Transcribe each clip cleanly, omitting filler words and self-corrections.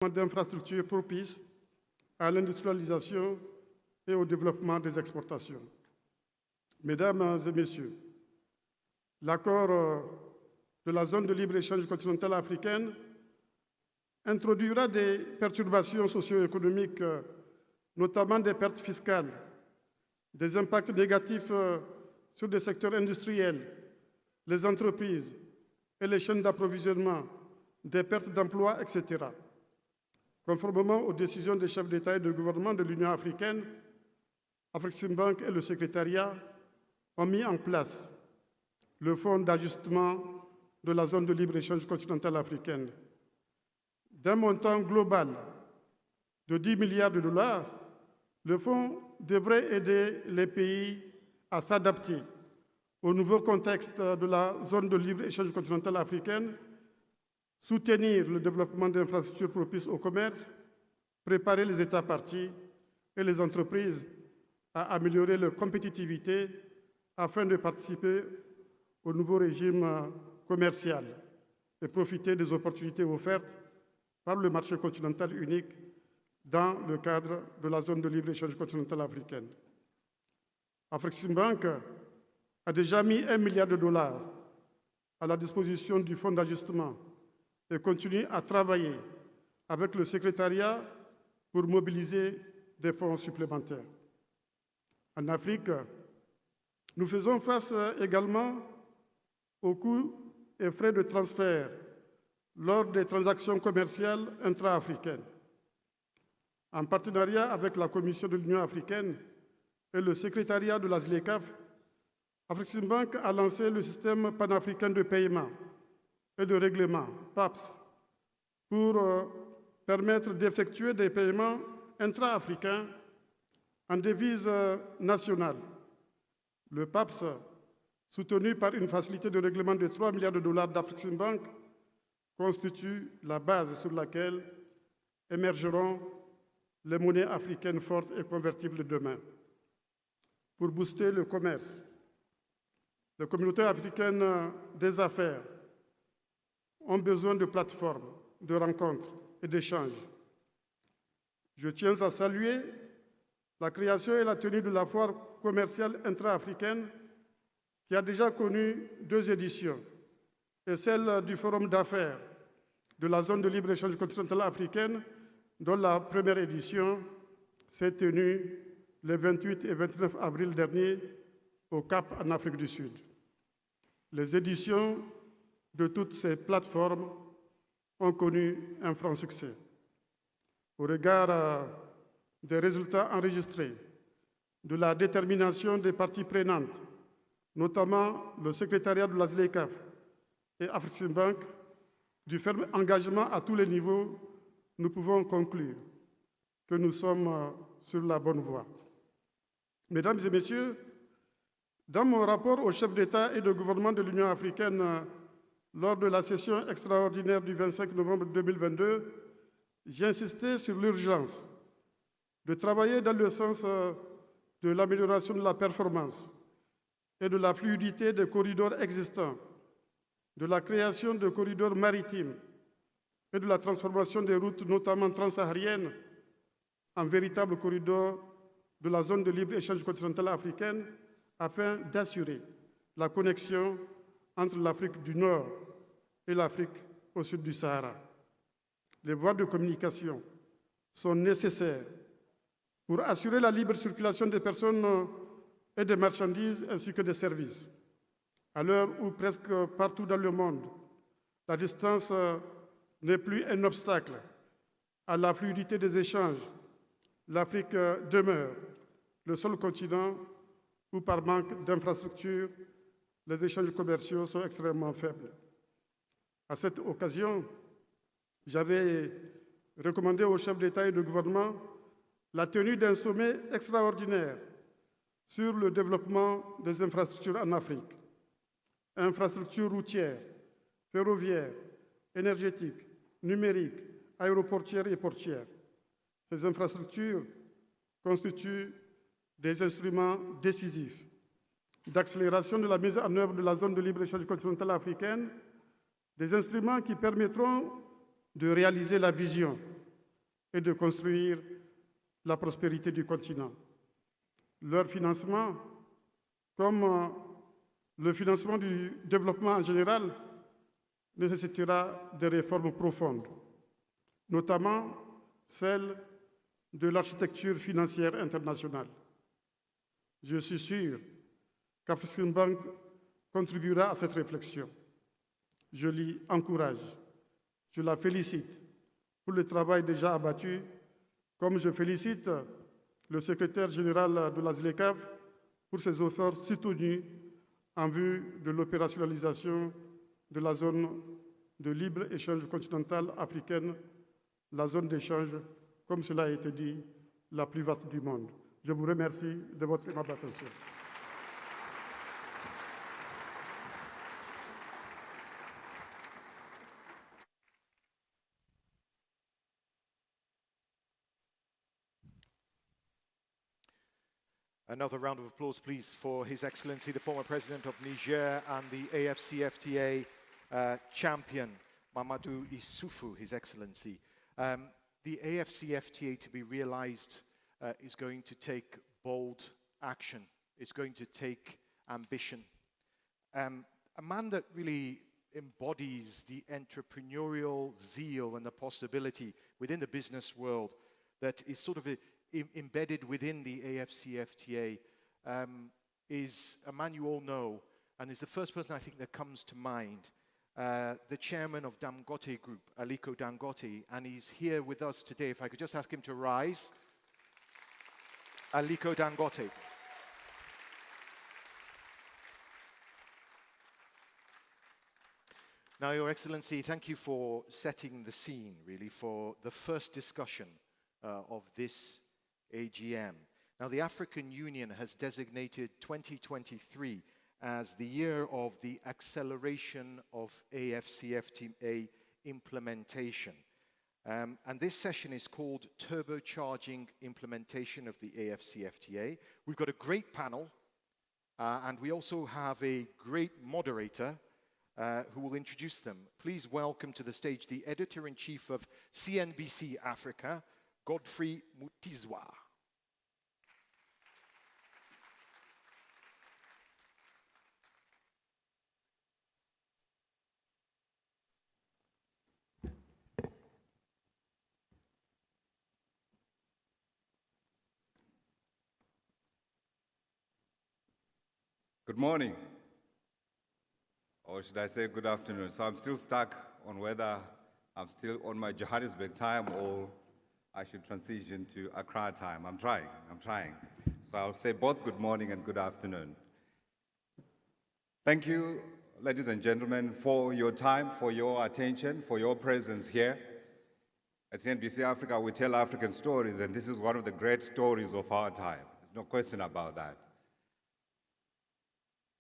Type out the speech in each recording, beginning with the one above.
d'infrastructures propices à l'industrialisation et au développement des exportations. Mesdames et messieurs, l'accord de la zone de libre-échange continentale africaine introduira des perturbations socio-économiques, notamment des pertes fiscales, des impacts négatifs sur des secteurs industriels, les entreprises et les chaînes d'approvisionnement, des pertes d'emplois, etc. Conformément aux décisions des chefs d'État et de gouvernement de l'Union africaine, Afreximbank et le secrétariat ont mis en place le fonds d'ajustement de la zone de libre-échange continentale africaine. D'un montant global de 10 milliards de dollars, le fonds devrait aider les pays à s'adapter au nouveau contexte de la zone de libre-échange continentale africaine, soutenir le développement d'infrastructures propices au commerce, préparer les États parties et les entreprises à améliorer leur compétitivité afin de participer au nouveau régime commercial et profiter des opportunités offertes par le marché continental unique dans le cadre de la zone de libre-échange continentale africaine. Afreximbank a déjà mis 1 milliard de dollars à la disposition du fonds d'ajustement et continue à travailler avec le secrétariat pour mobiliser des fonds supplémentaires. En Afrique, nous faisons face également aux coûts et frais de transfert lors des transactions commerciales intra-africaines. En partenariat avec la Commission de l'Union africaine et le secrétariat de la ZLECAf, Afreximbank a lancé le système panafricain de paiement et de règlement, PAPS, pour permettre d'effectuer des paiements intra-africains en devise nationale. Le PAPS, soutenu par une facilité de règlement de 3 milliards de dollars d'Afreximbank, constitue la base sur laquelle émergeront les monnaies africaines fortes et convertibles demain. Pour booster le commerce, les communautés africaines des affaires ont besoin de plateformes, de rencontres et d'échanges. Je tiens à saluer la création et la tenue de la foire commerciale intra-africaine qui a déjà connu 2 éditions, et celle du Forum d'affaires de la zone de libre-échange continentale africaine, dont la première édition s'est tenue les 28 et 29 avril dernier au Cap en Afrique du Sud. Les éditions de toutes ces plateformes ont connu un franc succès. Au regard des résultats enregistrés, de la détermination des parties prenantes, notamment le secrétariat de la ZLECAf et Afreximbank, du ferme engagement à tous les niveaux, nous pouvons conclure que nous sommes sur la bonne voie. Mesdames et messieurs, dans mon rapport au chef d'État et de gouvernement de l'Union africaine lors de la session extraordinaire du 25 novembre 2022, j'ai insisté sur l'urgence de travailler dans le sens de l'amélioration de la performance et de la fluidité des corridors existants, de la création de corridors maritimes et de la transformation des routes, notamment transsahariennes, en véritables corridors de la zone de libre-échange continentale africaine afin d'assurer la connexion entre l'Afrique du Nord et l'Afrique au sud du Sahara. Les voies de communication sont nécessaires pour assurer la libre circulation des personnes et des marchandises ainsi que des services. À l'heure où presque partout dans le monde, la distance n'est plus un obstacle à la fluidité des échanges, l'Afrique demeure le seul continent où, par manque d'infrastructures, les échanges commerciaux sont extrêmement faibles. À cette occasion, j'avais recommandé aux chefs d'État et de gouvernement la tenue d'un sommet extraordinaire sur le développement des infrastructures en Afrique. Infrastructures routières, ferroviaires, énergétiques, numériques, aéroportuaires et portuaires. Ces infrastructures constituent des instruments décisifs d'accélération de la mise en œuvre de la zone de libre-échange continentale africaine, des instruments qui permettront de réaliser la vision et de construire la prospérité du continent. Leur financement, comme le financement du développement en général, nécessitera des réformes profondes, notamment celle de l'architecture financière internationale. Je suis sûr qu'Afreximbank contribuera à cette réflexion. Je l'y encourage, je la félicite pour le travail déjà abattu, comme je félicite le secrétaire général de la ZLECAf pour ses efforts soutenus en vue de l'opérationnalisation de la zone de libre-échange continentale africaine, la zone d'échange, comme cela a été dit, la plus vaste du monde. Je vous remercie de votre aimable attention. Another round of applause, please, for His Excellency, the former President of Niger and the AFCFTA champion, Mamadou Issoufou, His Excellency. The AFCFTA, to be realized, is going to take bold action. It's going to take ambition. A man that really embodies the entrepreneurial zeal and the possibility within the business world that is sort of embedded within the AFCFTA is a man you all know, and is the first person I think that comes to mind, the chairman of Dangote Group, Aliko Dangote, and he's here with us today. If I could just ask him to rise. Aliko Dangote. Now, Your Excellency, thank you for setting the scene, really, for the first discussion of this AGM. Now, the African Union has designated 2023 as the year of the acceleration of AFCFTA implementation. And this session is called Turbocharging Implementation of the AFCFTA. We've got a great panel, and we also have a great moderator who will introduce them. Please welcome to the stage the Editor-in-Chief of CNBC Africa, Godfrey Mutizwa. Good morning, or should I say good afternoon. So I'm still stuck on whether I'm still on my Johannesburg time or I should transition to Accra time. I'm trying. So I'll say both good morning and good afternoon. Thank you, ladies and gentlemen, for your time, for your attention, for your presence here. At CNBC Africa, we tell African stories, and this is one of the great stories of our time. There's no question about that.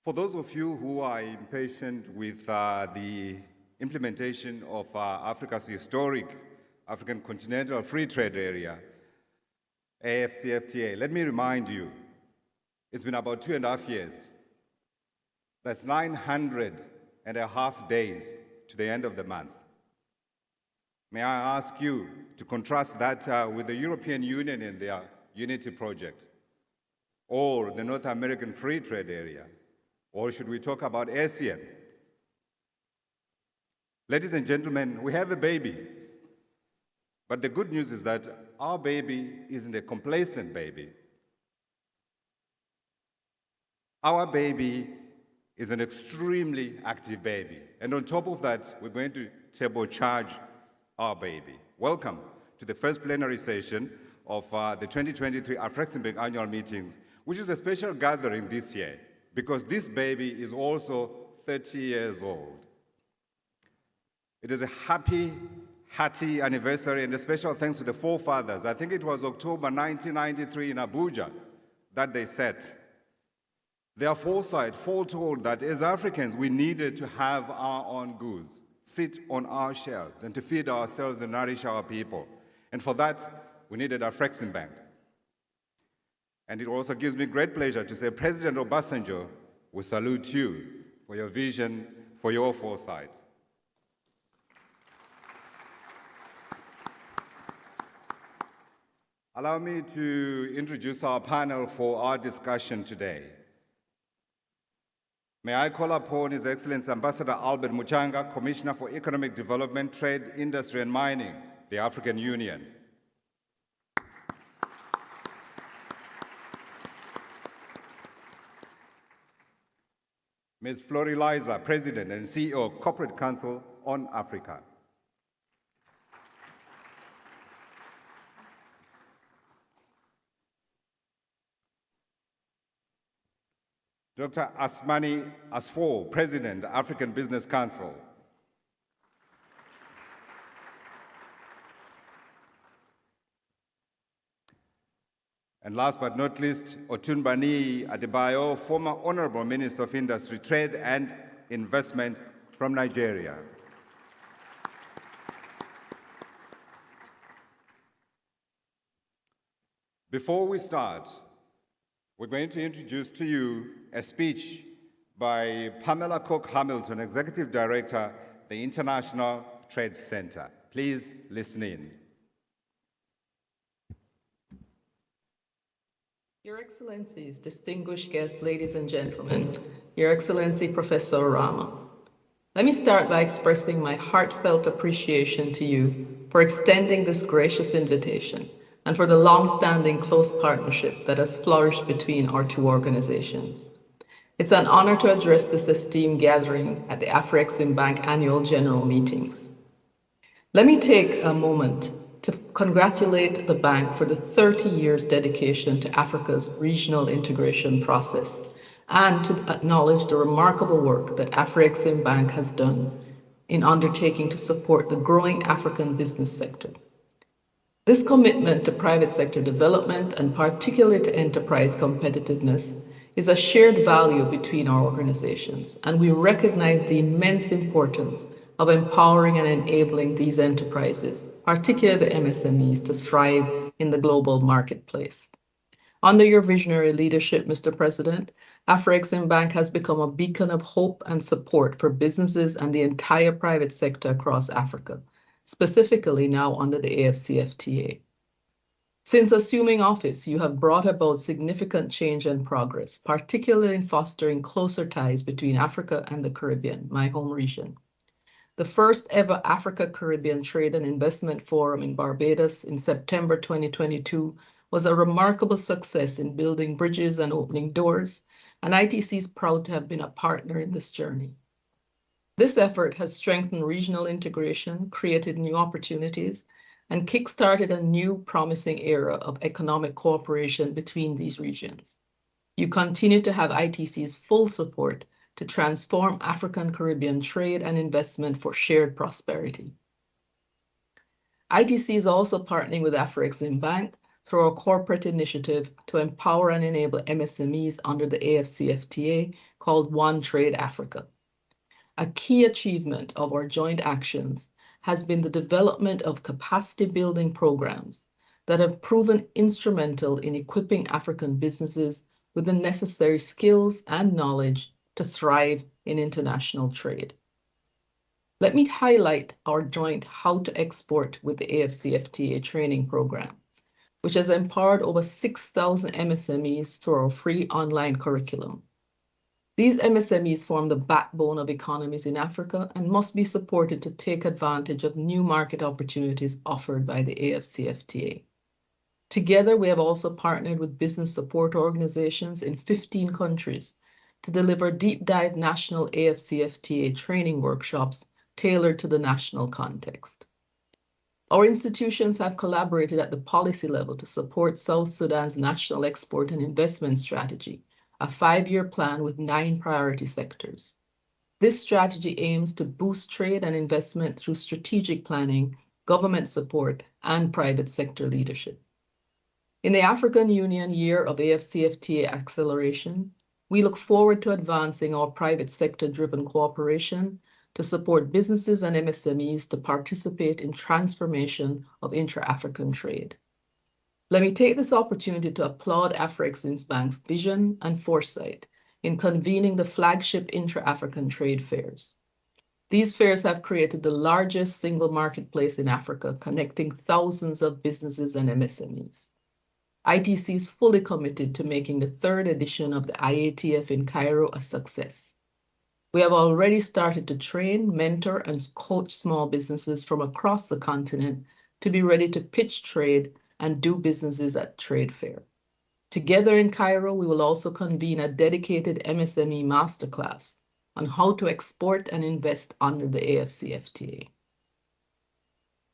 For those of you who are impatient with the implementation of Africa's historic African Continental Free Trade Area, AFCFTA, let me remind you, it's been about 2.5 years. That's 900.5 days to the end of the month. May I ask you to contrast that with the European Union and their Unity Project, or the North American Free Trade Area, or should we talk about ASEAN? Ladies and gentlemen, we have a baby. But the good news is that our baby isn't a complacent baby. Our baby is an extremely active baby. And on top of that, we're going to turbocharge our baby. Welcome to the first plenary session of the 2023 Afreximbank annual meetings, which is a special gathering this year, because this baby is also 30 years old. It is a happy, hearty anniversary, and a special thanks to the forefathers. I think it was October 1993 in Abuja that they set their foresight, foretold that as Africans we needed to have our own goods, sit on our shelves, and to feed ourselves and nourish our people. And for that, we needed Afreximbank. And it also gives me great pleasure to say, President Obasanjo, we salute you for your vision, for your foresight. Allow me to introduce our panel for our discussion today. May I call upon His Excellency Ambassador Albert Muchanga, Commissioner for Economic Development, Trade, Industry and Mining, the African Union. Ms. Flori Liza, President and CEO of Corporate Council on Africa. Dr. Asmani Asfour, President, African Business Council. And last but not least, Otunbani Adebayo, former Honorable Minister of Industry, Trade and Investment from Nigeria. Before we start, we're going to introduce to you a speech by Pamela Cook-Hamilton, Executive Director, the International Trade Center. Please listen in. Your Excellencies, distinguished guests, ladies and gentlemen, Your Excellency Professor Orama, let me start by expressing my heartfelt appreciation to you for extending this gracious invitation and for the long-standing close partnership that has flourished between our two organizations. It's an honor to address this esteemed gathering at the Afreximbank annual general meetings. Let me take a moment to congratulate the bank for the 30 years dedication to Africa's regional integration process and to acknowledge the remarkable work that Afreximbank has done in undertaking to support the growing African business sector. This commitment to private sector development and particularly to enterprise competitiveness is a shared value between our organizations, and we recognize the immense importance of empowering and enabling these enterprises, particularly the MSMEs, to thrive in the global marketplace. Under your visionary leadership, Mr. President, Afreximbank has become a beacon of hope and support for businesses and the entire private sector across Africa, specifically now under the AFCFTA. Since assuming office, you have brought about significant change and progress, particularly in fostering closer ties between Africa and the Caribbean, my home region. The first ever Africa-Caribbean Trade and Investment Forum in Barbados in September 2022 was a remarkable success in building bridges and opening doors, and ITC is proud to have been a partner in this journey. This effort has strengthened regional integration, created new opportunities, and kickstarted a new promising era of economic cooperation between these regions. You continue to have ITC's full support to transform African-Caribbean trade and investment for shared prosperity. ITC is also partnering with Afreximbank through a corporate initiative to empower and enable MSMEs under the AFCFTA called One Trade Africa. A key achievement of our joint actions has been the development of capacity building programs that have proven instrumental in equipping African businesses with the necessary skills and knowledge to thrive in international trade. Let me highlight our joint How to Export with the AFCFTA training program, which has empowered over 6,000 MSMEs through our free online curriculum. These MSMEs form the backbone of economies in Africa and must be supported to take advantage of new market opportunities offered by the AFCFTA. Together, we have also partnered with business support organizations in 15 countries to deliver deep dive national AFCFTA training workshops tailored to the national context. Our institutions have collaborated at the policy level to support South Sudan's national export and investment strategy, a 5-year plan with 9 priority sectors. This strategy aims to boost trade and investment through strategic planning, government support, and private sector leadership. In the African Union Year of AFCFTA Acceleration, we look forward to advancing our private sector-driven cooperation to support businesses and MSMEs to participate in transformation of intra-African trade. Let me take this opportunity to applaud Afreximbank's vision and foresight in convening the flagship intra-African trade fairs. These fairs have created the largest single marketplace in Africa, connecting thousands of businesses and MSMEs. ITC is fully committed to making the third edition of the IATF in Cairo a success. We have already started to train, mentor, and coach small businesses from across the continent to be ready to pitch trade and do businesses at trade fair. Together in Cairo, we will also convene a dedicated MSME masterclass on how to export and invest under the AFCFTA.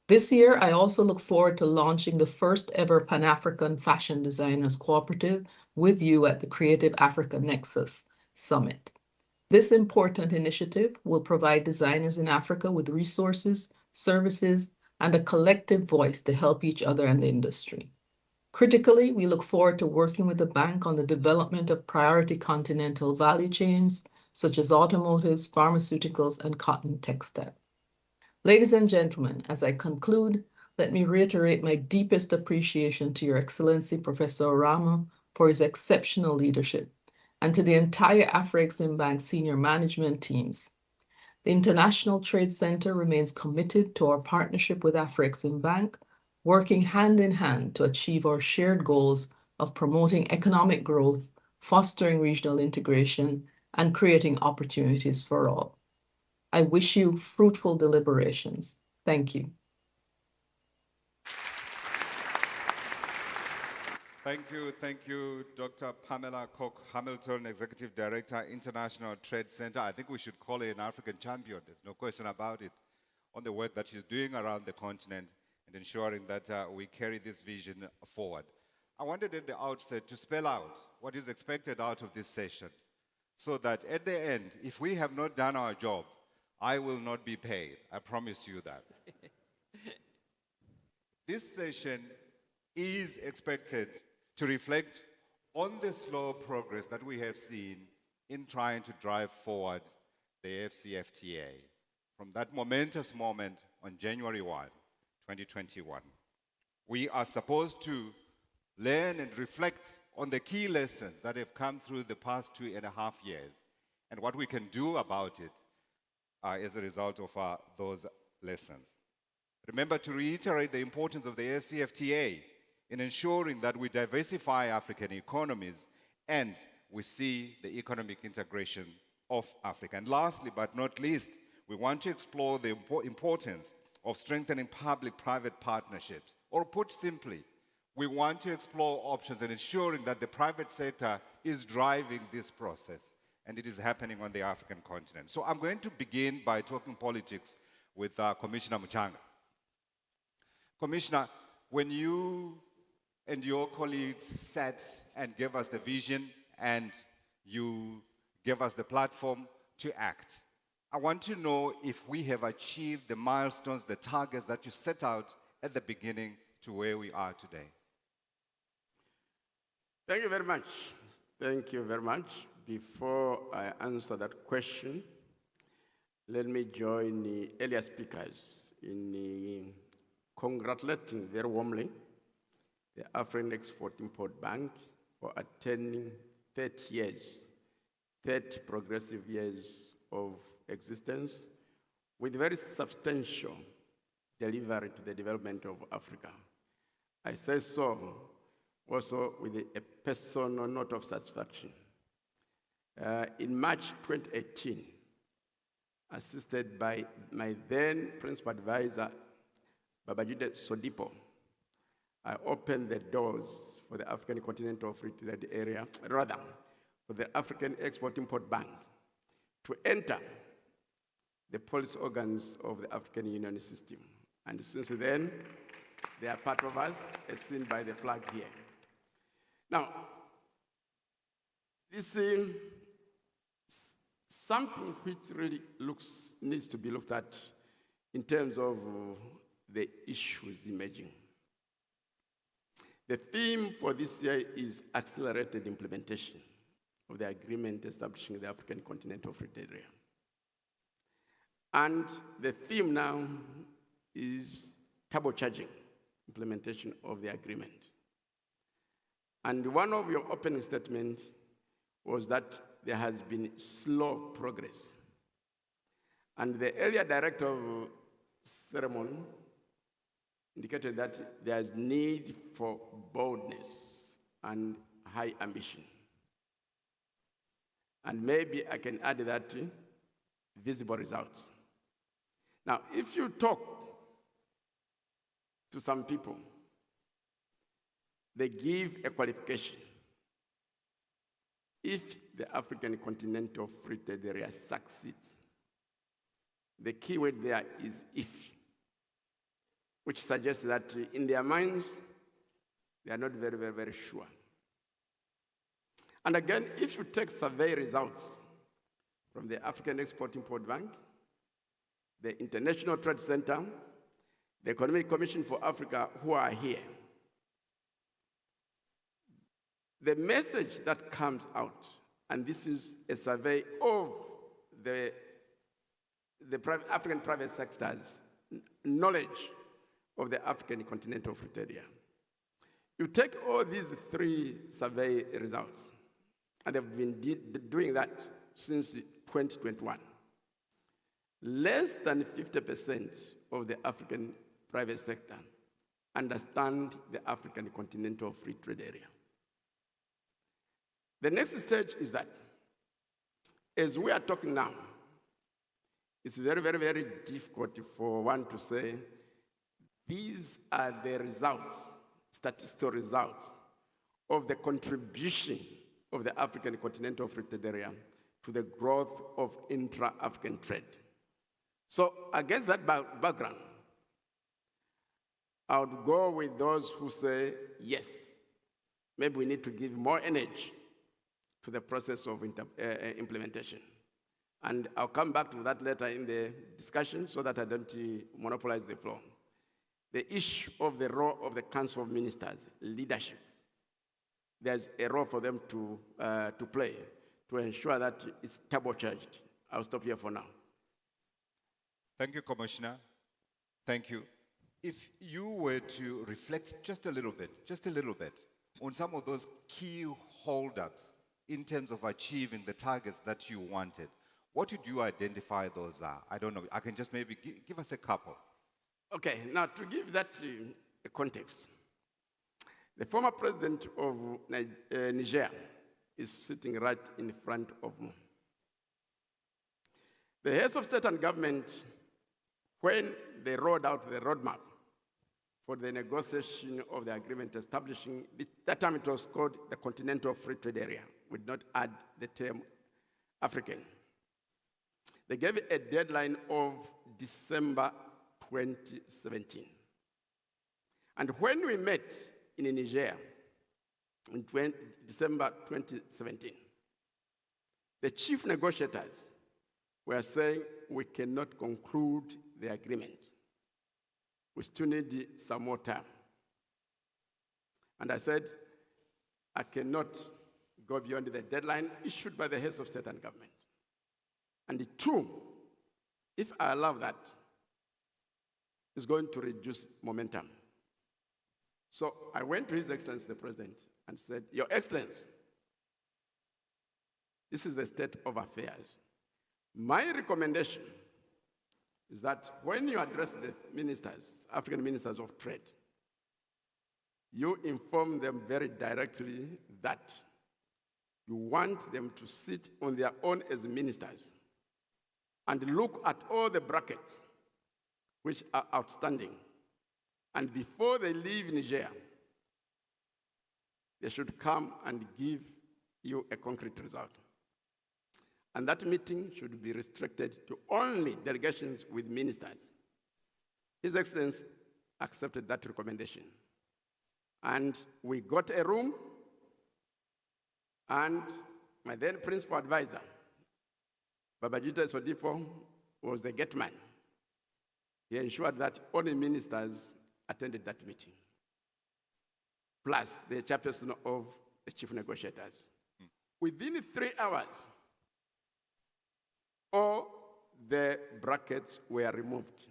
This year, I also look forward to launching the first ever Pan-African Fashion Designers Cooperative with you at the Creative Africa Nexus Summit. This important initiative will provide designers in Africa with resources, services, and a collective voice to help each other and the industry. Critically, we look forward to working with the bank on the development of priority continental value chains, such as automotives, pharmaceuticals, and cotton textile. Ladies and gentlemen, as I conclude, let me reiterate my deepest appreciation to Your Excellency Professor Orama for his exceptional leadership, and to the entire Afreximbank senior management teams. The International Trade Center remains committed to our partnership with Afreximbank, working hand in hand to achieve our shared goals of promoting economic growth, fostering regional integration, and creating opportunities for all. I wish you fruitful deliberations. Thank you. Thank you, Dr. Pamela Cook-Hamilton, Executive Director, International Trade Center. I think we should call her an African champion, there's no question about it, on the work that she's doing around the continent and ensuring that we carry this vision forward. I wanted at the outset to spell out what is expected out of this session, so that at the end, if we have not done our job, I will not be paid. I promise you that. This session is expected to reflect on the slow progress that we have seen in trying to drive forward the AFCFTA from that momentous moment on January 1, 2021. We are supposed to learn and reflect on the key lessons that have come through the past 2.5 years and what we can do about it as a result of those lessons. Remember to reiterate the importance of the AFCFTA in ensuring that we diversify African economies and we see the economic integration of Africa. And lastly, but not least, we want to explore the importance of strengthening public-private partnerships. Or put simply, we want to explore options and ensuring that the private sector is driving this process, and it is happening on the African continent. So I'm going to begin by talking politics with Commissioner Muchanga. Commissioner, when you and your colleagues sat and gave us the vision and you gave us the platform to act, I want to know if we have achieved the milestones, the targets that you set out at the beginning to where we are today. Thank you very much. Thank you very much. Before I answer that question, let me join the earlier speakers in congratulating very warmly the African Export-Import Bank for attaining 30 years, 30 progressive years of existence with very substantial delivery to the development of Africa. I say so also with a personal note of satisfaction. In March 2018, assisted by my then principal advisor, Babajide Sodipo, I opened the doors for the African Continental Free Trade Area, rather, for the African Export-Import Bank to enter the policy organs of the African Union system. And since then, they are part of us, as seen by the flag here. Now, this is something which really needs to be looked at in terms of the issues emerging. The theme for this year is accelerated implementation of the agreement establishing the African Continental Free Trade Area. And the theme now is turbocharging implementation of the agreement. And one of your opening statements was that there has been slow progress. And the earlier director of ceremony indicated that there is need for boldness and high ambition. And maybe I can add that visible results. Now, if you talk to some people, they give a qualification. If the African Continental Free Trade Area succeeds, the key word there is if, which suggests that in their minds, they are not very, very, very sure. And again, if you take survey results from the African Export-Import Bank, the International Trade Center, the Economic Commission for Africa, who are here, the message that comes out, and this is a survey of the African private sector's knowledge of the African Continental Free Trade Area. You take all these three survey results, and they've been doing that since 2021. Less than 50% of the African private sector understand the African Continental Free Trade Area. The next stage is that, as we are talking now, it's very, very, very difficult for one to say, these are the results, statistical results, of the contribution of the African Continental Free Trade Area to the growth of intra-African trade. So against that background, I would go with those who say, yes, maybe we need to give more energy to the process of implementation. And I'll come back to that later in the discussion so that I don't monopolize the floor. The issue of the role of the Council of Ministers, leadership. There's a role for them to play to ensure that it's turbocharged. I'll stop here for now. Thank you, Commissioner. Thank you. If you were to reflect just a little bit on some of those key holdups in terms of achieving the targets that you wanted, what would you identify those are? I don't know. I can just maybe give us a couple. Okay, now to give that a context, the former president of Niger is sitting right in front of me. The heads of state and government, when they rolled out the roadmap for the negotiation of the agreement establishing, that time it was called the Continental Free Trade Area, would not add the term African. They gave a deadline of December 2017. And when we met in Niger in December 2017, the chief negotiators were saying we cannot conclude the agreement. We still need some more time. And I said, I cannot go beyond the deadline issued by the heads of state and government. And two, if I allow that, it's going to reduce momentum. So I went to His Excellency the President and said, Your Excellency, this is the state of affairs. My recommendation is that when you address the ministers, African ministers of trade, you inform them very directly that you want them to sit on their own as ministers and look at all the brackets which are outstanding. And before they leave Niger, they should come and give you a concrete result. And that meeting should be restricted to only delegations with ministers. His Excellency accepted that recommendation. And we got a room, and my then principal advisor, Babajide Sodifo, was the gate man. He ensured that only ministers attended that meeting, plus the chairperson of the chief negotiators. Within 3 hours, all the brackets were removed.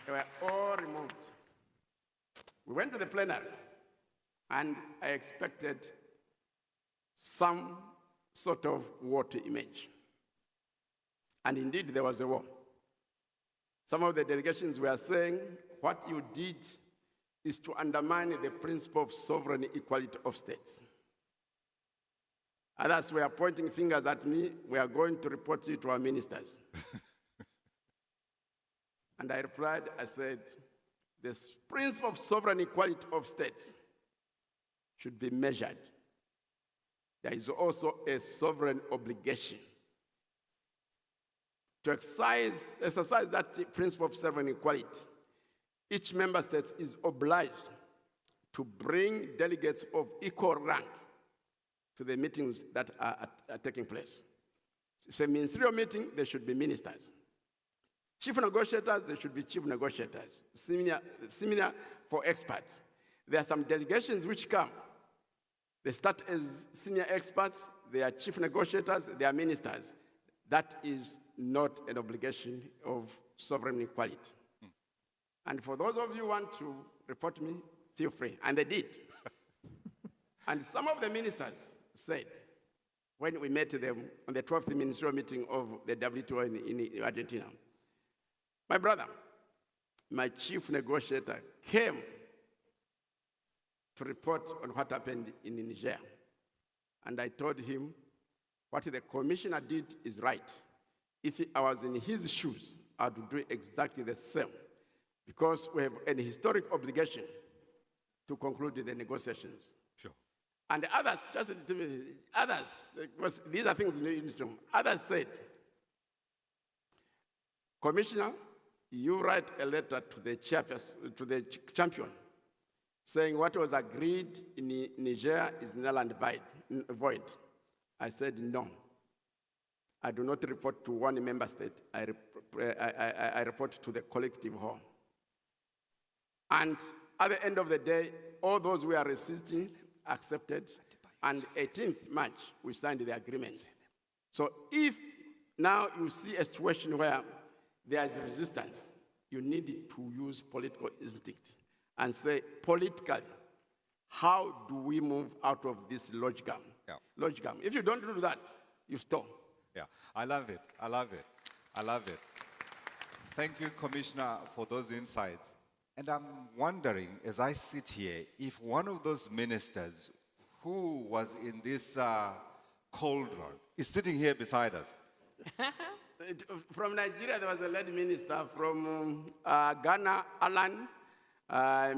They were all removed. We went to the plenary, and I expected some sort of war to emerge. And indeed, there was a war. Some of the delegations were saying what you did is to undermine the principle of sovereign equality of states. Others were pointing fingers at me. We are going to report you to our ministers. And I replied, I said, the principle of sovereign equality of states should be measured. There is also a sovereign obligation to exercise that principle of sovereign equality. Each member state is obliged to bring delegates of equal rank to the meetings that are taking place. If it's a ministerial meeting, there should be ministers. Chief negotiators, there should be chief negotiators. Similar for experts. There are some delegations which come. They start as senior experts, they are chief negotiators, they are ministers. That is not an obligation of sovereign equality. And for those of you who want to report me, feel free. And they did. And some of the ministers said, when we met them on the 12th ministerial meeting of the WTO in Argentina, my brother, my chief negotiator, came to report on what happened in Niger. And I told him what the commissioner did is right. If I was in his shoes, I would do exactly the same, because we have an historic obligation to conclude the negotiations. Sure. And others, because these are things we need to know. Others said, Commissioner, you write a letter to the champion, saying what was agreed in Niger is null and void. I said, no. I do not report to one member state. I report to the collective whole. And at the end of the day, all those who are resisting accepted, and 18th March, we signed the agreement. So if now you see a situation where there is resistance, you need to use political instinct and say, politically, how do we move out of this logjam? Yeah. Logjam. If you don't do that, you stall. Yeah, I love it. I love it. I love it. Thank you, Commissioner, for those insights. And I'm wondering, as I sit here, if one of those ministers who was in this cauldron is sitting here beside us. From Nigeria, there was a lady minister. From Ghana, Alan,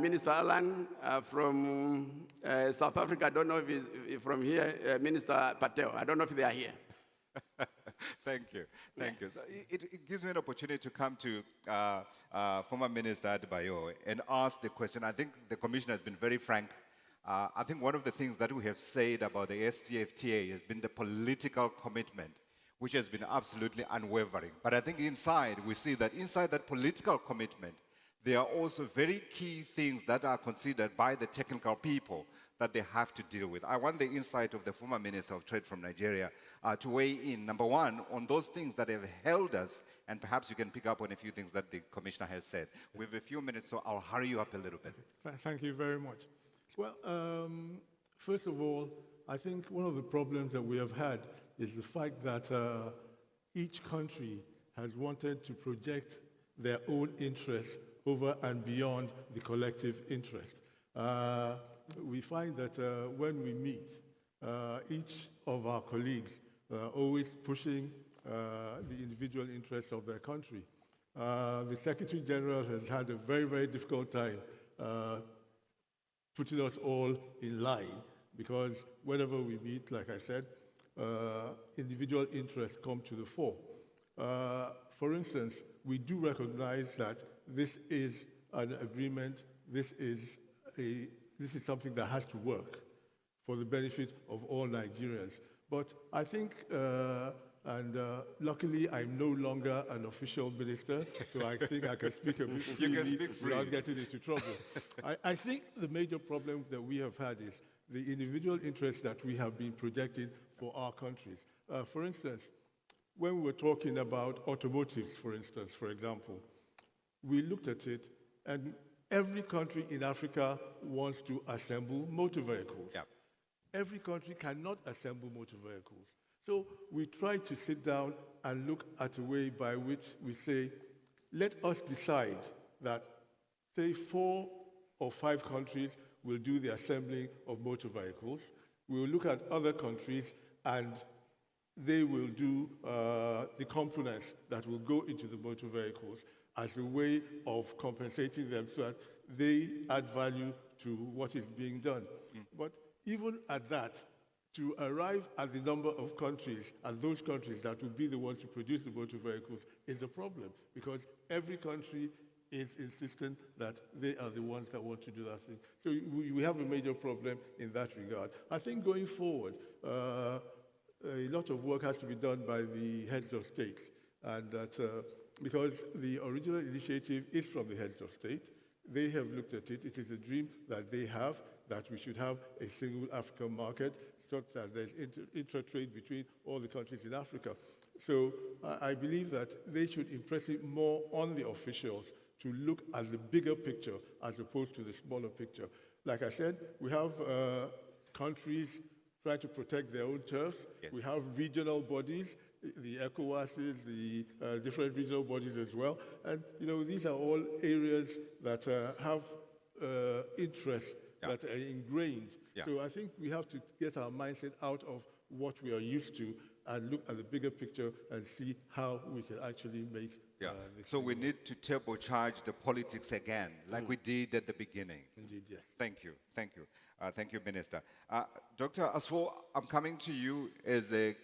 Minister Alan. From South Africa, I don't know if he's from here, Minister Patel. I don't know if they are here. Thank you. Thank you. So it gives me an opportunity to come to former Minister Adebayo and ask the question. I think the Commissioner has been very frank. I think one of the things that we have said about the AfCFTA has been the political commitment, which has been absolutely unwavering. But I think inside, we see that inside that political commitment, there are also very key things that are considered by the technical people that they have to deal with. I want the insight of the former Minister of Trade from Nigeria to weigh in, number one, on those things that have held us, and perhaps you can pick up on a few things that the Commissioner has said. We have a few minutes, so I'll hurry you up a little bit. Thank you very much. Well, first of all, I think one of the problems that we have had is the fact that each country has wanted to project their own interest over and beyond the collective interest. We find that when we meet, each of our colleagues always pushing the individual interests of their country. The Secretary General has had a very, very difficult time putting us all in line, because whenever we meet, like I said, individual interests come to the fore. For instance, we do recognize that this is an agreement, this is something that has to work for the benefit of all Nigerians. But I think, luckily I'm no longer an official minister, so I think I can speak a bit freely without getting into trouble. I think the major problem that we have had is the individual interests that we have been projecting for our countries. For instance, when we were talking about automotives, for instance, for example, we looked at it, and every country in Africa wants to assemble motor vehicles. Yeah. Every country cannot assemble motor vehicles. So we try to sit down and look at a way by which we say, let us decide that, say, 4 or 5 countries will do the assembling of motor vehicles. We will look at other countries and they will do the components that will go into the motor vehicles as a way of compensating them so that they add value to what is being done. But even at that, to arrive at the number of countries, and those countries that will be the ones to produce the motor vehicles, is a problem, because every country is insistent that they are the ones that want to do that thing. So we have a major problem in that regard. I think going forward, a lot of work has to be done by the heads of state, and that because the original initiative is from the heads of state, they have looked at it. It is a dream that they have, that we should have a single African market, such that there's intra-trade between all the countries in Africa. So I believe that they should impress it more on the officials to look at the bigger picture as opposed to the smaller picture. Like I said, we have countries trying to protect their own turf. Yes. We have regional bodies, the ECOWASs, the different regional bodies as well. And these are all areas that have interests that are ingrained. Yeah. So I think we have to get our mindset out of what we are used to and look at the bigger picture and see how we can actually make this So we thing need to turbocharge the politics again, like we did at the beginning. Indeed, yes. Thank you. Thank you. Thank you, Minister. Dr. Asfo, I'm coming to you as a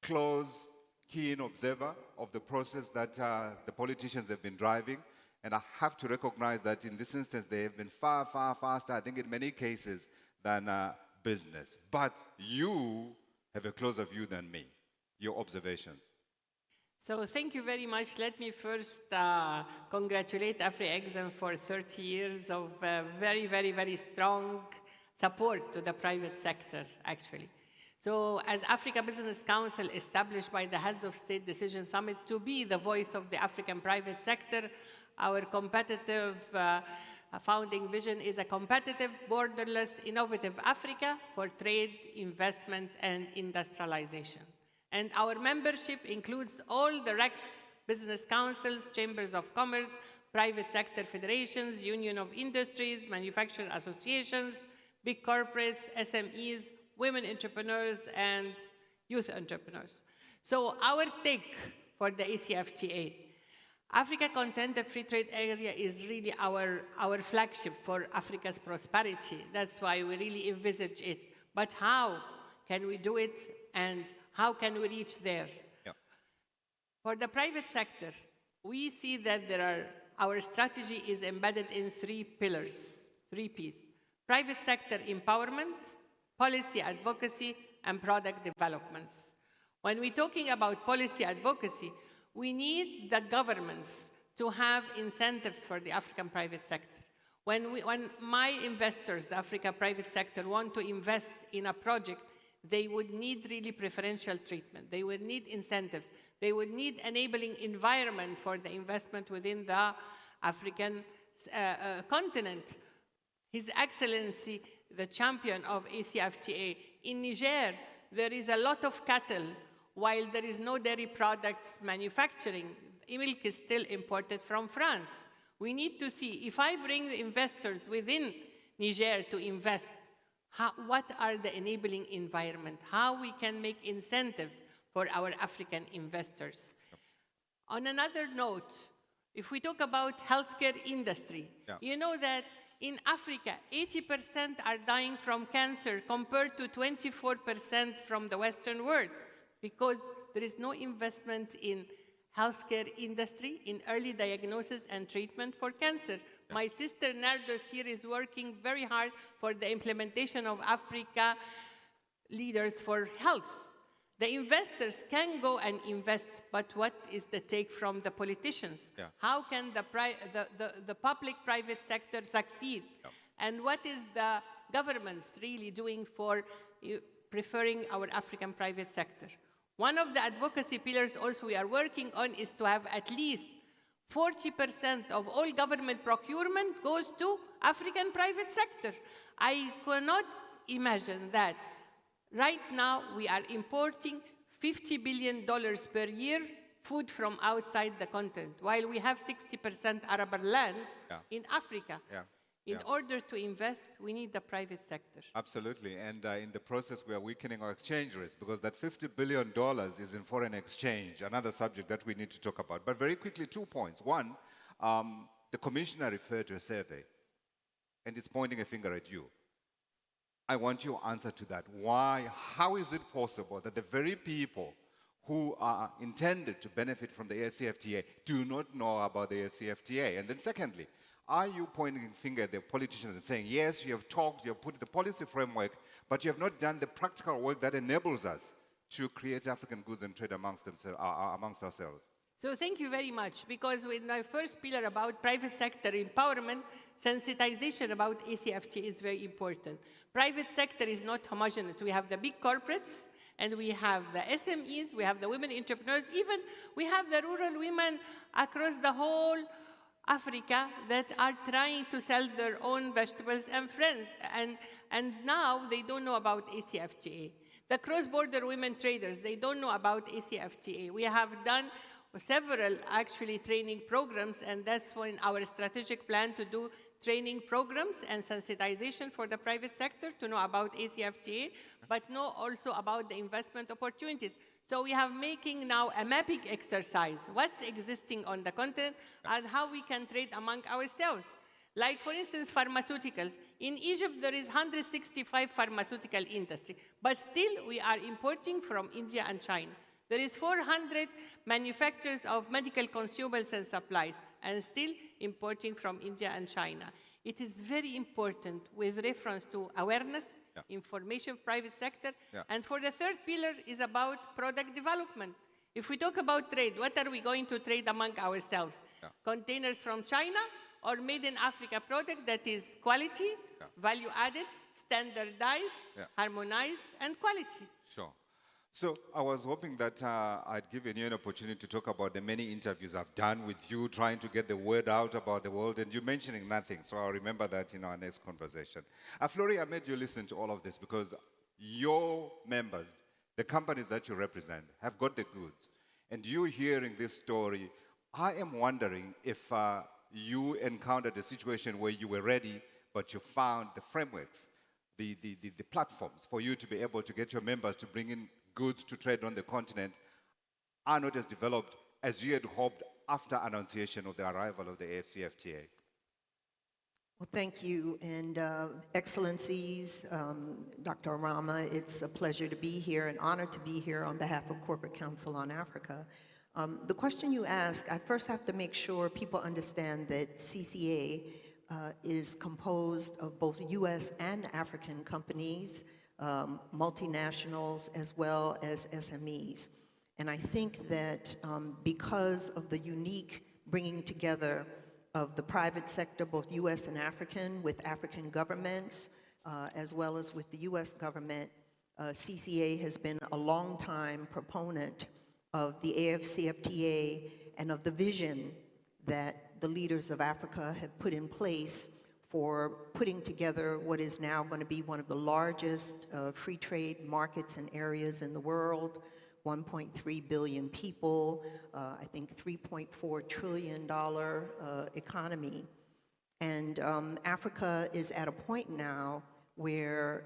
close, keen observer of the process that the politicians have been driving. And I have to recognize that in this instance, they have been far, far faster, I think in many cases, than business. But you have a closer view than me. Your observations. So thank you very much. Let me first congratulate Afreximbank for 30 years of very, very, very strong support to the private sector, actually. So as Africa Business Council, established by the Heads of State Decision Summit to be the voice of the African private sector, our competitive founding vision is a competitive, borderless, innovative Africa for trade, investment, and industrialization. And our membership includes all the RECs, business councils, chambers of commerce, private sector federations, union of industries, manufacturing associations, big corporates, SMEs, women entrepreneurs, and youth entrepreneurs. So our take for the ACFTA, Africa Continental Free Trade Area is really our flagship for Africa's prosperity. That's why we really envisage it. But how can we do it, and how can we reach there? Yeah. For the private sector, we see that our strategy is embedded in 3 pillars, 3 Ps. Private sector empowerment, policy advocacy, and product developments. When we're talking about policy advocacy, we need the governments to have incentives for the African private sector. When my investors, the Africa private sector, want to invest in a project, they would need really preferential treatment. They would need incentives. They would need enabling environment for the investment within the African continent. His Excellency, the champion of ACFTA, in Niger, there is a lot of cattle, while there is no dairy products manufacturing. Milk is still imported from France. We need to see, if I bring the investors within Niger to invest, what are the enabling environment? How we can make incentives for our African investors? On another note, if we talk about healthcare industry, you know that in Africa, 80% are dying from cancer compared to 24% from the Western world, because there is no investment in healthcare industry, in early diagnosis and treatment for cancer. My sister Nardos here is working very hard for the implementation of Africa Leaders for Health. The investors can go and invest, but what is the take from the politicians? How can the public-private sector succeed? And what is the governments really doing for preferring our African private sector? One of the advocacy pillars also we are working on is to have at least 40% of all government procurement goes to African private sector. I cannot imagine that. Right now, we are importing $50 billion per year food from outside the continent, while we have 60% arable land in Africa. In order to invest, we need the private sector. Absolutely, and in the process we are weakening our exchange rates because that $50 billion is in foreign exchange, another subject that we need to talk about. But very quickly, 2 points. One, the commissioner referred to a survey, and it's pointing a finger at you. I want your answer to that. Why, how is it possible that the very people who are intended to benefit from the AFCFTA do not know about the AFCFTA? And then secondly, are you pointing a finger at the politicians and saying, yes, you have talked, you have put the policy framework, but you have not done the practical work that enables us to create African goods and trade amongst ourselves? So thank you very much, because with my first pillar about private sector empowerment, sensitization about ACFTA is very important. Private sector is not homogeneous. We have the big corporates, and we have the SMEs, we have the women entrepreneurs, even we have the rural women across the whole Africa that are trying to sell their own vegetables and friends, and now they don't know about ACFTA. The cross-border women traders, they don't know about ACFTA. We have done several, actually, training programs, and that's when our strategic plan to do training programs and sensitization for the private sector to know about ACFTA, but know also about the investment opportunities. So we have making now a mapping exercise, what's existing on the continent and how we can trade among ourselves. Like, for instance, pharmaceuticals. In Egypt, there is 165 pharmaceutical industry, but still we are importing from India and China. There is 400 manufacturers of medical consumables and supplies, and still importing from India and China. It is very important with reference to awareness, information, private sector. And for the third pillar is about product development. If we talk about trade, what are we going to trade among ourselves? Containers from China or made in Africa product that is quality, value added, standardized, harmonized, and quality. Sure. So I was hoping that I'd given you an opportunity to talk about the many interviews I've done with you, trying to get the word out about the world, and you mentioning nothing. So I'll remember that in our next conversation. Flori, I made you listen to all of this because your members, the companies that you represent, have got the goods. And you hearing this story, I am wondering if you encountered a situation where you were ready, but you found the frameworks, the platforms for you to be able to get your members to bring in goods to trade on the continent are not as developed as you had hoped after annunciation of the arrival of the AFCFTA. Well, thank you, and Excellencies, Dr. Arama, it's a pleasure to be here, an honor to be here on behalf of Corporate Council on Africa. The question you asked, I first have to make sure people understand that CCA is composed of both U.S. and African companies, multinationals, as well as SMEs. And I think that because of the unique bringing together of the private sector, both U.S. and African, with African governments, as well as with the U.S. government, CCA has been a long-time proponent of the AFCFTA and of the vision that the leaders of Africa have put in place for putting together what is now going to be one of the largest free trade markets and areas in the world, 1.3 billion people, I think $3.4 trillion economy. And Africa is at a point now where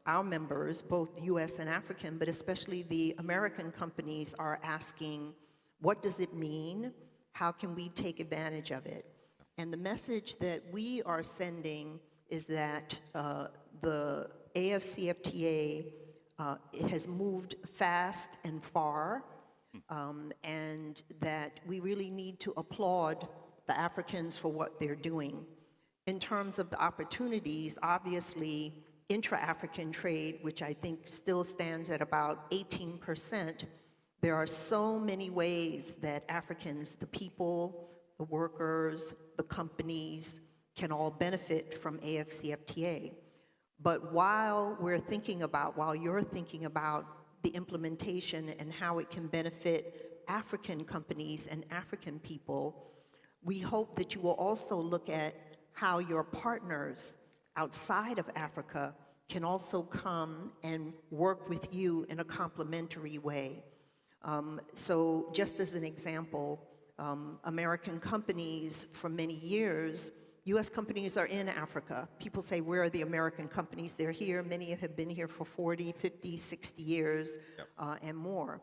our members, both US and African, but especially the American companies, are asking, what does it mean? How can we take advantage of it? And the message that we are sending is that the AFCFTA it has moved fast and far, and that we really need to applaud the Africans for what they're doing. In terms of the opportunities, obviously, intra-African trade, which I think still stands at about 18%, there are so many ways that Africans, the people, the workers, the companies, can all benefit from AFCFTA. But while you're thinking about the implementation and how it can benefit African companies and African people, we hope that you will also look at how your partners outside of Africa can also come and work with you in a complementary way. So just as an example, American companies for many years, U.S. companies are in Africa. People say, where are the American companies? They're here. Many have been here for 40, 50, 60 years and more.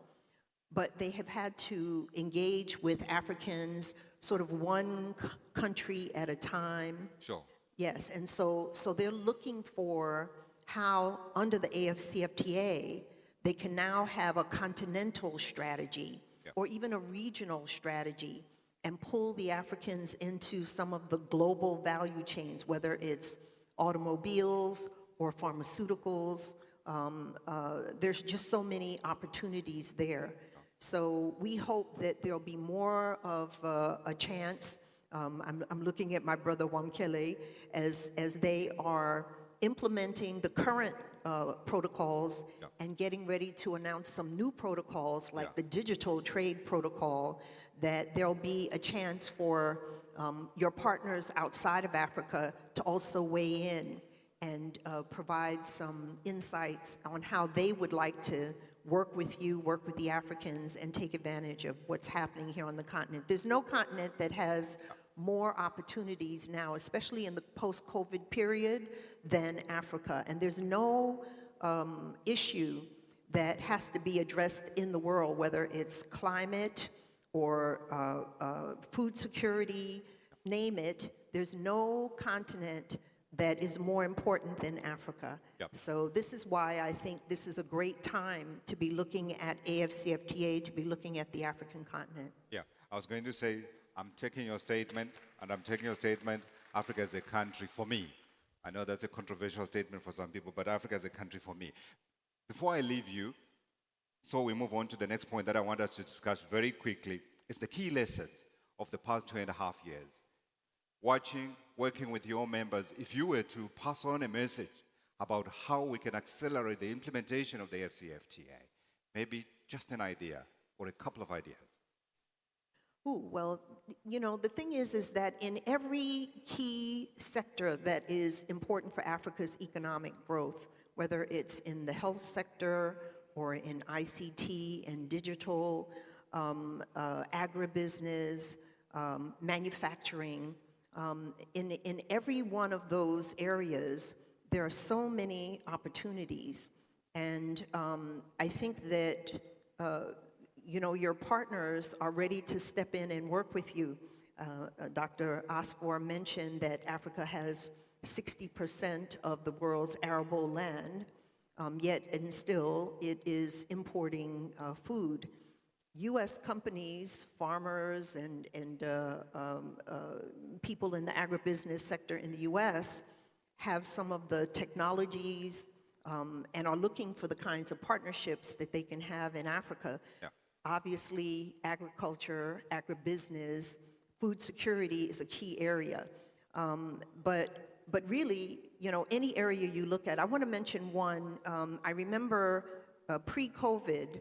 But they have had to engage with Africans sort of one country at a time. Sure. Yes, and so they're looking for how, under the AFCFTA, they can now have a continental strategy or even a regional strategy and pull the Africans into some of the global value chains, whether it's automobiles or pharmaceuticals. There's just so many opportunities there. So we hope that there'll be more of a chance. I'm looking at my brother Wamkele as they are implementing the current protocols and getting ready to announce some new protocols like the digital trade protocol, that there'll be a chance for your partners outside of Africa to also weigh in and provide some insights on how they would like to work with you, work with the Africans, and take advantage of what's happening here on the continent. There's no continent that has more opportunities now, especially in the post-COVID period, than Africa. And there's no issue that has to be addressed in the world, whether it's climate or food security, name it. There's no continent that is more important than Africa. So this is why I think this is a great time to be looking at AFCFTA, to be looking at the African continent. Yeah, I was going to say, I'm taking your statement, and I'm taking your statement, Africa is a country for me. I know that's a controversial statement for some people, but Africa is a country for me. Before I leave you, so we move on to the next point that I want us to discuss very quickly, is the key lessons of the past 2.5 years. Working with your members, if you were to pass on a message about how we can accelerate the implementation of the AFCFTA, maybe just an idea or a couple of ideas. Well, you know, the thing is that in every key sector that is important for Africa's economic growth, whether it's in the health sector or in ICT and digital, agribusiness, manufacturing, in every one of those areas, there are so many opportunities. And I think that, you know, your partners are ready to step in and work with you. Dr. Asfour mentioned that Africa has 60% of the world's arable land, yet and still it is importing food. U.S. companies, farmers, and people in the agribusiness sector in the U.S. have some of the technologies and are looking for the kinds of partnerships that they can have in Africa. Obviously, agriculture, agribusiness, food security is a key area. But really, you know, any area you look at, I want to mention one. I remember pre-COVID,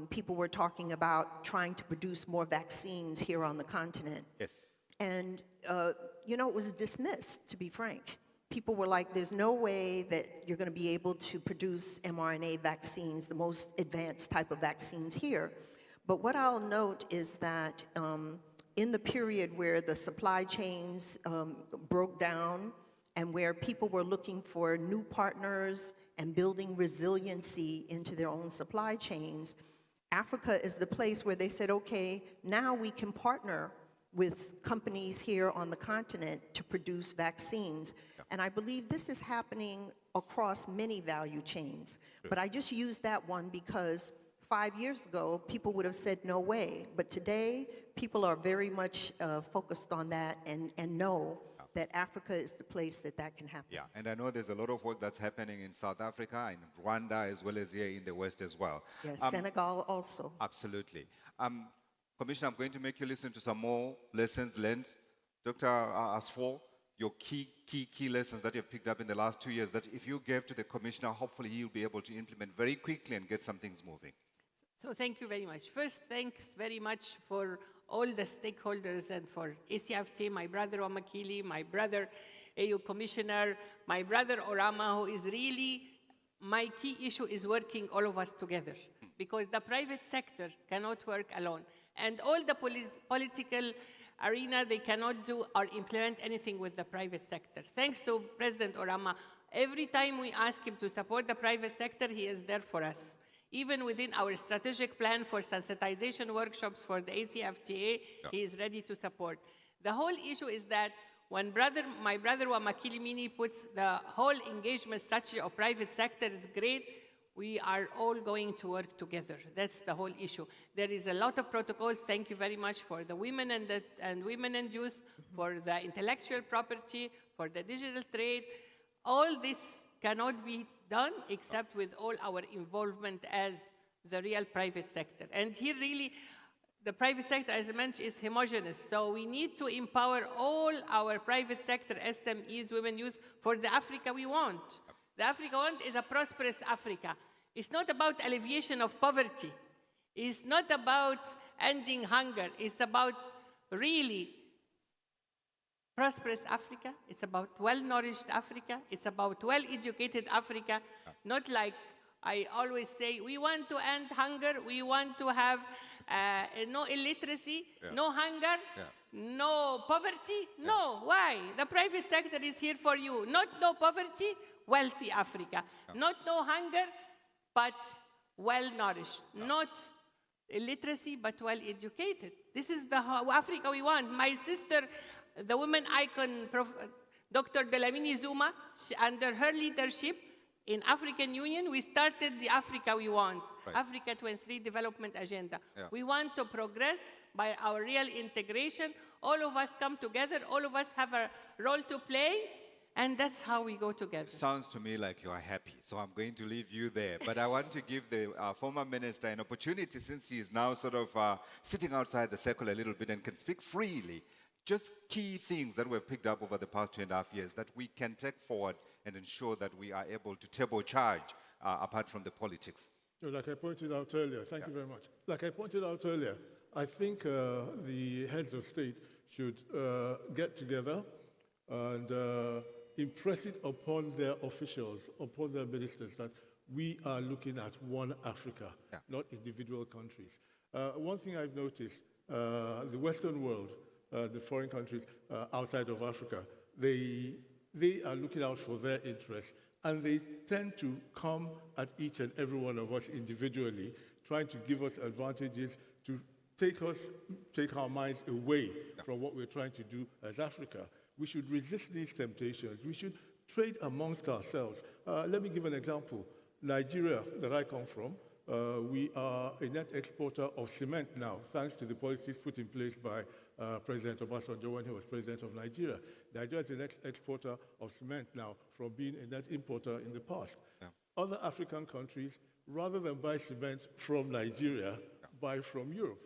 people were talking about trying to produce more vaccines here on the continent. Yes. And, you know, it was dismissed, to be frank. People were like, there's no way that you're going to be able to produce mRNA vaccines, the most advanced type of vaccines here. But what I'll note is that in the period where the supply chains broke down and where people were looking for new partners and building resiliency into their own supply chains, Africa is the place where they said, okay, now we can partner with companies here on the continent to produce vaccines. And I believe this is happening across many value chains. But I just use that one because 5 years ago, people would have said no way. But today, people are very much focused on that and know that Africa is the place that that can happen. Yeah, and I know there's a lot of work that's happening in South Africa, in Rwanda, as well as here in the West as well. Yes, Senegal also. Absolutely. Commissioner, I'm going to make you listen to some more lessons learned. Dr. Asfour, your key lessons that you've picked up in the last 2 years that if you gave to the Commissioner, hopefully he'll be able to implement very quickly and get some things moving. So thank you very much. First, thanks very much for all the stakeholders and for ACFTA, my brother Wamakili, my brother AU Commissioner, my brother Orama, who is really my key issue is working all of us together, because the private sector cannot work alone. And all the political arena, they cannot do or implement anything with the private sector. Thanks to President Orama, every time we ask him to support the private sector, he is there for us. Even within our strategic plan for sensitization workshops for the ACFTA, he is ready to support. The whole issue is that when my brother Wamakilimini puts the whole engagement strategy of private sector is great, we are all going to work together. That's the whole issue. There is a lot of protocols. Thank you very much for the women and women and youth, for the intellectual property, for the digital trade. All this cannot be done except with all our involvement as the real private sector. And here really, the private sector, as I mentioned, is homogeneous. So we need to empower all our private sector, SMEs, women, youth, for the Africa we want. The Africa we want is a prosperous Africa. It's not about alleviation of poverty. It's not about ending hunger. It's about really prosperous Africa. It's about well-nourished Africa. It's about well-educated Africa. Not like I always say, we want to end hunger. We want to have no illiteracy, no hunger, no poverty. No, why? The private sector is here for you. Not no poverty, wealthy Africa. Not no hunger, but well-nourished. Not illiteracy, but well-educated. This is the Africa we want. My sister, the woman icon, Dr. Dlamini Zuma, under her leadership in African Union, we started the Africa we want, Africa 23 Development Agenda. We want to progress by our real integration. All of us come together, all of us have a role to play, and that's how we go together. Sounds to me like you are happy, so I'm going to leave you there. But I want to give the former minister an opportunity, since he is now sort of sitting outside the circle a little bit and can speak freely. Just key things that we've picked up over the past 2.5 years that we can take forward and ensure that we are able to turbocharge apart from the politics. Like I pointed out earlier, thank you very much. Like I pointed out earlier, I think the heads of state should get together and impress it upon their officials, upon their ministers, that we are looking at one Africa, not individual countries. One thing I've noticed, the Western world, the foreign countries outside of Africa, they are looking out for their interests, and they tend to come at each and every one of us individually, trying to give us advantages to take our minds away from what we're trying to do as Africa. We should resist these temptations. We should trade amongst ourselves. Let me give an example. Nigeria, that I come from, we are a net exporter of cement now, thanks to the policies put in place by President Obasanjo when he was president of Nigeria. Nigeria is a net exporter of cement now from being a net importer in the past. Other African countries, rather than buy cement from Nigeria, buy from Europe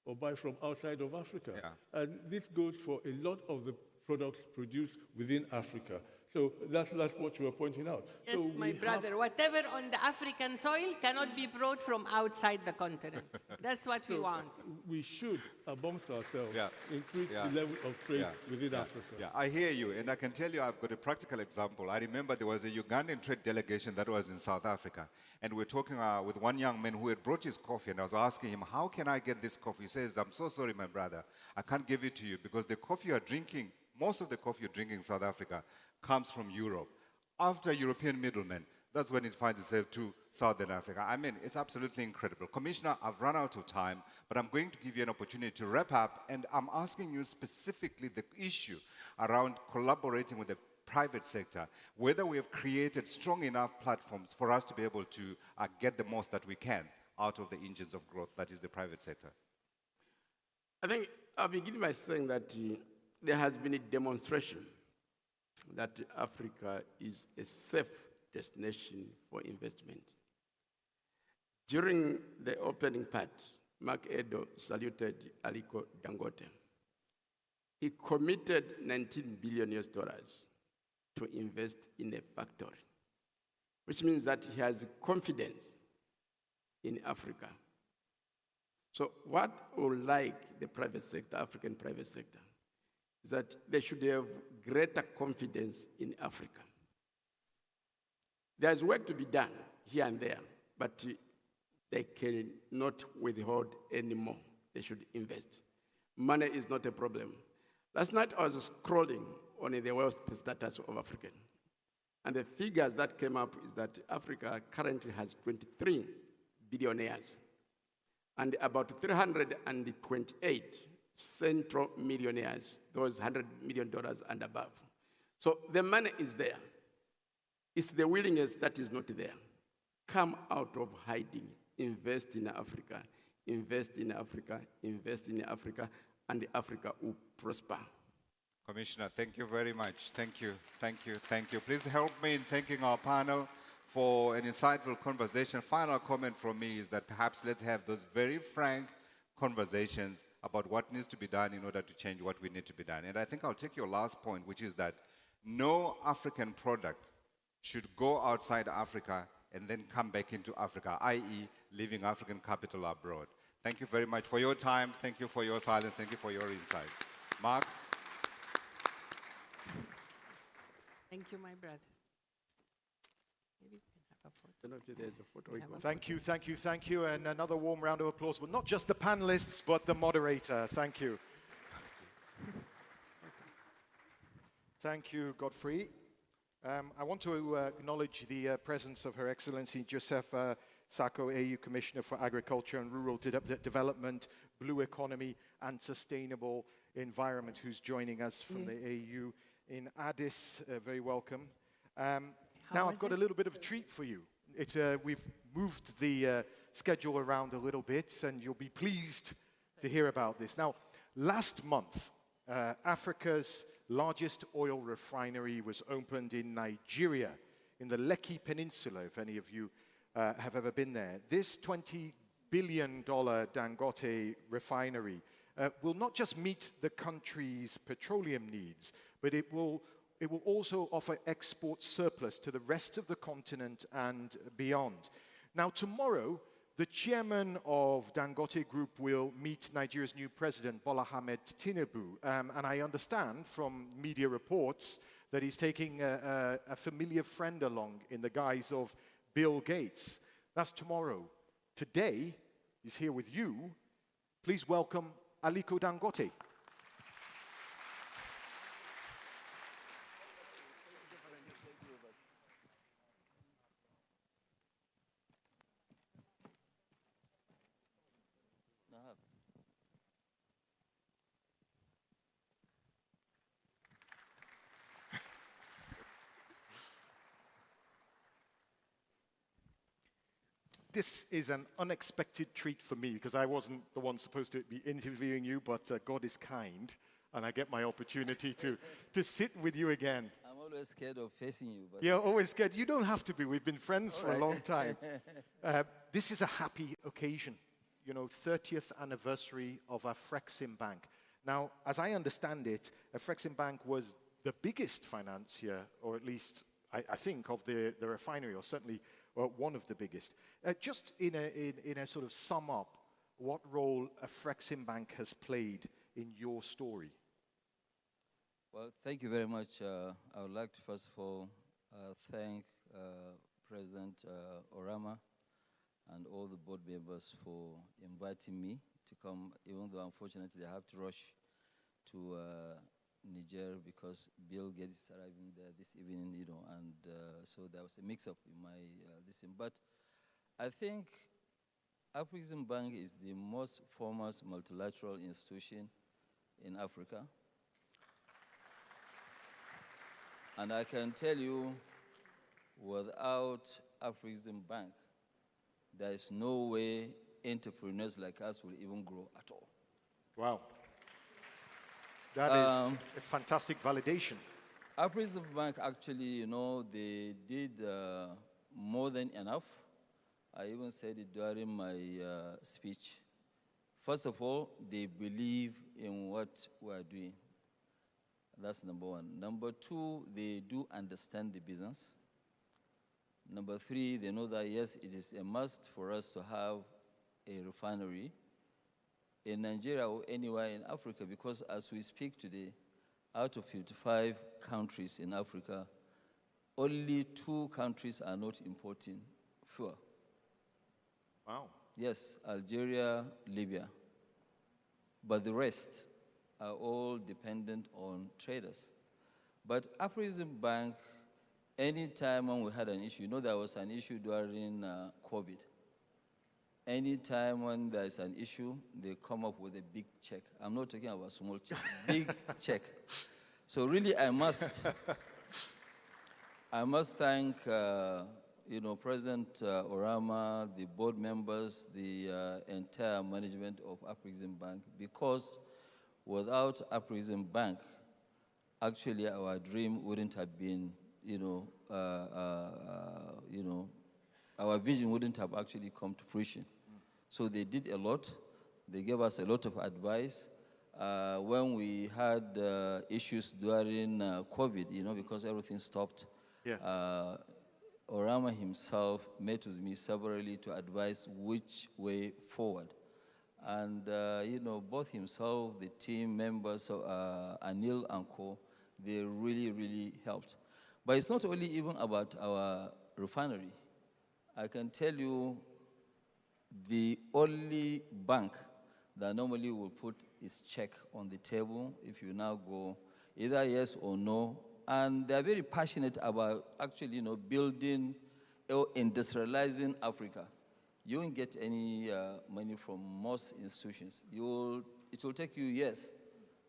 or buy from outside of Africa. And this goes for a lot of the products produced within Africa. So that's what you were pointing out. Yes, so my brother, whatever on the African soil cannot be brought from outside the continent. That's what we want. We should, amongst ourselves, increase the level of trade within Africa. I hear you, and I can tell you I've got a practical example. I remember there was a Ugandan trade delegation that was in South Africa, and we were talking with one young man who had brought his coffee, and I was asking him, how can I get this coffee? He says, I'm so sorry, my brother, I can't give it to you, because the coffee you're drinking, most of the coffee you're drinking in South Africa comes from Europe. After European middlemen, that's when it finds itself to Southern Africa. I mean, it's absolutely incredible. Commissioner, I've run out of time, but I'm going to give you an opportunity to wrap up, and I'm asking you specifically the issue around collaborating with the private sector, whether we have created strong enough platforms for us to be able to get the most that we can out of the engines of growth, that is the private sector. I think I'll begin by saying that there has been a demonstration that Africa is a safe destination for investment. During the opening part, Mark Edo saluted Aliko Dangote. He committed $19 billion to invest in a factory, which means that he has confidence in Africa. So what I would like the private sector, African private sector, is that they should have greater confidence in Africa. There's work to be done here and there, but they cannot withhold anymore. They should invest. Money is not a problem. Last night I was scrolling on the wealth status of Africa. And the figures that came up is that Africa currently has 23 billionaires and about 328 central millionaires, those $100 million and above. So the money is there. It's the willingness that is not there. Come out of hiding, invest in Africa, invest in Africa, invest in Africa, and Africa will prosper. Commissioner, thank you very much. Thank you, thank you, thank you. Please help me in thanking our panel for an insightful conversation. Final comment from me is that perhaps let's have those very frank conversations about what needs to be done in order to change what we need to be done. And I think I'll take your last point, which is that no African product should go outside Africa and then come back into Africa, i.e. leaving African capital abroad. Thank you very much for your time. Thank you for your silence. Thank you for your insight. Mark? Thank you, my brother. Maybe we can have a photo. I don't know if there's a photo. We can- Thank you, thank you, thank you. And another warm round of applause, but not just the panelists, but the moderator. Thank you. Thank you, Godfrey. I want to acknowledge the presence of Her Excellency Joseph Sako, AU Commissioner for Agriculture and Rural Development, Blue Economy and Sustainable Environment, who's joining us from the AU in Addis. Very welcome. Now I've got a little bit of a treat for you. We've moved the schedule around a little bit, and you'll be pleased to hear about this. Now, last month, Africa's largest oil refinery was opened in Nigeria, in the Lekki Peninsula, if any of you have ever been there. This $20 billion Dangote refinery will not just meet the country's petroleum needs, but it will also offer export surplus to the rest of the continent and beyond. Now, tomorrow, the chairman of Dangote Group will meet Nigeria's new president, Bola Ahmed Tinubu. And I understand from media reports that he's taking a familiar friend along in the guise of Bill Gates. That's tomorrow. Today, he's here with you. Please welcome Aliko Dangote. This is an unexpected treat for me because I wasn't the one supposed to be interviewing you, but God is kind, and I get my opportunity to sit with you again. I'm always scared of facing you. But You're always scared. You don't have to be. We've been friends for a long time. This is a happy occasion, 30th anniversary of Afreximbank. Now, as I understand it, Afreximbank was the biggest financier, or at least I think, of the refinery, or certainly one of the biggest. Just in a sort of sum up, what role Afreximbank has played in your story? Well, thank you very much. I would like to first of all thank President Orama and all the board members for inviting me to come, even though unfortunately I have to rush to Niger because Bill Gates is arriving there this evening, and so there was a mix-up in my this thing. But I think Afreximbank is the most foremost multilateral institution in Africa. And I can tell you, without Afreximbank, there is no way entrepreneurs like us will even grow at all. Wow. That is a fantastic validation. Afreximbank actually, they did more than enough. I even said it during my speech. First of all, they believe in what we are doing. That's number one. Number two, they do understand the business. Number three, they know that, yes, it is a must for us to have a refinery in Nigeria or anywhere in Africa, because as we speak today, out of 55 countries in Africa, only 2 countries are not importing fuel. Wow. Yes, Algeria, Libya. But the rest are all dependent on traders. But Afreximbank, any time when we had an issue, there was an issue during COVID. Any time when there's an issue, they come up with a big check. I'm not talking about small check, big check. So really, I must thank, President Orama, the board members, the entire management of Afreximbank, because without Afreximbank, actually our dream wouldn't have been, our vision wouldn't have actually come to fruition. So they did a lot. They gave us a lot of advice. When we had issues during COVID, because everything stopped, Yeah. Orama himself met with me severally to advise which way forward. And, both himself, the team members, Anil and co, they really, really helped. But it's not only even about our refinery. I can tell you the only bank that normally will put its check on the table if you now go either yes or no. And they're very passionate about actually, building or industrializing Africa. You won't get any money from most institutions. It will take you years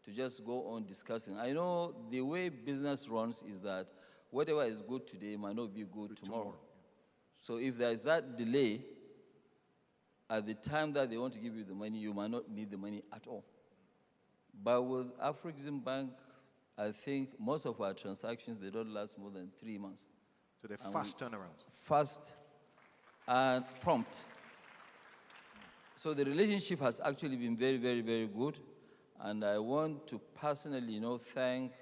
to just go on discussing. I know the way business runs is that whatever is good today might not be good tomorrow. So if there is that delay, at the time that they want to give you the money, you might not need the money at all. But with Afreximbank, I think most of our transactions, they don't last more than 3 months. So they're fast turnarounds. Fast and prompt. So the relationship has actually been very, very, very good. And I want to personally, thank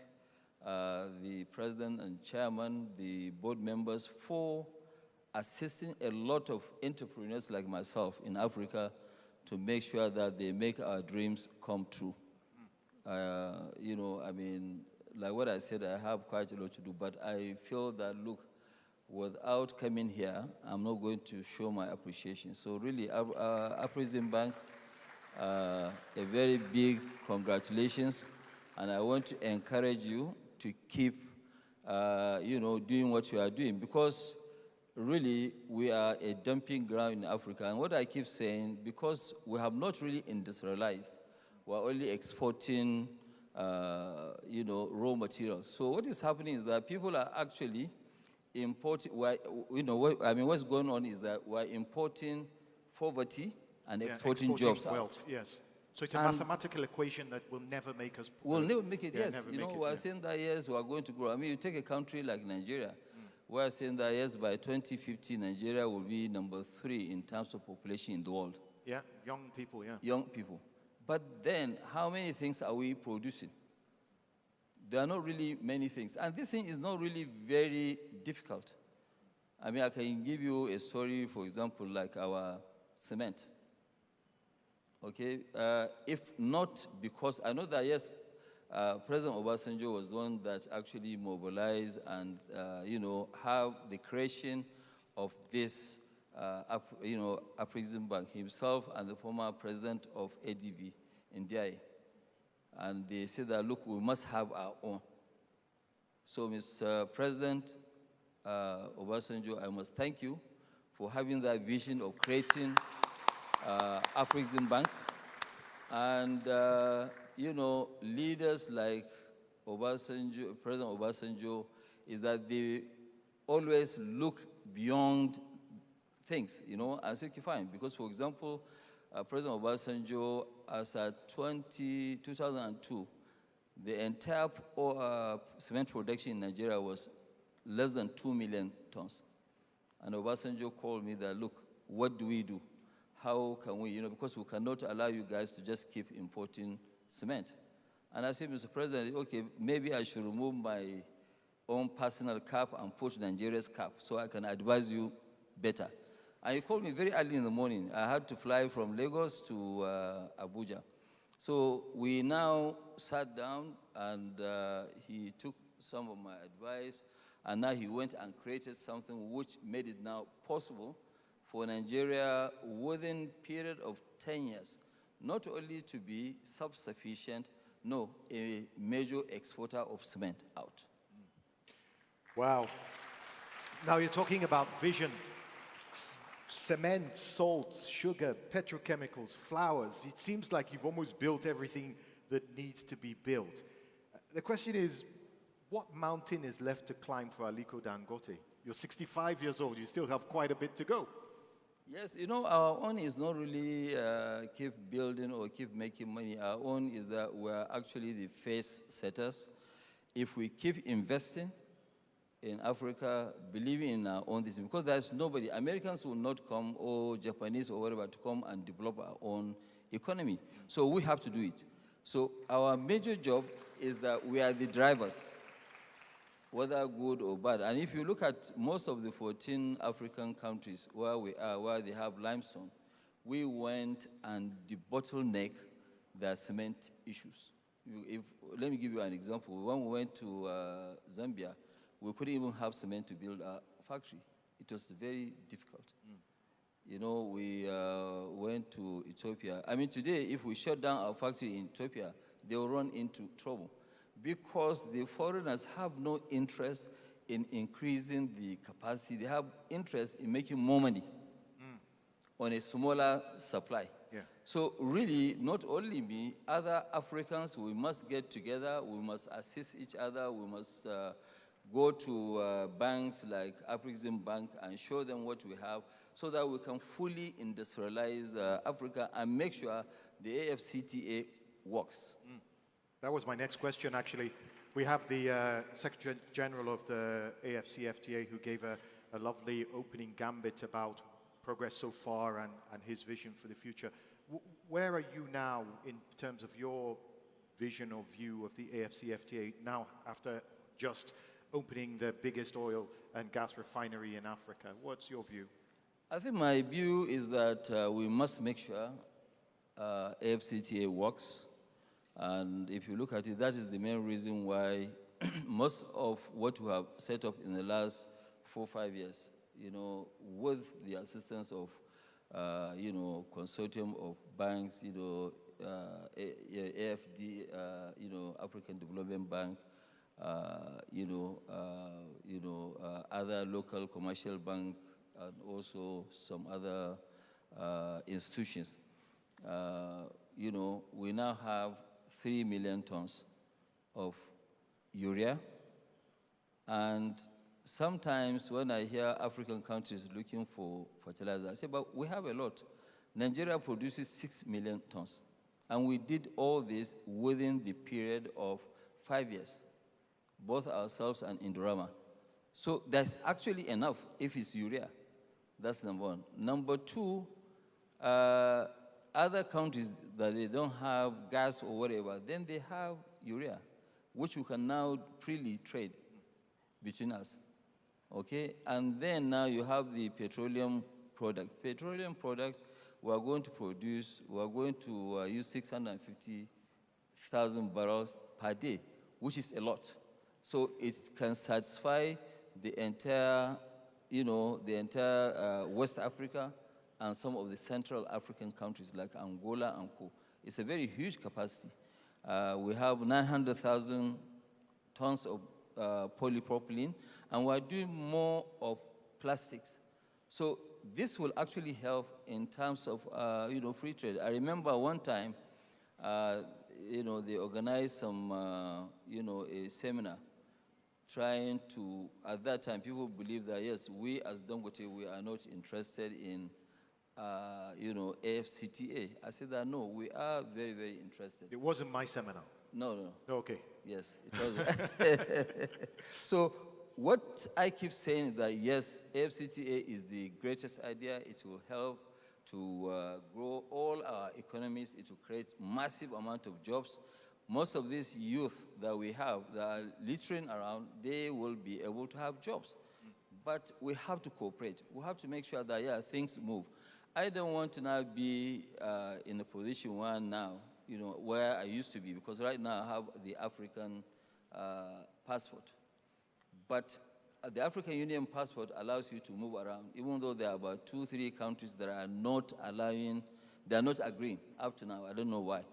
the president and chairman, the board members for assisting a lot of entrepreneurs like myself in Africa to make sure that they make our dreams come true. Like what I said, I have quite a lot to do, but I feel that, look, without coming here, I'm not going to show my appreciation. So really, Afreximbank, a very big congratulations, and I want to encourage you to keep, doing what you are doing, because really, we are a dumping ground in Africa. And what I keep saying, because we have not really industrialized, we're only exporting, raw materials. So what is happening is that people are actually importing, what's going on is that we're importing poverty and exporting jobs wealth, out. Yes. So it's a mathematical equation that will never make us poor. We'll never make it, yes. We're yeah. saying that, yes, we're going to grow. You take a country like Nigeria, we're saying that, yes, by 2050, Nigeria will be number 3 in terms of population in the world. Yeah, young people, yeah. Young people. But then, how many things are we producing? There are not really many things. And this thing is not really very difficult. I can give you a story, for example, like our cement. Okay? If not because, I know that, yes, President Obasanjo was the one that actually mobilized and, have the creation of this, Afreximbank himself and the former president of ADB in DI. And they said that, look, we must have our own. So, Mr. President Obasanjo, I must thank you for having that vision of creating Afreximbank. And, leaders like Obasanjo, President Obasanjo, is that they always look beyond things, and say, okay, fine. Because, for example, President Obasanjo, as at 2002, the entire cement production in Nigeria was less than 2 million tons. And Obasanjo called me that, look, what do we do? How can we, because we cannot allow you guys to just keep importing cement. And I said, Mr. President, okay, maybe I should remove my own personal cap and put Nigeria's cap so I can advise you better. And he called me very early in the morning. I had to fly from Lagos to Abuja. So we now sat down, and he took some of my advice, And now he went and created something which made it now possible for Nigeria within a period of 10 years, not only to be self-sufficient, no, a major exporter of cement out. Wow. Now you're talking about vision. Cement, salt, sugar, petrochemicals, flowers. It seems like you've almost built everything that needs to be built. The question is, what mountain is left to climb for Aliko Dangote? You're 65 years old. You still have quite a bit to go. Yes, you know, our own is not really keep building or keep making money. Our own is that we're actually the face setters. If we keep investing in Africa, believing in our own this, because there's nobody, Americans will not come, or Japanese or whatever, to come and develop our own economy. So we have to do it. So our major job is that we are the drivers, whether good or bad. And if you look at most of the 14 African countries where we are, where they have limestone, we went and debottleneck their cement issues. Let me give you an example. When we went to Zambia, we couldn't even have cement to build a factory. It was very difficult. You know, we went to Ethiopia. I mean, today, if we shut down our factory in Ethiopia, they will run into trouble because the foreigners have no interest in increasing the capacity. They have interest in making more money on a smaller supply. Yeah. So really, not only me, other Africans, we must get together, we must assist each other, we must go to banks like Afreximbank and show them what we have so that we can fully industrialize Africa and make sure the AFCTA works. That was my next question, actually. We have the Secretary General of the AFCFTA who gave a lovely opening gambit about progress so far and his vision for the future. Where are you now in terms of your vision or view of the AFCFTA now after just opening the biggest oil and gas refinery in Africa? What's your view? I think my view is that we must make sure AFCTA works. And if you look at it, that is the main reason why most of what we have set up in the last 4 or 5 years, you know, with the assistance of, you know, consortium of banks, you know, AFD, you know, African Development Bank, other local commercial bank, and also some other institutions. You know, we now have 3 million tons of urea. And sometimes when I hear African countries looking for fertilizer, I say, but we have a lot. Nigeria produces 6 million tons. And we did all this within the period of 5 years, both ourselves and Indorama. So there's actually enough if it's urea. That's number one. Number two, other countries that they don't have gas or whatever, then they have urea, which we can now freely trade between us. Okay? And then now you have the petroleum product. Petroleum product, we are going to produce, we are going to use 650,000 barrels per day, which is a lot. So it can satisfy the entire, you know, the entire West Africa and some of the Central African countries like Angola and Co. It's a very huge capacity. We have 900,000 tons of polypropylene, and we're doing more of plastics. So this will actually help in terms of, you know, free trade. I remember one time, you know, they organized some, you know, a seminar trying to, at that time, people believed that, yes, we as Dangote, we are not interested in, you know, AFCTA. I said that, no, we are very, very interested. It wasn't my seminar. No. Okay. Yes, it wasn't. So what I keep saying is that, yes, AFCTA is the greatest idea. It will help to grow all our economies. It will create massive amount of jobs. Most of these youth that we have that are littering around, they will be able to have jobs. But we have to cooperate. We have to make sure that, yeah, things move. I don't want to now be in a position you know, where I used to be, because right now I have the African passport. But the African Union passport allows you to move around, even though there are about 2-3 countries that are not allowing, they are not agreeing up to now. I don't know why.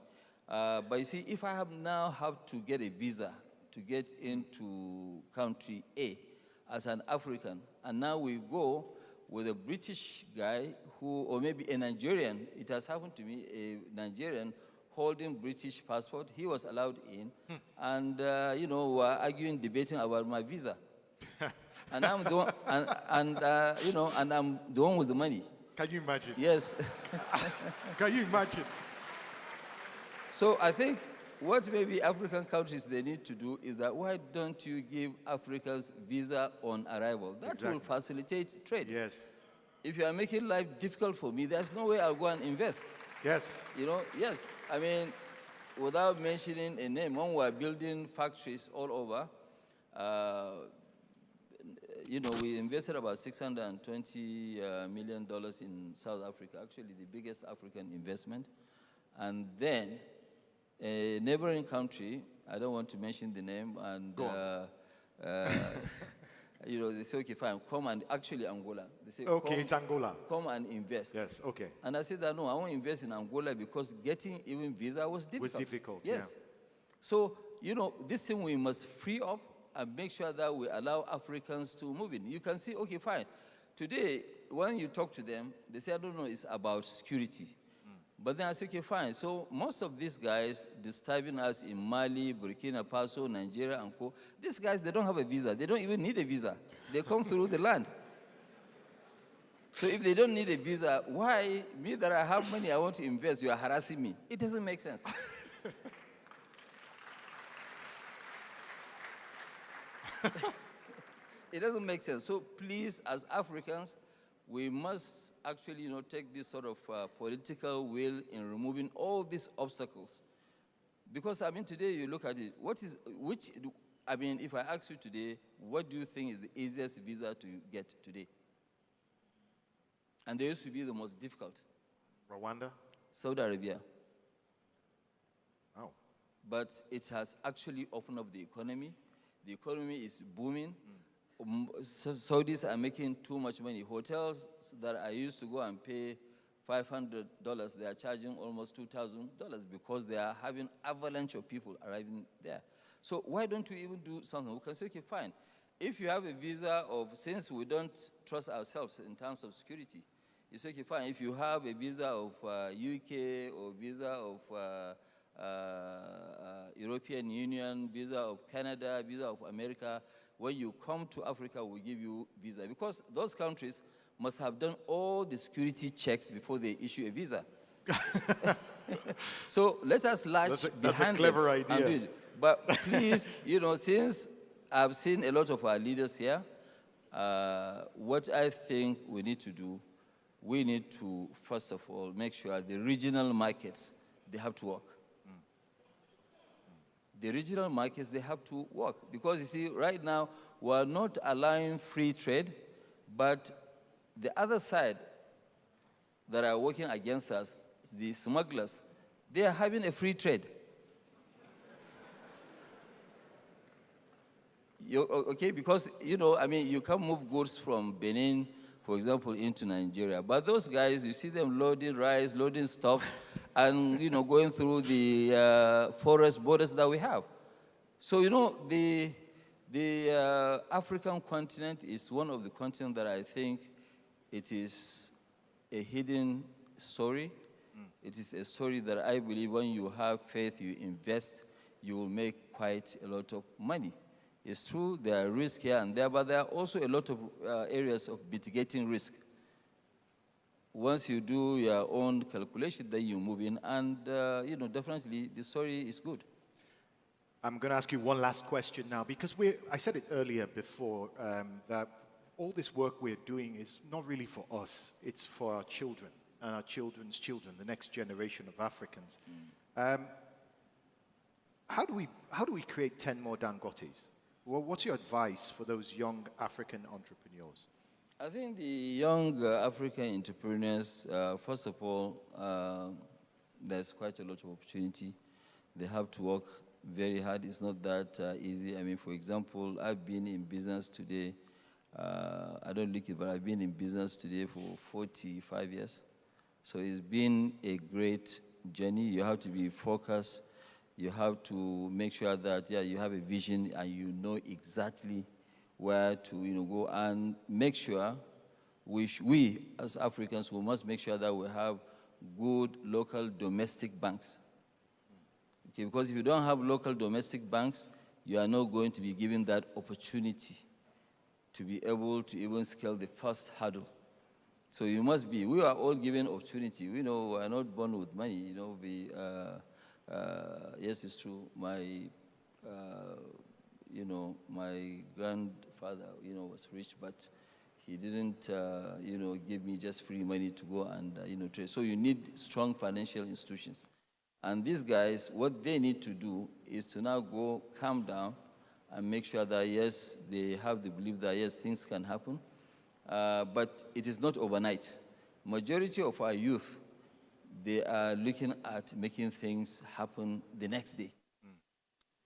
But you see, if I have to get a visa to get into country A as an African, and now we go with a British guy who, or maybe a Nigerian, it has happened to me, a Nigerian holding British passport, he was allowed in, and we're arguing, debating about my visa. And I'm the one, and I'm the one with the money. Can you imagine? Yes. Can you imagine? So I think what maybe African countries they need to do is that why don't you give Africans visa on arrival? That will facilitate trade. Yes. If you are making life difficult for me, there's no way I'll go and invest. Yes. Yes. I mean, without mentioning a name, when we're building factories all over, we invested about $620 million in South Africa, actually the biggest African investment. And then a neighboring country, I don't want to mention the name, and they say, okay, fine, come and, actually Angola. They say, okay, it's Angola. Come and invest. Yes, okay. And I said that, no, I won't invest in Angola because getting even visa was difficult. Was difficult, yes. Yeah. So, this thing we must free up and make sure that we allow Africans to move in. You can see, okay, fine. Today, when you talk to them, they say, I don't know, it's about security. But then I say, okay, fine. So most of these guys disturbing us in Mali, Burkina Faso, Nigeria, and Co., these guys, they don't have a visa. They don't even need a visa. They come through the land. So if they don't need a visa, why, me that I have money, I want to invest, you are harassing me? It doesn't make sense. It doesn't make sense. So please, as Africans, we must actually, take this sort of political will in removing all these obstacles. Because, today you look at it, if I ask you today, what do you think is the easiest visa to get today? And they used to be the most difficult. Rwanda? Saudi Arabia. Oh. But it has actually opened up the economy. The economy is booming. Saudis are making too much money. Hotels that I used to go and pay $500, they are charging almost $2,000 because they are having avalanche of people arriving there. So why don't we even do something? We can say, okay, fine. If you have a visa since we don't trust ourselves in terms of security, you say, okay, fine. If you have a visa of UK or visa of European Union, visa of Canada, visa of America, when you come to Africa, we'll give you visa. Because those countries must have done all the security checks before they issue a visa. So let us latch behind That's a clever idea. But please, since I've seen a lot of our leaders here, what I think we need to do, we need to, first of all, make sure the regional markets, they have to work. The regional markets, they have to work. Because, you see, right now, we're not allowing free trade, but the other side that are working against us, the smugglers, they are having a free trade. Okay, because, you can move goods from Benin, for example, into Nigeria. But those guys, you see them loading rice, loading stuff, and, going through the forest borders that we have. So, the African continent is one of the continents that I think it is a hidden story. It is a story that I believe when you have faith, you invest, you will make quite a lot of money. It's true, there are risks here and there, but there are also a lot of areas of mitigating risk. Once you do your own calculation, then you move in, and definitely the story is good. I'm going to ask you one last question now, because I said it earlier before, that all this work we're doing is not really for us, it's for our children and our children's children, the next generation of Africans. How do we create 10 more Dangotes? Well, what's your advice for those young African entrepreneurs? I think the young African entrepreneurs, first of all, there's quite a lot of opportunity. They have to work very hard. It's not that easy. For example, I've been in business today I don't look it, but I've been in business today for 45 years. So it's been a great journey. You have to be focused. You have to make sure that, yeah, you have a vision and you know exactly where to, go, and make sure we as Africans, we must make sure that we have good local domestic banks. Okay, because if you don't have local domestic banks, you are not going to be given that opportunity to be able to even scale the first hurdle. So you must be, we are all given opportunity. We know we are not born with money, yes, it's true. My my grandfather, was rich, but he didn't, give me just free money to go and, trade. So you need strong financial institutions. And these guys, what they need to do is to now go calm down and make sure that, yes, they have the belief that, yes, things can happen. But it is not overnight. Majority of our youth, they are looking at making things happen the next day.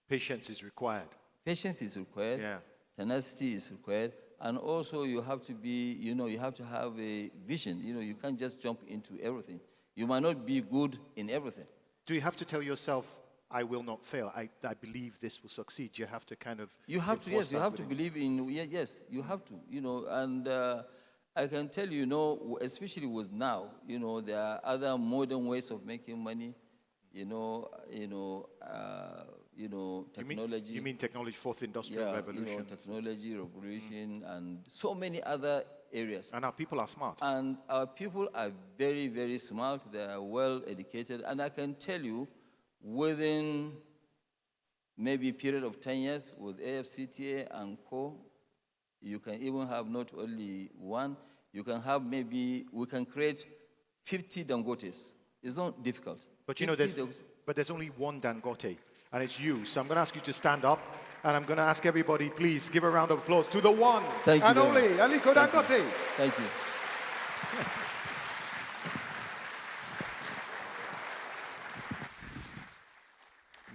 Patience is required. Patience is required. Yeah. Tenacity is required. And also you have to be, you have to have a vision. You can't just jump into everything. You might not be good in everything. Do you have to tell yourself, I will not fail, I believe this will succeed? You have to kind of... You have to, yes, you have to believe in, yes, you have to, and I can tell you, especially with now, there are other modern ways of making money, technology. You mean technology, fourth industrial revolution? Technology, revolution, and so many other areas. And our people are smart. And our people are very, very smart. They are well educated. And I can tell you, within maybe a period of 10 years with AFCTA and Co., you can even have not only one, you can have maybe, we can create 50 Dangotes. It's not difficult. But there's only one Dangote, and it's you. So I'm going to ask you to stand up, and I'm going to ask everybody, please, give a round of applause to the one and only Aliko Dangote. Thank you.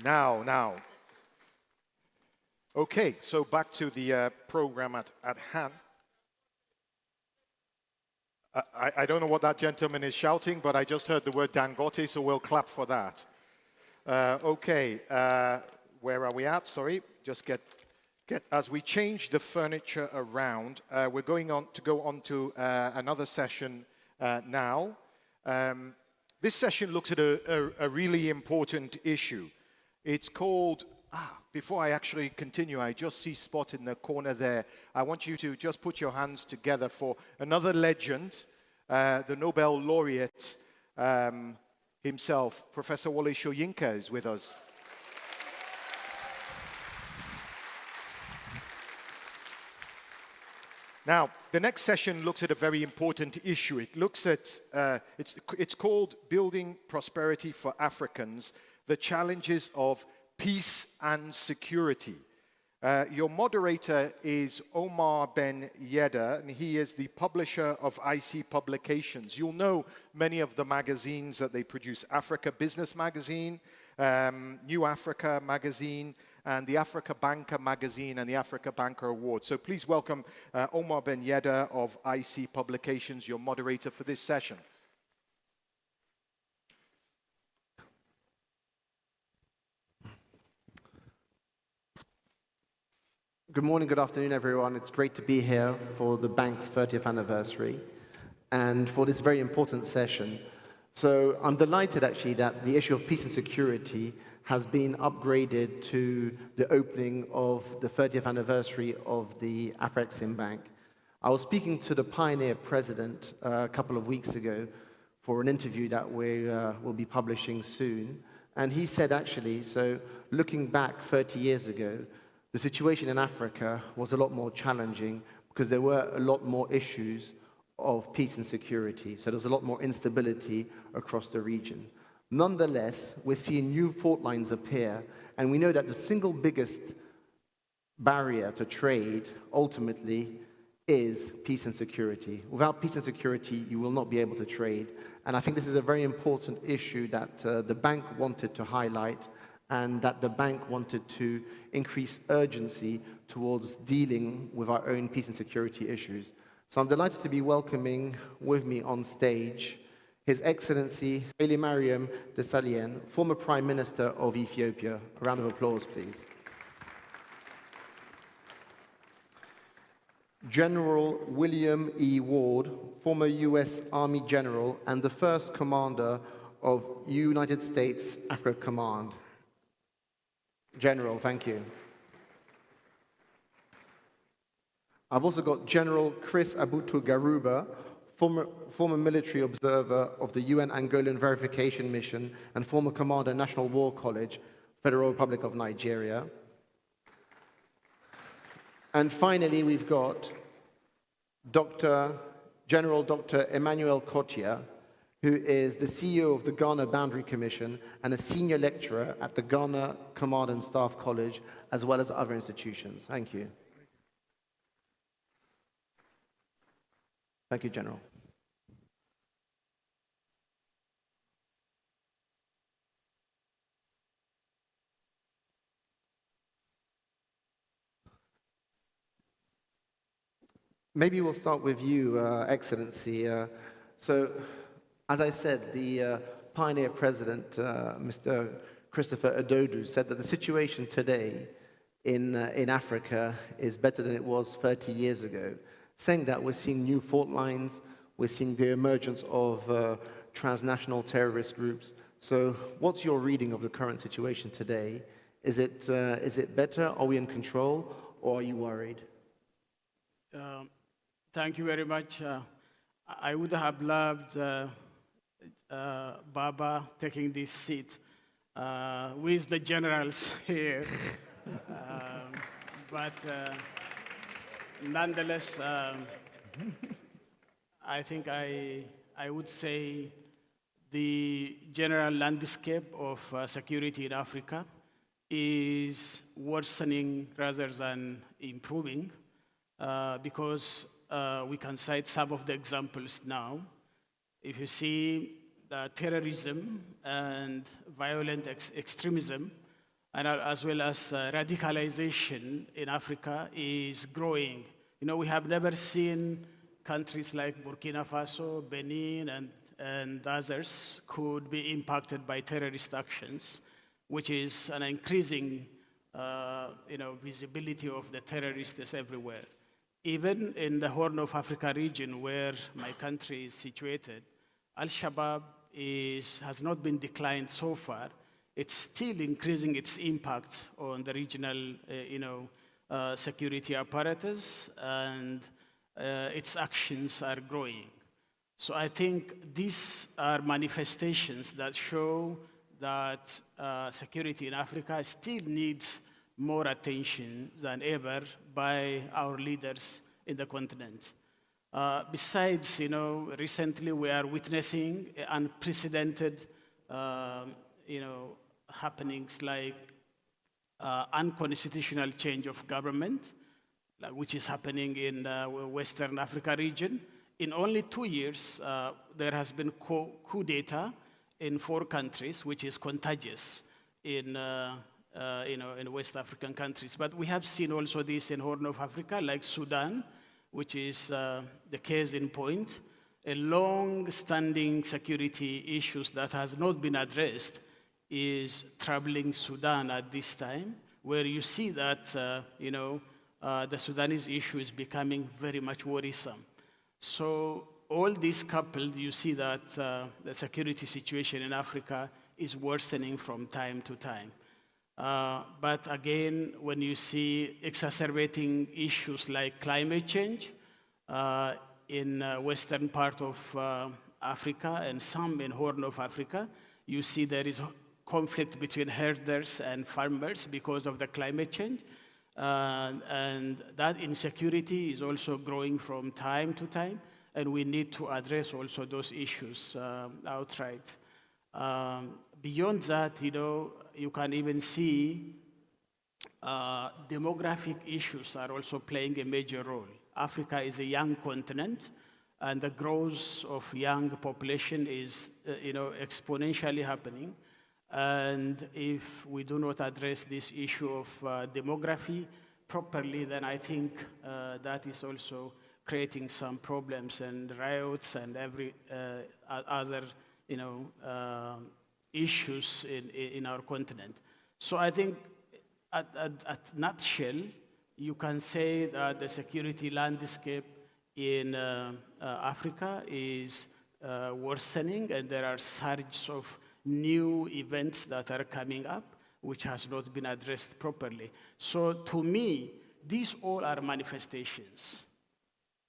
Now. Okay, so back to the program at hand. I don't know what that gentleman is shouting, but I just heard the word Dangote, so we'll clap for that. Okay, where are we at? Sorry, just get as we change the furniture around, we're going on to another session now. This session looks at a really important issue. It's called, before I actually continue, I just see Spot in the corner there. I want you to just put your hands together for another legend, the Nobel laureate himself, Professor Wole Soyinka is with us. Now, the next session looks at a very important issue. It looks at, it's called Building Prosperity for Africans, the Challenges of Peace and Security. Your moderator is Omar Ben Yedder, and he is the publisher of IC Publications. You'll know many of the magazines that they produce: Africa Business Magazine, New Africa Magazine, and the Africa Banker Magazine and the Africa Banker Award. So please welcome Omar Ben Yedder of IC Publications, your moderator for this session. Good morning, good afternoon, everyone. It's great to be here for the bank's 30th anniversary and for this very important session. So I'm delighted, actually, that the issue of peace and security has been upgraded to the opening of the 30th anniversary of the Afreximbank. I was speaking to the pioneer president a couple of weeks ago for an interview that we will be publishing soon. And he said, actually, so looking back 30 years ago, the situation in Africa was a lot more challenging because there were a lot more issues of peace and security. So there was a lot more instability across the region. Nonetheless, we're seeing new fault lines appear, and we know that the single biggest barrier to trade ultimately is peace and security. Without peace and security, you will not be able to trade. And I think this is a very important issue that the bank wanted to highlight and that the bank wanted to increase urgency towards dealing with our own peace and security issues. So I'm delighted to be welcoming with me on stage His Excellency Haile Mariam Desalegn, former Prime Minister of Ethiopia. A round of applause, please. General William E. Ward, former U.S. Army General and the first Commander of United States Africa Command. General, thank you. I've also got General Chris Abutu Garuba, former military observer of the UN Angolan Verification Mission and former Commander, National War College, Federal Republic of Nigeria. And finally, we've got General Dr. Emmanuel Kotia, who is the CEO of the Ghana Boundary Commission and a senior lecturer at the Ghana Command and Staff College, as well as other institutions. Thank you. Thank you, General. Maybe we'll start with you, Excellency. So, as I said, the pioneer president, Mr. Christopher Adodu, said that the situation today in Africa is better than it was 30 years ago, saying that we're seeing new fault lines, we're seeing the emergence of transnational terrorist groups. So what's your reading of the current situation today? Is it better? Are we in control? Or are you worried? Thank you very much. I would have loved Baba taking this seat with the generals here. But nonetheless, I think I would say the general landscape of security in Africa is worsening rather than improving because we can cite some of the examples now. If you see terrorism and violent extremism, and as well as radicalization in Africa is growing. You know, we have never seen countries like Burkina Faso, Benin, and others could be impacted by terrorist actions, which is an increasing visibility of the terrorists everywhere. Even in the Horn of Africa region where my country is situated, Al-Shabaab has not been declined so far. It's still increasing its impact on the regional security apparatus, and its actions are growing. So I think these are manifestations that show that security in Africa still needs more attention than ever by our leaders in the continent. Besides, recently we are witnessing unprecedented, happenings like unconstitutional change of government, which is happening in the Western Africa region. In only 2 years, there has been coup d'etat in 4 countries, which is contagious in West African countries. But we have seen also this in Horn of Africa, like Sudan, which is the case in point, a long-standing security issues that has not been addressed is troubling Sudan at this time, where you see that the Sudanese issue is becoming very much worrisome. So all this coupled, you see that the security situation in Africa is worsening from time to time. But again, when you see exacerbating issues like climate change in western part of Africa and some in Horn of Africa, you see there is conflict between herders and farmers because of the climate change. And that insecurity is also growing from time to time, and we need to address also those issues outright. Beyond that, you can even see demographic issues are also playing a major role. Africa is a young continent, and the growth of young population is exponentially happening. And if we do not address this issue of demography properly, then I think that is also creating some problems and riots and every other, issues in our continent. So I think, at nutshell, you can say that the security landscape in Africa is worsening, and there are surges of new events that are coming up, which has not been addressed properly. So to me, these all are manifestations.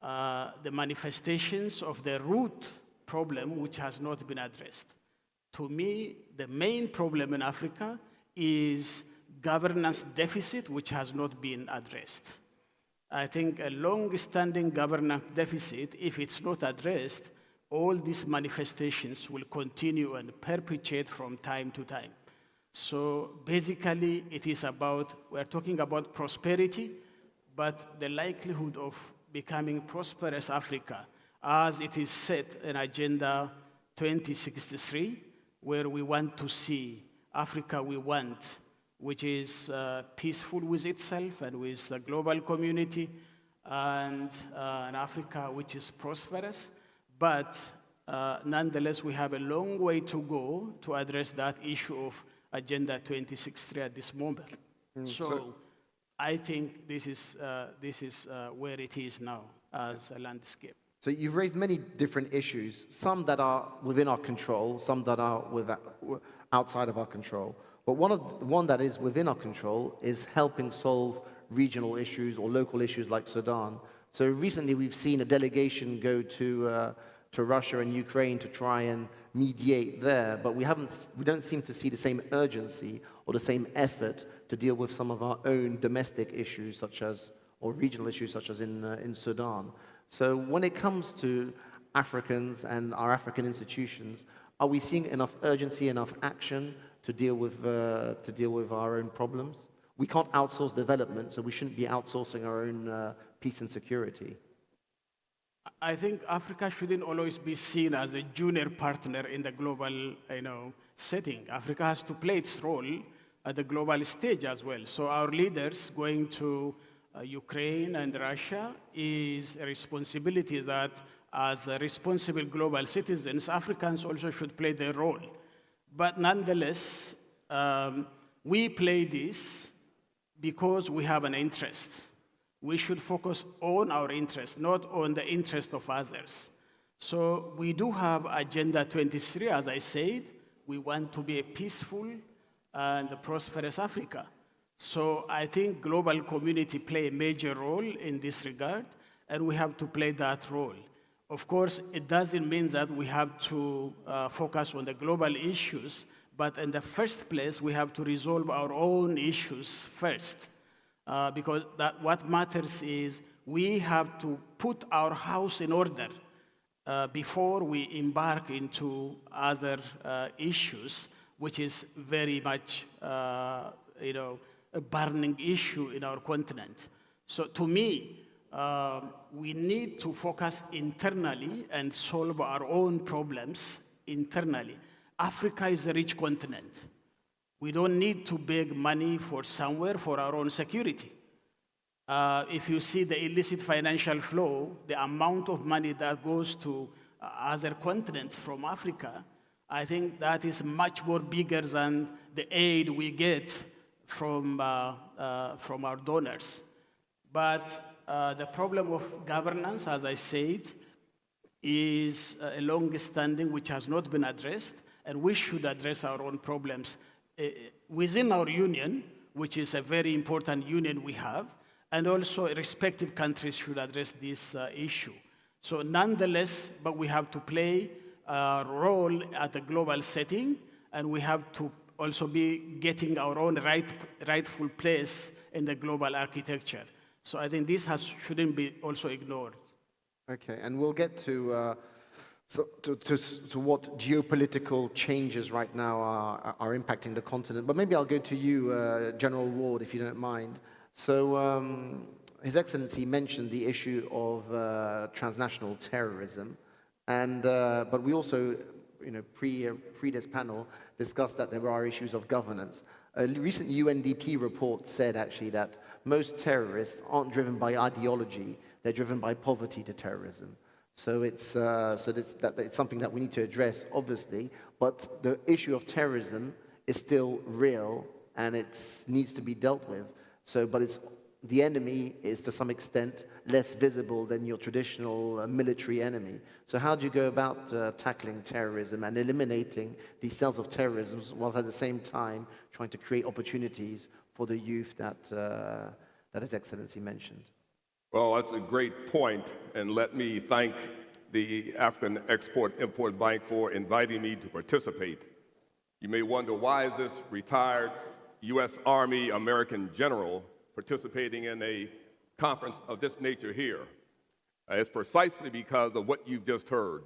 The manifestations of the root problem, which has not been addressed. To me, the main problem in Africa is governance deficit, which has not been addressed. I think a long-standing governance deficit, if it's not addressed, all these manifestations will continue and perpetuate from time to time. So basically, it is about, we're talking about prosperity, but the likelihood of becoming prosperous Africa, as it is set in Agenda 2063, where we want to see Africa we want, which is peaceful with itself and with the global community, and an Africa which is prosperous. But nonetheless, we have a long way to go to address that issue of Agenda 2063 at this moment. So I think this is where it is now as a landscape. So you've raised many different issues, some that are within our control, some that are outside of our control. But one that is within our control is helping solve regional issues or local issues like Sudan. So recently we've seen a delegation go to Russia and Ukraine to try and mediate there, but we don't seem to see the same urgency or the same effort to deal with some of our own domestic issues, or regional issues, such as in Sudan. So when it comes to Africans and our African institutions, are we seeing enough urgency, enough action to deal with our own problems? We can't outsource development, so we shouldn't be outsourcing our own peace and security. I think Africa shouldn't always be seen as a junior partner in the global, setting. Africa has to play its role at the global stage as well. So our leaders going to Ukraine and Russia is a responsibility that, as responsible global citizens, Africans also should play their role. But nonetheless, we play this because we have an interest. We should focus on our interest, not on the interest of others. So we do have Agenda 23, as I said. We want to be a peaceful and prosperous Africa. So I think global community play a major role in this regard, and we have to play that role. Of course, it doesn't mean that we have to focus on the global issues, but in the first place, we have to resolve our own issues first. Because what matters is we have to put our house in order before we embark into other issues, which is very much, a burning issue in our continent. So to me, we need to focus internally and solve our own problems internally. Africa is a rich continent. We don't need to beg money for somewhere for our own security. If you see the illicit financial flow, the amount of money that goes to other continents from Africa, I think that is much more bigger than the aid we get from our donors. But the problem of governance, as I said, is a long-standing which has not been addressed, and we should address our own problems within our union, which is a very important union we have, and also respective countries should address this issue. So nonetheless, but we have to play a role at the global setting, and we have to also be getting our own rightful place in the global architecture. So I think this shouldn't be also ignored. Okay, and we'll get to what geopolitical changes right now are impacting the continent. But maybe I'll go to you, General Ward, if you don't mind. So His Excellency mentioned the issue of transnational terrorism, but we also, pre this panel discussed that there are issues of governance. A recent UNDP report said actually that most terrorists aren't driven by ideology, they're driven by poverty to terrorism. So it's something that we need to address, obviously, but the issue of terrorism is still real and it needs to be dealt with. But the enemy is to some extent less visible than your traditional military enemy. So how do you go about tackling terrorism and eliminating these cells of terrorism while at the same time trying to create opportunities for the youth that His Excellency mentioned? Well, that's a great point, and let me thank the African Export-Import Bank for inviting me to participate. You may wonder, why is this retired U.S. Army American general participating in a conference of this nature here? It's precisely because of what you've just heard.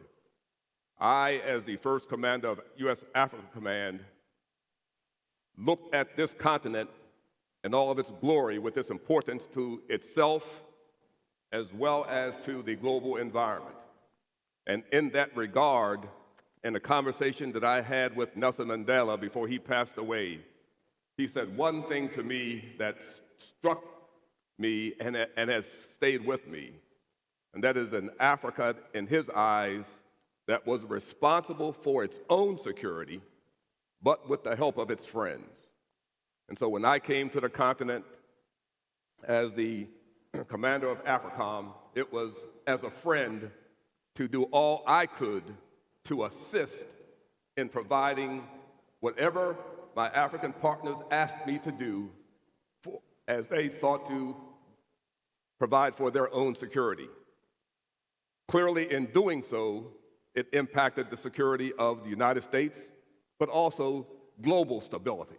I, as the first commander of U.S. Africa Command, look at this continent and all of its glory with its importance to itself as well as to the global environment. And in that regard, in a conversation that I had with Nelson Mandela before he passed away, he said one thing to me that struck me and has stayed with me, and that is in Africa, in his eyes, that was responsible for its own security, but with the help of its friends. And so when I came to the continent as the commander of AFRICOM, it was as a friend to do all I could to assist in providing whatever my African partners asked me to do as they sought to provide for their own security. Clearly, in doing so, it impacted the security of the United States, but also global stability.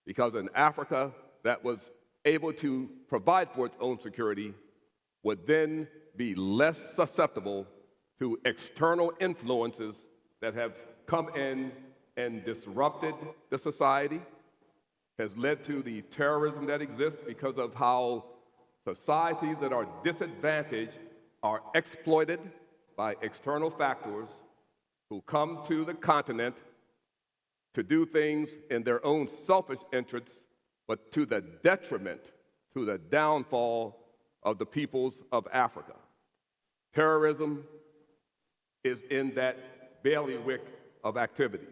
Because in Africa, that was able to provide for its own security would then be less susceptible to external influences that have come in and disrupted the society, has led to the terrorism that exists because of how societies that are disadvantaged are exploited by external factors who come to the continent to do things in their own selfish interests, but to the detriment, to the downfall of the peoples of Africa. Terrorism is in that bailiwick of activities.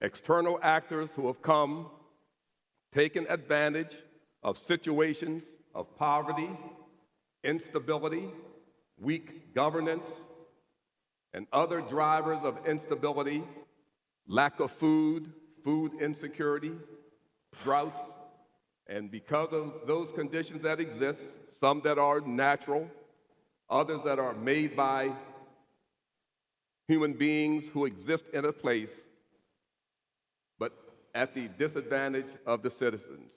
External actors who have come, taken advantage of situations of poverty, instability, weak governance, and other drivers of instability, lack of food, food insecurity, droughts, and because of those conditions that exist, some that are natural, others that are made by human beings who exist in a place, but at the disadvantage of the citizens.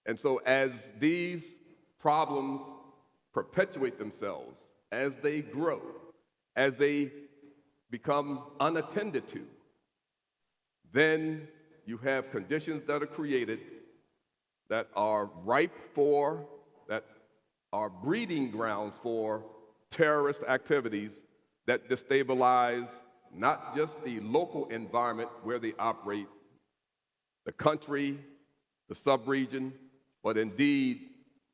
And so as these problems perpetuate themselves, as they grow, as they become unattended to, then you have conditions that are created that are ripe for, that are breeding grounds for terrorist activities that destabilize not just the local environment where they operate, the country, the sub-region, but indeed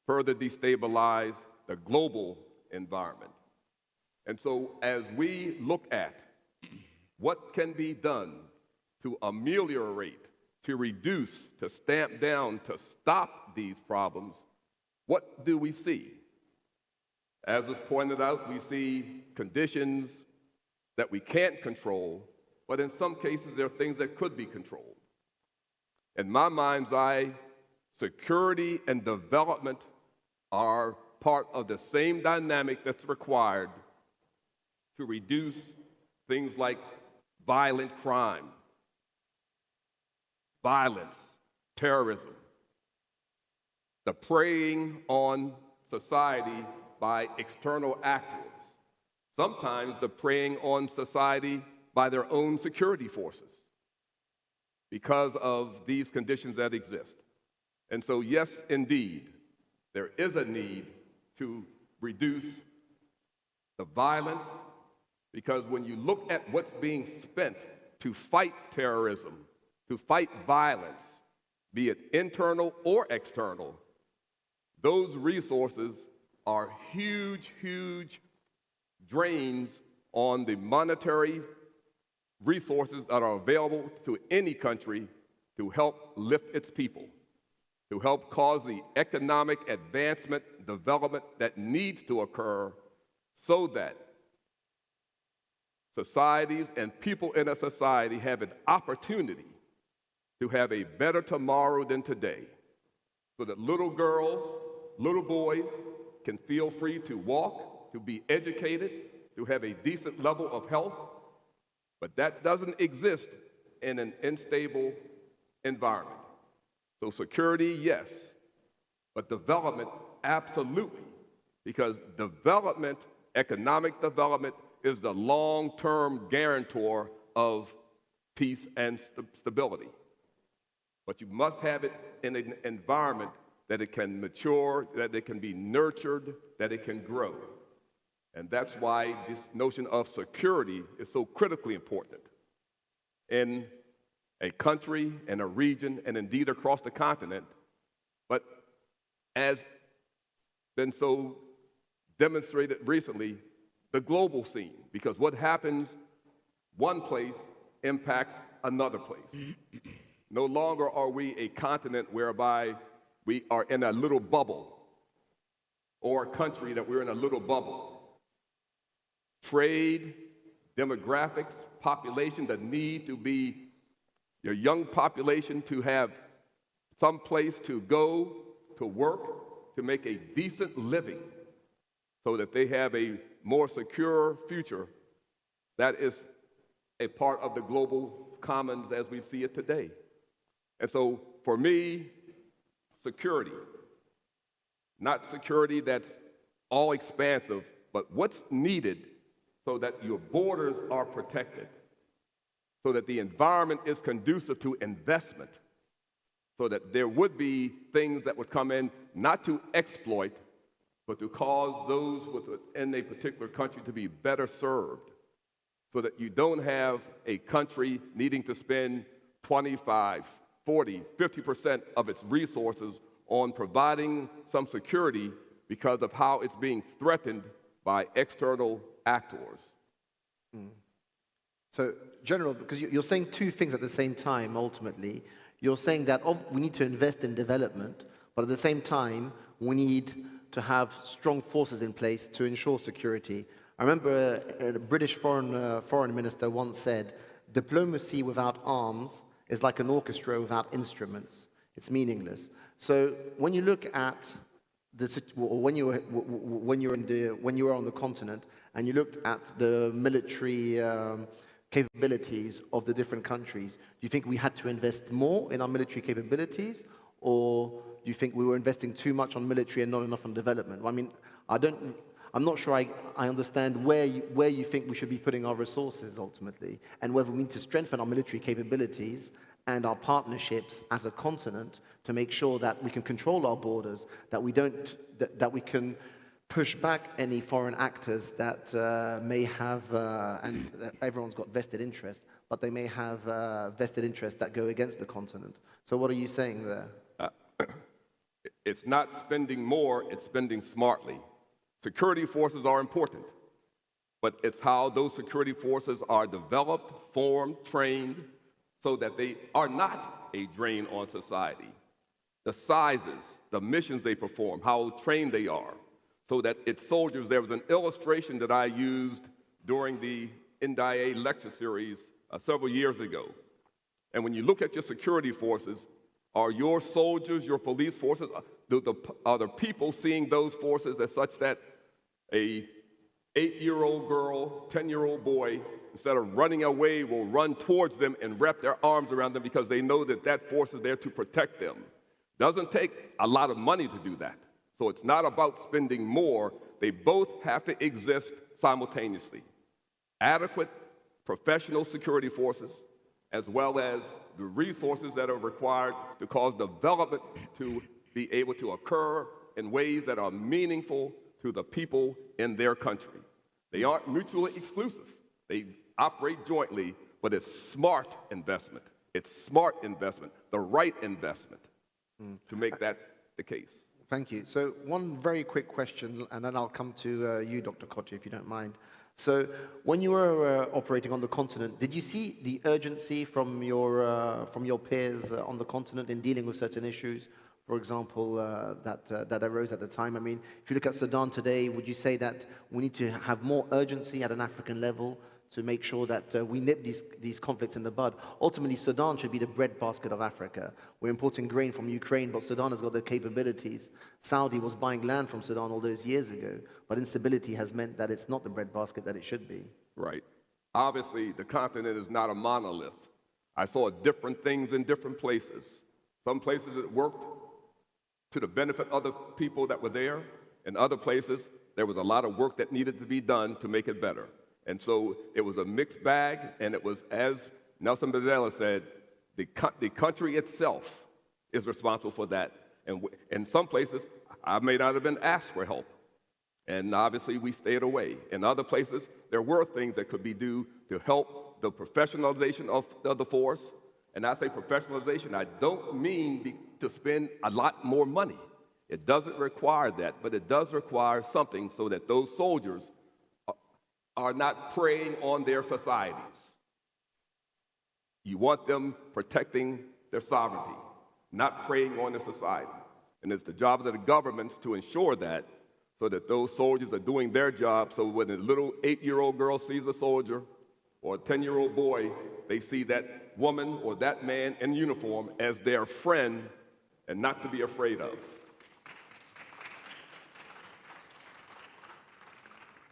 further destabilize the global environment. And so as we look at what can be done to ameliorate, to reduce, to stamp down, to stop these problems, what do we see? As was pointed out, we see conditions that we can't control, but in some cases there are things that could be controlled. In my mind's eye, security and development are part of the same dynamic that's required to reduce things like violent crime, violence, terrorism, the preying on society by external actors, sometimes the preying on society by their own security forces because of these conditions that exist. And so, yes, indeed, there is a need to reduce the violence Because when you look at what's being spent to fight terrorism, to fight violence, be it internal or external, those resources are huge, huge drains on the monetary resources that are available to any country to help lift its people, to help cause the economic advancement, development that needs to occur so that societies and people in a society have an opportunity to have a better tomorrow than today, so that little girls, little boys can feel free to walk, to be educated, to have a decent level of health. But that doesn't exist in an unstable environment. So security, yes, but development, absolutely, because development, economic development, is the long-term guarantor of peace and stability. But you must have it in an environment that it can mature, that it can be nurtured, that it can grow. And that's why this notion of security is so critically important in a country, in a region, and indeed across the continent, but as been so demonstrated recently, the global scene, because what happens one place impacts another place. No longer are we a continent whereby we are in a little bubble, or a country that we're in a little bubble. Trade, demographics, population, the need to be your young population to have some place to go, to work, to make a decent living so that they have a more secure future. That is a part of the global commons as we see it today. And so for me, security, not security that's all expansive, but what's needed so that your borders are protected, so that the environment is conducive to investment, so that there would be things that would come in not to exploit, but to cause those within a particular country to be better served, so that you don't have a country needing to spend 25, 40, 50% of its resources on providing some security because of how it's being threatened by external actors. So, General, because you're saying two things at the same time, ultimately. You're saying that we need to invest in development, but at the same time, we need to have strong forces in place to ensure security. I remember a British foreign minister once said, diplomacy without arms is like an orchestra without instruments. It's meaningless. So when you look at when you were on the continent and you looked at the military capabilities of the different countries, do you think we had to invest more in our military capabilities, or do you think we were investing too much on military and not enough on development? I mean, I'm not sure I understand where you think we should be putting our resources ultimately, and whether we need to strengthen our military capabilities and our partnerships as a continent to make sure that we can control our borders, that we can push back any foreign actors that may have, and everyone's got vested interest, but they may have vested interests that go against the continent. So what are you saying there? It's not spending more, it's spending smartly. Security forces are important, but it's how those security forces are developed, formed, trained, so that they are not a drain on society. The sizes, the missions they perform, how trained they are, so that its soldiers. There was an illustration that I used during the NDIA lecture series several years ago. And when you look at your security forces, are your soldiers, your police forces, are the people seeing those forces as such that a 8-year-old girl, 10-year-old boy, instead of running away, will run towards them and wrap their arms around them because they know that that force is there to protect them? Doesn't take a lot of money to do that. So it's not about spending more. They both have to exist simultaneously. Adequate professional security forces, as well as the resources that are required to cause development to be able to occur in ways that are meaningful to the people in their country. They aren't mutually exclusive. They operate jointly, but it's smart investment. It's smart investment, the right investment to make that the case. Thank you. So one very quick question, and then I'll come to you, Dr. Kochi, if you don't mind. So when you were operating on the continent, did you see the urgency from your peers on the continent in dealing with certain issues, for example, that arose at the time? I mean, if you look at Sudan today, would you say that we need to have more urgency at an African level to make sure that we nip these conflicts in the bud? Ultimately, Sudan should be the breadbasket of Africa. We're importing grain from Ukraine, but Sudan has got the capabilities. Saudi was buying land from Sudan all those years ago, but instability has meant that it's not the breadbasket that it should be. Right. Obviously, the continent is not a monolith. I saw different things in different places. Some places it worked to the benefit of the people that were there. In other places, there was a lot of work that needed to be done to make it better. And so it was a mixed bag, and it was, as Nelson Mandela said, the country itself is responsible for that. And in some places, I may not have been asked for help. And obviously, we stayed away. In other places, there were things that could be done to help the professionalization of the force. And I say professionalization, I don't mean to spend a lot more money. It doesn't require that, but it does require something so that those soldiers are not preying on their societies. You want them protecting their sovereignty, not preying on their society. And it's the job of the governments to ensure that, so that those soldiers are doing their job, so when a little 8-year-old girl sees a soldier or a 10-year-old boy, they see that woman or that man in uniform as their friend and not to be afraid of.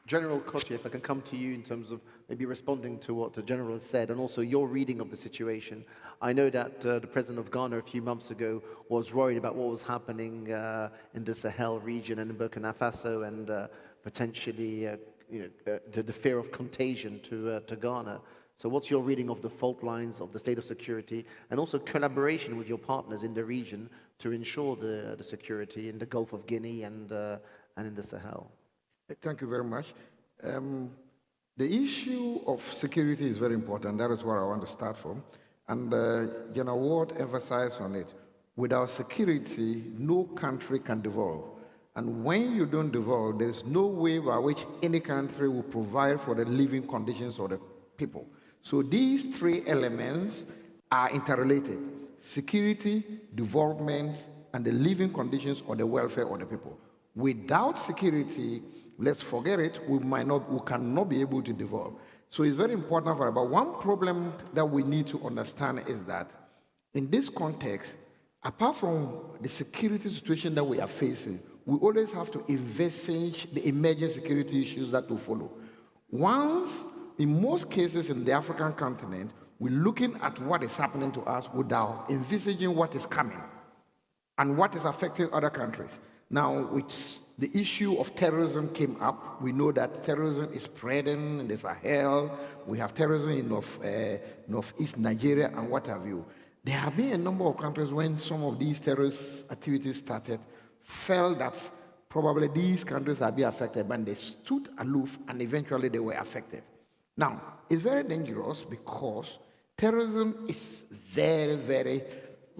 General Kochi, if I can come to you in terms of maybe responding to what the General has said and also your reading of the situation. I know that the President of Ghana a few months ago was worried about what was happening in the Sahel region and in Burkina Faso and potentially the fear of contagion to Ghana. So what's your reading of the fault lines of the state of security and also collaboration with your partners in the region to ensure the security in the Gulf of Guinea and in the Sahel? Thank you very much. The issue of security is very important. That is where I want to start from. And General Ward emphasized on it. Without security, no country can develop. And when you don't develop, there's no way by which any country will provide for the living conditions of the people. So these three elements are interrelated: security, development, and the living conditions or the welfare of the people. Without security, let's forget it, we cannot be able to develop. So it's very important for us. But one problem that we need to understand is that in this context, apart from the security situation that we are facing, we always have to envisage the emerging security issues that will follow. In most cases in the African continent, we're looking at what is happening to us without envisaging what is coming and what is affecting other countries. Now, the issue of terrorism came up. We know that terrorism is spreading in the Sahel. We have terrorism in northeast Nigeria and what have you. There have been a number of countries when some of these terrorist activities started, felt that probably these countries are being affected, but they stood aloof and eventually they were affected. Now, it's very dangerous because terrorism is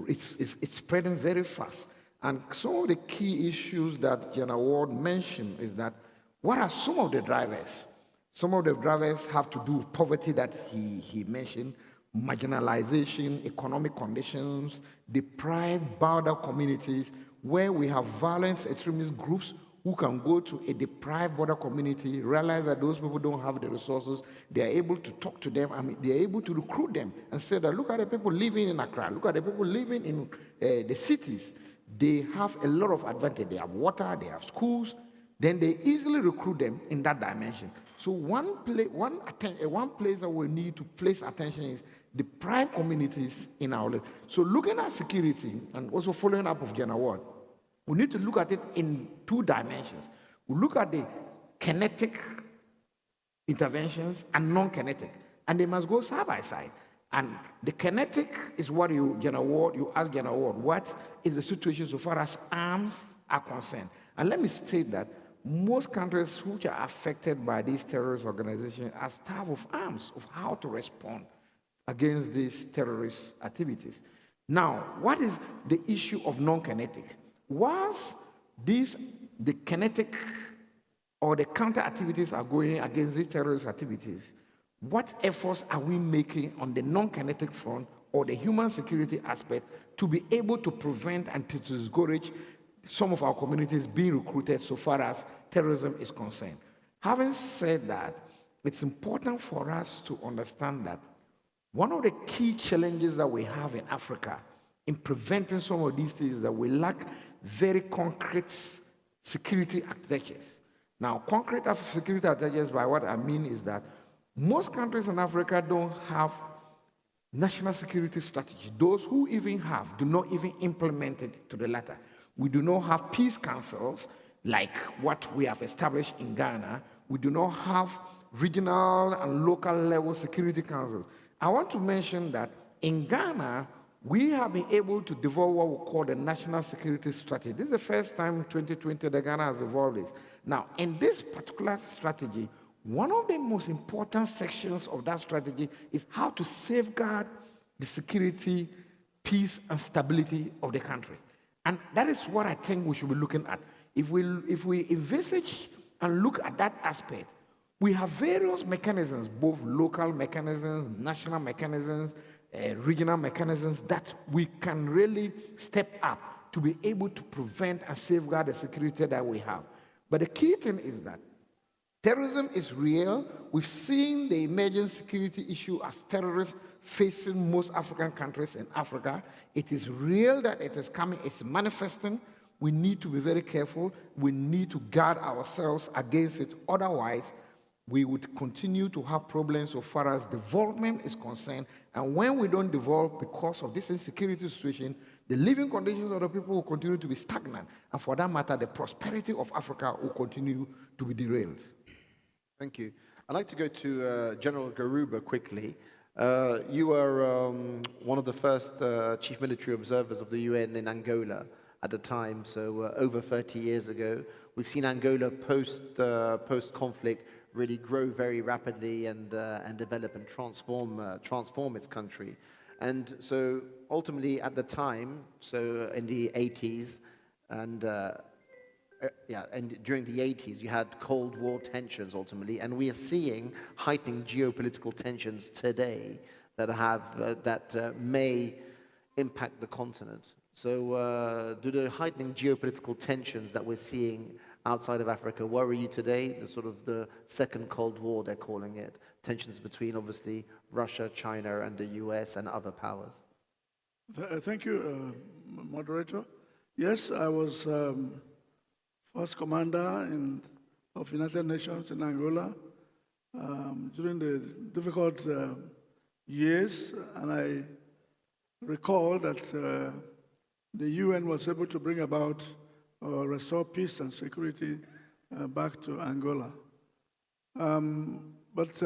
it's spreading very fast. And some of the key issues that General Ward mentioned is that what are some of the drivers? Some of the drivers have to do with poverty that he mentioned, marginalization, economic conditions, deprived border communities, where we have violent extremist groups who can go to a deprived border community, realize that those people don't have the resources, they are able to talk to them, they are able to recruit them and say that look at the people living in Accra, look at the people living in the cities. They have a lot of advantage. They have water, they have schools, then they easily recruit them in that dimension. So one place that we need to place attention is deprived communities in our life. So looking at security and also following up of General Ward, we need to look at it in two dimensions. We look at the kinetic interventions and non-kinetic, and they must go side by side. And the kinetic is what you ask General Ward, what is the situation so far as arms are concerned? And let me state that most countries which are affected by these terrorist organizations are starved of arms of how to respond against these terrorist activities. Now, what is the issue of non-kinetic? Whilst the kinetic or the counter activities are going against these terrorist activities, what efforts are we making on the non-kinetic front or the human security aspect to be able to prevent and to discourage some of our communities being recruited so far as terrorism is concerned? Having said that, it's important for us to understand that one of the key challenges that we have in Africa in preventing some of these things is that we lack very concrete security architectures. Now, concrete security architectures, by what I mean is that most countries in Africa don't have national security strategy. Those who even have do not even implement it to the letter. We do not have peace councils like what we have established in Ghana. We do not have regional and local level security councils. I want to mention that in Ghana, we have been able to develop what we call the National Security Strategy. This is the first time in 2020 that Ghana has evolved this. Now, in this particular strategy, one of the most important sections of that strategy is how to safeguard the security, peace, and stability of the country. And that is what I think we should be looking at. If we envisage and look at that aspect, we have various mechanisms, both local mechanisms, national mechanisms, regional mechanisms that we can really step up to be able to prevent and safeguard the security that we have. But the key thing is that terrorism is real. We've seen the emerging security issue as terrorists facing most African countries in Africa. It is real that it is coming, it's manifesting. We need to be very careful. We need to guard ourselves against it. Otherwise, we would continue to have problems so far as development is concerned. And when we don't develop because of this insecurity situation, the living conditions of the people will continue to be stagnant. And for that matter, the prosperity of Africa will continue to be derailed. Thank you. I'd like to go to General Garuba quickly. You were one of the first chief military observers of the UN in Angola at the time, so over 30 years ago. We've seen Angola post-conflict really grow very rapidly and develop and transform its country. And so ultimately at the time, so in the 80s, and during the 80s, you had Cold War tensions ultimately, and we are seeing heightening geopolitical tensions today that may impact the continent. So do the heightening geopolitical tensions that we're seeing outside of Africa worry you today? The sort of the second Cold War, they're calling it. Tensions between, obviously, Russia, China, and the US and other powers. Thank you, moderator. Yes, I was first commander of United Nations in Angola during the difficult years, and I recall that the UN was able to bring about restore peace and security back to Angola. But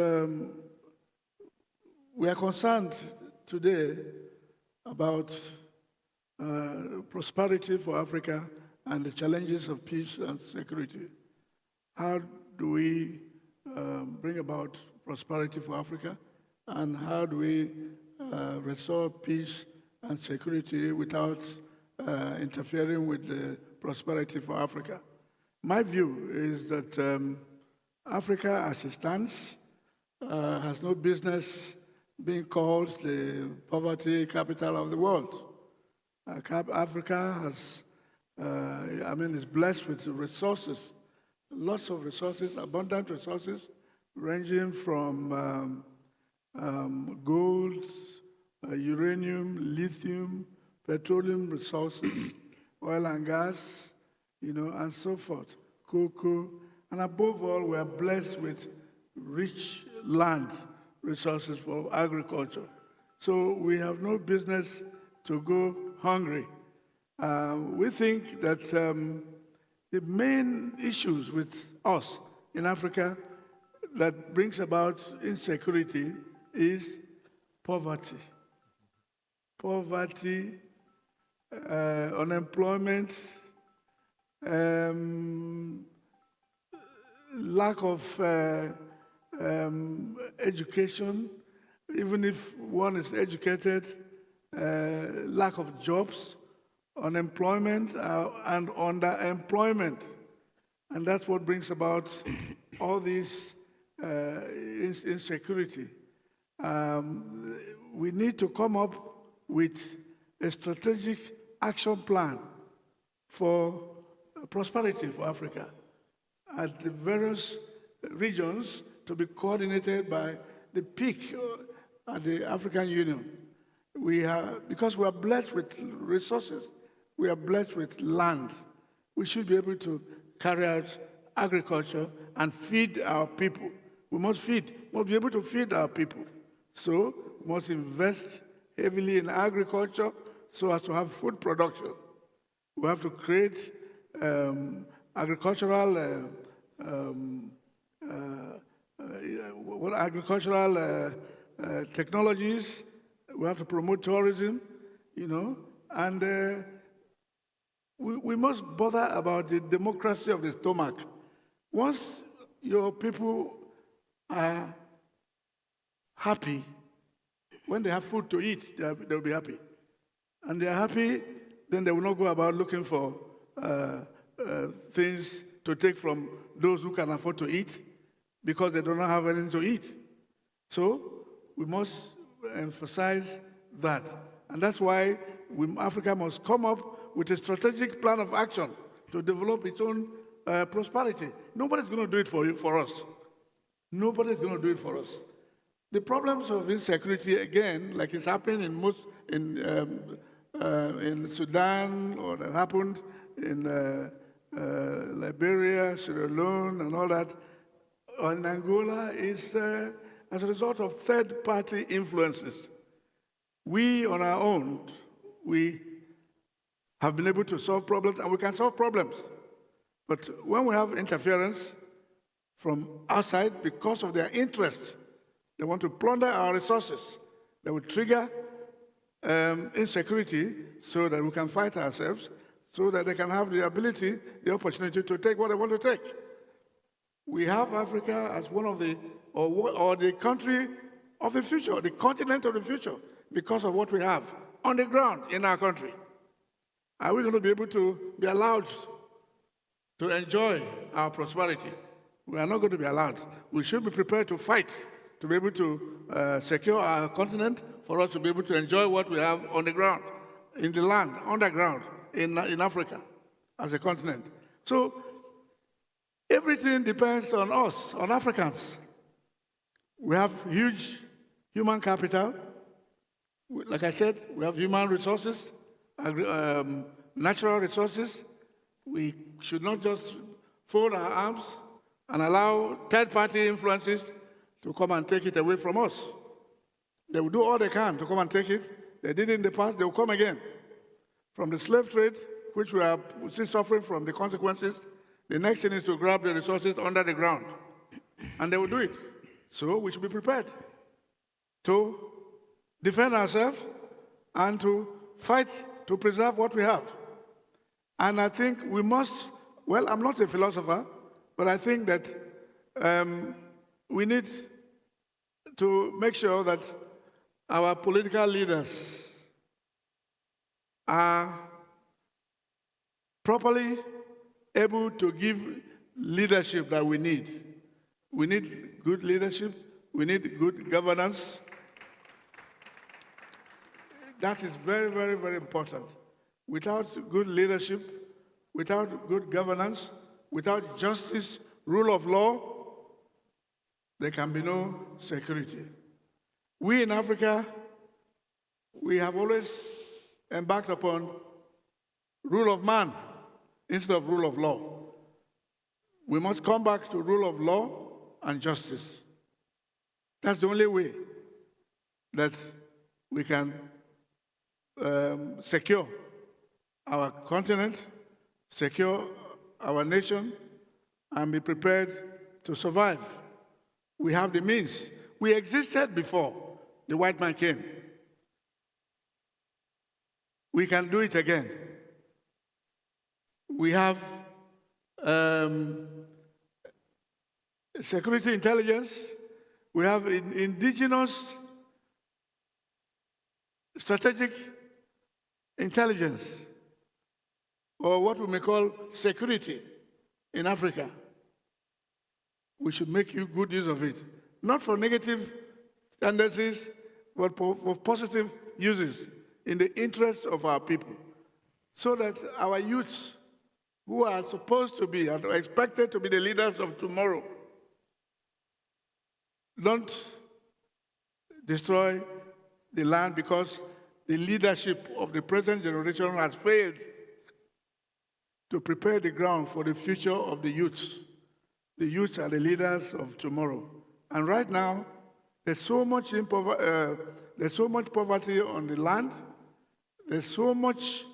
we are concerned today about prosperity for Africa and the challenges of peace and security. How do we bring about prosperity for Africa, and how do we restore peace and security without interfering with the prosperity for Africa? My view is that Africa, as it stands, has no business being called the poverty capital of the world. Africa has, is blessed with resources, lots of resources, abundant resources, ranging from gold, uranium, lithium, petroleum resources, oil and gas, and so forth, cocoa, and above all, we are blessed with rich land resources for agriculture. So we have no business to go hungry. We think that the main issues with us in Africa that brings about insecurity is poverty. Poverty, unemployment, lack of education, even if one is educated, lack of jobs, unemployment, and underemployment. And that's what brings about all this insecurity. We need to come up with a strategic action plan for prosperity for Africa at the various regions, to be coordinated by the peak at the African Union. Because we are blessed with resources, we are blessed with land, we should be able to carry out agriculture and feed our people. We must be able to feed our people. So we must invest heavily in agriculture so as to have food production. We have to create agricultural technologies. We have to promote tourism, and we must bother about the democracy of the stomach. Once your people are happy, when they have food to eat, they'll be happy. And they're happy, then they will not go about looking for things to take from those who can afford to eat, because they do not have anything to eat. So we must emphasize that. And that's why Africa must come up with a strategic plan of action to develop its own prosperity. Nobody's going to do it for us. Nobody's going to do it for us. The problems of insecurity, again, like it's happening in Sudan, or that happened in Liberia, Sierra Leone, and all that, or in Angola, is as a result of third-party influences. We, on our own, we have been able to solve problems, and we can solve problems. But when we have interference from outside because of their interests, they want to plunder our resources, they will trigger insecurity so that we can fight ourselves, so that they can have the ability, the opportunity to take what they want to take. We have Africa as one of the, or the country of the future, the continent of the future, because of what we have on the ground in our country. Are we going to be able to be allowed to enjoy our prosperity? We are not going to be allowed. We should be prepared to fight to be able to secure our continent, for us to be able to enjoy what we have on the ground, in the land, underground, in Africa as a continent. So everything depends on us, on Africans. We have huge human capital. Like I said, we have human resources, natural resources. We should not just fold our arms and allow third-party influences to come and take it away from us. They will do all they can to come and take it. They did it in the past, they will come again. From the slave trade, which we are still suffering from the consequences, the next thing is to grab the resources under the ground. And they will do it. So we should be prepared to defend ourselves and to fight to preserve what we have. And I think we must, well, I'm not a philosopher, but I think that we need to make sure that our political leaders are properly able to give leadership that we need. We need good leadership. We need good governance. That is very, very, very important. Without good leadership, without good governance, without justice, rule of law, there can be no security. We in Africa, we have always embarked upon rule of man instead of rule of law. We must come back to rule of law and justice. That's the only way that we can secure our continent, secure our nation, and be prepared to survive. We have the means. We existed before the white man came. We can do it again. We have security intelligence, we have indigenous strategic intelligence, or what we may call security in Africa. We should make good use of it, not for negative tendencies, but for positive uses in the interest of our people, so that our youths, who are supposed to be and are expected to be the leaders of tomorrow, don't destroy the land because the leadership of the present generation has failed to prepare the ground for the future of the youths. The youths are the leaders of tomorrow. And right now, there's so much poverty on the land. There's so much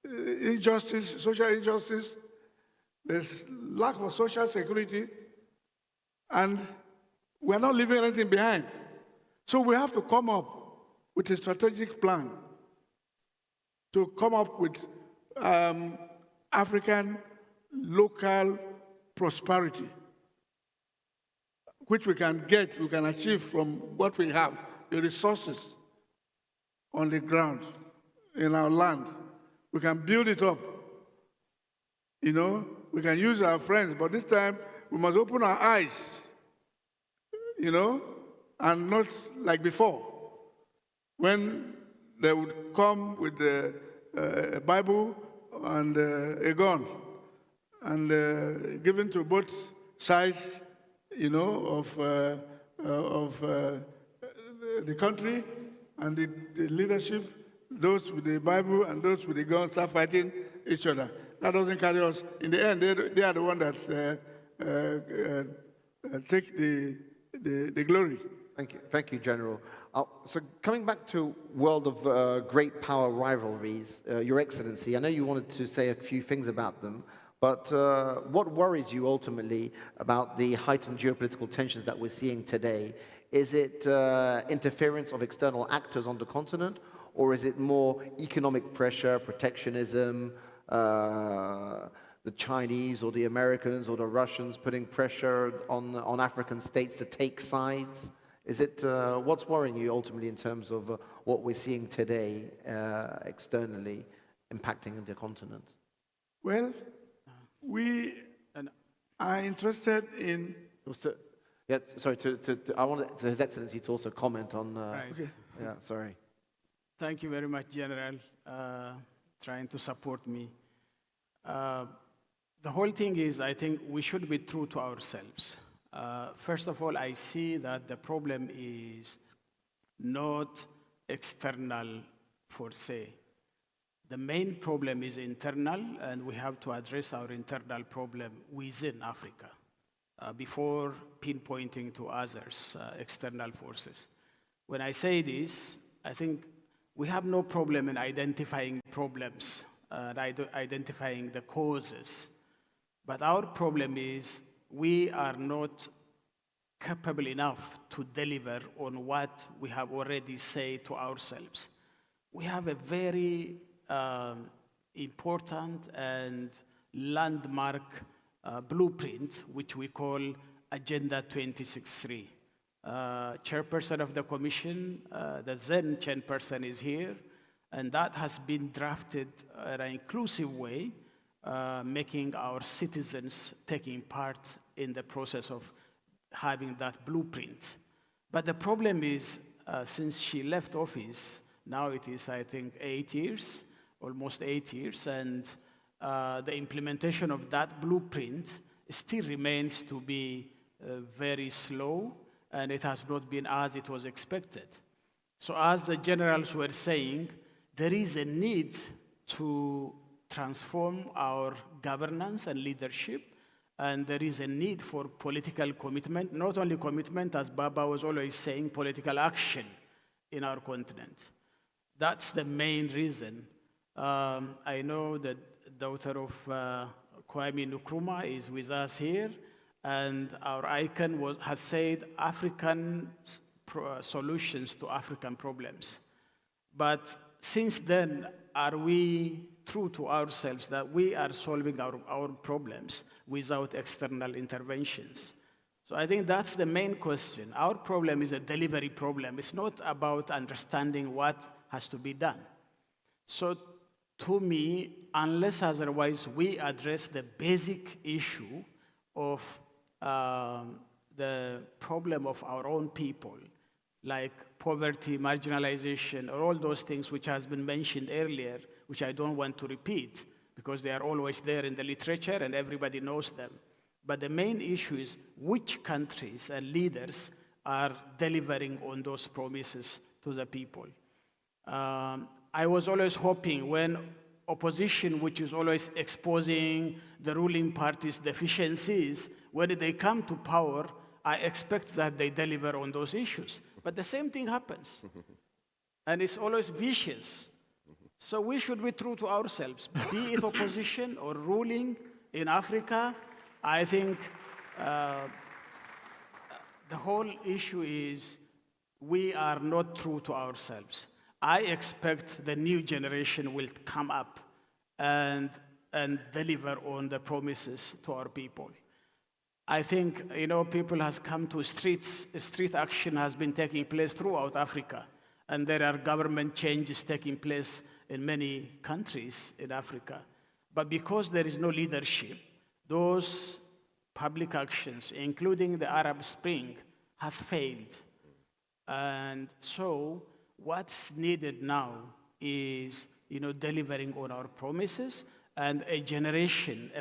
injustice, social injustice. There's lack of social security. And we're not leaving anything behind. So we have to come up with a strategic plan to come up with African local prosperity, which we can achieve from what we have, the resources on the ground, in our land. We can build it up. We can use our friends, but this time we must open our eyes, and not like before, when they would come with a Bible and a gun, and given to both sides, of the country, and the leadership, those with the Bible and those with the guns start fighting each other. That doesn't carry us. In the end, they are the one that take the glory. Thank you, General. So coming back to world of great power rivalries, Your Excellency, I know you wanted to say a few things about them, but what worries you ultimately about the heightened geopolitical tensions that we're seeing today? Is it interference of external actors on the continent, or is it more economic pressure, protectionism, the Chinese or the Americans or the Russians putting pressure on African states to take sides? Is it, what's worrying you ultimately in terms of what we're seeing today externally impacting the continent? Well, we are interested in... Yeah, sorry, I wanted His Excellency to also comment on... Right. Okay. Yeah, sorry. Thank you very much, General, trying to support me. The whole thing is, I think we should be true to ourselves. First of all, I see that the problem is not external per se. The main problem is internal, and we have to address our internal problem within Africa before pinpointing to others, external forces. When I say this, I think we have no problem in identifying problems, identifying the causes. But our problem is we are not capable enough to deliver on what we have already said to ourselves. We have a very important and landmark blueprint, which we call Agenda 2063. Chairperson of the Commission, the then chairperson is here, and that has been drafted in an inclusive way, making our citizens taking part in the process of having that blueprint. But the problem is, since she left office, now it is, I think, 8 years, almost 8 years, and the implementation of that blueprint still remains to be very slow, and it has not been as it was expected. So as the generals were saying, there is a need to transform our governance and leadership, and there is a need for political commitment, not only commitment, as Baba was always saying, political action in our continent. That's the main reason. I know that the daughter of Kwame Nkrumah is with us here, and our icon has said African solutions to African problems. But since then, are we true to ourselves that we are solving our problems without external interventions? So I think that's the main question. Our problem is a delivery problem. It's not about understanding what has to be done. So to me, unless otherwise we address the basic issue of the problem of our own people, like poverty, marginalization, or all those things which has been mentioned earlier, which I don't want to repeat because they are always there in the literature and everybody knows them. But the main issue is which countries and leaders are delivering on those promises to the people. I was always hoping when opposition, which is always exposing the ruling party's deficiencies, when they come to power, I expect that they deliver on those issues. But the same thing happens. And it's always vicious. So we should be true to ourselves, be it opposition or ruling in Africa. I think the whole issue is we are not true to ourselves. I expect the new generation will come up and deliver on the promises to our people. I think, people has come to streets. Street action has been taking place throughout Africa, and there are government changes taking place in many countries in Africa. But because there is no leadership, those public actions, including the Arab Spring, has failed. And so what's needed now is, delivering on our promises, and a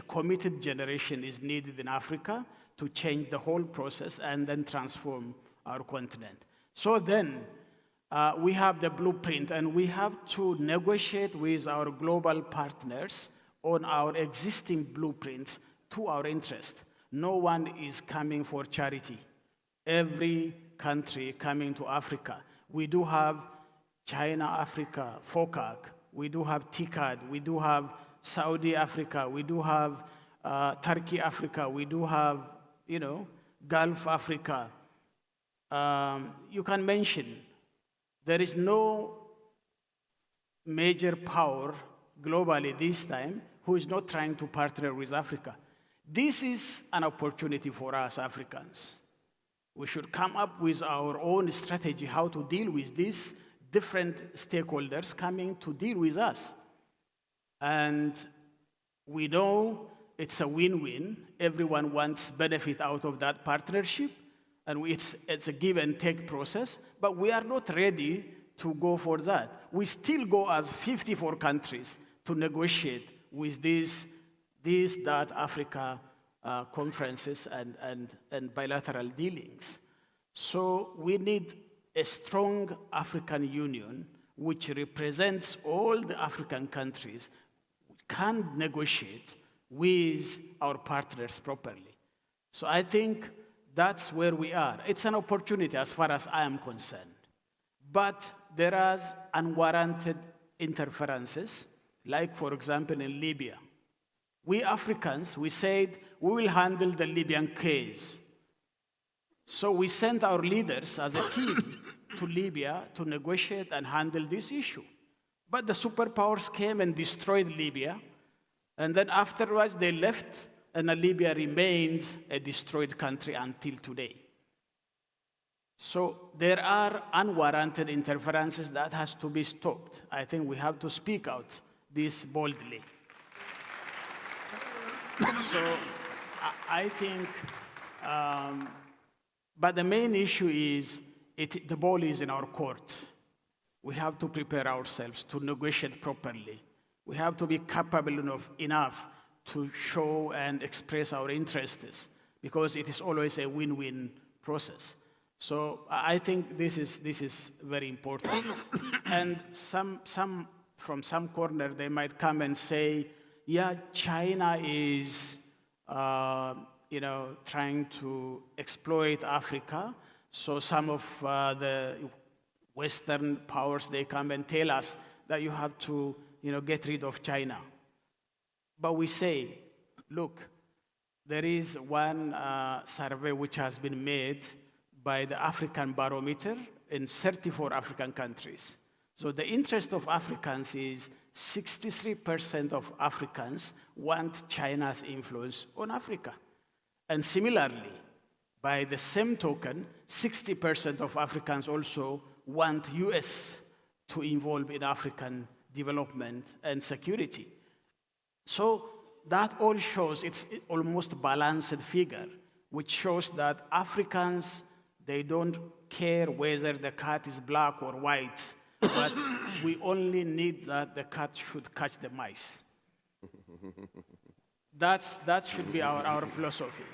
committed generation is needed in Africa to change the whole process and then transform our continent. So then, we have the blueprint, and we have to negotiate with our global partners on our existing blueprints to our interest. No one is coming for charity. Every country coming to Africa. We do have China, Africa, FOCAC. We do have TICAD. We do have Saudi Africa. We do have Turkey Africa. We do have, Gulf Africa. You can mention there is no major power globally this time who is not trying to partner with Africa. This is an opportunity for us Africans. We should come up with our own strategy how to deal with these different stakeholders coming to deal with us. And we know it's a win-win. Everyone wants benefit out of that partnership, and it's a give and take process, but we are not ready to go for that. We still go as 54 countries to negotiate with these Africa conferences and bilateral dealings. So we need a strong African Union which represents all the African countries, can negotiate with our partners properly. So I think that's where we are. It's an opportunity as far as I am concerned. But there are unwarranted interferences, like, for example, in Libya. We Africans, we said we will handle the Libyan case. So we sent our leaders as a team to Libya to negotiate and handle this issue. But the superpowers came and destroyed Libya, and then afterwards they left, and Libya remains a destroyed country until today. So there are unwarranted interferences that has to be stopped. I think we have to speak out this boldly. So I think, but the main issue is the ball is in our court. We have to prepare ourselves to negotiate properly. We have to be capable enough to show and express our interests, because it is always a win-win process. So I think this is very important. And from some corner, they might come and say, yeah, China is trying to exploit Africa. So some of the Western powers, they come and tell us that you have to get rid of China. But we say, look, there is one survey which has been made by the African Barometer in 34 African countries. So the interest of Africans is 63% of Africans want China's influence on Africa. And similarly, By the same token, 60% of Africans also want US to involve in African development and security. So that all shows it's almost balanced figure, which shows that Africans, they don't care whether the cat is black or white, but we only need that the cat should catch the mice. That should be our philosophy.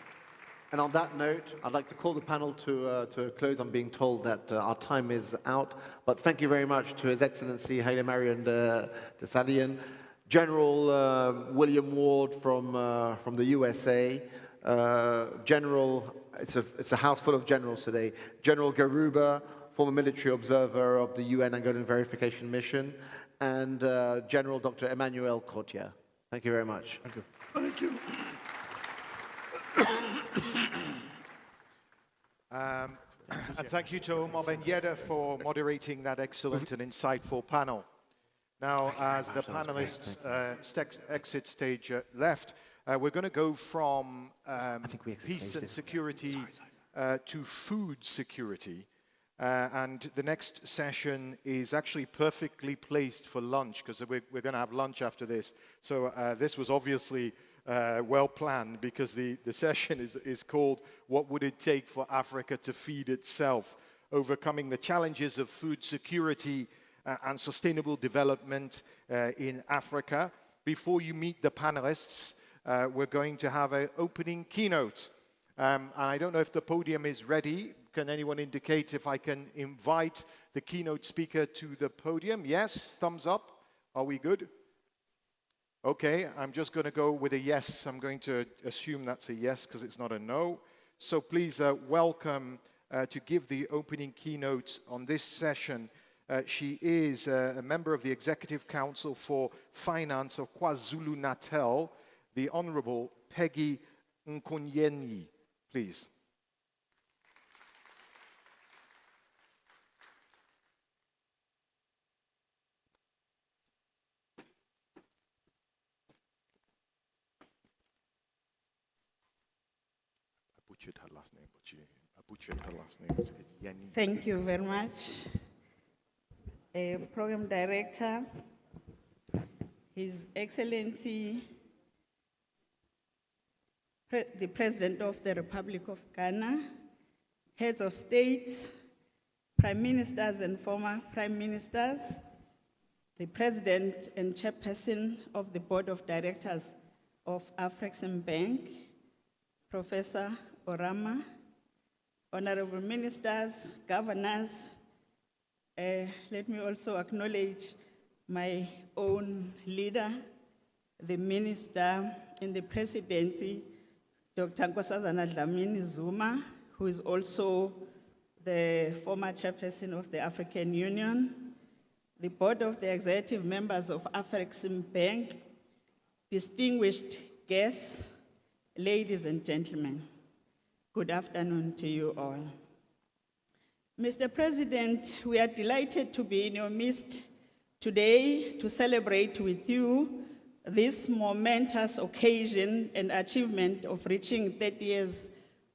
And on that note, I'd like to call the panel to a close. I'm being told that our time is out. But thank you very much to His Excellency Haile Mariam Desalegn, General William Ward from the USA, General, it's a house full of generals today, General Garuba, former military observer of the UN Angolan Verification Mission, and General Dr. Emmanuel Kotia. Thank you very much. Thank you. Thank you. And thank you to Omar Ben Yedder for moderating that excellent and insightful panel. Now, as the panelists exit stage left, we're going to go from peace and security to food security. And the next session is actually perfectly placed for lunch, because we're going to have lunch after this. So this was obviously well planned, because the session is called "What Would It Take for Africa to Feed Itself? Overcoming the Challenges of Food Security and Sustainable Development in Africa." Before you meet the panelists, we're going to have an opening keynote. And I don't know if the podium is ready. Can anyone indicate if I can invite the keynote speaker to the podium? Yes, thumbs up. Are we good? Okay, I'm just going to go with a yes. I'm going to assume that's a yes because it's not a no. So please welcome to give the opening keynote on this session. She is a member of the Executive Council for Finance of KwaZulu-Natal, the Honorable Peggy Nkunyenyi. Please. Her last name, but I butchered her last name. It's Yenny. Thank you very much. Program Director, His Excellency, the President of the Republic of Ghana, Heads of States, Prime Ministers and former Prime Ministers, the President and Chairperson of the Board of Directors of Afreximbank, Professor Orama, Honorable Ministers, Governors. Let me also acknowledge my own leader, the Minister in the Presidency, Dr. Nkosazana Dlamini Zuma, who is also the former Chairperson of the African Union, the Board of the Executive Members of Afreximbank, distinguished guests, ladies and gentlemen. Good afternoon to you all. Mr. President, we are delighted to be in your midst today to celebrate with you this momentous occasion and achievement of reaching 30 years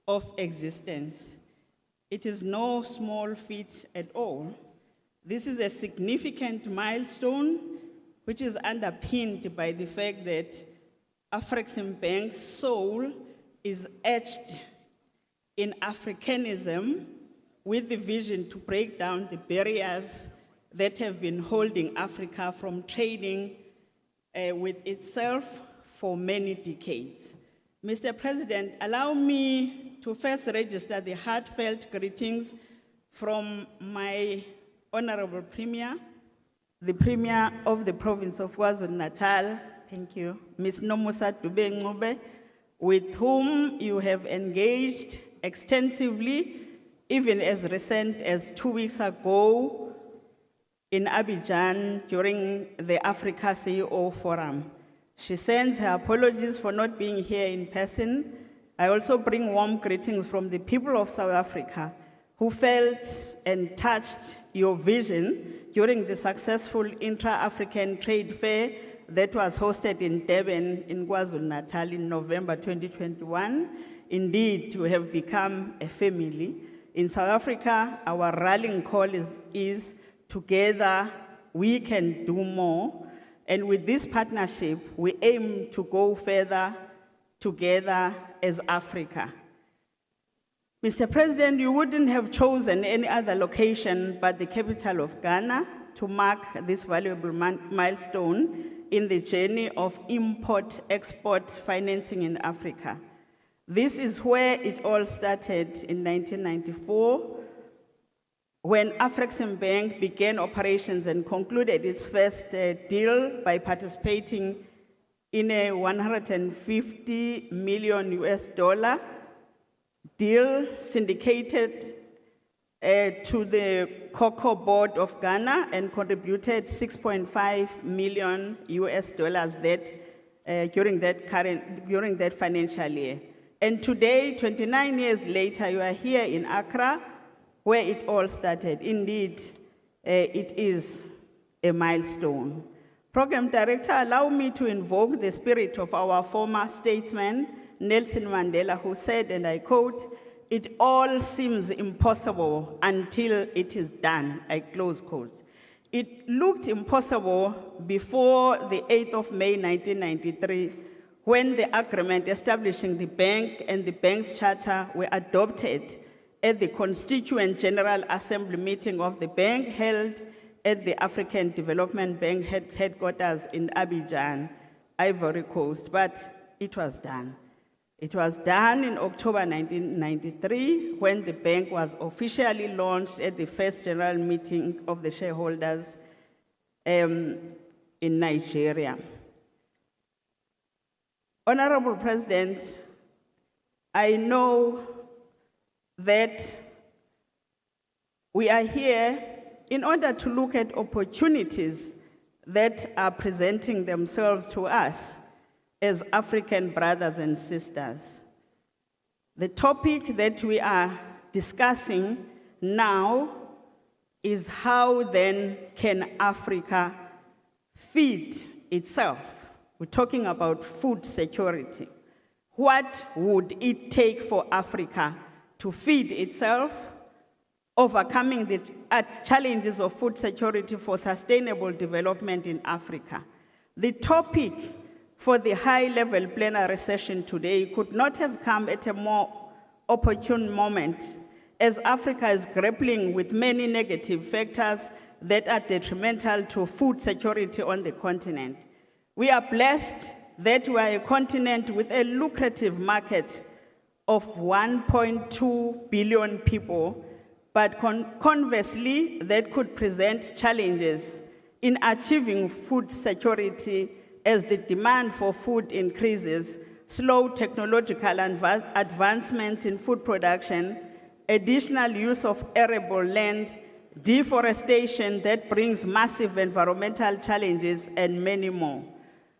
of existence. It is no small feat at all. This is a significant milestone which is underpinned by the fact that Afreximbank's soul is etched in Africanism, with the vision to break down the barriers that have been holding Africa from trading with itself for many decades. Mr. President, allow me to first register the heartfelt greetings from my Honorable Premier, the Premier of the Province of KwaZulu-Natal, thank you, Ms. Nomusa Dube-Ncube, with whom you have engaged extensively, even as recent as 2 weeks ago in Abidjan during the Africa CEO Forum. She sends her apologies for not being here in person. I also bring warm greetings from the people of South Africa who felt and touched your vision during the successful Intra-African Trade Fair that was hosted in Durban in KwaZulu-Natal in November 2021. indeed to have become a family. In South Africa, our rallying call is together we can do more. And with this partnership, we aim to go further together as Africa. Mr. President, you wouldn't have chosen any other location but the capital of Ghana to mark this valuable milestone in the journey of import-export financing in Africa. This is where it all started in 1994, when Afreximbank began operations and concluded its first deal by participating in a $150 million deal syndicated to the Cocoa Board of Ghana and contributed $6.5 million during that financial year. And today, 29 years later, you are here in Accra, where it all started. Indeed, it is a milestone. Program Director, allow me to invoke the spirit of our former statesman, Nelson Mandela, who said, and I quote, "It all seems impossible until it is done," I close quotes. It looked impossible before the 8th of May, 1993, when the agreement establishing the bank and the bank's charter were adopted at the Constituent General Assembly meeting of the bank held at the African Development Bank headquarters in Abidjan, Ivory Coast, but it was done. It was done in October 1993 when the bank was officially launched at the first general meeting of the shareholders in Nigeria. Honorable President, I know that we are here in order to look at opportunities that are presenting themselves to us as African brothers and sisters. The topic that we are discussing now is how then can Africa feed itself? We're talking about food security. What would it take for Africa to feed itself, overcoming the challenges of food security for sustainable development in Africa? The topic for the high-level plenary session today could not have come at a more opportune moment, as Africa is grappling with many negative factors that are detrimental to food security on the continent. We are blessed that we are a continent with a lucrative market of 1.2 billion people, but conversely, that could present challenges in achieving food security as the demand for food increases, slow technological advancement in food production, additional use of arable land, deforestation that brings massive environmental challenges, and many more.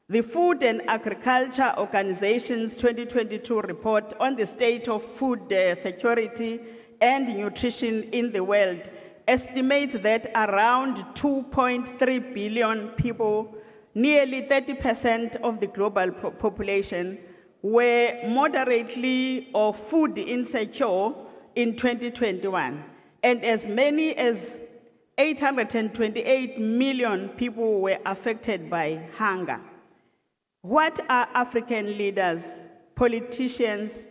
The Food and Agriculture Organization's 2022 report on the state of food security and nutrition in the world estimates that around 2.3 billion people, nearly 30% of the global population, were moderately or food insecure in 2021, and as many as 828 million people were affected by hunger. What are African leaders, politicians,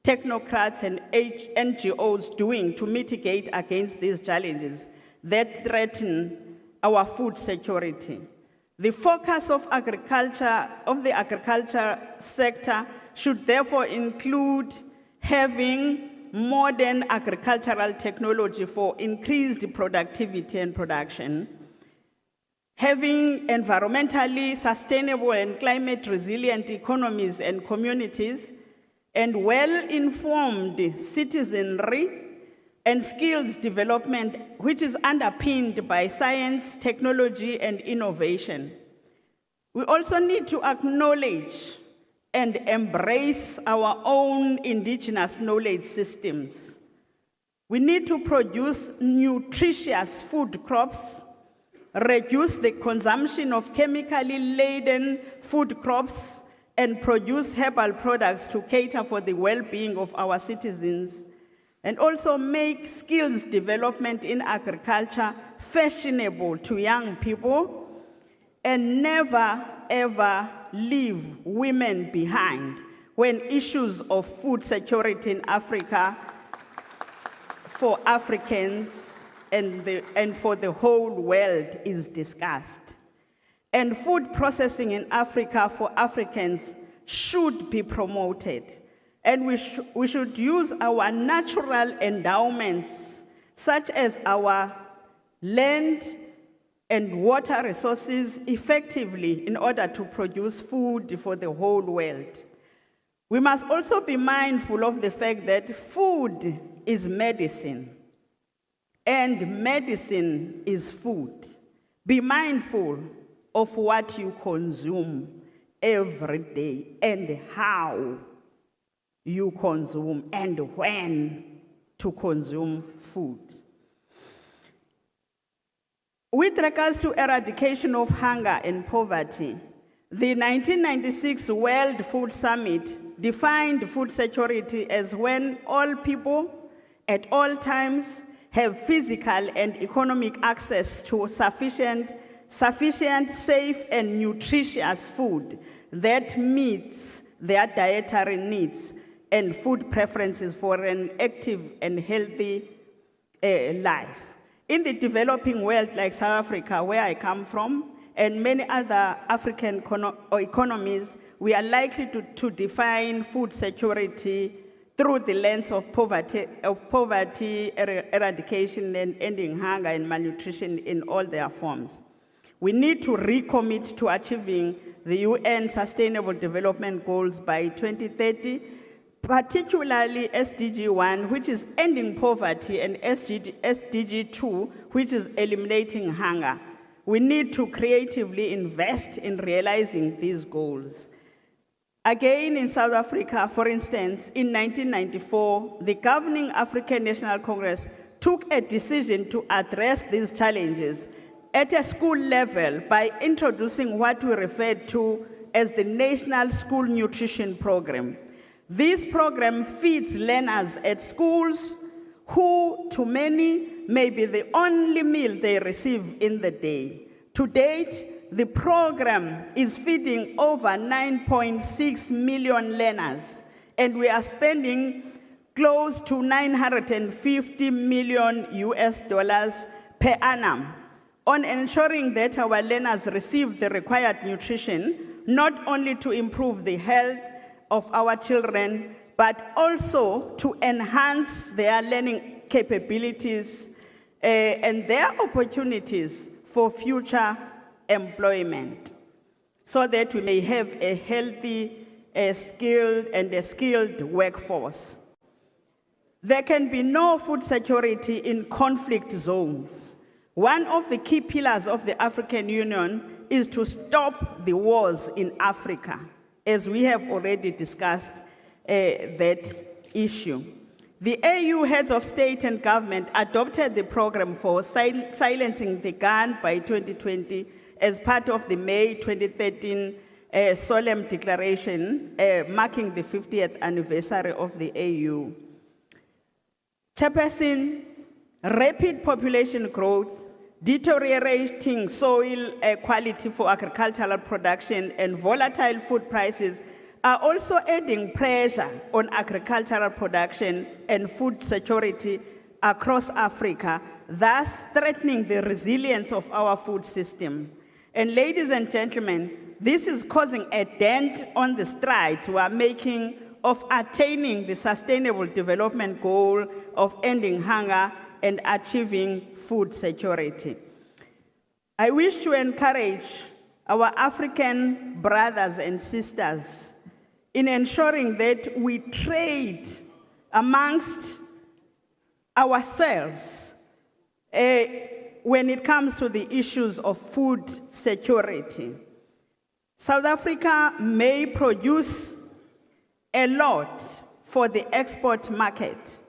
technocrats, and NGOs doing to mitigate against these challenges that threaten our food security? The focus of the agriculture sector should therefore include having modern agricultural technology for increased productivity and production, having environmentally sustainable and climate resilient economies and communities, and well-informed citizenry and skills development, which is underpinned by science, technology, and innovation. We also need to acknowledge and embrace our own indigenous knowledge systems. We need to produce nutritious food crops, reduce the consumption of chemically laden food crops, and produce herbal products to cater for the well-being of our citizens, and also make skills development in agriculture fashionable to young people, and never, ever leave women behind when issues of food security in Africa for Africans and for the whole world is discussed. And food processing in Africa for Africans should be promoted. And we should use our natural endowments, such as our land and water resources, effectively in order to produce food for the whole world. We must also be mindful of the fact that food is medicine, and medicine is food. Be mindful of what you consume every day and how you consume and when to consume food. With regards to eradication of hunger and poverty, the 1996 World Food Summit defined food security as when all people at all times have physical and economic access to sufficient, safe, and nutritious food that meets their dietary needs and food preferences for an active and healthy life. In the developing world like South Africa, where I come from, and many other African economies, we are likely to define food security through the lens of poverty eradication and ending hunger and malnutrition in all their forms. We need to recommit to achieving the UN Sustainable Development Goals by 2030, particularly SDG 1, which is ending poverty, and SDG 2, which is eliminating hunger. We need to creatively invest in realizing these goals. Again, in South Africa, for instance, in 1994, the governing African National Congress took a decision to address these challenges at a school level by introducing what we referred to as the National School Nutrition Program. This program feeds learners at schools who, to many, may be the only meal they receive in the day. To date, the program is feeding over 9.6 million learners, and we are spending close to $950 million per annum on ensuring that our learners receive the required nutrition, not only to improve the health of our children, but also to enhance their learning capabilities and their opportunities for future employment, so that we may have a healthy, skilled workforce. There can be no food security in conflict zones. One of the key pillars of the African Union is to stop the wars in Africa, as we have already discussed that issue. The AU heads of state and government adopted the program for silencing the gun by 2020 as part of the May 2013 solemn declaration marking the 50th anniversary of the AU. Chairperson, rapid population growth, deteriorating soil quality for agricultural production, and volatile food prices are also adding pressure on agricultural production and food security across Africa, thus threatening the resilience of our food system. And ladies and gentlemen, this is causing a dent on the strides we are making of attaining the Sustainable Development Goal of ending hunger and achieving food security. I wish to encourage our African brothers and sisters in ensuring that we trade amongst ourselves when it comes to the issues of food security. South Africa may produce a lot for the export market.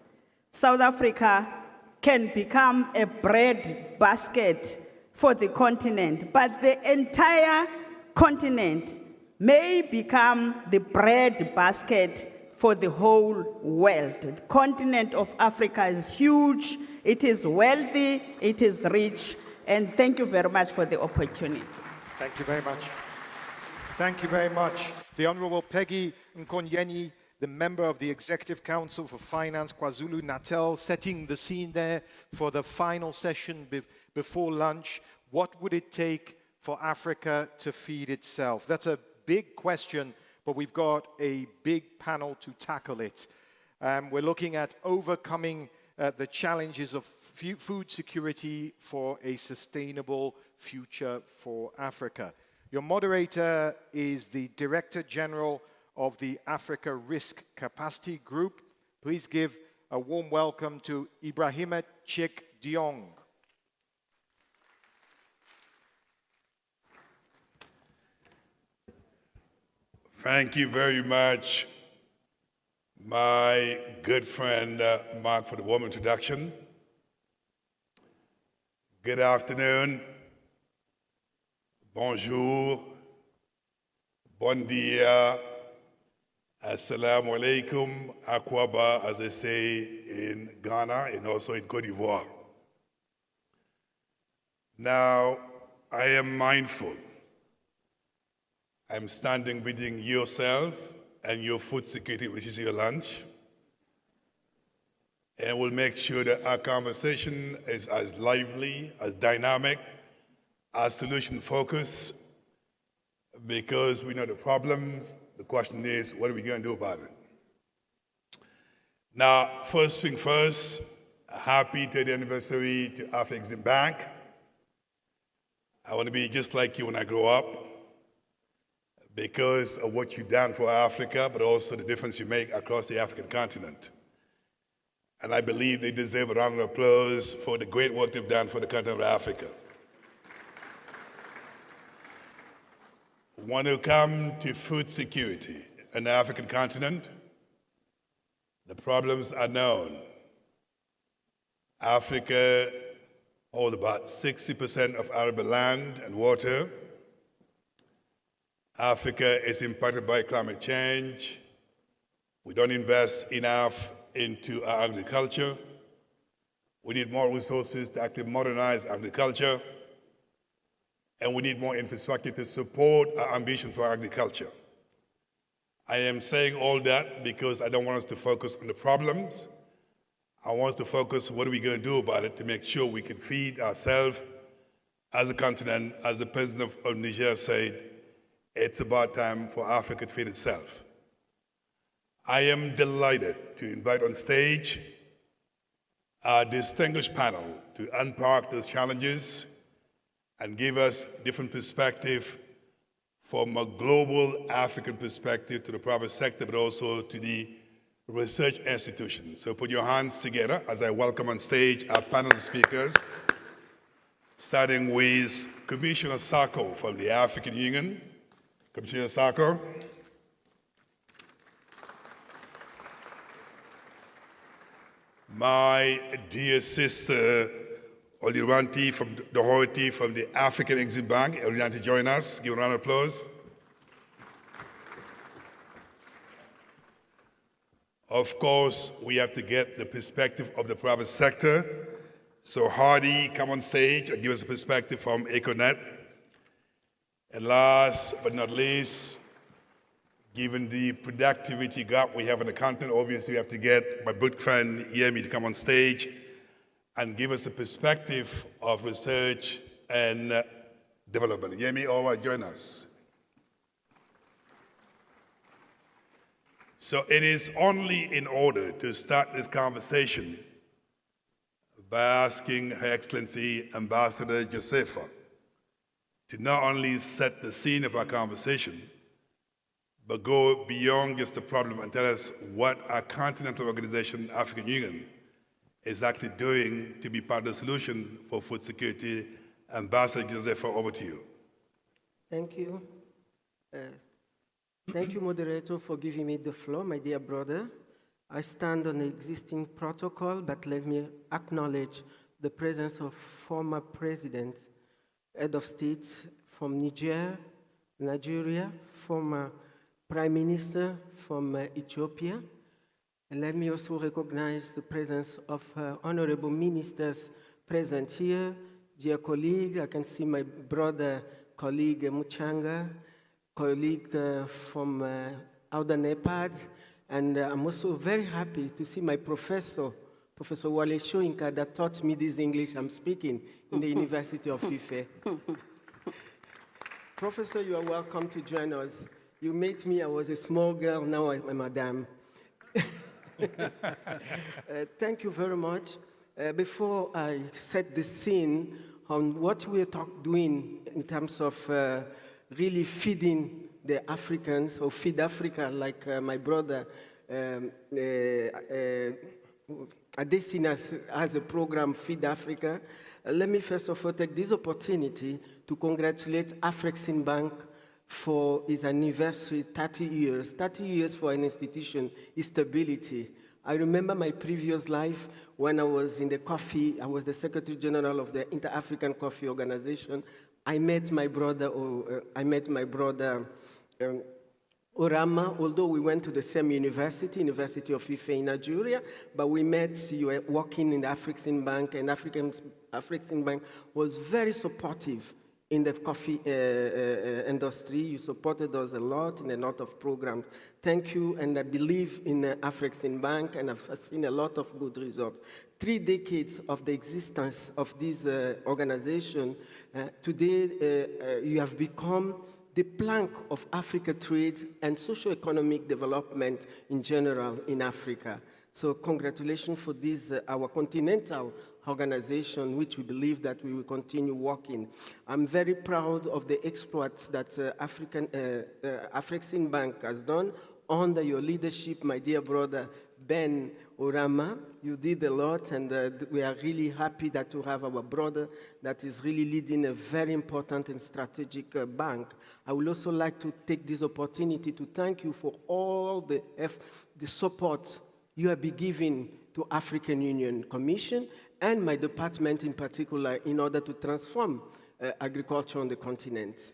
South Africa can become a bread basket for the continent, but the entire continent may become the bread basket for the whole world. The continent of Africa is huge, it is wealthy, it is rich, and thank you very much for the opportunity. Thank you very much. Thank you very much. The Honourable Peggy Nkonyeni, the member of the Executive Council for Finance, KwaZulu-Natal, setting the scene there for the final session before lunch. What would it take for Africa to feed itself? That's a big question, but we've got a big panel to tackle it. We're looking at overcoming the challenges of food security for a sustainable future for Africa. Your moderator is the Director General of the Africa Risk Capacity Group. Please give a warm welcome to Ibrahima Chik Diong. Thank you very much, my good friend Mark, for the warm introduction. Good afternoon, bonjour, bon dia, assalamu alaikum, akwaba, as they say in Ghana and also in Cote d'Ivoire. Now, I am mindful. I'm standing between yourself and your food security, which is your lunch. And we'll make sure that our conversation is as lively, as dynamic, as solution-focused, because we know the problems. The question is, what are we going to do about it? Now, first thing first, happy 30th anniversary to Afreximbank. I want to be just like you when I grow up, because of what you've done for Africa, but also the difference you make across the African continent. And I believe they deserve a round of applause for the great work they've done for the continent of Africa. When it comes to food security in the African continent, the problems are known. Africa holds about 60% of arable land and water. Africa is impacted by climate change. We don't invest enough into our agriculture. We need more resources to actually modernize agriculture. And we need more infrastructure to support our ambition for agriculture. I am saying all that because I don't want us to focus on the problems. I want us to focus on what are we going to do about it to make sure we can feed ourselves as a continent. As the president of Niger said, it's about time for Africa to feed itself. I am delighted to invite on stage our distinguished panel to unpack those challenges and give us different perspective from a global African perspective to the private sector, but also to the research institutions. So put your hands together as I welcome on stage our panel of speakers, starting with Commissioner Sako from the African Union. Commissioner Sako. My dear sister, Oliranti from Doherty from the Afreximbank. Oliranti, join us. Give a round of applause. Of course, we have to get the perspective of the private sector. So Hardy, come on stage and give us a perspective from Econet. And last but not least, given the productivity gap we have in the continent, obviously we have to get my good friend Yemi to come on stage and give us a perspective of research and development. Yemi, all right, join us. So it is only in order to start this conversation by asking Her Excellency Ambassador Josefa to not only set the scene of our conversation, but go beyond just the problem and tell us what our continental organization, African Union, is actually doing to be part of the solution for food security. Ambassador Josefa, over to you. Thank you. Thank you, moderator, for giving me the floor, my dear brother. I stand on the existing protocol, but let me acknowledge the presence of former presidents, head of states from Niger, Nigeria, former Prime Minister from Ethiopia. And let me also recognize the presence of honorable ministers present here. Dear colleague, I can see my brother, colleague Muchanga, colleague from Outer Nepad, and I'm also very happy to see my professor, Professor Wale Shoinka, that taught me this English I'm speaking in the University of Ife. Professor, you are welcome to join us. You met me, I was a small girl, now I'm a madam. Thank you very much. Before I set the scene on what we are doing in terms of really feeding the Africans, or feed Africa, like my brother Adesina has a program, Feed Africa. Let me first of all take this opportunity to congratulate Afreximbank for its anniversary, 30 years. 30 years for an institution is stability. I remember my previous life when I was in the coffee, I was the Secretary General of the Intra-African Coffee Organization. I met my brother, Orama, although we went to the same university, University of Ife in Nigeria, but we met, you were working in the Afreximbank, and Afreximbank was very supportive in the coffee industry. You supported us a lot in a lot of programs. Thank you, and I believe in Afreximbank, and I've seen a lot of good results. 3 decades of the existence of this organization, today you have become the plank of Africa trade and socio-economic development in general in Africa. So congratulations for this, our continental organization, which we believe that we will continue working. I'm very proud of the exploits that Afreximbank has done under your leadership, my dear brother Ben Orama. You did a lot, and we are really happy that to have our brother that is really leading a very important and strategic bank. I would also like to take this opportunity to thank you for all the support you have been giving to African Union Commission and my department in particular in order to transform agriculture on the continent.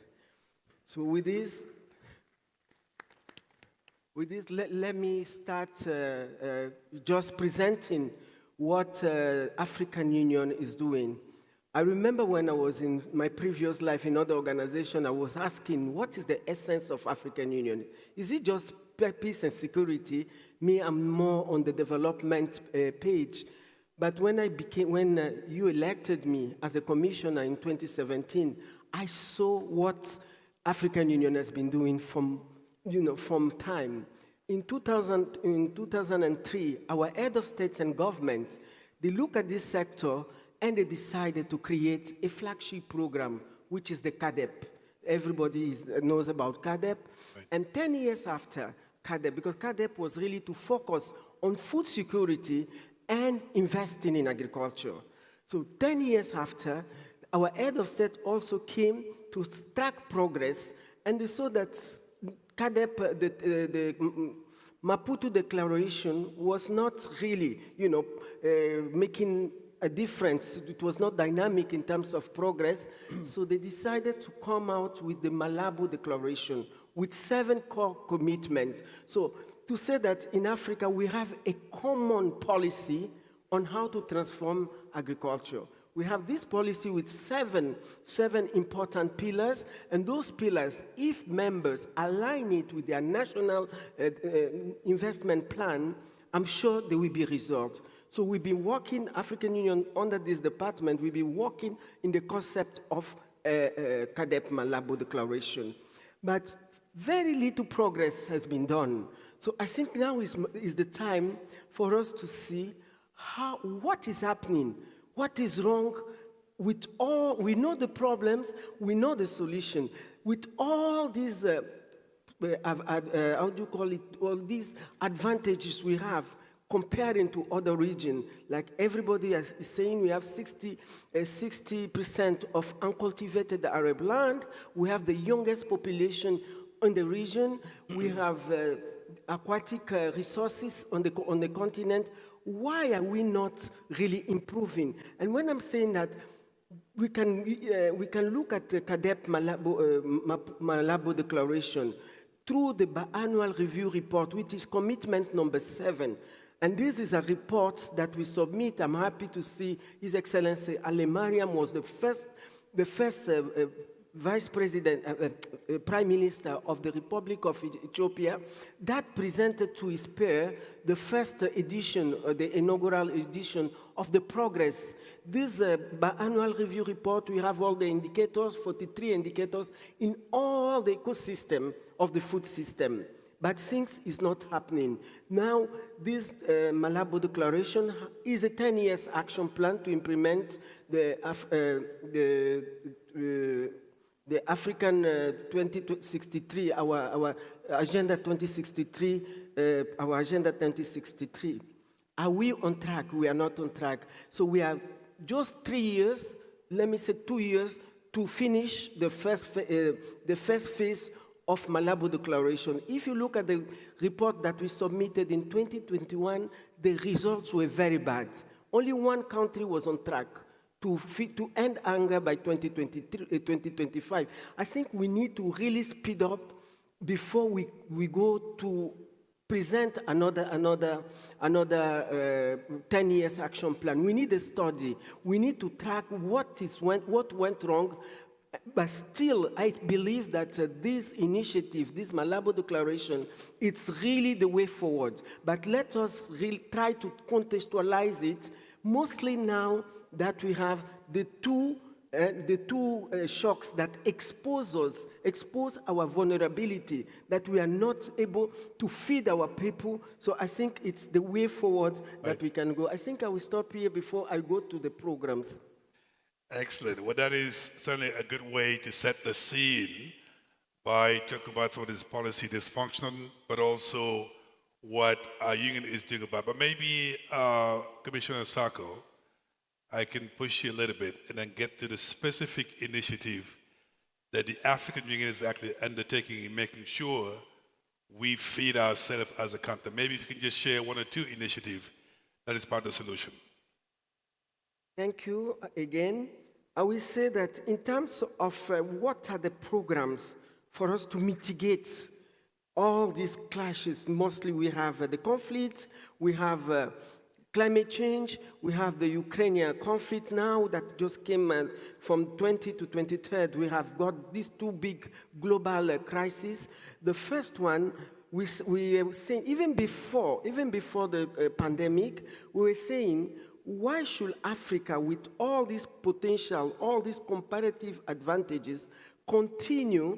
So with this, let me start just presenting what African Union is doing. I remember when I was in my previous life in other organization, I was asking, what is the essence of African Union? Is it just peace and security? Me, I'm more on the development page. But when you elected me as a commissioner in 2017, I saw what African Union has been doing from time. In 2003, our head of states and government, they look at this sector and they decided to create a flagship program, which is the CADEP. Everybody knows about CADEP. Right. And 10 years after CADEP, because CADEP was really to focus on food security and investing in agriculture. So 10 years after, our head of state also came to track progress, and they saw that CADEP, the Maputo Declaration was not really, making a difference. It was not dynamic in terms of progress. So they decided to come out with the Malabo Declaration with 7 core commitments. So to say that in Africa we have a common policy on how to transform agriculture. We have this policy with seven important pillars, and those pillars, if members align it with their national investment plan, I'm sure there will be results. So we've been working, African Union, under this department, we've been working in the concept of CADEP Malabo Declaration. But very little progress has been done. So I think now is the time for us to see what is happening. What is wrong with all, we know the problems, we know the solution. With all these, how do you call it, all these advantages we have comparing to other regions, like everybody is saying we have 60% of uncultivated Arab land, we have the youngest population in the region, we have aquatic resources on the continent. Why are we not really improving? And when I'm saying that, we can look at the CADEP Malabo Declaration through the biannual review report, which is commitment number 7. And this is a report that we submit. I'm happy to see His Excellency Ale Mariam was the first Vice President, Prime Minister of the Republic of Ethiopia, that presented to his peer the first edition, the inaugural edition of the progress. This biannual review report, we have all the indicators, 43 indicators, in all the ecosystem of the food system. But things is not happening. Now, this Malabo Declaration is a 10-year action plan to implement the African 2063, our Agenda 2063, our Agenda 2063. Are we on track? We are not on track. So we have just 3 years, let me say 2 years, to finish the first phase of Malabo Declaration. If you look at the report that we submitted in 2021, the results were very bad. Only one country was on track to end hunger by 2025. I think we need to really speed up before we go to present another 10 years action plan. We need a study. We need to track what went wrong. But still, I believe that this initiative, this Malabo Declaration, it's really the way forward. But let us really try to contextualize it, mostly now that we have the two shocks that expose our vulnerability, that we are not able to feed our people. So I think it's the way forward that we can go. I think I will stop here before I go to the programs. Excellent. Well, that is certainly a good way to set the scene by talking about some of this policy dysfunction, but also what our union is doing about. But maybe, Commissioner Sako, I can push you a little bit and then get to the specific initiative that the African Union is actually undertaking in making sure we feed ourselves as a country. Maybe if you can just share 1 or 2 initiatives that is part of the solution. Thank you again. I will say that in terms of what are the programs for us to mitigate all these clashes, mostly we have the conflict, we have climate change, we have the Ukrainian conflict now that just came from 20 to 23rd. We have got these 2 big global crises. The first one, we were saying, even before the pandemic, we were saying, why should Africa, with all this potential, all these comparative advantages, continue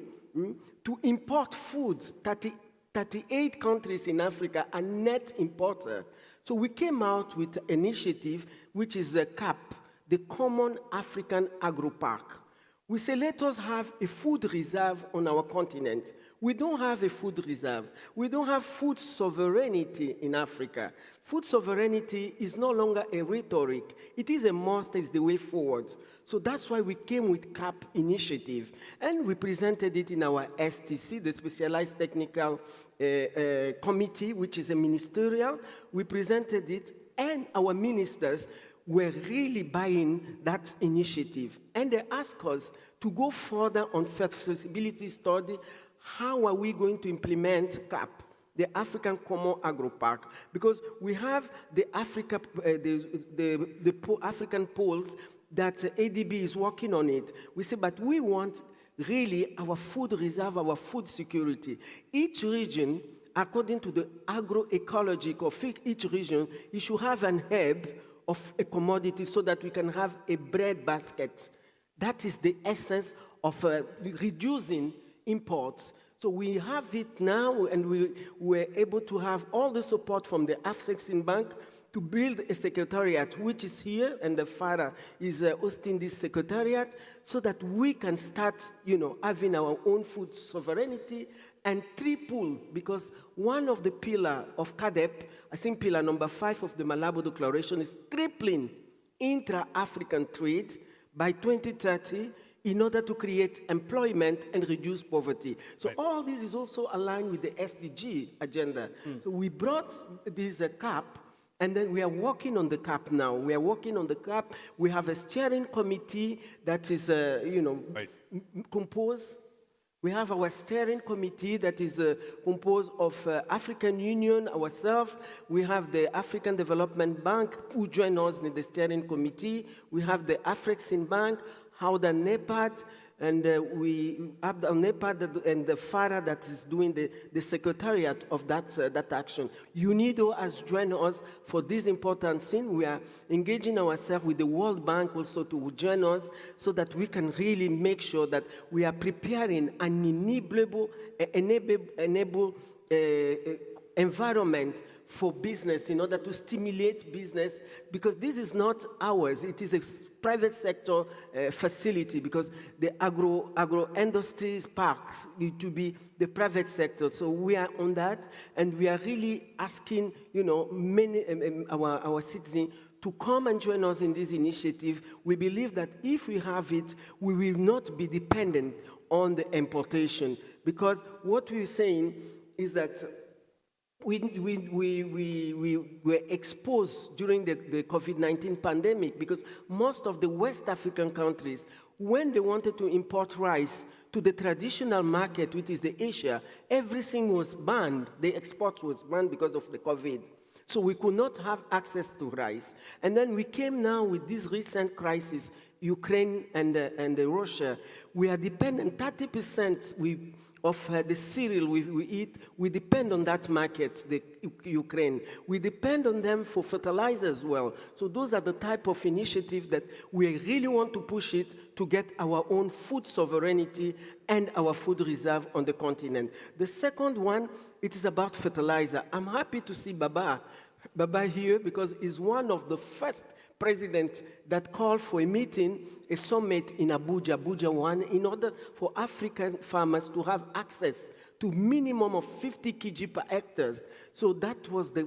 to import foods? 38 countries in Africa are net importer. So we came out with an initiative, which is the CAP, the Common African Agro-Park. We say, let us have a food reserve on our continent. We don't have a food reserve. We don't have food sovereignty in Africa. Food sovereignty is no longer a rhetoric. It is a must, it's the way forward. So that's why we came with CAP initiative. And we presented it in our STC, the Specialized Technical Committee, which is a ministerial. We presented it, and our ministers were really buying that initiative. And they asked us to go further on feasibility study. How are we going to implement CAP, the African Common Agro-Park? Because we have the African poles that ADB is working on it. We say, but we want really our food reserve, our food security. Each region, according to the agroecology of each region, you should have an hub of a commodity so that we can have a bread basket. That is the essence of reducing imports. So we have it now, and we were able to have all the support from the Afreximbank to build a secretariat, which is here, and the father is hosting this secretariat, so that we can start, having our own food sovereignty and triple, because one of the pillars of CADEP, I think pillar number 5 of the Malabo Declaration, is tripling intra-African trade by 2030 in order to create employment and reduce poverty. So all this is also aligned with the SDG agenda. So we brought this CAP And then we are working on the CAP now. We are working on the CAP. We have a steering committee that is, composed. We have our steering committee that is composed of African Union, ourselves. We have the African Development Bank who join us in the steering committee. We have the Afreximbank, Howda NEPAD, and we have the NEPAD and the FARA that is doing the secretariat of that action. UNIDO has joined us for this important thing. We are engaging ourselves with the World Bank also to join us so that we can really make sure that we are preparing an enable environment for business in order to stimulate business, because this is not ours. It is a private sector facility, because the agro-industry parks need to be the private sector. So we are on that, and we are really asking, many our citizens to come and join us in this initiative. We believe that if we have it, we will not be dependent on the importation, because what we're saying is that we were exposed during the COVID-19 pandemic, because most of the West African countries, when they wanted to import rice to the traditional market, which is the Asia, everything was banned. The export was banned because of the COVID. So we could not have access to rice. And then we came now with this recent crisis, Ukraine and Russia. We are dependent, 30% of the cereal we eat, we depend on that market, the Ukraine. We depend on them for fertilizer as well. So those are the type of initiative that we really want to push it to get our own food sovereignty and our food reserve on the continent. The second one, it is about fertilizer. I'm happy to see Baba here, because he's one of the first presidents that called for a meeting, a summit in Abuja 1, in order for African farmers to have access to minimum of 50 kg per hectare. So that's the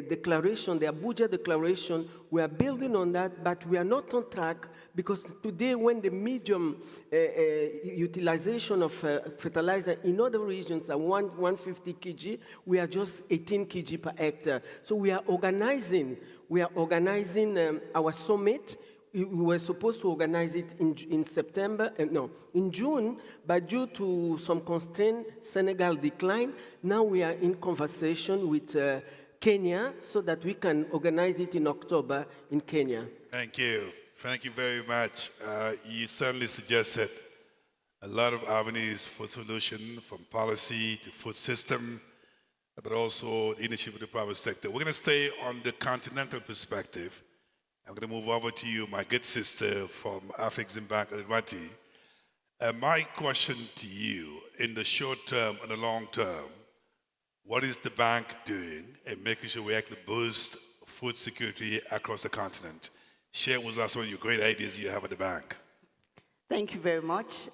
declaration, the Abuja declaration. We are building on that, but we are not on track, because today when the medium utilization of fertilizer in other regions are 150 kg, we are just 18 kg per hectare. So we are organizing our summit. We were supposed to organize it in June, but due to some constraint, Senegal declined. Now we are in conversation with Kenya so that we can organize it in October in Kenya. Thank you. Thank you very much. You certainly suggested a lot of avenues for solution, from policy to food system, but also the initiative of the private sector. We're going to stay on the continental perspective. I'm going to move over to you, my good sister from Afreximbank, Adwanti. My question to you, in the short term and the long term, what is the bank doing in making sure we actually boost food security across the continent? Share with us some of your great ideas you have at the bank. Thank you very much.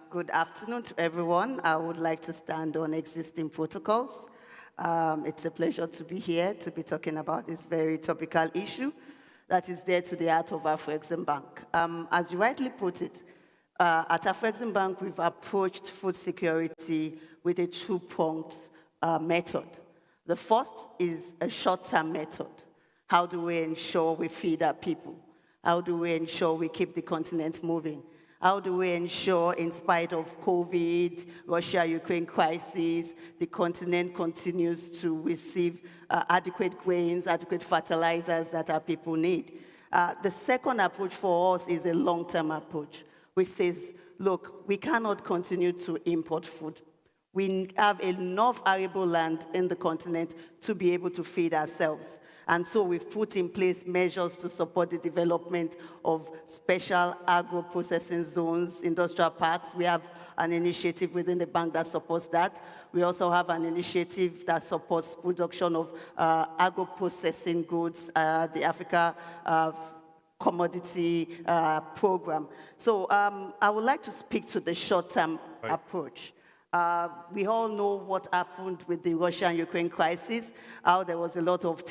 Good afternoon to everyone. I would like to stand on existing protocols. It's a pleasure to be here to be talking about this very topical issue that is dear to the heart of Afreximbank. As you rightly put it, at Afreximbank, we've approached food security with a two-pronged method. The first is a short-term method. How do we ensure we feed our people? How do we ensure we keep the continent moving? How do we ensure, in spite of COVID, Russia-Ukraine crisis, the continent continues to receive adequate grains, adequate fertilizers that our people need? The second approach for us is a long-term approach, which says, look, we cannot continue to import food. We have enough arable land in the continent to be able to feed ourselves. And so we've put in place measures to support the development of special agro-processing zones, industrial parks. We have an initiative within the bank that supports that. We also have an initiative that supports production of agro-processing goods, the Africa Commodity Program. So I would like to speak to the short-term approach. We all know what happened with the Russia and Ukraine crisis, how there was a lot of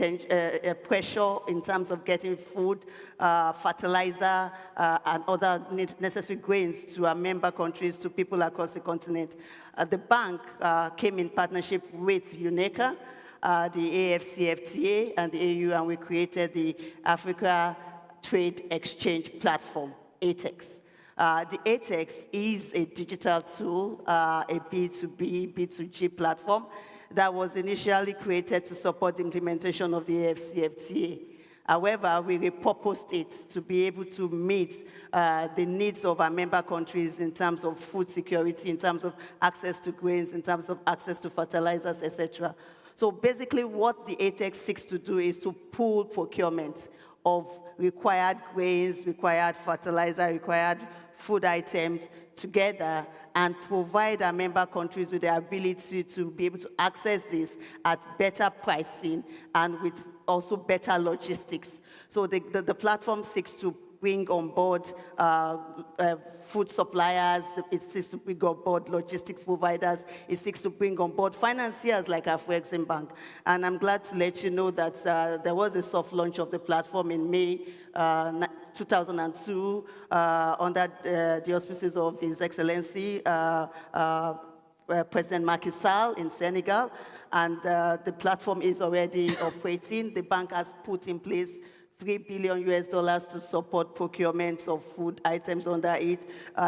pressure in terms of getting food, fertilizer, and other necessary grains to our member countries, to people across the continent. The bank came in partnership with UNECA the AFCFTA and the AU, and we created the Africa Trade Exchange Platform, ATEX. The ATEX is a digital tool, a B2B, B2G platform that was initially created to support the implementation of the AFCFTA. However, we repurposed it to be able to meet the needs of our member countries in terms of food security, in terms of access to grains, in terms of access to fertilizers, etc. So basically what the ATEX seeks to do is to pool procurement of required grains, required fertilizer, required food items together and provide our member countries with the ability to be able to access this at better pricing and with also better logistics. So the platform seeks to bring on board food suppliers, it seeks to bring on board logistics providers, it seeks to bring on board financiers like Afreximbank. And I'm glad to let you know that there was a soft launch of the platform in May 2002 under the auspices of His Excellency President Macky Sall in Senegal. And the platform is already operating. The bank has put in place $3 billion to support procurement of food items under it,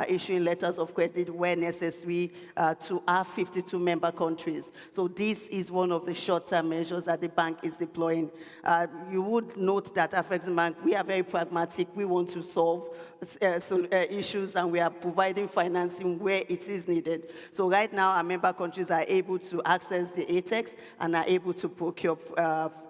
issuing letters of credit where necessary to our 52 member countries. So this is one of the short-term measures that the bank is deploying. You would note that Afreximbank, we are very pragmatic. We want to solve issues, and we are providing financing where it is needed. So right now, our member countries are able to access the ATEX and are able to procure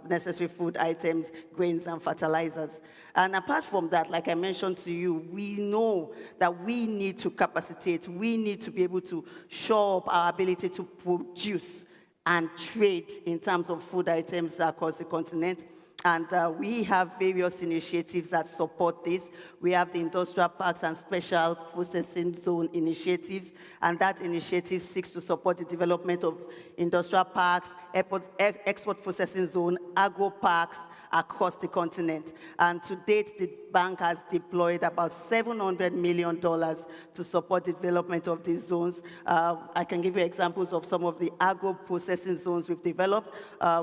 necessary food items, grains, and fertilizers. And apart from that, like I mentioned to you, we know that we need to capacitate, we need to be able to show up our ability to produce and trade in terms of food items across the continent. And we have various initiatives that support this. We have the industrial parks and special processing zone initiatives, and that initiative seeks to support the development of industrial parks, export processing zone, agro parks across the continent. And to date, the bank has deployed about $700 million to support the development of these zones. I can give you examples of some of the agro processing zones we've developed.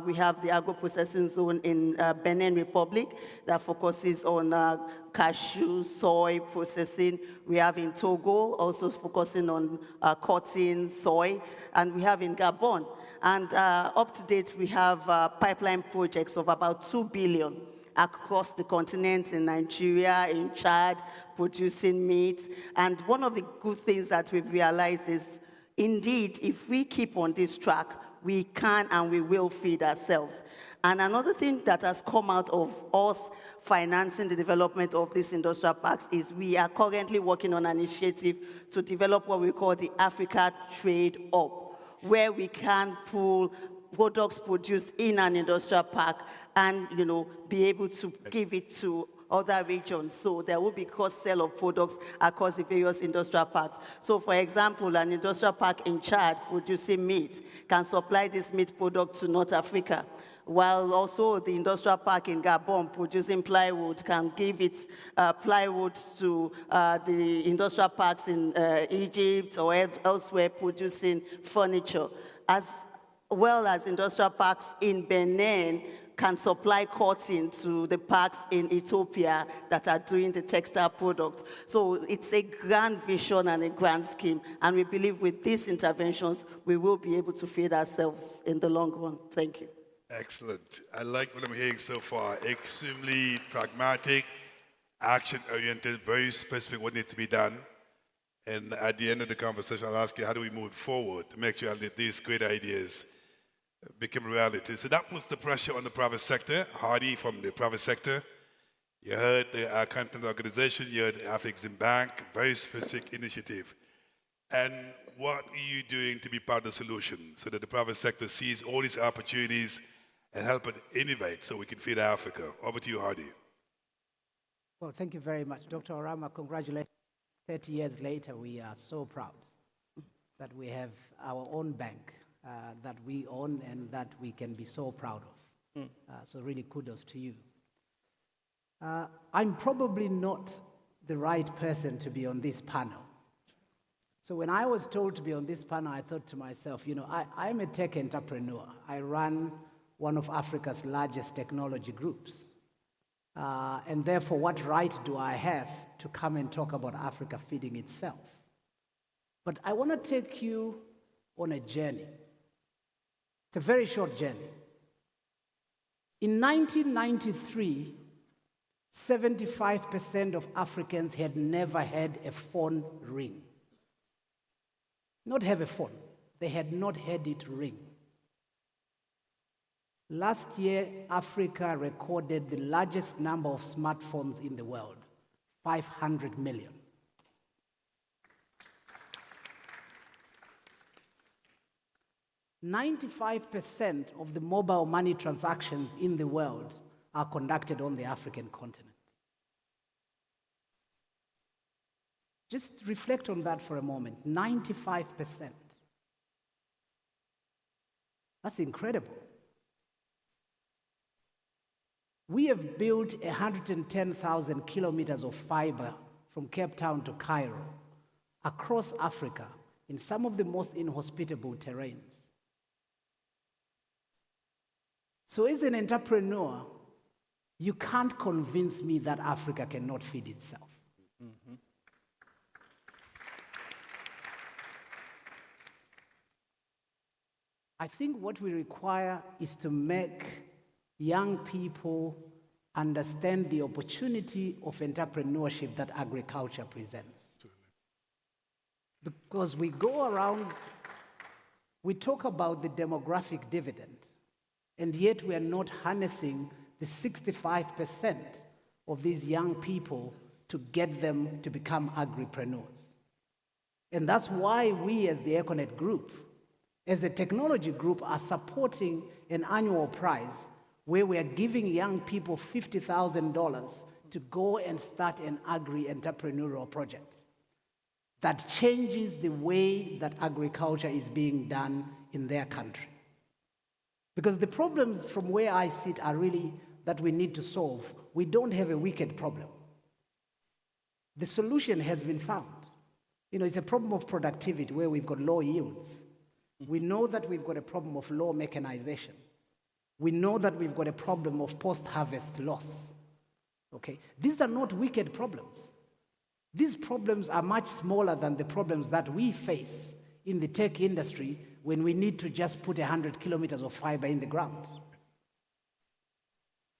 We have the agro processing zone in Benin Republic that focuses on cashew, soy processing. We have in Togo, also focusing on cotton, soy, and we have in Gabon. And up to date, we have pipeline projects of about $2 billion across the continent, in Nigeria, in Chad, producing meat. And one of the good things that we've realized is, indeed, if we keep on this track, we can and we will feed ourselves. And another thing that has come out of us financing the development of these industrial parks is we are currently working on an initiative to develop what we call the Africa Trade Hub, where we can pool products produced in an industrial park and, be able to give it to other regions. So there will be cross-sell of products across the various industrial parks. So for example, an industrial park in Chad producing meat can supply this meat product to North Africa, while also the industrial park in Gabon producing plywood can give its plywood to the industrial parks in Egypt or elsewhere producing furniture, as well as industrial parks in Benin can supply cotton to the parks in Ethiopia that are doing the textile products. So it's a grand vision and a grand scheme, and we believe with these interventions, we will be able to feed ourselves in the long run. Thank you. Excellent. I like what I'm hearing so far. Extremely pragmatic, action-oriented, very specific what needs to be done. And at the end of the conversation, I'll ask you, how do we move forward to make sure that these great ideas become reality? So that puts the pressure on the private sector. Hardy from the private sector. You heard the content organization, you heard Afreximbank, very specific initiative. And what are you doing to be part of the solution so that the private sector sees all these opportunities and help it innovate so we can feed Africa? Over to you, Hardy. Well, thank you very much. Dr. Orama, congratulations. 30 years later, we are so proud that we have our own bank that we own and that we can be so proud of. So really kudos to you. I'm probably not the right person to be on this panel. So when I was told to be on this panel, I thought to myself, I'm a tech entrepreneur. I run one of Africa's largest technology groups. And therefore, what right do I have to come and talk about Africa feeding itself? But I want to take you on a journey. It's a very short journey. In 1993, 75% of Africans had never had a phone ring. Not have a phone. They had not had it ring. Last year, Africa recorded the largest number of smartphones in the world, 500 million. "95% of the mobile money transactions in the world are conducted on the African continent." Just reflect on that for a moment. 95%. That's incredible. We have built 110,000 kilometers of fiber from Cape Town to Cairo, across Africa, in some of the most inhospitable terrains. So as an entrepreneur, you can't convince me that Africa cannot feed itself. Mm-hmm. I think what we require is to make young people understand the opportunity of entrepreneurship that agriculture presents. Because we go around, we talk about the demographic dividend, and yet we are not harnessing the 65% of these young people to get them to become agripreneurs. And that's why we as the Econet Group, as a technology group, are supporting an annual prize where we are giving young people $50,000 to go and start an agri-entrepreneurial project that changes the way that agriculture is being done in their country. Because the problems from where I sit are really that we need to solve. We don't have a wicked problem. The solution has been found. It's a problem of productivity where we've got low yields. We know that we've got a problem of low mechanization. We know that we've got a problem of post-harvest loss. Okay? These are not wicked problems. These problems are much smaller than the problems that we face in the tech industry when we need to just put 100 kilometers of fiber in the ground.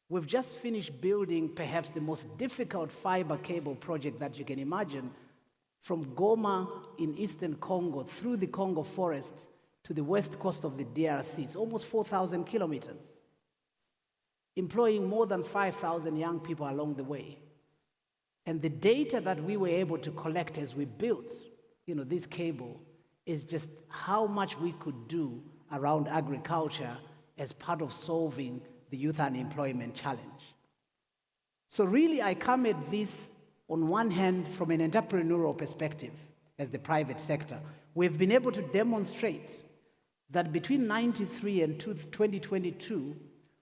We've just finished building perhaps the most difficult fiber cable project that you can imagine, from Goma in eastern Congo through the Congo forest to the west coast of the DRC. It's almost 4,000 kilometers, employing more than 5,000 young people along the way. And the data that we were able to collect as we built, this cable is just how much we could do around agriculture as part of solving the youth unemployment challenge. So really, I come at this on one hand from an entrepreneurial perspective as the private sector. We've been able to demonstrate that between 93 and 2022,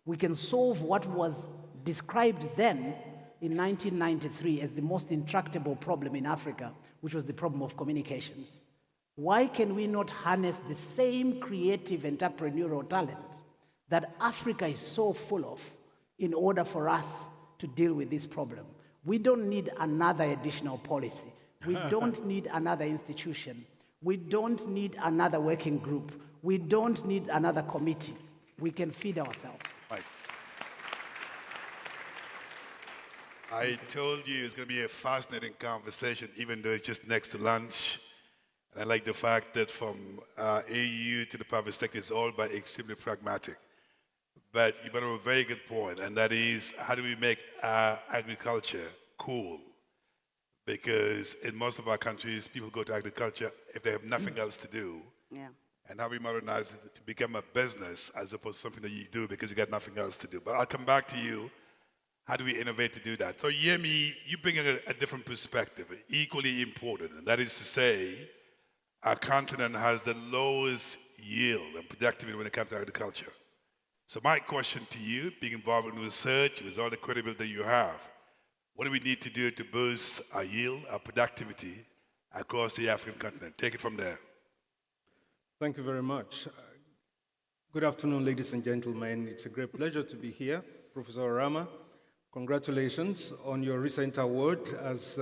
we can solve what was described then in 1993 as the most intractable problem in Africa, which was the problem of communications. Why can we not harness the same creative entrepreneurial talent that Africa is so full of in order for us to deal with this problem? We don't need another additional policy. We don't need another institution. We don't need another working group. We don't need another committee. We can feed ourselves. Right. I told you it's going to be a fascinating conversation, even though it's just next to lunch. And I like the fact that from AU to the private sector, it's all but extremely pragmatic. But you brought up a very good point, and that is, how do we make agriculture cool? Because in most of our countries, people go to agriculture if they have nothing else to do. Yeah. And how we modernize it to become a business as opposed to something that you do because you got nothing else to do. But I'll come back to you. How do we innovate to do that? So Yemi, you bring in a different perspective, equally important, and that is to say, our continent has the lowest yield and productivity when it comes to agriculture. So my question to you, being involved in research, with all the credibility you have, what do we need to do to boost our yield, our productivity across the African continent? Take it from there. Thank you very much. Good afternoon, ladies and gentlemen. It's a great pleasure to be here. Professor Orama, congratulations on your recent award as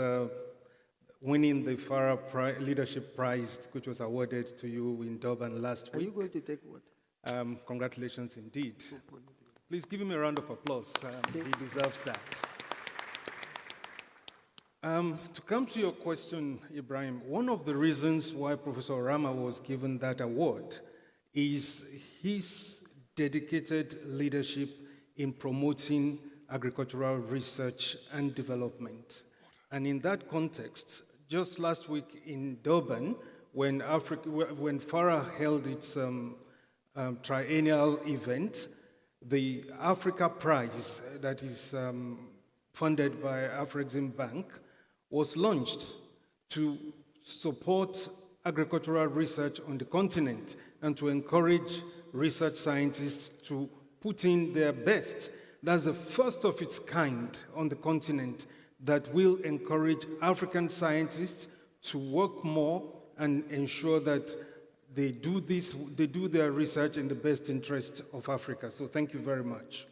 winning the Farah Leadership Prize, which was awarded to you in Durban last week. Are you going to take what? Congratulations indeed. Please give him a round of applause. He deserves that. To come to your question, Ibrahim, one of the reasons why Professor Orama was given that award is his dedicated leadership in promoting agricultural research and development. And in that context, just last week in Durban, when Farah held its triennial event, the Africa Prize that is funded by Afreximbank was launched to support agricultural research on the continent and to encourage research scientists to put in their best. That's the first of its kind on the continent that will encourage African scientists to work more and ensure that they do their research in the best interest of Africa. So thank you very much.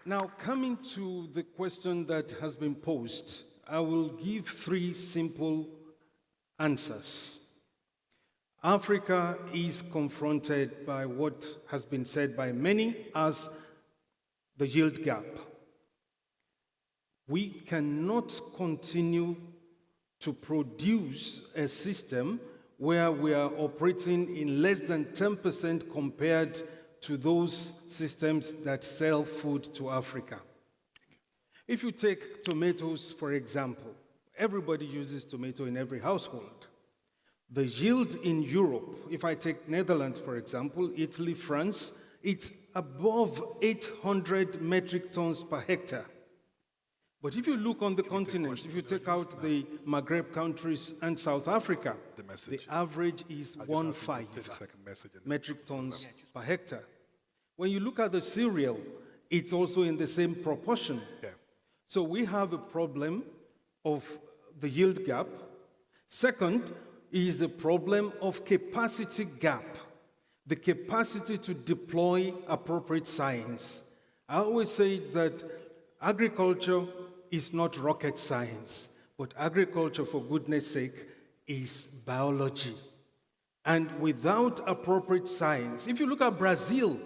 Now, coming to the question that has been posed, I will give 3 simple answers. Africa is confronted by what has been said by many as the yield gap. We cannot continue to produce a system where we are operating in less than 10% compared to those systems that sell food to Africa. If you take tomatoes, for example, everybody uses tomato in every household. The yield in Europe, if I take Netherlands, for example, Italy, France, it's above 800 metric tons per hectare. But if you look on the continent, if you take out the Maghreb countries and South Africa, the average is 1.5 metric tons per hectare. When you look at the cereal, it's also in the same proportion. So we have a problem of the yield gap. Second is the problem of capacity gap, the capacity to deploy appropriate science. I always say that agriculture is not rocket science, but agriculture, for goodness sake, is biology. And without appropriate science, if you look at Brazil,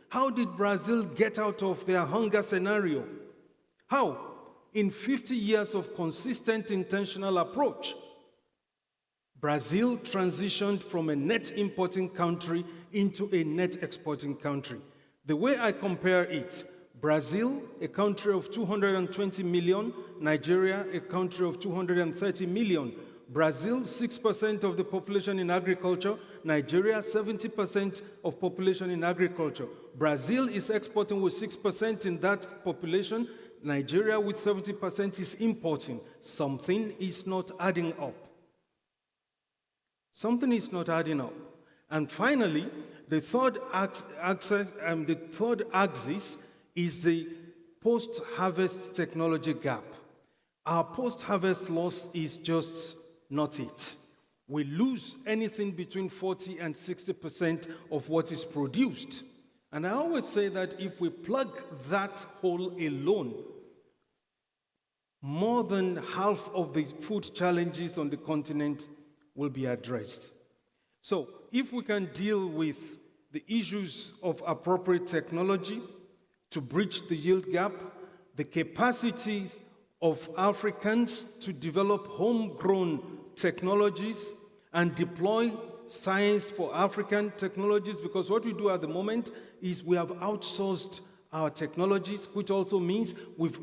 how did Brazil get out of their hunger scenario? How? In 50 years of consistent intentional approach, Brazil transitioned from a net importing country into a net exporting country. The way I compare it, Brazil, a country of 220 million, Nigeria, a country of 230 million. Brazil, 6% of the population in agriculture. Nigeria, 70% of population in agriculture. Brazil is exporting with 6% in that population. Nigeria, with 70%, is importing. Something is not adding up. Something is not adding up. And finally, the third axis is the post-harvest technology gap. Our post-harvest loss is just not it. We lose anything between 40 and 60% of what is produced. And I always say that if we plug that hole alone, more than half of the food challenges on the continent will be addressed. So if we can deal with the issues of appropriate technology to bridge the yield gap, the capacity of Africans to develop homegrown technologies and deploy science for African technologies, because what we do at the moment is we have outsourced our technologies, which also means we've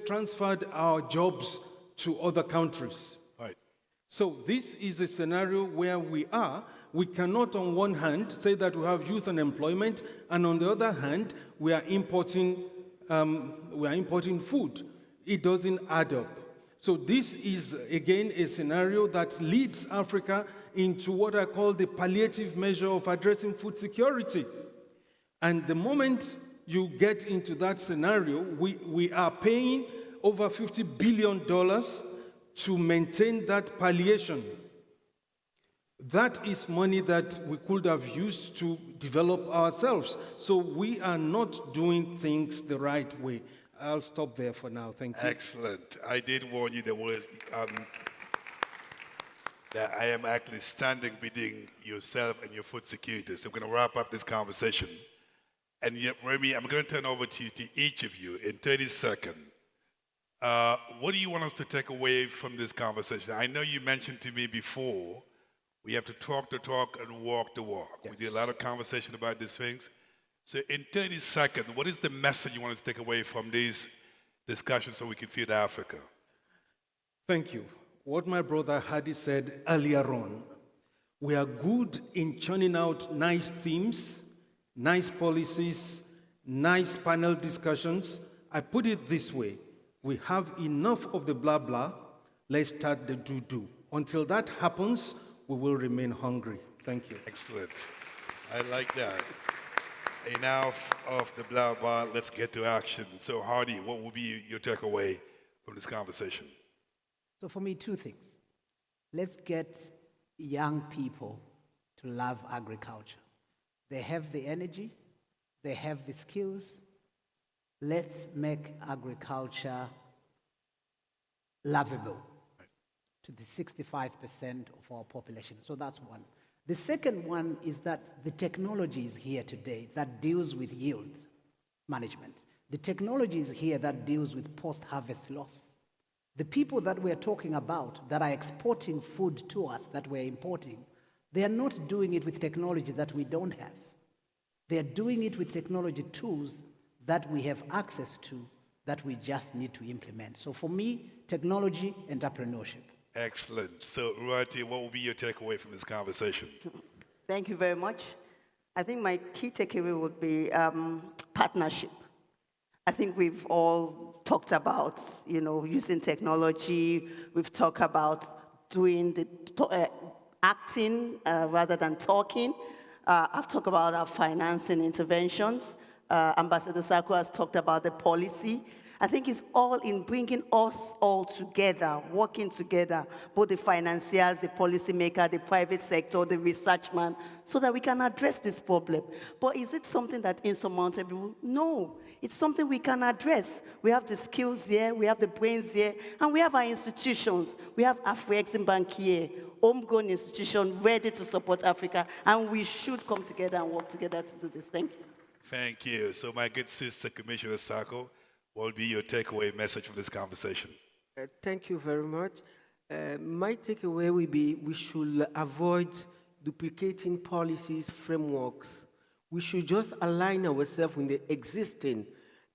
transferred our jobs to other countries. Right. So this is a scenario where we are. We cannot, on one hand, say that we have youth unemployment, and on the other hand, we are importing food. It doesn't add up. So this is, again, a scenario that leads Africa into what I call the palliative measure of addressing food security. And the moment you get into that scenario, we are paying over $50 billion to maintain that palliation. That is money that we could have used to develop ourselves. So we are not doing things the right way. I'll stop there for now. Thank you. Excellent. I did warn you that I am actually standing between yourself and your food security. So I'm going to wrap up this conversation. And yet, Remy, I'm going to turn over to each of you in 30 seconds. What do you want us to take away from this conversation? I know you mentioned to me before, we have to talk the talk and walk the walk. Yes. We did a lot of conversation about these things. So in 30 seconds, what is the message you want us to take away from these discussions so we can feed Africa? Thank you. What my brother Hadi said earlier on, we are good in churning out nice themes, nice policies, nice panel discussions. I put it this way, we have enough of the blah blah, let's start the do-do. Until that happens, we will remain hungry. Thank you. Excellent. I like that. Enough of the blah blah, let's get to action. So Hardy, what will be your takeaway from this conversation? So for me, two things. Let's get young people to love agriculture. They have the energy, they have the skills. Let's make agriculture lovable to the 65% of our population. So that's one. The second one is that the technology is here today that deals with yield management. The technology is here that deals with post-harvest loss. The people that we're talking about that are exporting food to us that we're importing, they are not doing it with technology that we don't have. They're doing it with technology tools that we have access to that we just need to implement. So for me, technology, entrepreneurship. Excellent. So Ruati, what will be your takeaway from this conversation? Thank you very much. I think my key takeaway would be partnership. I think we've all talked about, using technology. We've talked about doing acting rather than talking. I've talked about our financing interventions. Ambassador Sako has talked about the policy. I think it's all in bringing us all together, working together, both the financiers, the policymaker, the private sector, the researchman, so that we can address this problem. But is it something that's insurmountable? No, it's something we can address. We have the skills here, we have the brains here, and we have our institutions. We have Afreximbank here, homegrown institution ready to support Africa, and we should come together and work together to do this. Thank you. Thank you. So my good sister, Commissioner Sako, what will be your takeaway message from this conversation? Thank you very much. My takeaway will be we should avoid duplicating policies, frameworks. We should just align ourselves with the existing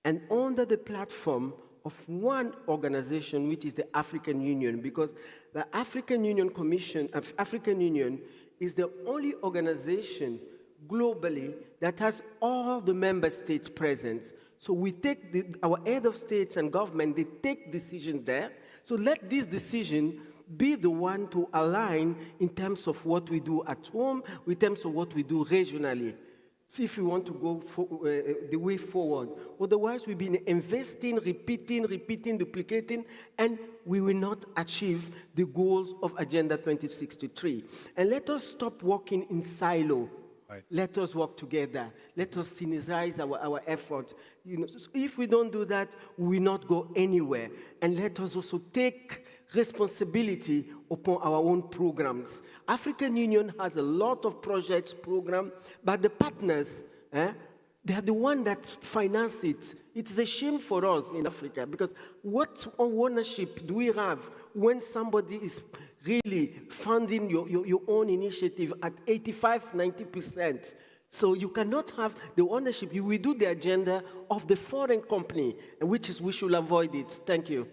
and under the platform of one organization, which is the African Union, because the African Union Commission of African Union is the only organization globally that has all the member states present. So we take our head of states and government, they take decisions there. So let this decision be the one to align in terms of what we do at home, in terms of what we do regionally. See if we want to go the way forward. Otherwise, we've been investing, repeating, duplicating, and we will not achieve the goals of Agenda 2063. And let us stop working in silo. Right. Let us work together. Let us synergize our effort. So if we don't do that, we will not go anywhere. And let us also take responsibility upon our own programs. African Union has a lot of projects, programs, but the partners, they are the ones that finance it. It's a shame for us in Africa because what ownership do we have when somebody is really funding your own initiative at 85, 90%? So you cannot have the ownership. You will do the agenda of the foreign company, which is we should avoid it. Thank you.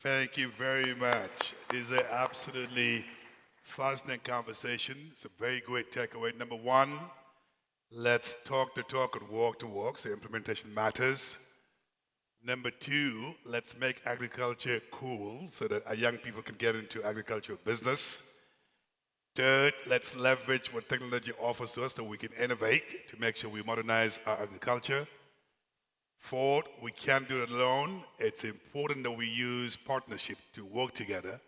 Thank you very much. This is an absolutely fascinating conversation. It's a very great takeaway. Number one, let's talk the talk and walk the walk, so implementation matters. Number two, let's make agriculture cool so that our young people can get into agricultural business. Third, let's leverage what technology offers to us so we can innovate to make sure we modernize our agriculture. Fourth, we can't do it alone. It's important that we use partnership to work together.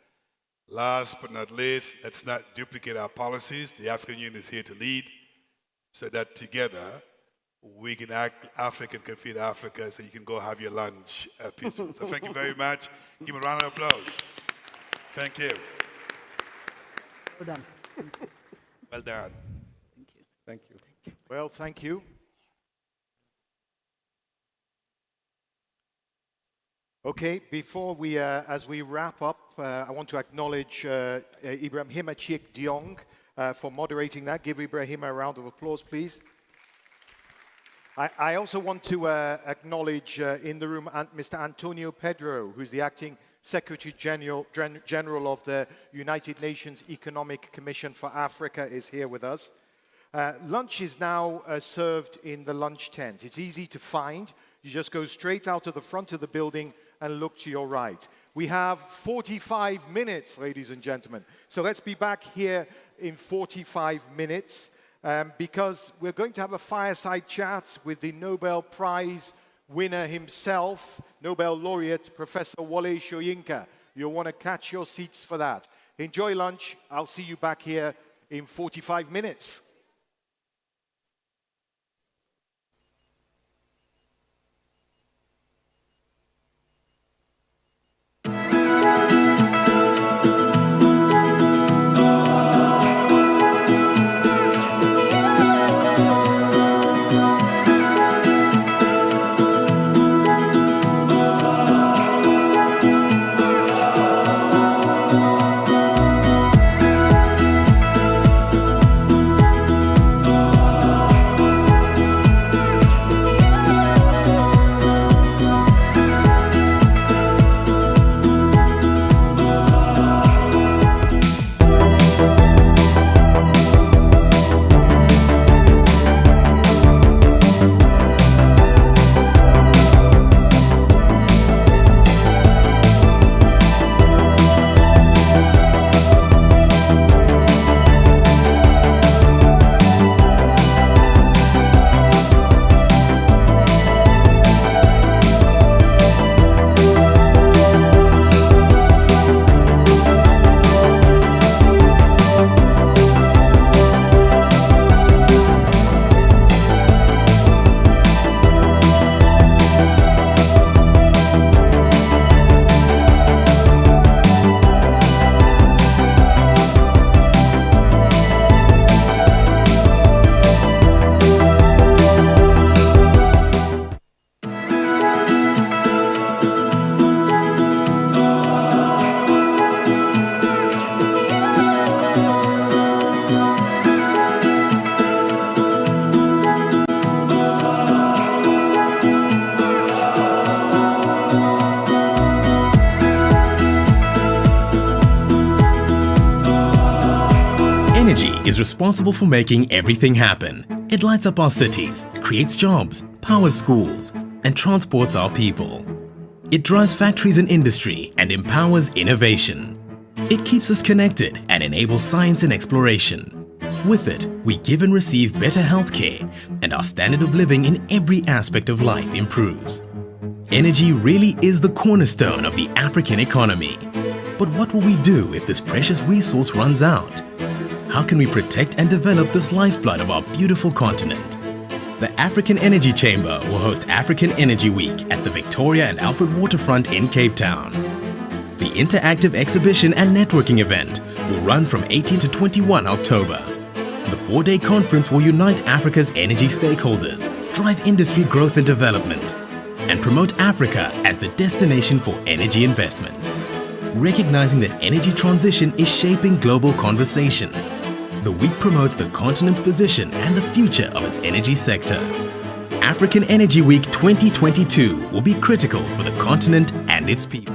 Last but not least, let's not duplicate our policies. The African Union is here to lead so that together we can act Africa can feed Africa, so you can go have your lunch peacefully. So thank you very much. Give a round of applause. Thank you. Well done. Well done. Thank you. Well, thank you. Okay, before we, as we wrap up, I want to acknowledge Ibrahima Chiek Diong for moderating that. Give Ibrahima a round of applause, please. I also want to acknowledge in the room Mr. Antonio Pedro, who's the acting Secretary General of the United Nations Economic Commission for Africa, is here with us. Lunch is now served in the lunch tent. It's easy to find. You just go straight out to the front of the building and look to your right. We have 45 minutes, ladies and gentlemen. So let's be back here in 45 minutes because we're going to have a fireside chat with the Nobel Prize winner himself, Nobel laureate, Professor Wole Soyinka. You'll want to catch your seats for that. Enjoy lunch. I'll see you back here in 45 minutes. is responsible for making everything happen. It lights up our cities, creates jobs, powers schools, and transports our people. It drives factories and industry and empowers innovation. It keeps us connected and enables science and exploration. With it, we give and receive better healthcare, and our standard of living in every aspect of life improves. Energy really is the cornerstone of the African economy. But what will we do if this precious resource runs out? How can we protect and develop this lifeblood of our beautiful continent? The African Energy Chamber will host African Energy Week at the Victoria and Alfred Waterfront in Cape Town. The interactive exhibition and networking event will run from 18 to 21 October. The 4-day conference will unite Africa's energy stakeholders, drive industry growth and development, and promote Africa as the destination for energy investments. Recognizing that energy transition is shaping global conversation, the week promotes the continent's position and the future of its energy sector. African Energy Week 2022 will be critical for the continent and its people.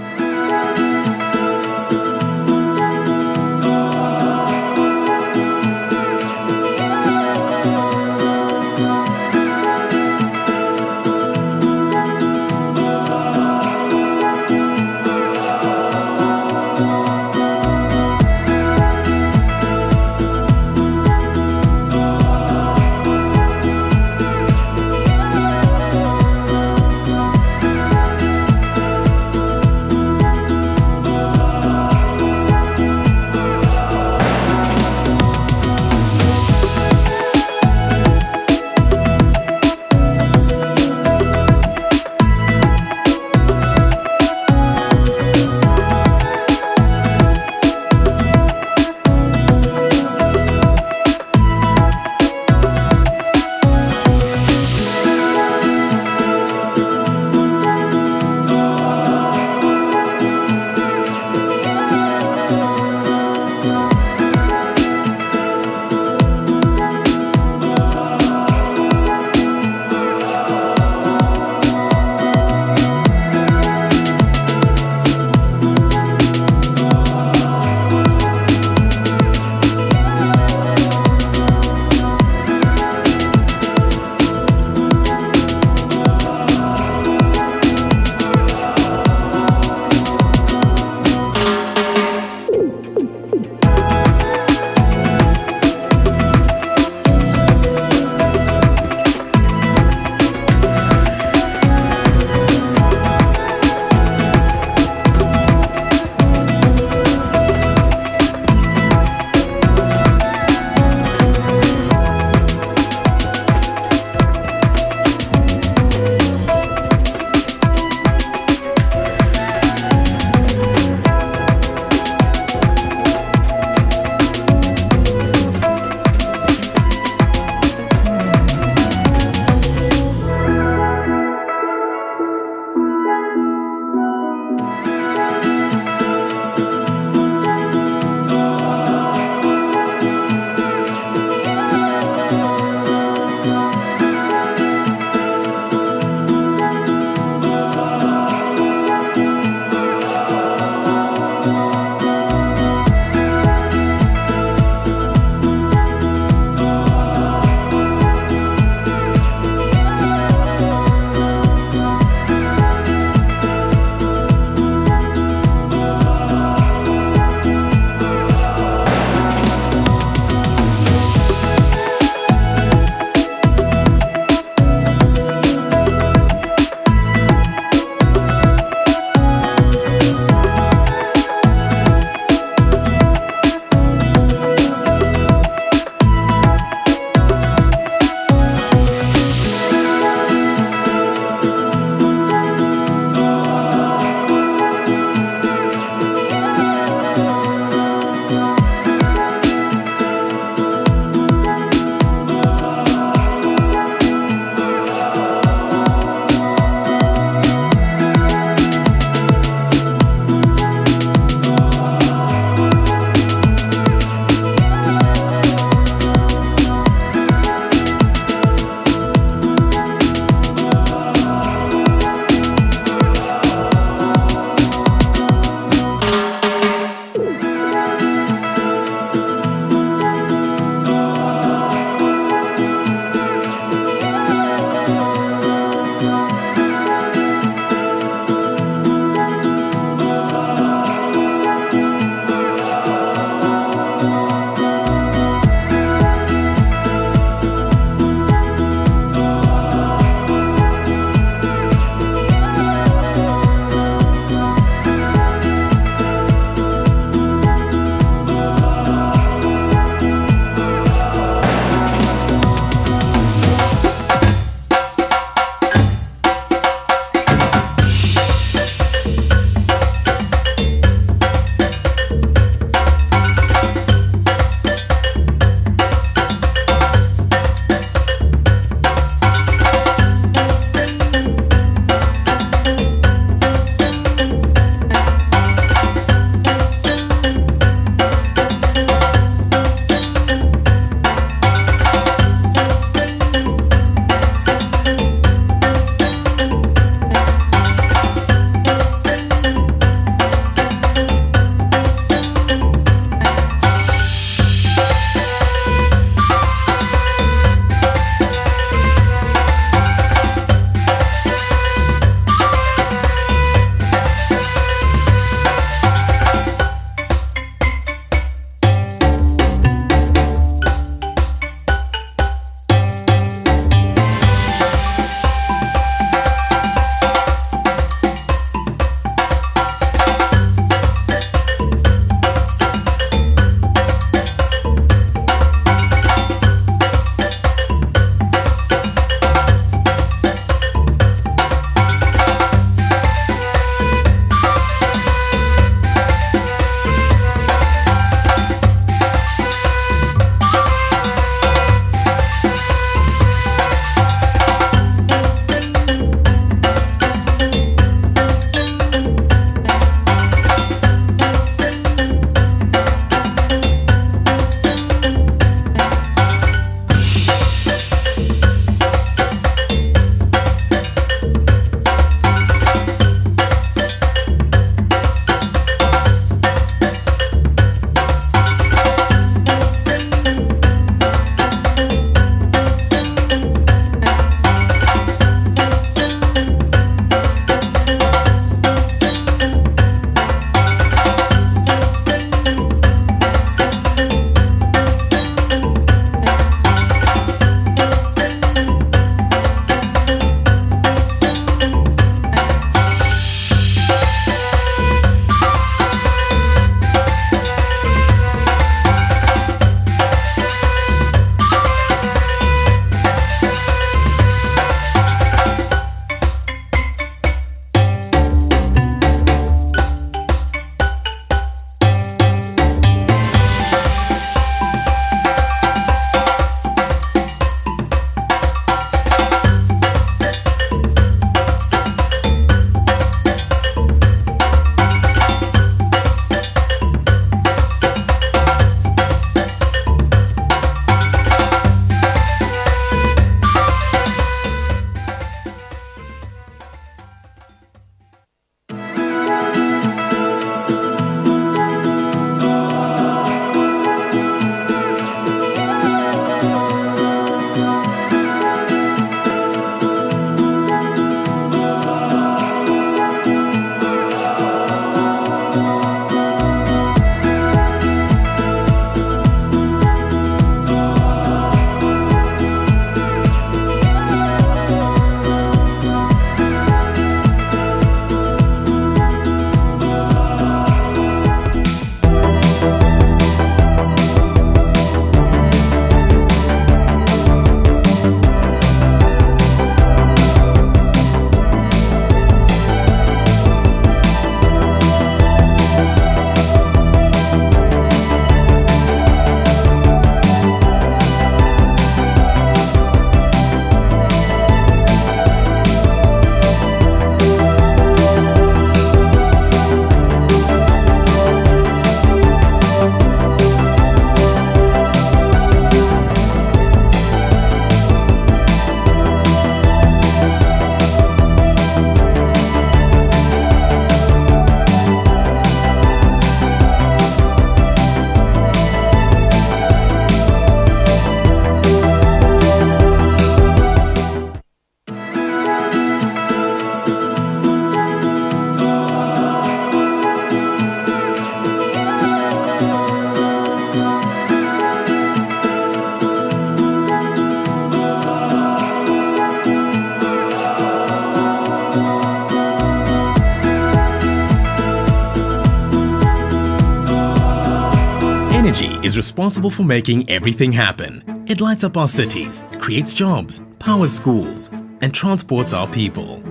energy is responsible for making everything happen. It lights up our cities, creates jobs, powers schools, and transports our people.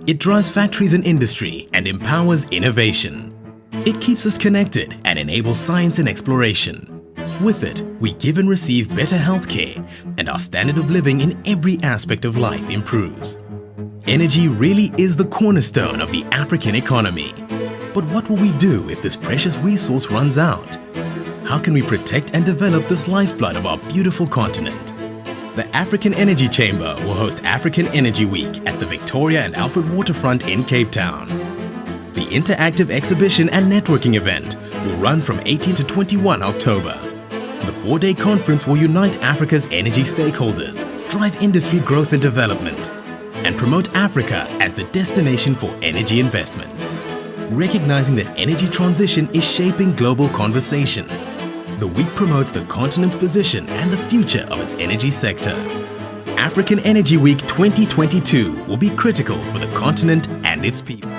It drives factories and industry and empowers innovation. It keeps us connected and enables science and exploration. With it, we give and receive better healthcare, and our standard of living in every aspect of life improves. Energy really is the cornerstone of the African economy. But what will we do if this precious resource runs out? How can we protect and develop this lifeblood of our beautiful continent? The African Energy Chamber will host African Energy Week at the Victoria and Alfred Waterfront in Cape Town. The interactive exhibition and networking event will run from 18 to 21 October. The 4-day conference will unite Africa's energy stakeholders, drive industry growth and development, and promote Africa as the destination for energy investments. Recognizing that energy transition is shaping global conversation, the week promotes the continent's position and the future of its energy sector. African Energy Week 2022 will be critical for the continent and its people.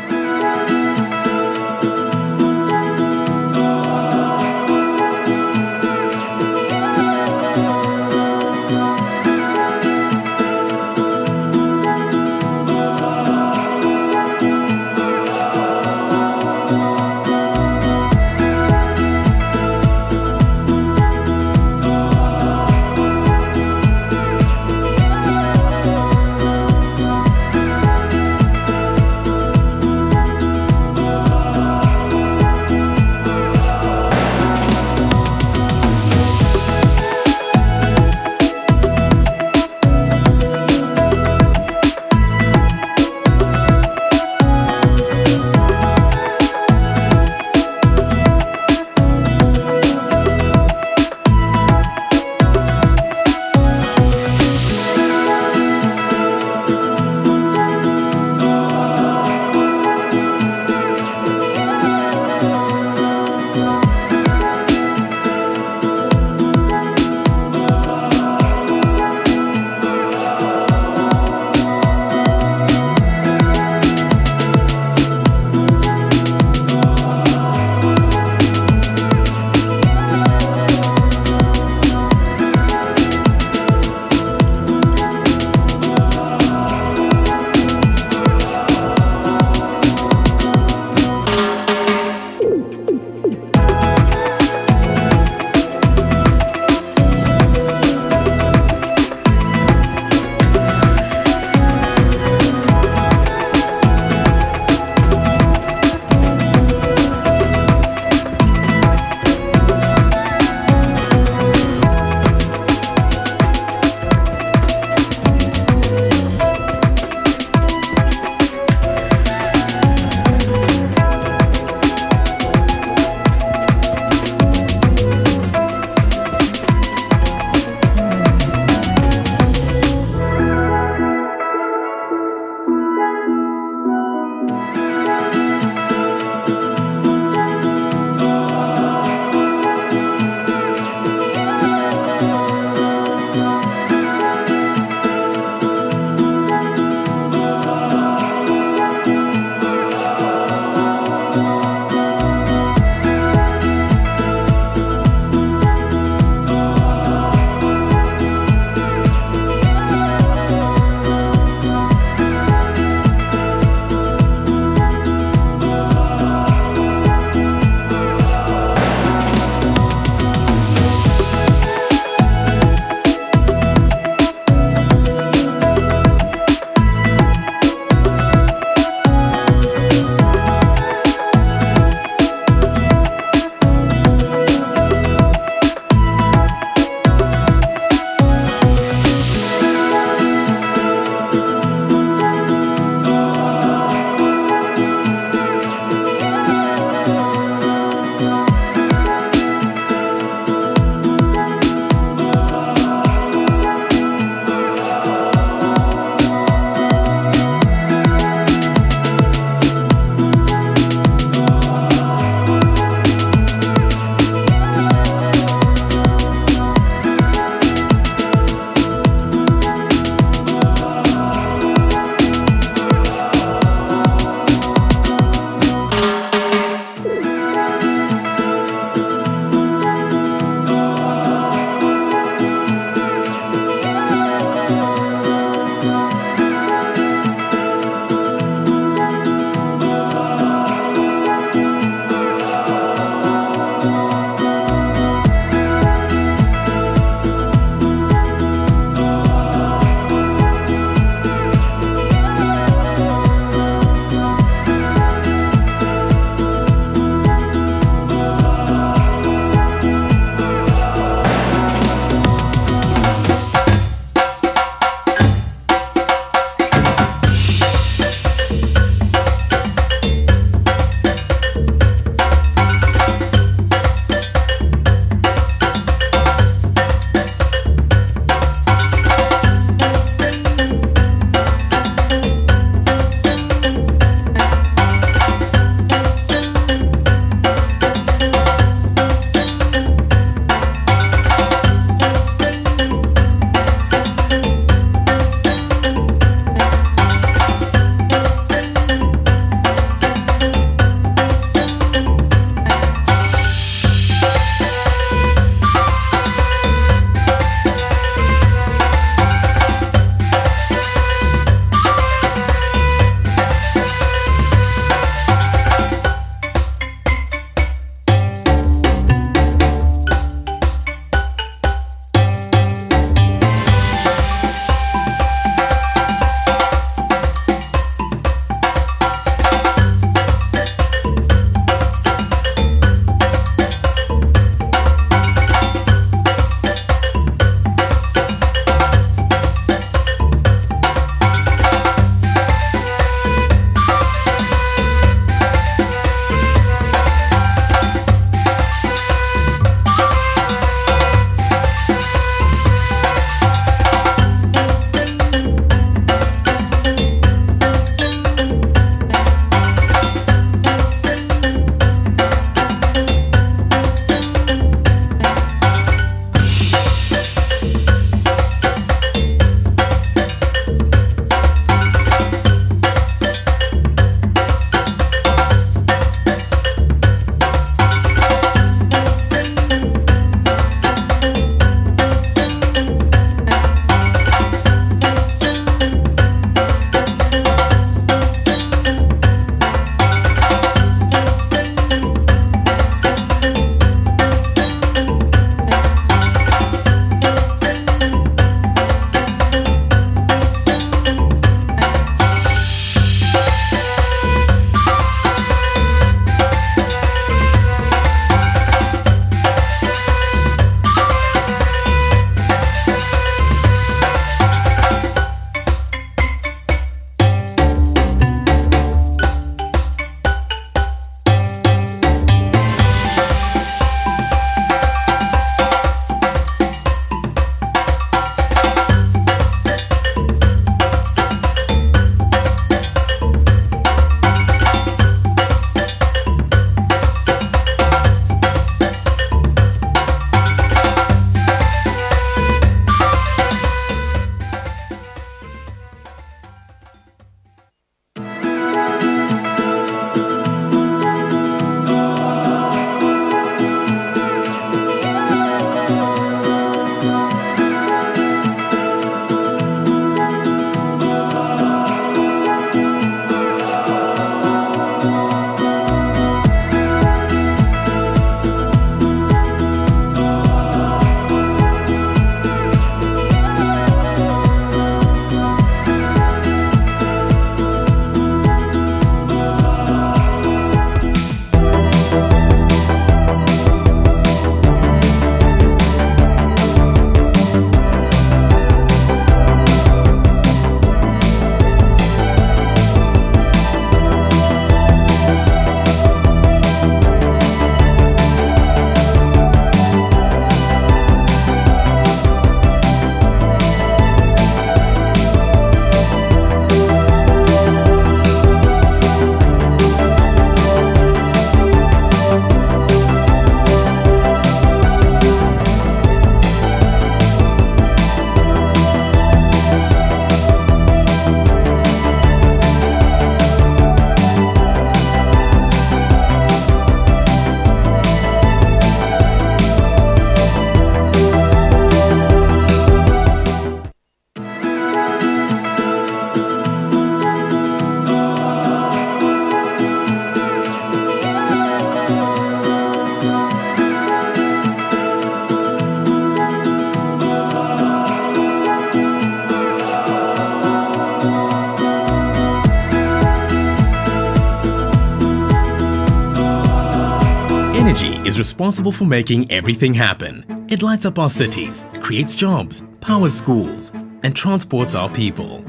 Energy is responsible for making everything happen. It lights up our cities, creates jobs, powers schools, and transports our people.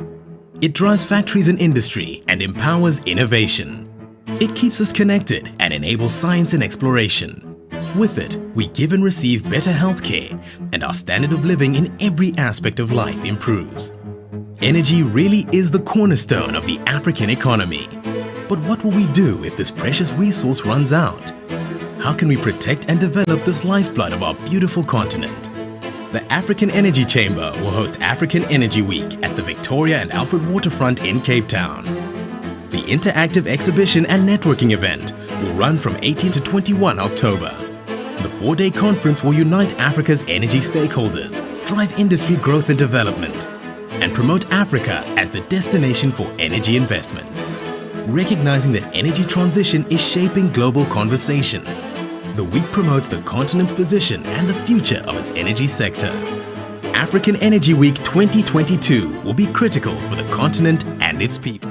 It drives factories and industry and empowers innovation. It keeps us connected and enables science and exploration. With it, we give and receive better healthcare, and our standard of living in every aspect of life improves. Energy really is the cornerstone of the African economy. But what will we do if this precious resource runs out? How can we protect and develop this lifeblood of our beautiful continent? The African Energy Chamber will host African Energy Week at the Victoria and Alfred Waterfront in Cape Town. The interactive exhibition and networking event will run from 18 to 21 October. The 4-day conference will unite Africa's energy stakeholders, drive industry growth and development, and promote Africa as the destination for energy investments. Recognizing that energy transition is shaping global conversation, the week promotes the continent's position and the future of its energy sector. African Energy Week 2022 will be critical for the continent and its people.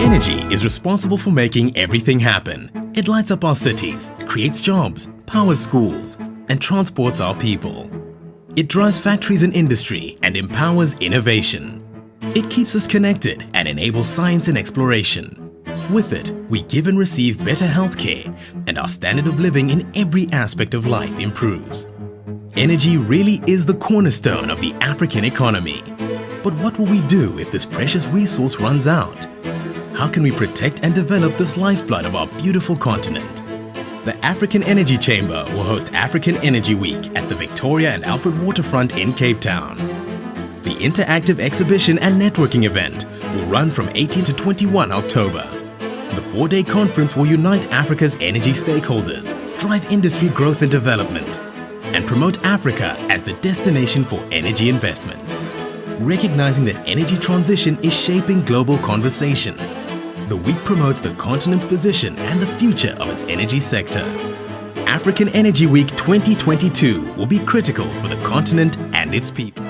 Energy is responsible for making everything happen. It lights up our cities, creates jobs, powers schools, and transports our people. It drives factories and industry and empowers innovation. It keeps us connected and enables science and exploration. With it, we give and receive better healthcare, and our standard of living in every aspect of life improves. Energy really is the cornerstone of the African economy. But what will we do if this precious resource runs out? How can we protect and develop this lifeblood of our beautiful continent? The African Energy Chamber will host African Energy Week at the Victoria and Alfred Waterfront in Cape Town. The interactive exhibition and networking event will run from 18 to 21 October. The 4-day conference will unite Africa's energy stakeholders, drive industry growth and development, and promote Africa as the destination for energy investments. Recognizing that energy transition is shaping global conversation, the week promotes the continent's position and the future of its energy sector. African Energy Week 2022 will be critical for the continent and its people.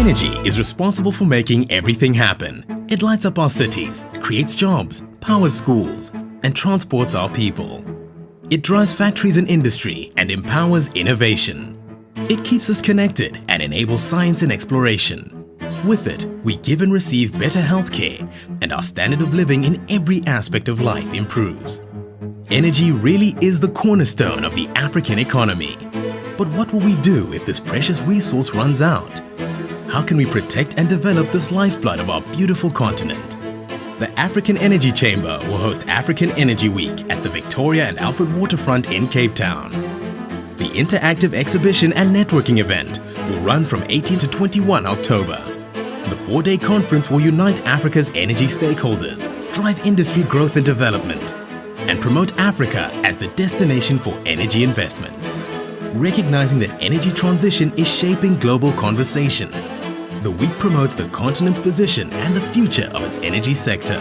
Energy is responsible for making everything happen. It lights up our cities, creates jobs, powers schools, and transports our people. It drives factories and industry and empowers innovation. It keeps us connected and enables science and exploration. With it, we give and receive better healthcare, and our standard of living in every aspect of life improves. Energy really is the cornerstone of the African economy. But what will we do if this precious resource runs out? How can we protect and develop this lifeblood of our beautiful continent? The African Energy Chamber will host African Energy Week at the Victoria and Alfred Waterfront in Cape Town. The interactive exhibition and networking event will run from 18 to 21 October. The 4-day conference will unite Africa's energy stakeholders, drive industry growth and development, and promote Africa as the destination for energy investments. Recognizing that energy transition is shaping global conversation, the week promotes the continent's position and the future of its energy sector.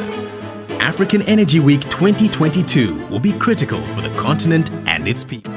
African Energy Week 2022 will be critical for the continent and its people.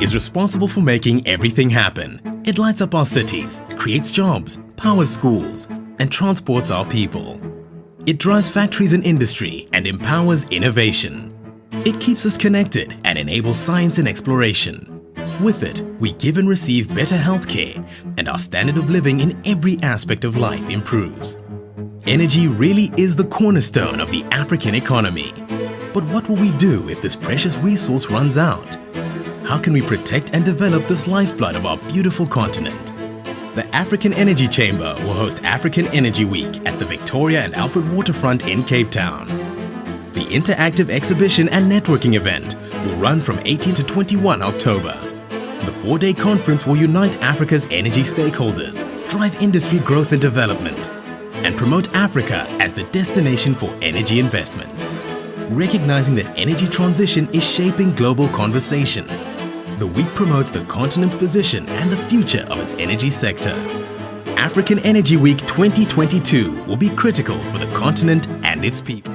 is responsible for making everything happen. It lights up our cities, creates jobs, powers schools, and transports our people. It drives factories and industry and empowers innovation. It keeps us connected and enables science and exploration. With it, we give and receive better healthcare, and our standard of living in every aspect of life improves. Energy really is the cornerstone of the African economy. But what will we do if this precious resource runs out? How can we protect and develop this lifeblood of our beautiful continent? The African Energy Chamber will host African Energy Week at the Victoria and Alfred Waterfront in Cape Town. The interactive exhibition and networking event will run from 18 to 21 October. The 4-day conference will unite Africa's energy stakeholders, drive industry growth and development, and promote Africa as the destination for energy investments. Recognizing that energy transition is shaping global conversation, the week promotes the continent's position and the future of its energy sector. African Energy Week 2022 will be critical for the continent and its people.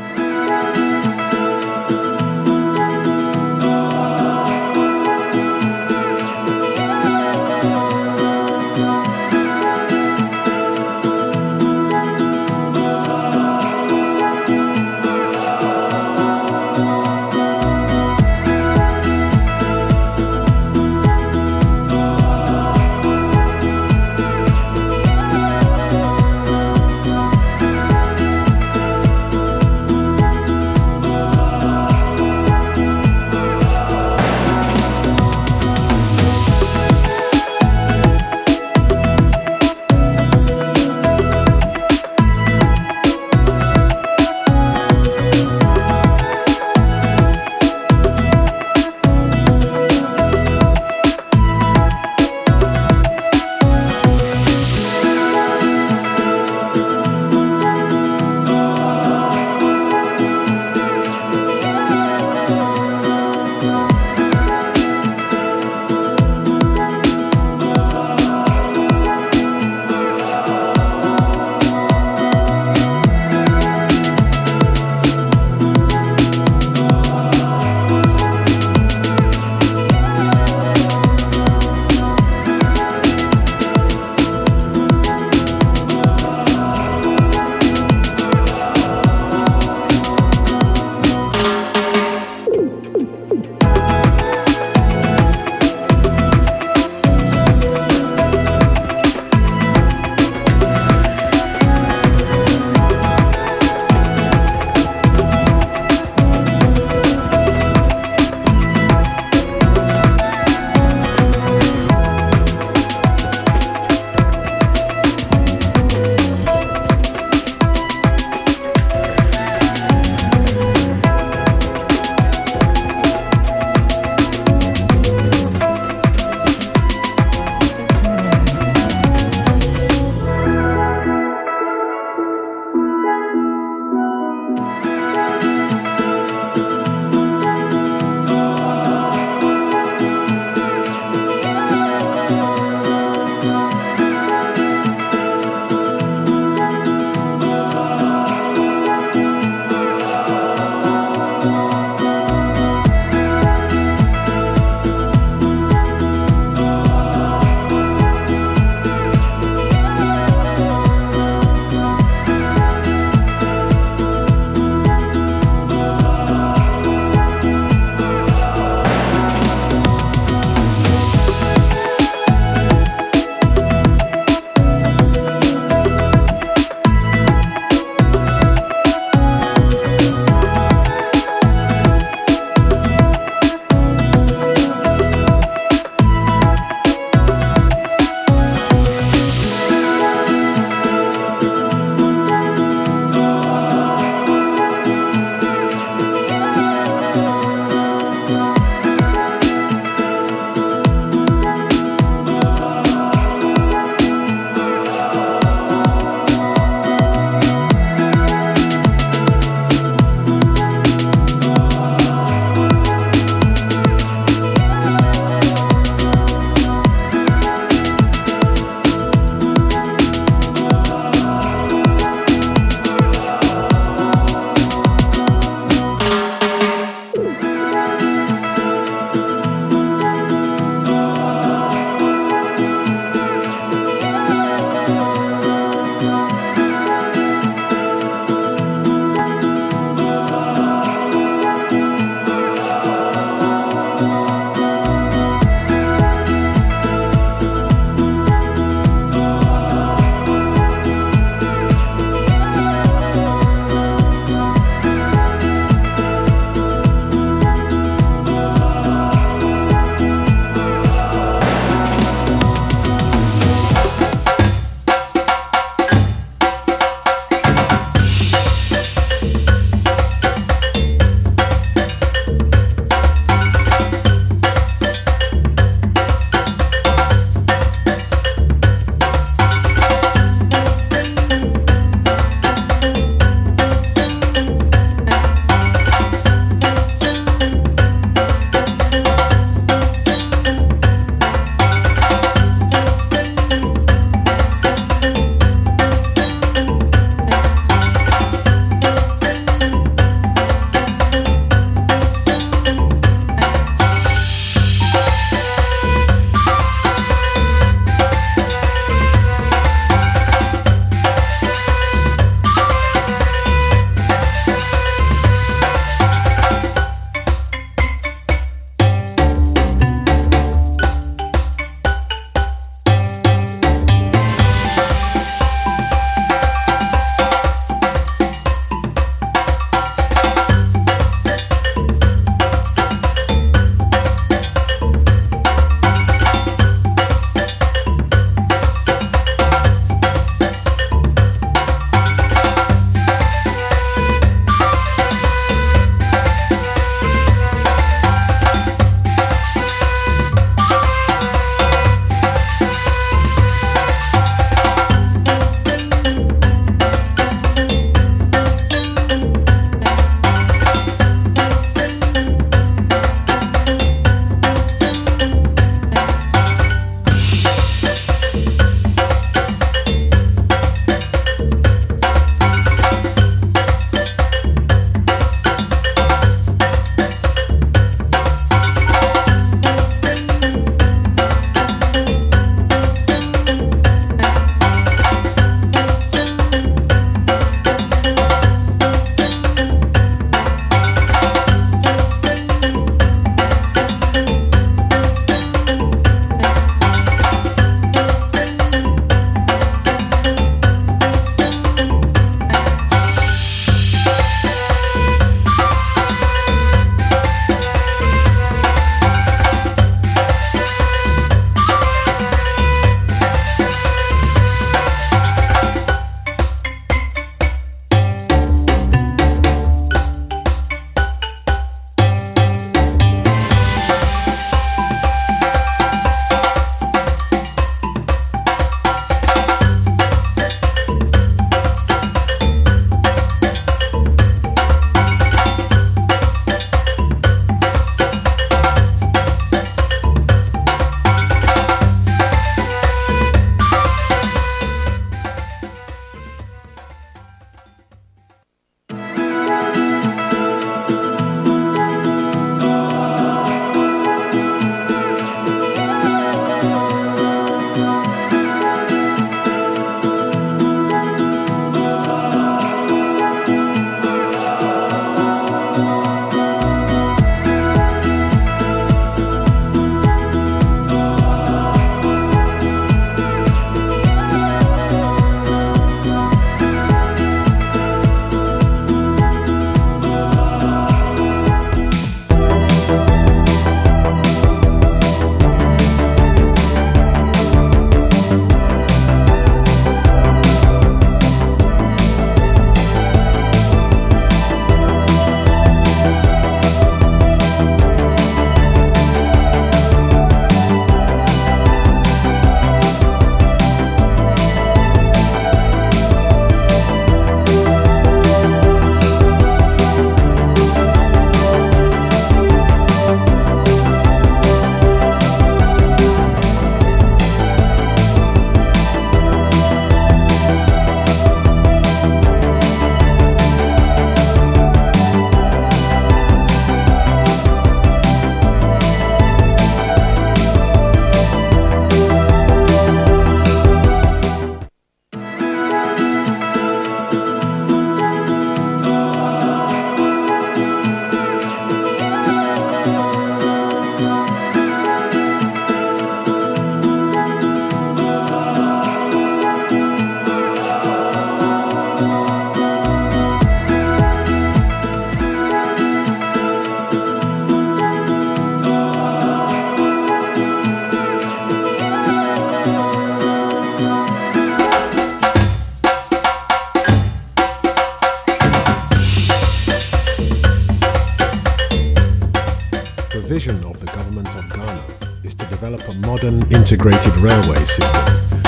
develop a modern integrated railway system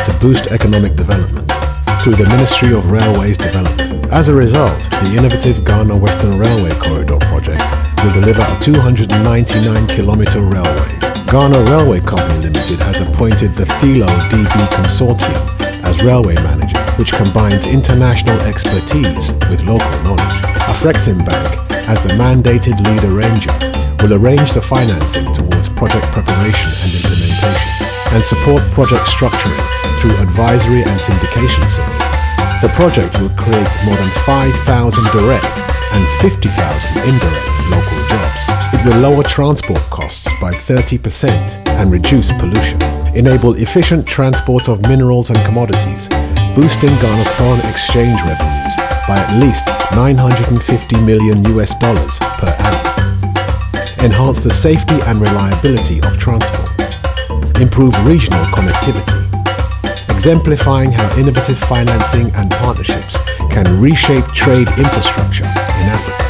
to boost economic development through the Ministry of Railways Development. As a result, the innovative Ghana Western Railway Corridor project will deliver a 299-kilometer railway. Ghana Railway Company Limited has appointed the Thilo DB Consortium as railway manager, which combines international expertise with local knowledge. Afreximbank, as the mandated lead arranger, will arrange the financing towards project preparation and implementation, and support project structuring through advisory and syndication services. The project will create more than 5,000 direct and 50,000 indirect local jobs. It will lower transport costs by 30% and reduce pollution, enable efficient transport of minerals and commodities, boosting Ghana's foreign exchange revenues by at least $950 million per annum, enhance the safety and reliability of transport, improve regional connectivity, exemplifying how innovative financing and partnerships can reshape trade infrastructure in Africa.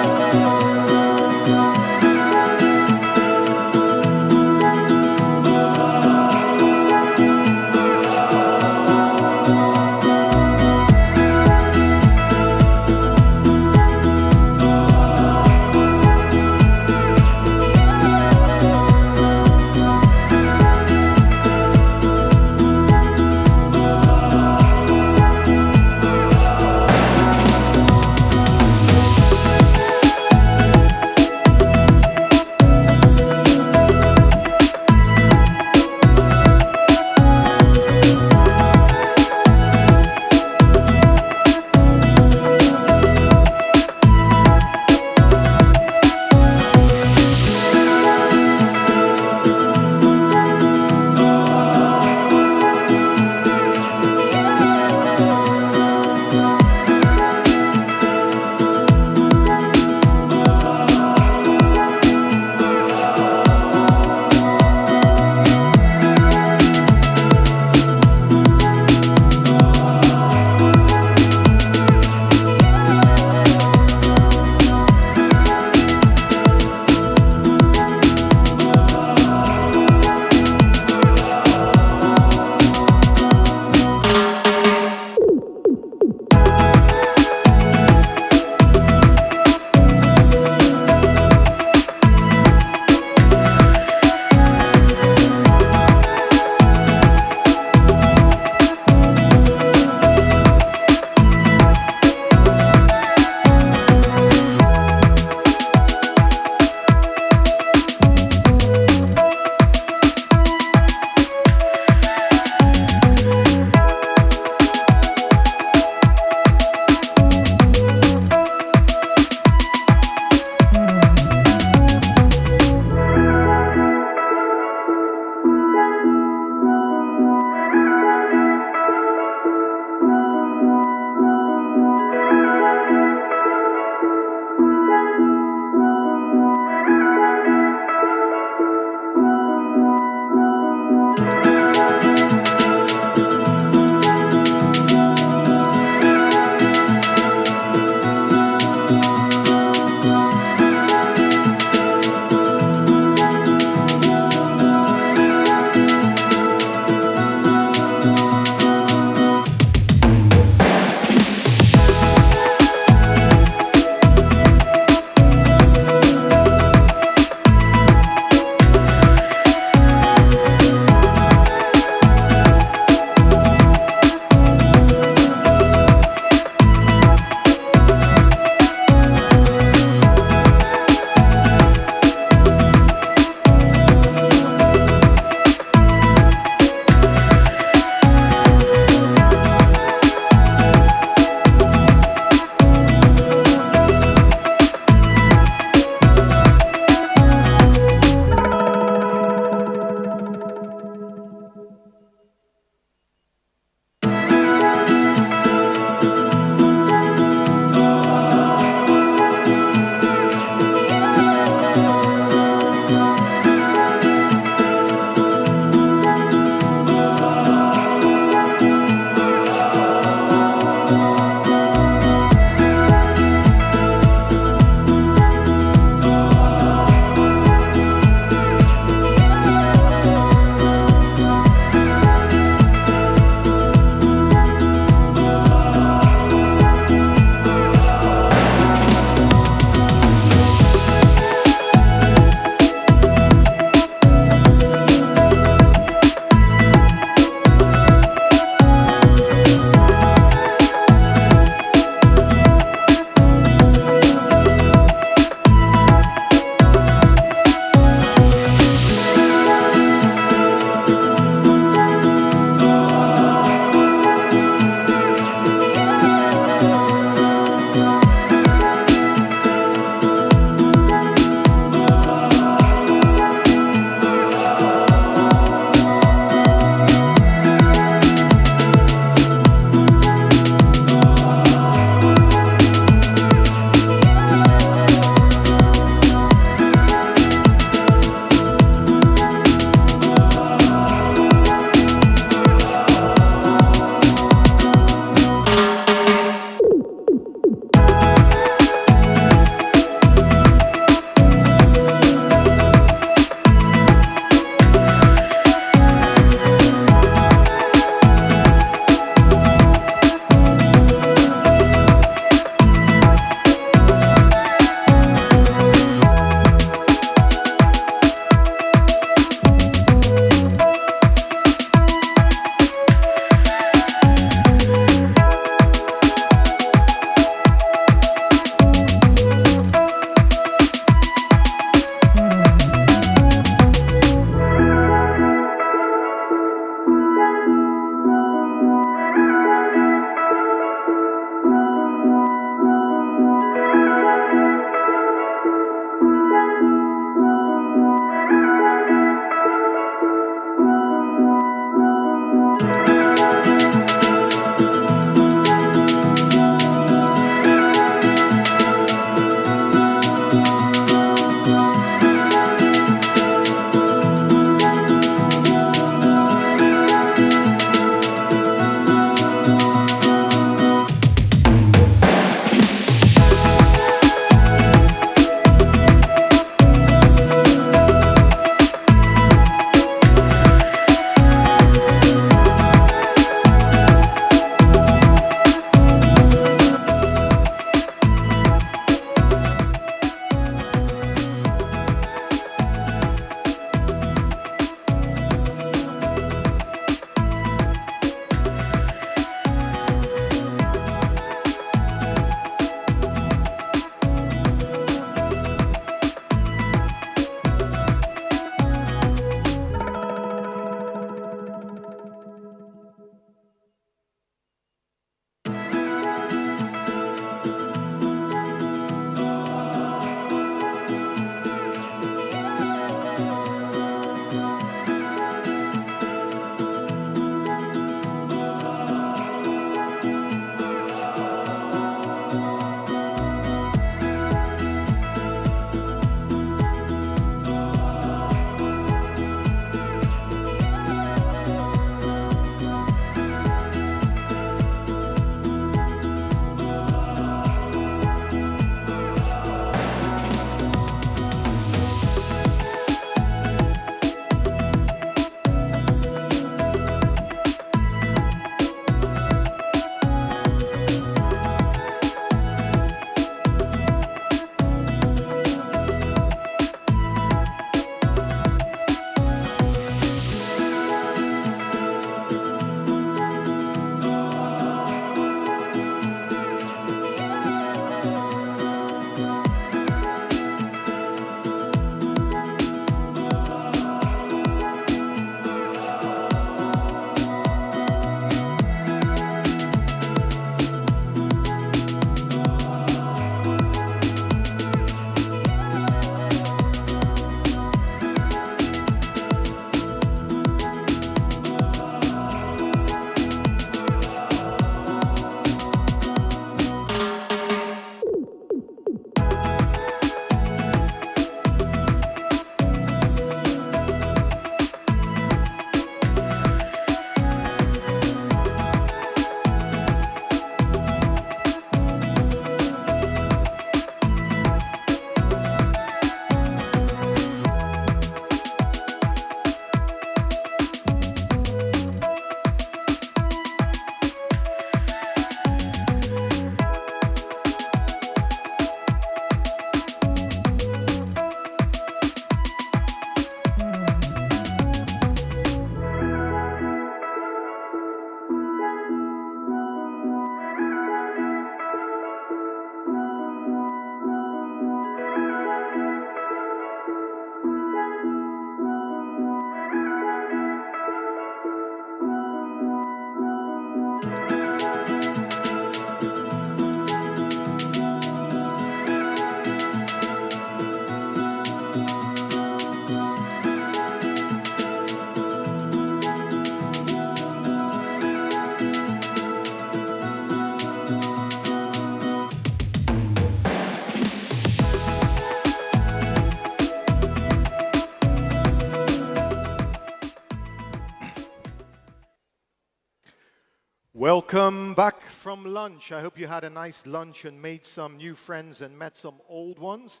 Welcome back from lunch. I hope you had a nice lunch and made some new friends and met some old ones.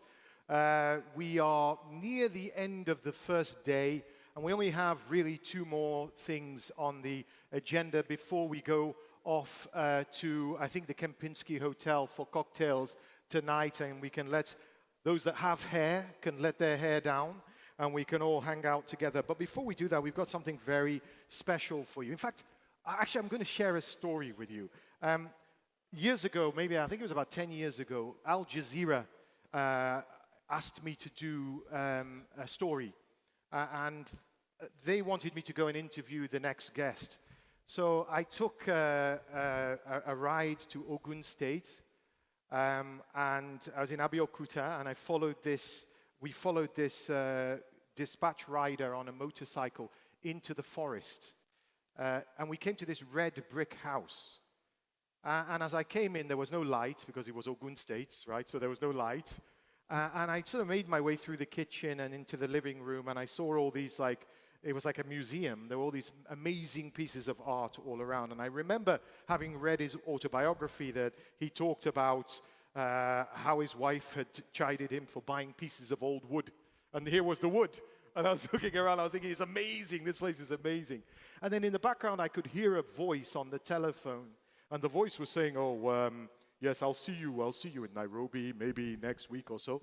We are near the end of the first day, and we only have really 2 more things on the agenda before we go off to, I think, the Kempinski Hotel for cocktails tonight, and we can let those that have hair can let their hair down, and we can all hang out together. But before we do that, we've got something very special for you. In fact, actually, I'm going to share a story with you. Years ago, maybe I think it was about 10 years ago, Al Jazeera asked me to do a story, and they wanted me to go and interview the next guest. So I took a ride to Ogun State, and I was in Abeokuta, and we followed this dispatch rider on a motorcycle into the forest. And we came to this red brick house. And as I came in, there was no light because it was Ogun State, right? So there was no light. And I sort of made my way through the kitchen and into the living room, and I saw all these, it was like a museum. There were all these amazing pieces of art all around. And I remember having read his autobiography that he talked about how his wife had chided him for buying pieces of old wood. And here was the wood. And I was looking around, I was thinking, it's amazing, this place is amazing. And then in the background, I could hear a voice on the telephone. And the voice was saying, yes, I'll see you in Nairobi, maybe next week or so.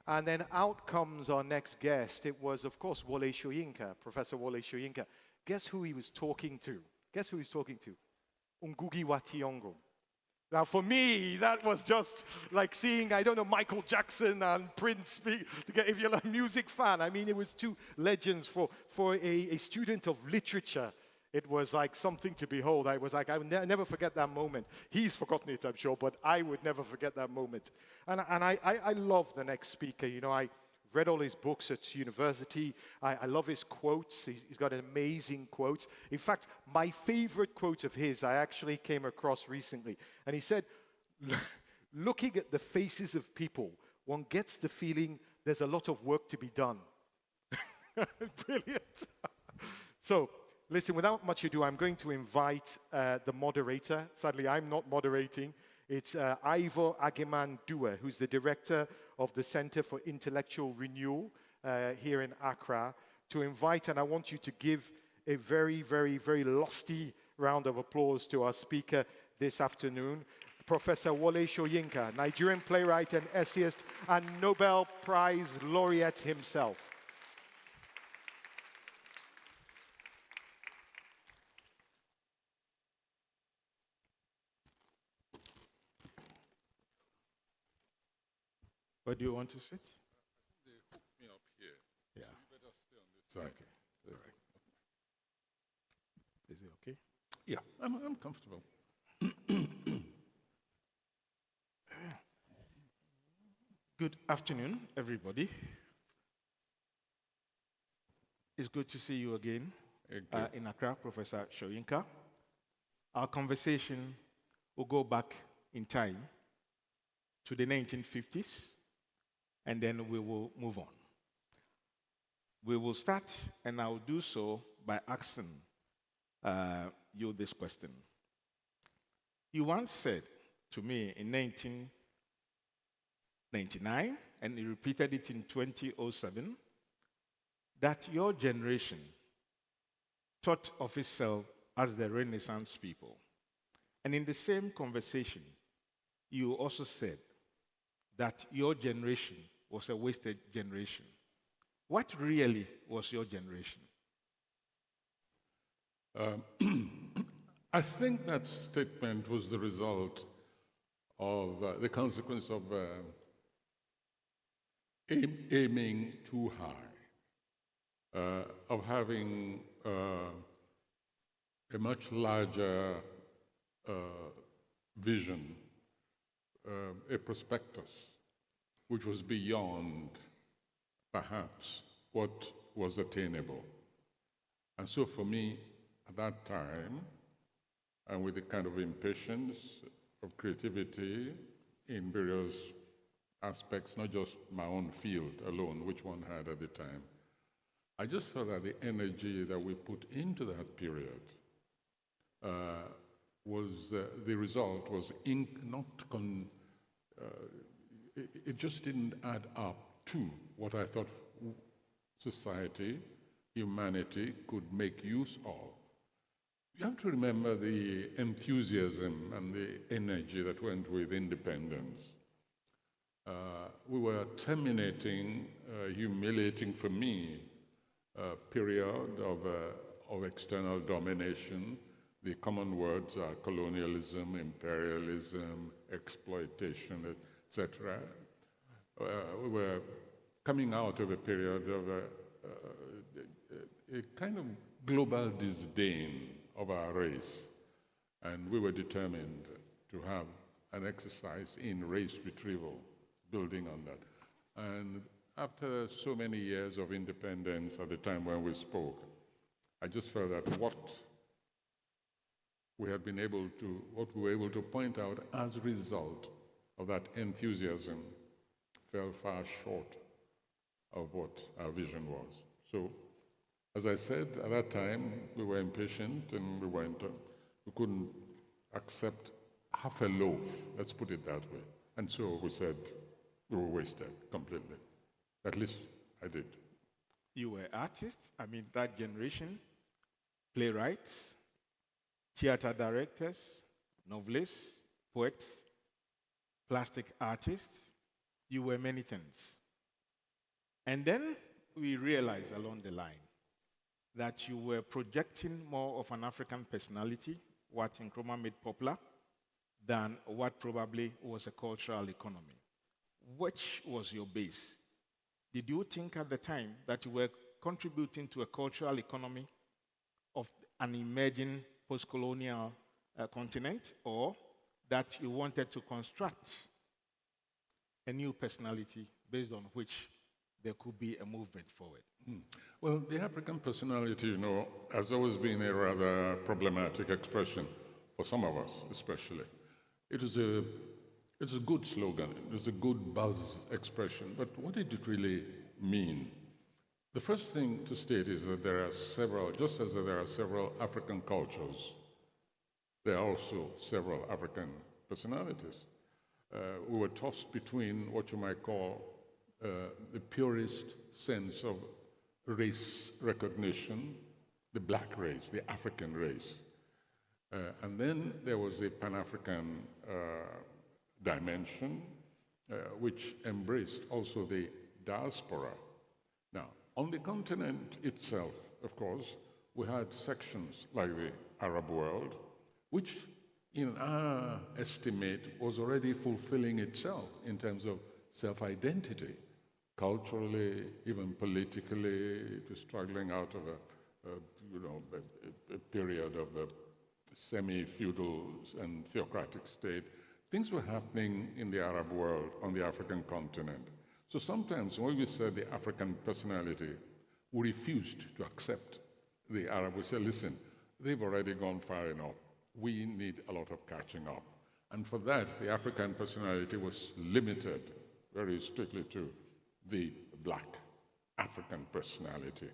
And then out comes our next guest. It was, of course, Wole Soyinka, Professor Wole Soyinka. Guess who he was talking to? Ngugi wa Thiong'o. Now, for me, that was just like seeing, I don't know, Michael Jackson and Prince. If you're a music fan, I mean, it was 2 legends for a student of literature. It was like something to behold. I was like, I would never forget that moment. He's forgotten it, I'm sure, but I would never forget that moment. And I love the next speaker. You know, I read all his books at university. I love his quotes. He's got amazing quotes. In fact, my favorite quote of his I actually came across recently. And he said, looking at the faces of people, one gets the feeling there's a lot of work to be done. Brilliant. So, listen, without much ado, I'm going to invite the moderator. Sadly, I'm not moderating. It's Ivor Ageman-Due, who's the director of the Center for Intellectual Renewal here in Accra, to invite, and I want you to give a very, very, very lusty round of applause to our speaker this afternoon, Professor Wole Soyinka, Nigerian playwright and essayist and Nobel Prize laureate himself. Where do you want to sit? They hooked me up here. Yeah. So you better stay on this side. Okay. All right. Is it okay? Yeah, I'm comfortable. Good afternoon, everybody. It's good to see you again in Accra, Professor Soyinka. Our conversation will go back in time to the 1950s, and then we will move on. We will start, and I will do so by asking you this question. You once said to me in 1999, and you repeated it in 2007, that your generation thought of itself as the Renaissance people. And in the same conversation, you also said that your generation was a wasted generation. What really was your generation? I think that statement was the result of the consequence of aiming too high, of having a much larger vision, a prospectus, which was beyond, perhaps, what was attainable. And so for me, at that time, and with the kind of impatience of creativity in various aspects, not just my own field alone, which one had at the time, I just felt that the energy that we put into that period was, the result was it just didn't add up to what I thought society, humanity could make use of. You have to remember the enthusiasm and the energy that went with independence. We were terminating, humiliating for me, a period of external domination. The common words are colonialism, imperialism, exploitation, etc. We were coming out of a period of a kind of global disdain of our race, and we were determined to have an exercise in race retrieval, building on that. And after so many years of independence, at the time when we spoke, I just felt that what we were able to point out as a result of that enthusiasm fell far short of what our vision was. So, as I said, at that time, we were impatient and we couldn't accept half a loaf, let's put it that way. And so we said we were wasted completely. At least I did. You were artists, that generation, playwrights, theater directors, novelists, poets, plastic artists. You were many things. And then we realized along the line that you were projecting more of an African personality, what Nkrumah made popular, than what probably was a cultural economy. Which was your base? Did you think at the time that you were contributing to a cultural economy of an emerging post-colonial continent, or that you wanted to construct a new personality based on which there could be a movement forward? Well, the African personality, has always been a rather problematic expression for some of us, especially. It's a good slogan, it's a good buzz expression, but what did it really mean? The first thing to state is that there are several, just as there are several African cultures, there are also several African personalities. We were tossed between what you might call the purest sense of race recognition, the black race, the African race. And then there was a Pan-African dimension, which embraced also the diaspora. Now, on the continent itself, of course, we had sections like the Arab world, which in our estimate was already fulfilling itself in terms of self-identity. Culturally, even politically, it was struggling out of a period of a semi-feudal and theocratic state. Things were happening in the Arab world, on the African continent. So sometimes when we said the African personality, we refused to accept the Arab. We said, listen, they've already gone far enough. We need a lot of catching up. And for that, the African personality was limited very strictly to the black African personality.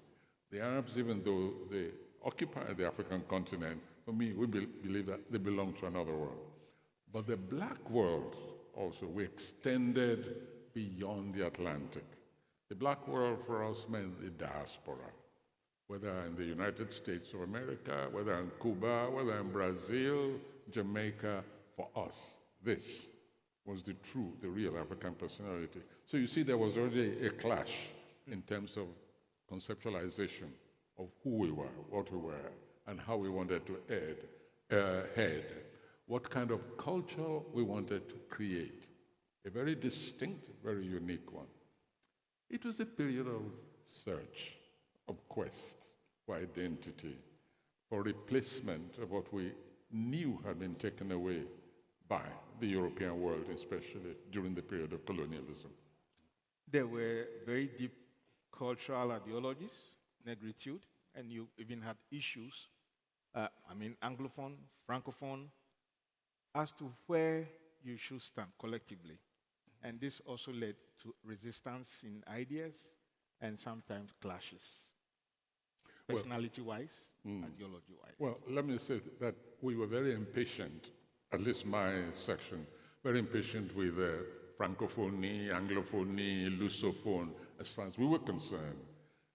The Arabs, even though they occupy the African continent, for me, we believe that they belong to another world. But the black world also, we extended beyond the Atlantic. The black world for us meant the diaspora, whether in the United States of America, whether in Cuba, whether in Brazil, Jamaica. For us, this was the real African personality. So you see, there was already a clash in terms of conceptualization of who we were, what we were, and how we wanted to head, what kind of culture we wanted to create. A very distinct, very unique one. It was a period of search, of quest for identity, for replacement of what we knew had been taken away by the European world, especially during the period of colonialism. There were very deep cultural ideologies, negritude, and you even had issues, Anglophone, Francophone, as to where you should stand collectively. And this also led to resistance in ideas and sometimes clashes. personality-wise, ideology-wise? Well, let me say that we were very impatient, at least my section, very impatient with Francophonie, Anglophonie, Lusophone, as far as we were concerned.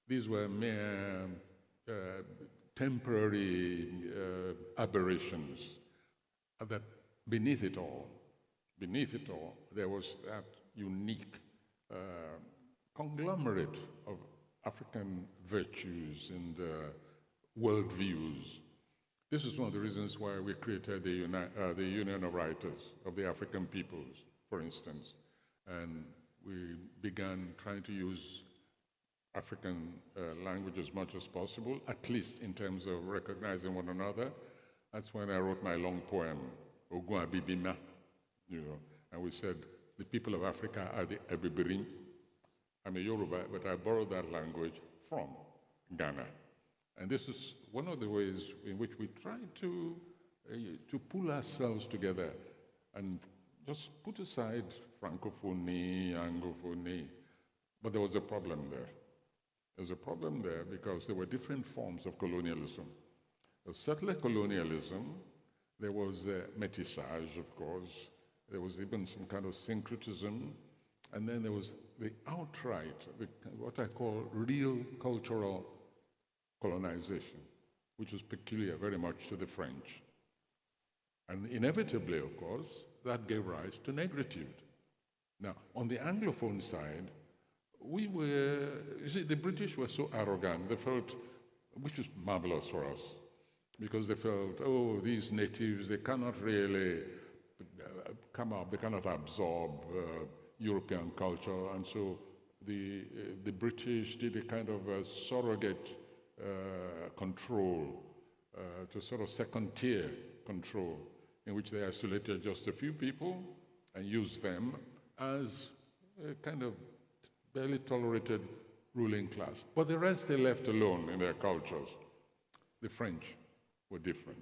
These were mere temporary aberrations. That beneath it all, there was that unique conglomerate of African virtues and worldviews. This is one of the reasons why we created the Union of Writers of the African Peoples, for instance. And we began trying to use African language as much as possible, at least in terms of recognizing one another. That's when I wrote my long poem, Ogun Abibima, and we said, the people of Africa are the Ebibirim. I'm a Yoruba, but I borrowed that language from Ghana. And this is one of the ways in which we try to pull ourselves together and just put aside Francophonie, Anglophonie. But there was a problem there. There was a problem there because there were different forms of colonialism. There was settler colonialism, there was métissage, of course, there was even some kind of syncretism, and then there was the outright, what I call real cultural colonization, which was peculiar very much to the French. And inevitably, of course, that gave rise to negritude. Now, on the Anglophone side, we were, you see, the British were so arrogant, they felt, which was marvelous for us, because they felt, oh, these natives, they cannot really come up, they cannot absorb European culture, and so the British did a kind of surrogate control, to sort of second-tier control, in which they isolated just a few people and used them as a kind of barely tolerated ruling class. But the rest they left alone in their cultures. The French were different.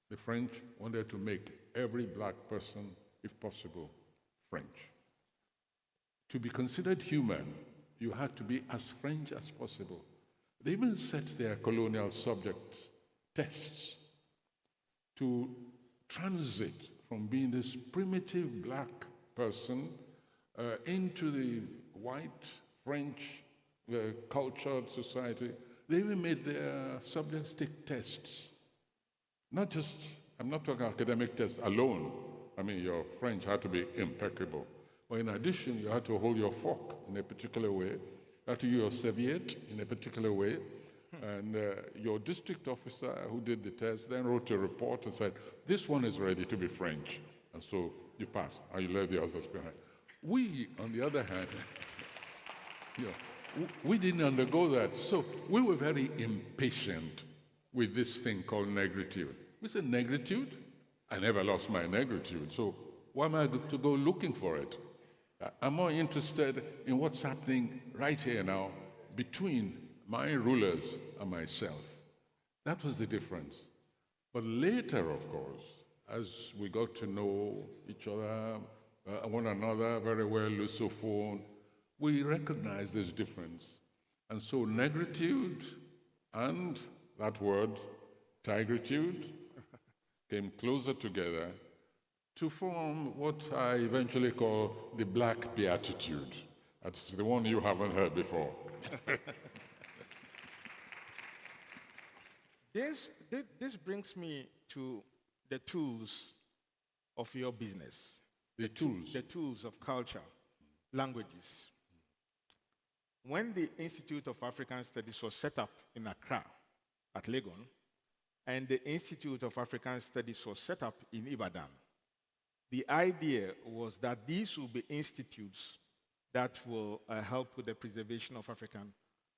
The French wanted to make every black person, if possible, French. To be considered human, you had to be as French as possible. They even set their colonial subject tests to transit from being this primitive black person into the white French cultured society. They even made their subjects take tests. Not just, I'm not talking academic tests alone. I mean, your French had to be impeccable. But in addition, you had to hold your fork in a particular way. You had to use your serviette in a particular way. And your district officer who did the test then wrote a report and said, this one is ready to be French. And so you pass, and you left the others behind. We, on the other hand, we didn't undergo that. So we were very impatient with this thing called negritude. We said, negritude? I never lost my negritude, so why am I to go looking for it? I'm more interested in what's happening right here now between my rulers and myself. That was the difference. But later, of course, as we got to know each other, one another very well, Lusophone, we recognized this difference. And so negritude and that word, tigritude, came closer together to form what I eventually call the black beatitude. That's the one you haven't heard before. This brings me to the tools of your business. The tools? The tools of culture, languages. When the Institute of African Studies was set up in Accra, at Legon, and the Institute of African Studies was set up in Ibadan, the idea was that these will be institutes that will help with the preservation of African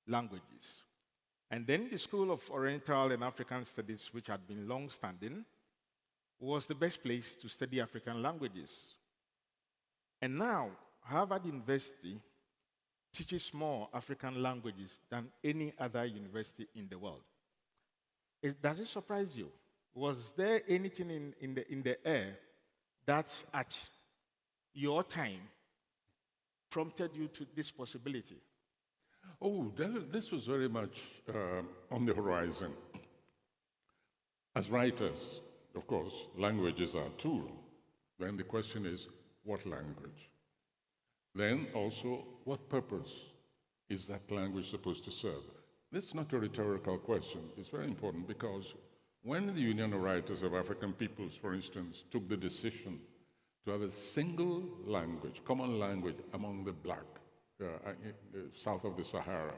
languages. And then the School of Oriental and African Studies, which had been long-standing, was the best place to study African languages. And now, Harvard University teaches more African languages than any other university in the world. Does it surprise you? Was there anything in the air that at your time prompted you to this possibility? Oh, this was very much on the horizon. As writers, of course, language is our tool. Then the question is, what language? Then also, what purpose is that language supposed to serve? This is not a rhetorical question. It's very important because when the Union of Writers of African Peoples, for instance, took the decision to have a single language, common language among the black, south of the Sahara,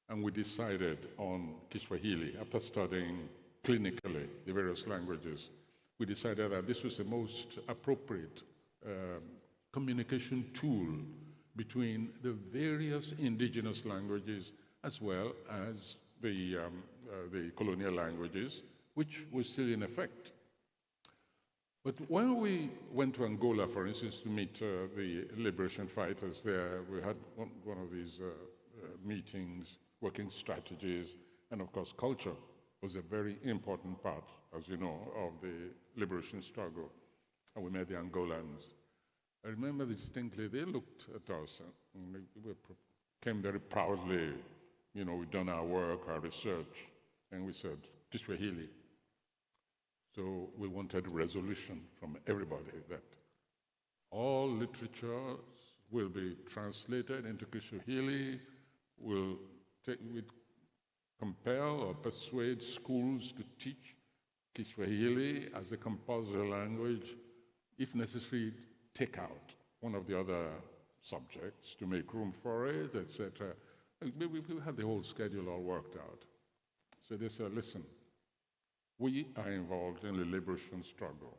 and we decided on Kiswahili after studying clinically the various languages, we decided that this was the most appropriate communication tool between the various indigenous languages as well as the colonial languages, which were still in effect. But when we went to Angola, for instance, to meet the liberation fighters there, we had one of these meetings, working strategies, and of course culture was a very important part, as you know, of the liberation struggle. And we met the Angolans. I remember distinctly, they looked at us and we came very proudly, you know, we'd done our work, our research, and we said, Kiswahili. So we wanted a resolution from everybody that all literatures will be translated into Kiswahili, we'll compel or persuade schools to teach Kiswahili as a compulsory language, if necessary, take out one of the other subjects to make room for it, etc. We had the whole schedule all worked out. So they said, listen, we are involved in the liberation struggle.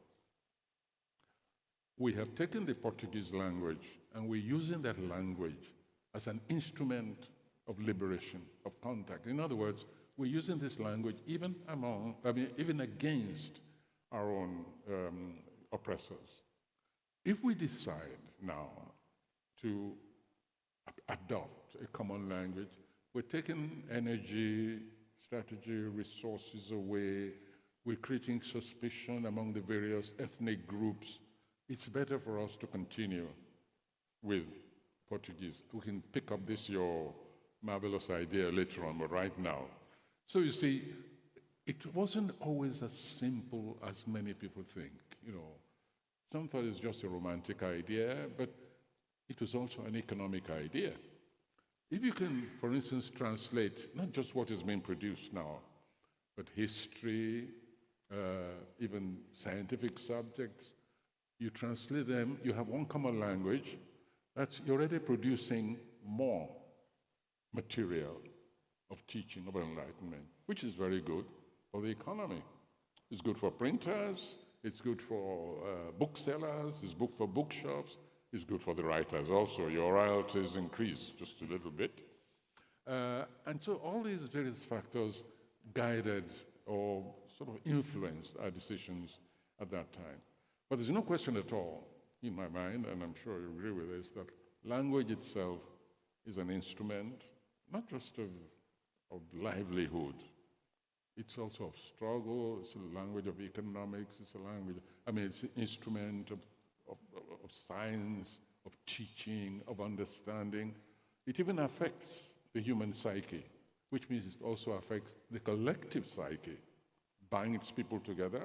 We have taken the Portuguese language and we're using that language as an instrument of liberation, of contact. In other words, we're using this language even against our own oppressors. If we decide now to adopt a common language, we're taking energy, strategy, resources away, we're creating suspicion among the various ethnic groups. It's better for us to continue with Portuguese. We can pick up this, your marvelous idea later on, but right now. So you see, it wasn't always as simple as many people think, you know. Some thought it's just a romantic idea, but it was also an economic idea. If you can, for instance, translate not just what is being produced now, but history, even scientific subjects, you translate them, you have one common language, you're already producing more material of teaching, of enlightenment, which is very good for the economy. It's good for printers, it's good for booksellers, it's good for bookshops, it's good for the writers also. Your royalties increase just a little bit. And so all these various factors guided or sort of influenced our decisions at that time. But there's no question at all in my mind, and I'm sure you agree with this, that language itself is an instrument, not just of livelihood. It's also of struggle, it's a language of economics, it's a language, it's an instrument of science, of teaching, of understanding. It even affects the human psyche, which means it also affects the collective psyche, binds people together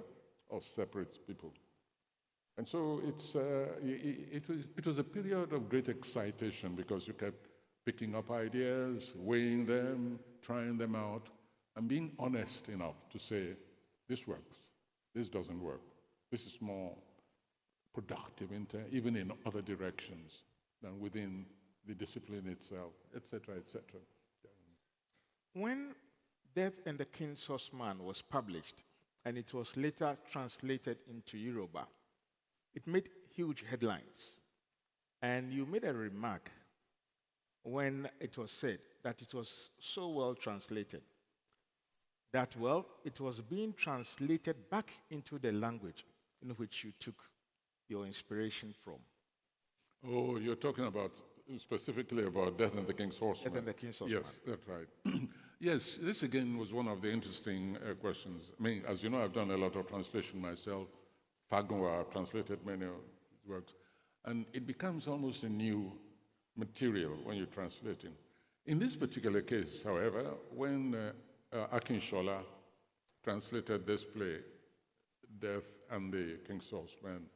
or separates people. And so it was a period of great excitation because you kept picking up ideas, weighing them, trying them out, and being honest enough to say, this works, this doesn't work, this is more productive, even in other directions than within the discipline itself, etc., etc. When Death and the King's Horseman was published, and it was later translated into Yoruba, it made huge headlines. And you made a remark when it was said that it was so well translated that, well, it was being translated back into the language in which you took your inspiration from. Oh, you're talking about specifically about Death and the King's Horseman. Death and the King's Horseman. Yes, that's right. Yes, this again was one of the interesting questions. As you know, I've done a lot of translation myself. Fagunwa, I've translated many of his works. And it becomes almost a new material when you're translating. In this particular case, however, when Akinshola translated this play, Death and the King's Horseman,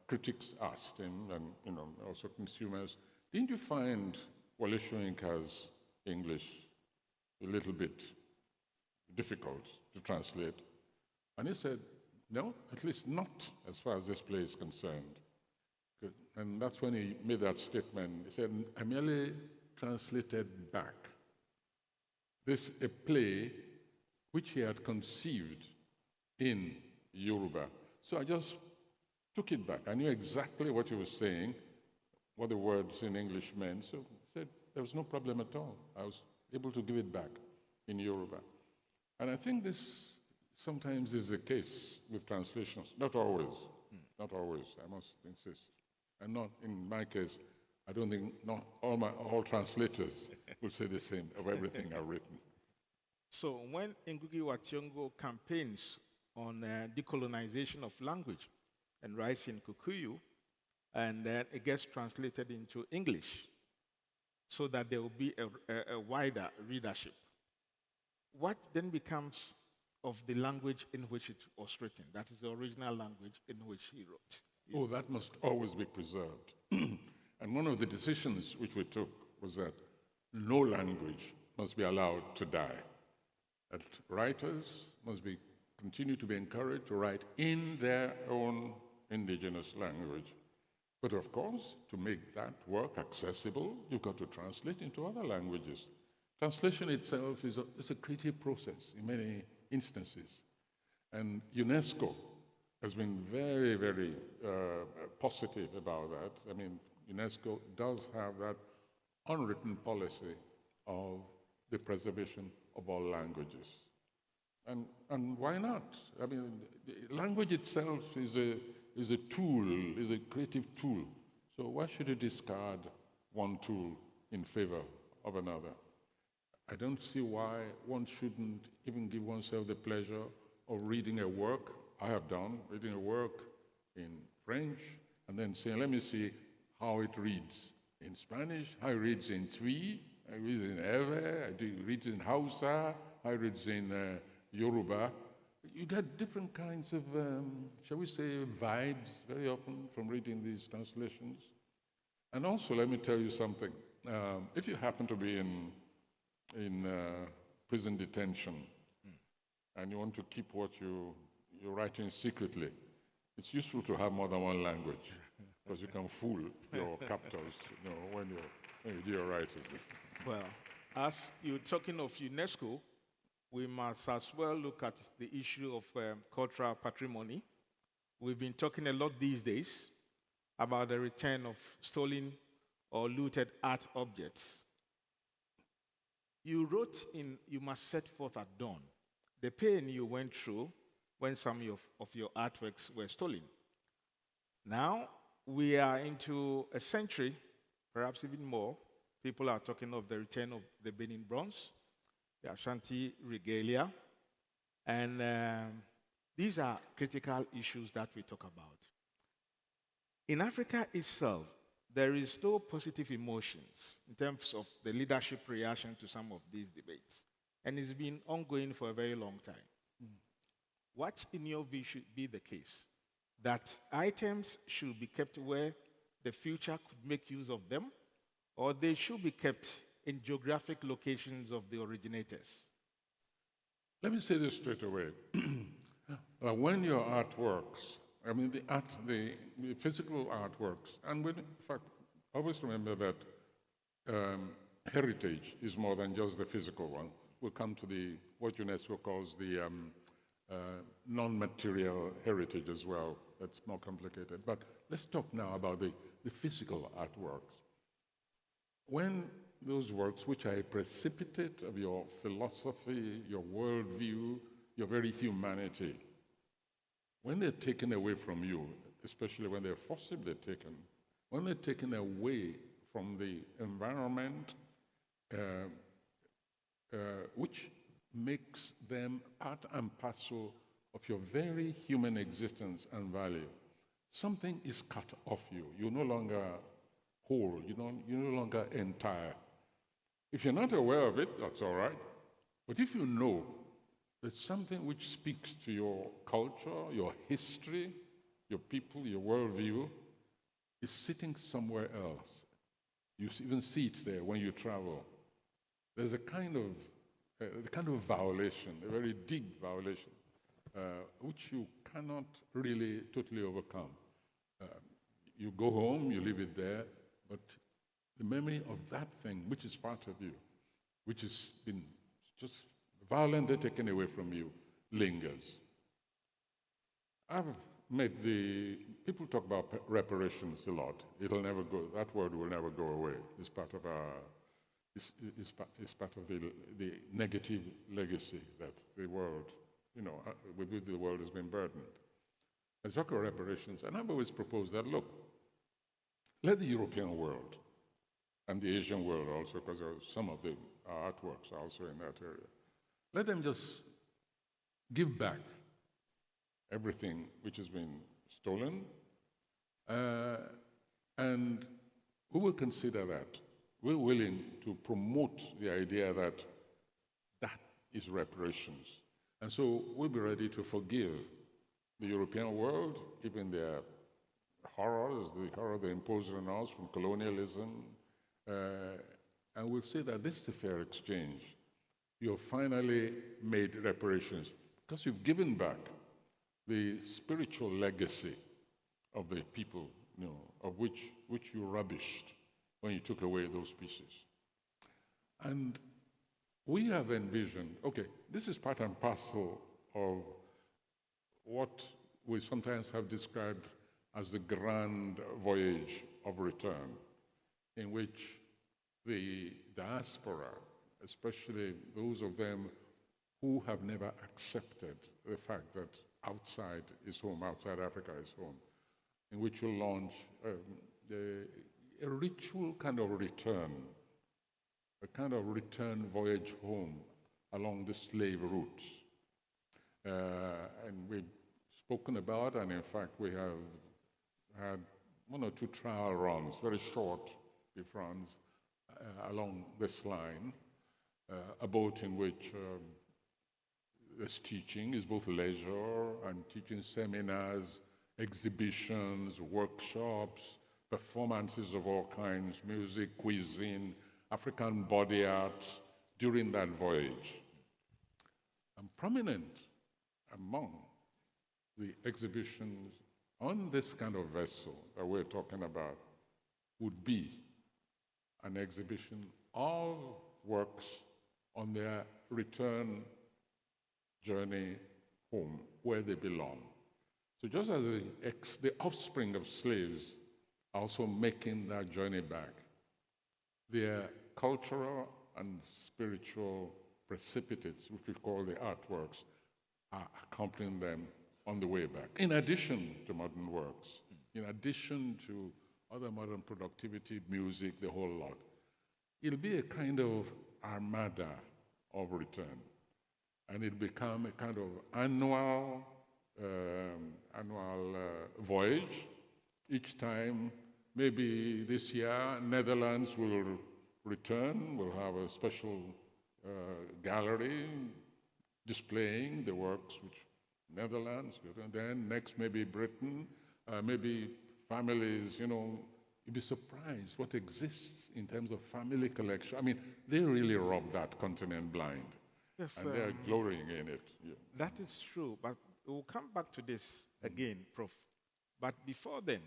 critics asked him, and also consumers, didn't you find Wole Soyinka's English a little bit difficult to translate? And he said, no, at least not as far as this play is concerned. And that's when he made that statement. He said, I merely translated back a play which he had conceived in Yoruba. So I just took it back. I knew exactly what he was saying, what the words in English meant. So I said, there was no problem at all. I was able to give it back in Yoruba. And I think this sometimes is the case with translations. Not always. Not always, I must insist. And not in my case, I don't think not all translators will say the same of everything I've written. So when Ngugi wa Thiong'o campaigns on decolonization of language and writes in Kikuyu, and then it gets translated into English so that there will be a wider readership, what then becomes of the language in which it was written? That is the original language in which he wrote. Oh, that must always be preserved. And one of the decisions which we took was that no language must be allowed to die. That writers must continue to be encouraged to write in their own indigenous language. But of course, to make that work accessible, you've got to translate into other languages. Translation itself is a creative process in many instances. And UNESCO has been very, very positive about that. I mean, UNESCO does have that unwritten policy of the preservation of all languages. And why not? I mean, the language itself is a tool, is a creative tool. So why should you discard one tool in favor of another? I don't see why one shouldn't even give oneself the pleasure of reading a work. I have done, reading a work in French, and then saying, let me see how it reads in Spanish, how it reads in Twi, how it reads in Ewe, how it reads in Hausa, how it reads in Yoruba. You get different kinds of, shall we say, vibes very often from reading these translations. And also, let me tell you something. If you happen to be in prison detention and you want to keep what you're writing secretly, it's useful to have more than one language because you can fool your captors when you do your writing. Well, as you're talking of UNESCO, we must as well look at the issue of cultural patrimony. We've been talking a lot these days about the return of stolen or looted art objects. You wrote in You Must Set Forth at Dawn the pain you went through when some of your artworks were stolen. Now, we are into a century, perhaps even more. People are talking of the return of the Benin bronze, the Ashanti regalia, and these are critical issues that we talk about. In Africa itself, there is no positive emotions in terms of the leadership reaction to some of these debates, and it's been ongoing for a very long time. What, in your view, should be the case? That items should be kept where the future could make use of them, or they should be kept in geographic locations of the originators? Let me say this straight away. When your artworks, I mean the physical artworks, and in fact, always remember that heritage is more than just the physical one. We'll come to what UNESCO calls the non-material heritage as well. That's more complicated. But let's talk now about the physical artworks. When those works, which are a precipitate of your philosophy, your worldview, your very humanity, when they're taken away from you, especially when they're forcibly taken, when they're taken away from the environment, which makes them part and parcel of your very human existence and value, something is cut off you. You're no longer whole. You're no longer entire. If you're not aware of it, that's all right. But if you know that something which speaks to your culture, your history, your people, your worldview, is sitting somewhere else. You even see it there when you travel. There's a kind of violation, a very deep violation, which you cannot really totally overcome. You go home, you leave it there, but the memory of that thing, which is part of you, which has been just violently taken away from you, lingers. I've made people talk about reparations a lot. It'll never go, that word will never go away. It's part of it's part of the negative legacy that the world, with which the world has been burdened. As talk of reparations, and I've always proposed that, look, let the European world and the Asian world also, because some of the artworks are also in that area, let them just give back everything which has been stolen, and we will consider that. We're willing to promote the idea that that is reparations. And so we'll be ready to forgive the European world, even their horrors, the horror they imposed on us from colonialism, and we'll say that this is a fair exchange. You've finally made reparations because you've given back the spiritual legacy of the people, of which you rubbished when you took away those pieces. And we have envisioned, okay, this is part and parcel of what we sometimes have described as the grand voyage of return, in which the diaspora, especially those of them who have never accepted the fact that outside is home, outside Africa is home, in which will launch a ritual kind of return, a kind of return voyage home along the slave routes. And we've spoken about, and in fact we have had one or two trial runs, very short runs, along this line, a boat in which this teaching is both leisure and teaching seminars, exhibitions, workshops, performances of all kinds, music, cuisine, African body art during that voyage. And prominent among the exhibitions on this kind of vessel that we're talking about would be an exhibition of works on their return journey home, where they belong. So just as the offspring of slaves are also making that journey back, their cultural and spiritual precipitates, which we call the artworks, are accompanying them on the way back, in addition to modern works, in addition to other modern productivity, music, the whole lot. It'll be a kind of armada of return, and it'll become a kind of annual voyage. Each time, maybe this year, Netherlands will return, we'll have a special gallery displaying the works which Netherlands, and then next maybe Britain, maybe families, you'd be surprised what exists in terms of family collection. I mean, they really robbed that continent blind. Yes, and they're glorying in it. Yeah. That is true, but we'll come back to this again, Prof. But before then,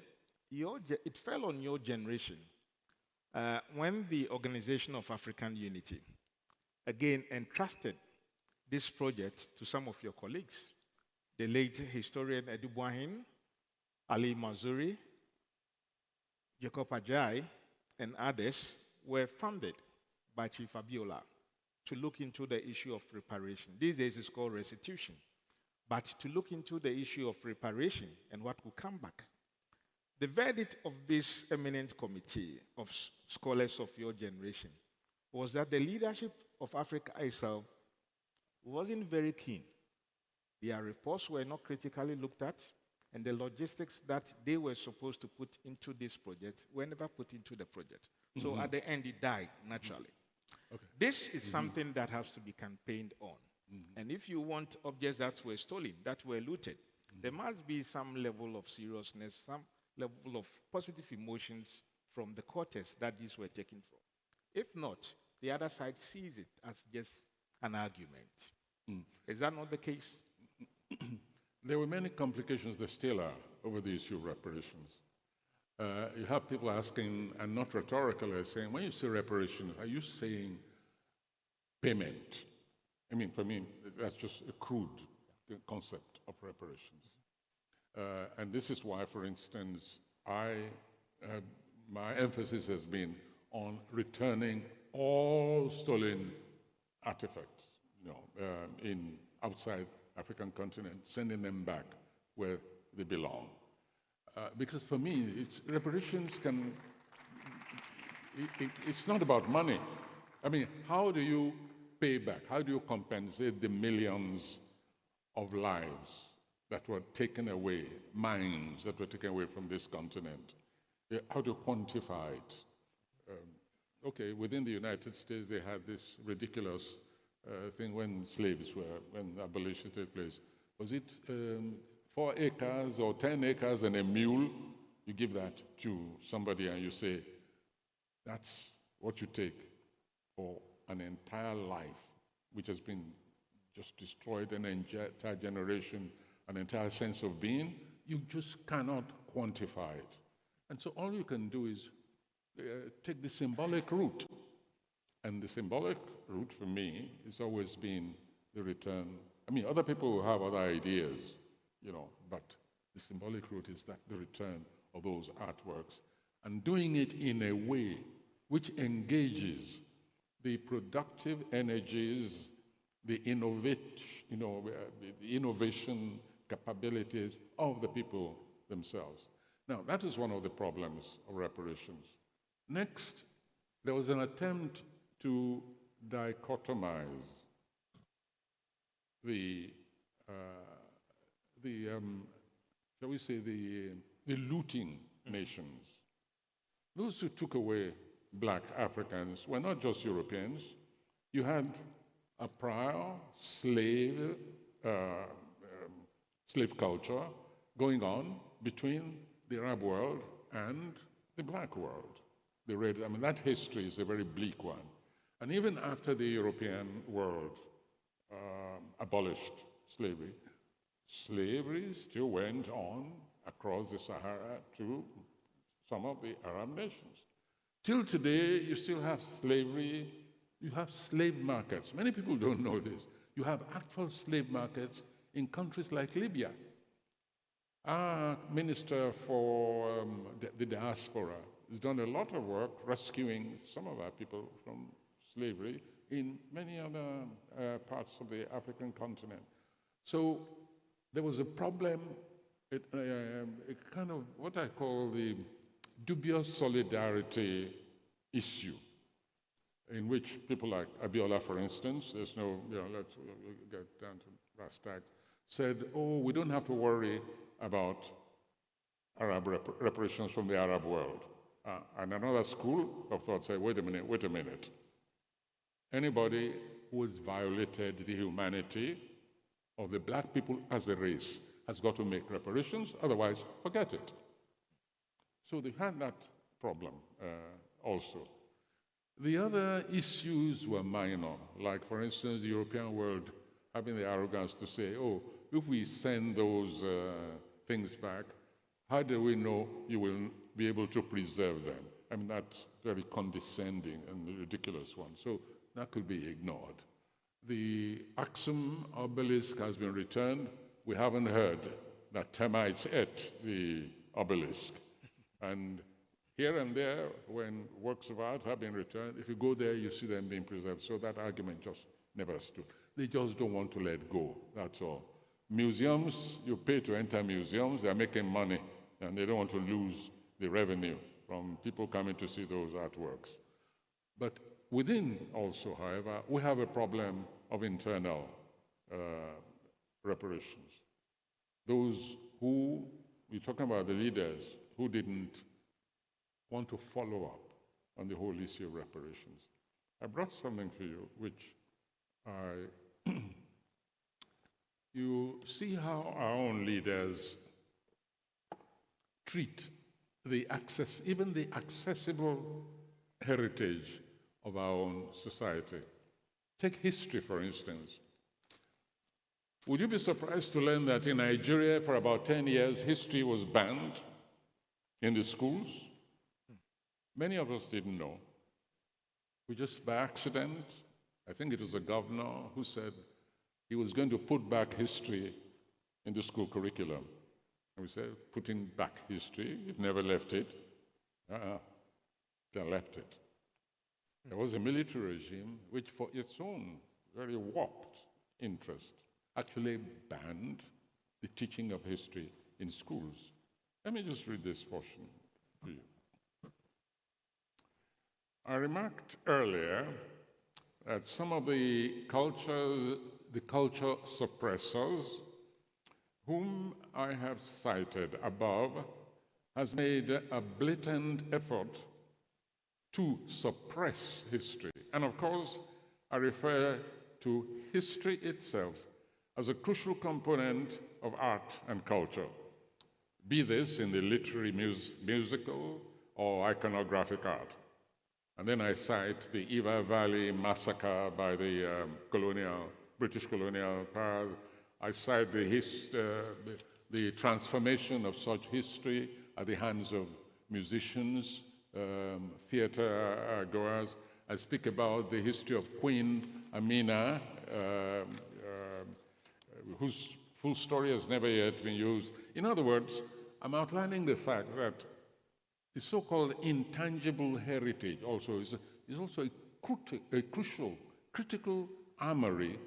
it fell on your generation when the Organization of African Unity, again, entrusted this project to some of your colleagues. The late historian Edu Boahin, Ali Mazuri, Jacob Ajay, and others were funded by Chief Abiola to look into the issue of reparation. These days it's called restitution. But to look into the issue of reparation and what will come back. The verdict of this eminent committee of scholars of your generation was that the leadership of Africa itself wasn't very keen. Their reports were not critically looked at, and the logistics that they were supposed to put into this project were never put into the project. So at the end, it died naturally. Okay. This is something that has to be campaigned on. And if you want objects that were stolen, that were looted, there must be some level of seriousness, some level of positive emotions from the cortex that these were taken from. If not, the other side sees it as just an argument. Is that not the case? There were many complications, there still are, over the issue of reparations. You have people asking, and not rhetorically, saying, when you say reparations, are you saying payment? I mean, for me, that's just a crude concept of reparations. And this is why, for instance, my emphasis has been on returning all stolen artifacts, in outside African continent, sending them back where they belong. Because for me, reparations it's not about money. I mean, how do you pay back? How do you compensate the millions of lives that were taken away, minds that were taken away from this continent? How do you quantify it? Okay, within the United States, they had this ridiculous thing when abolition took place. Was it 4 acres or 10 acres and a mule? You give that to somebody and you say, that's what you take for an entire life, which has been just destroyed, an entire generation, an entire sense of being. You just cannot quantify it. And so all you can do is take the symbolic route. And the symbolic route for me has always been the return. I mean, other people will have other ideas, but the symbolic route is that the return of those artworks and doing it in a way which engages the productive energies, the innovation capabilities of the people themselves. Now, that is one of the problems of reparations. Next, there was an attempt to dichotomize shall we say, the looting nations. Those who took away black Africans were not just Europeans. You had a prior slave culture going on between the Arab world and the black world. That history is a very bleak one. And even after the European world abolished slavery, slavery still went on across the Sahara to some of the Arab nations. Till today, you still have slavery. You have slave markets. Many people don't know this. You have actual slave markets in countries like Libya. Our Minister for the Diaspora has done a lot of work rescuing some of our people from slavery in many other parts of the African continent. So there was a problem, a kind of what I call the dubious solidarity issue, in which people like Abiola, for instance, let's get down to brass tacks, said, oh, we don't have to worry about Arab reparations from the Arab world. And another school of thought said, wait a minute. Anybody who has violated the humanity of the black people as a race has got to make reparations, otherwise forget it. So they had that problem also. The other issues were minor, like, for instance, the European world having the arrogance to say, oh, if we send those things back, how do we know you will be able to preserve them? I mean, that's very condescending and ridiculous one. So that could be ignored. The Axum obelisk has been returned. We haven't heard that termites ate the obelisk. And here and there, when works of art have been returned, if you go there, you see them being preserved. So that argument just never stood. They just don't want to let go, that's all. Museums, you pay to enter museums, they're making money, and they don't want to lose the revenue from people coming to see those artworks. But within also, however, we have a problem of internal reparations. Those who, we're talking about the leaders who didn't want to follow up on the whole issue of reparations. I brought something for you, which you see how our own leaders treat even the accessible heritage of our own society. Take history, for instance. Would you be surprised to learn that in Nigeria, for about 10 years, history was banned in the schools? Many of us didn't know. We just, by accident, I think it was the governor who said he was going to put back history in the school curriculum. And we said, putting back history, you've never left it. They left it. There was a military regime which, for its own very warped interest, actually banned the teaching of history in schools. Let me just read this portion to you. I remarked earlier that some of the culture suppressors whom I have cited above has made a blatant effort to suppress history. And of course, I refer to history itself as a crucial component of art and culture, be this in the literary, musical, or iconographic art. And then I cite the Eva Valley massacre by the British colonial powers. I cite the transformation of such history at the hands of musicians, theater goers. I speak about the history of Queen Amina, whose full story has never yet been used. In other words, I'm outlining the fact that the so-called intangible heritage also is also a crucial, critical armory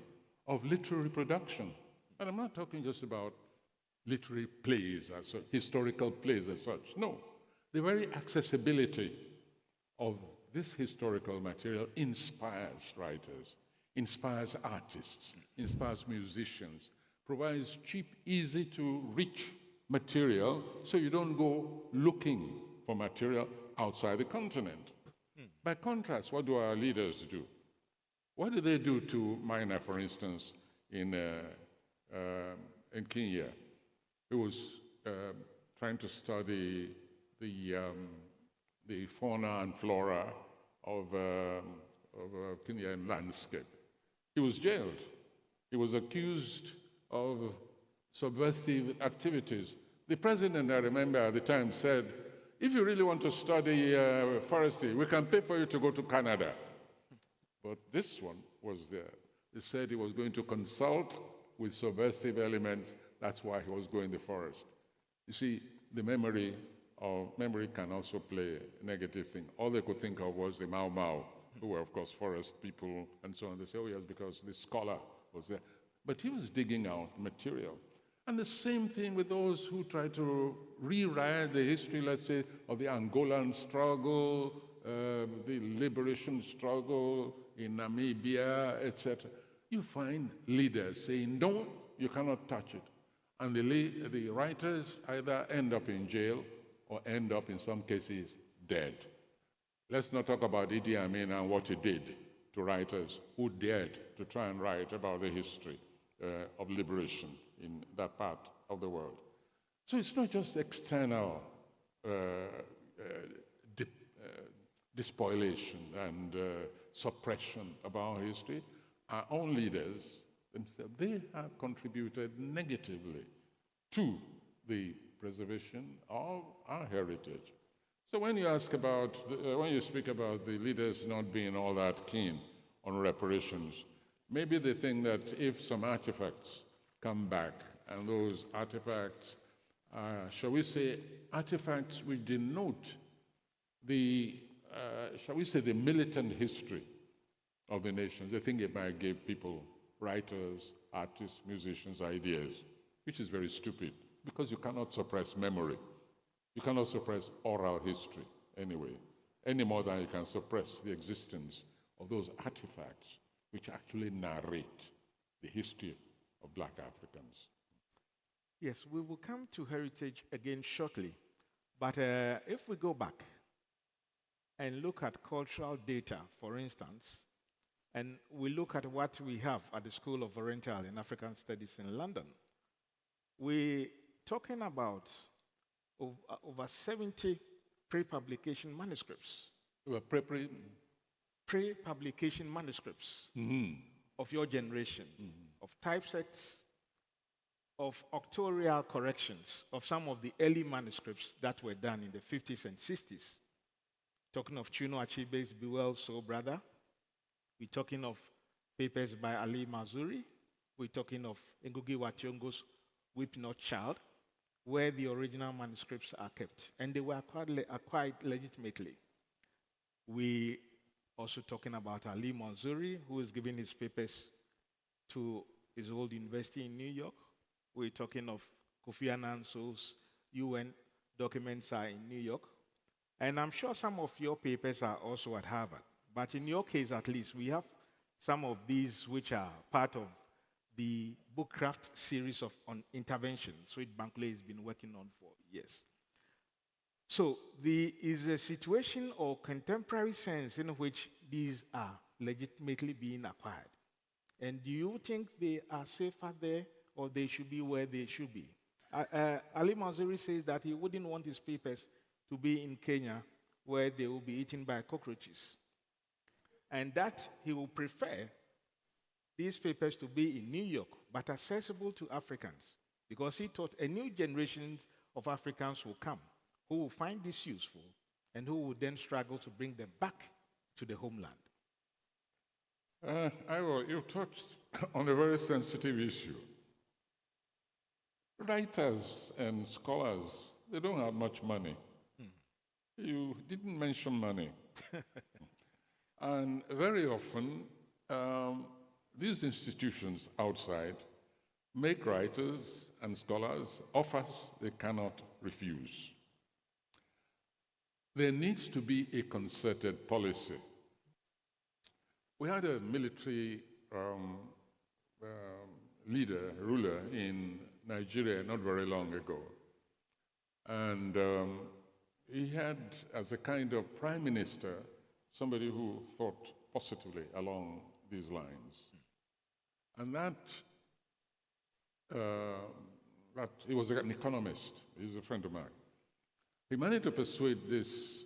of literary production. And I'm not talking just about literary plays, historical plays as such. No, the very accessibility of this historical material inspires writers, inspires artists, inspires musicians, provides cheap, easy to reach material so you don't go looking for material outside the continent. By contrast, what do our leaders do? What do they do to Maina, for instance, in Kenya? He was trying to study the fauna and flora of Kenyan landscape. He was jailed. He was accused of subversive activities. The president, I remember at the time, said, if you really want to study forestry, we can pay for you to go to Canada. But this one was there. He said he was going to consult with subversive elements. That's why he was going to the forest. You see, the memory can also play a negative thing. All they could think of was the Mau Mau, who were, of course, forest people and so on. They say, oh, yes, because this scholar was there. But he was digging out material. And the same thing with those who try to rewrite the history, let's say, of the Angolan struggle, the liberation struggle in Namibia, etc. You find leaders saying, no, you cannot touch it. And the writers either end up in jail or end up, in some cases, dead. Let's not talk about Idi Amin and what he did to writers who dared to try and write about the history of liberation in that part of the world. So it's not just external despoliation and suppression of our history. Our own leaders themselves, they have contributed negatively to the preservation of our heritage. So when you when you speak about the leaders not being all that keen on reparations, maybe they think that if some artifacts come back, and those artifacts, shall we say, artifacts which denote the, shall we say, the militant history of the nations, they think it might give people, writers, artists, musicians, ideas, which is very stupid, because you cannot suppress memory. You cannot suppress oral history anyway, any more than you can suppress the existence of those artifacts which actually narrate the history of Black Africans. Yes, we will come to heritage again shortly. But if we go back and look at cultural data, for instance, and we look at what we have at the School of Oriental and African Studies in London, we're talking about over 70 pre-publication manuscripts. Pre-publication manuscripts of your generation, of typesets, of octorial corrections of some of the early manuscripts that were done in the 50s and 60s. Talking of Chuno Achebe's Bewell Soul Brother. We're talking of papers by Ali Mazuri. We're talking of Ngugi wa Thiong'o's Weep Not Child, where the original manuscripts are kept. And they were acquired legitimately. We also talking about Ali Manzuri, who is giving his papers to his old university in New York. We're talking of Kofi Annan's UN documents are in New York. And I'm sure some of your papers are also at Harvard. But in your case, at least, we have some of these which are part of the Bookcraft series on interventions, which Bankole has been working on for years. So there is a situation or contemporary sense in which these are legitimately being acquired. And do you think they are safer there, or they should be where they should be? Ali Manzuri says that he wouldn't want his papers to be in Kenya, where they will be eaten by cockroaches. And that he will prefer these papers to be in New York, but accessible to Africans, because he thought a new generation of Africans will come who will find this useful and who will then struggle to bring them back to the homeland. You touched on a very sensitive issue. Writers and scholars, they don't have much money. You didn't mention money. And very often, these institutions outside make writers and scholars offers they cannot refuse. There needs to be a concerted policy. We had a military ruler in Nigeria not very long ago. And he had, as a kind of prime minister, somebody who thought positively along these lines. And he was an economist. He's a friend of mine. He managed to persuade this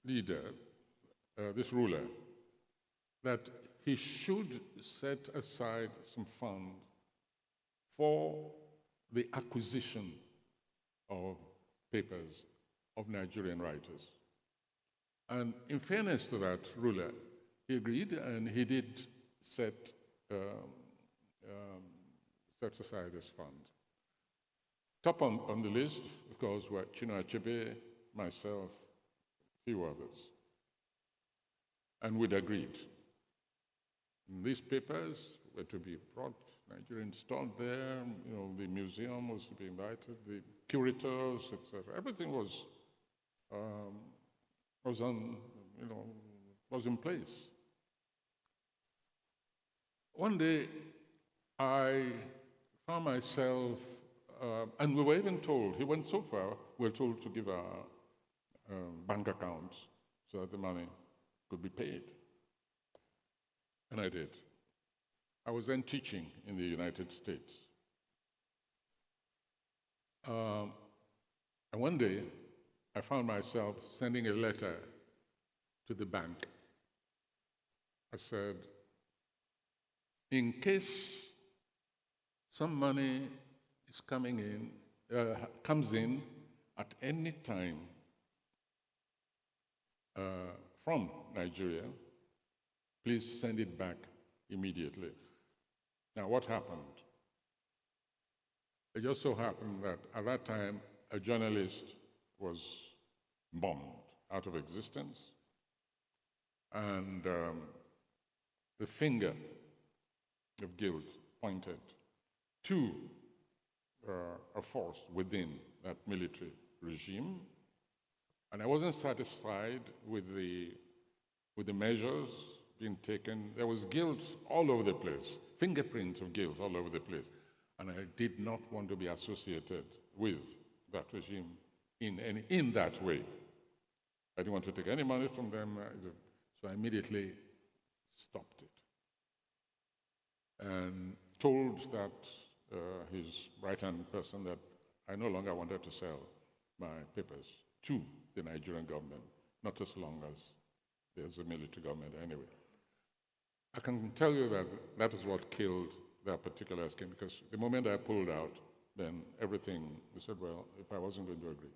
leader, this ruler, that he should set aside some fund for the acquisition of papers of Nigerian writers. And in fairness to that ruler, he agreed, and he did set aside this fund. Top on the list, of course, were Chuno Achebe, myself, a few others. And we'd agreed. And these papers were to be brought, Nigerian stored there, the museum was to be invited, the curators, etc. Everything was in place. One day, I found myself, and we were even told, he went so far, we were told to give our bank accounts so that the money could be paid. And I did. I was then teaching in the United States. And one day, I found myself sending a letter to the bank. I said, in case some money is comes in at any time from Nigeria, please send it back immediately. Now, what happened? It just so happened that at that time, a journalist was bombed out of existence, and the finger of guilt pointed to a force within that military regime, and I wasn't satisfied with the measures being taken. There was guilt all over the place, fingerprints of guilt all over the place, and I did not want to be associated with that regime in that way. I didn't want to take any money from them, so I immediately stopped it. And told that his right-hand person that I no longer wanted to sell my papers to the Nigerian government, not as long as there's a military government anyway. I can tell you that that is what killed that particular scheme, because the moment I pulled out, then everything, they said, well, if I wasn't going to agree.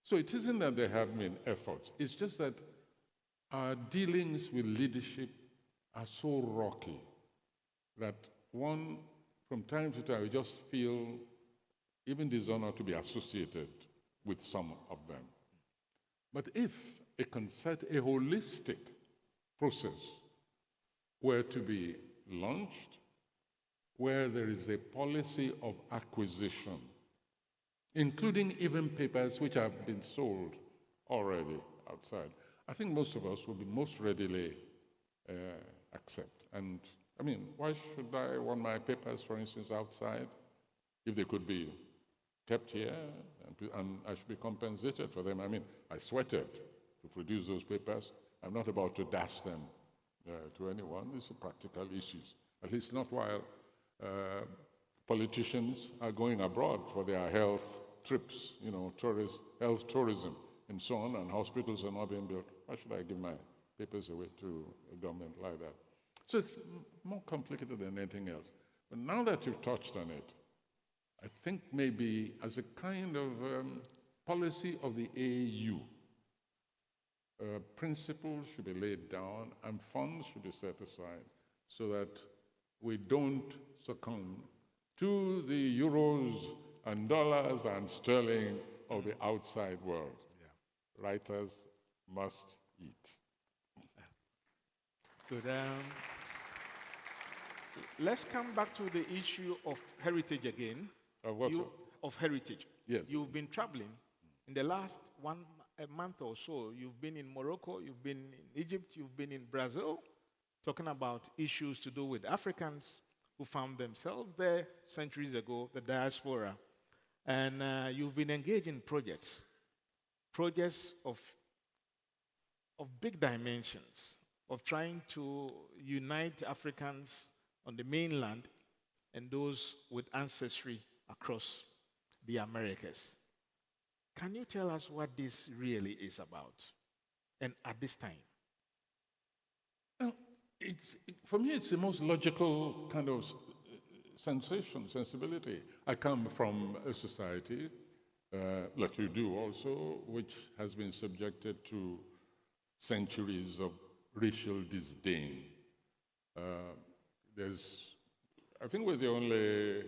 So it isn't that there have been efforts, it's just that our dealings with leadership are so rocky that one, from time to time, we just feel even dishonored to be associated with some of them. But if a holistic process were to be launched, where there is a policy of acquisition, including even papers which have been sold already outside, I think most of us would be most readily accept. And I mean, why should I want my papers, for instance, outside, if they could be kept here and I should be compensated for them? I mean, I sweated to produce those papers. I'm not about to dash them to anyone. These are practical issues, at least not while politicians are going abroad for their health trips, you know, health tourism and so on, and hospitals are not being built. Why should I give my papers away to a government like that? So it's more complicated than anything else. But now that you've touched on it, I think maybe as a kind of policy of the AU, principles should be laid down and funds should be set aside so that we don't succumb to the euros and dollars and sterling of the outside world. Yeah. Writers must eat. Good. Let's come back to the issue of heritage again. Of what? Of heritage. Yes. You've been traveling. In the last a month or so, you've been in Morocco, you've been in Egypt, you've been in Brazil, talking about issues to do with Africans who found themselves there centuries ago, the diaspora. And you've been engaged in projects of big dimensions, of trying to unite Africans on the mainland and those with ancestry across the Americas. Can you tell us what this really is about, and at this time? Well, for me, it's the most logical kind of sensibility. I come from a society, like you do also, which has been subjected to centuries of racial disdain. I think we're the only,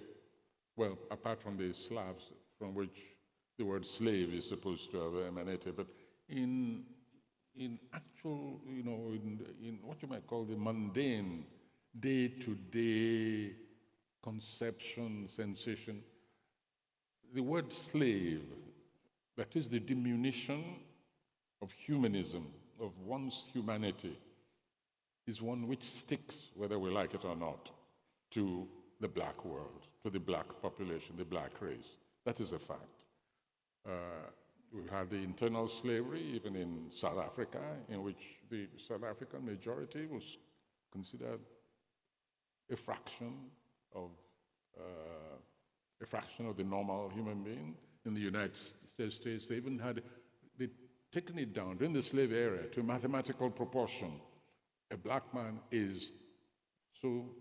well, apart from the Slavs, from which the word slave is supposed to have emanated, but in actual, you know, in what you might call the mundane, day-to-day conception, sensation, the word slave, that is the diminution of humanism, of one's humanity, is one which sticks, whether we like it or not, to the black world, to the black population, the black race. That is a fact. We had the internal slavery, even in South Africa, in which the South African majority was considered a fraction of the normal human being. In the United States, they even had taken it down during the slave era to a mathematical proportion. A black man is so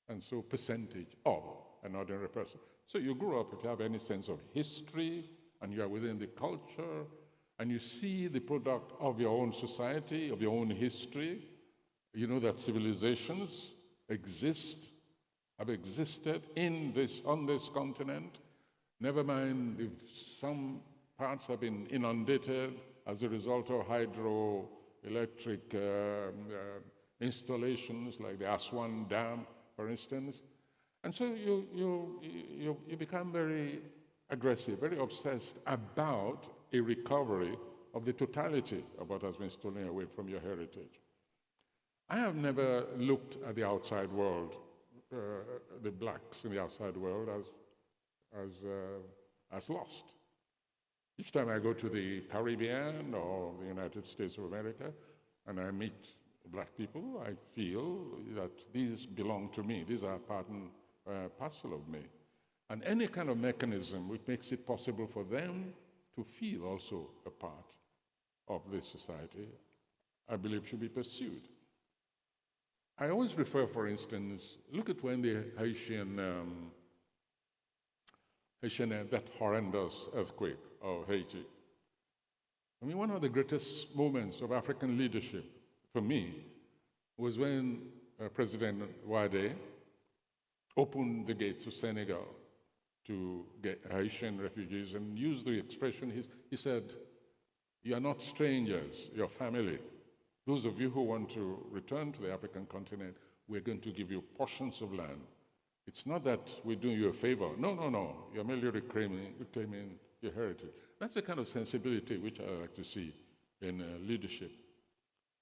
and so percentage of an ordinary person. So you grew up, if you have any sense of history, and you are within the culture, and you see the product of your own society, of your own history, you know that civilizations have existed on this continent. Never mind if some parts have been inundated as a result of hydroelectric installations like the Aswan Dam, for instance. And so you become very aggressive, very obsessed about a recovery of the totality of what has been stolen away from your heritage. I have never looked at the outside world, the blacks in the outside world, as lost. Each time I go to the Caribbean or the United States of America and I meet black people, I feel that these belong to me. These are part and parcel of me. And any kind of mechanism which makes it possible for them to feel also a part of this society, I believe should be pursued. I always refer, for instance, look at when the Haitian, that horrendous earthquake of Haiti. I mean, one of the greatest moments of African leadership for me was when President Wade opened the gates of Senegal to get Haitian refugees and used the expression, he said, "You are not strangers, you're family. Those of you who want to return to the African continent, we're going to give you portions of land. It's not that we're doing you a favor. No, no, no. You're merely reclaiming your heritage." That's the kind of sensibility which I like to see in leadership.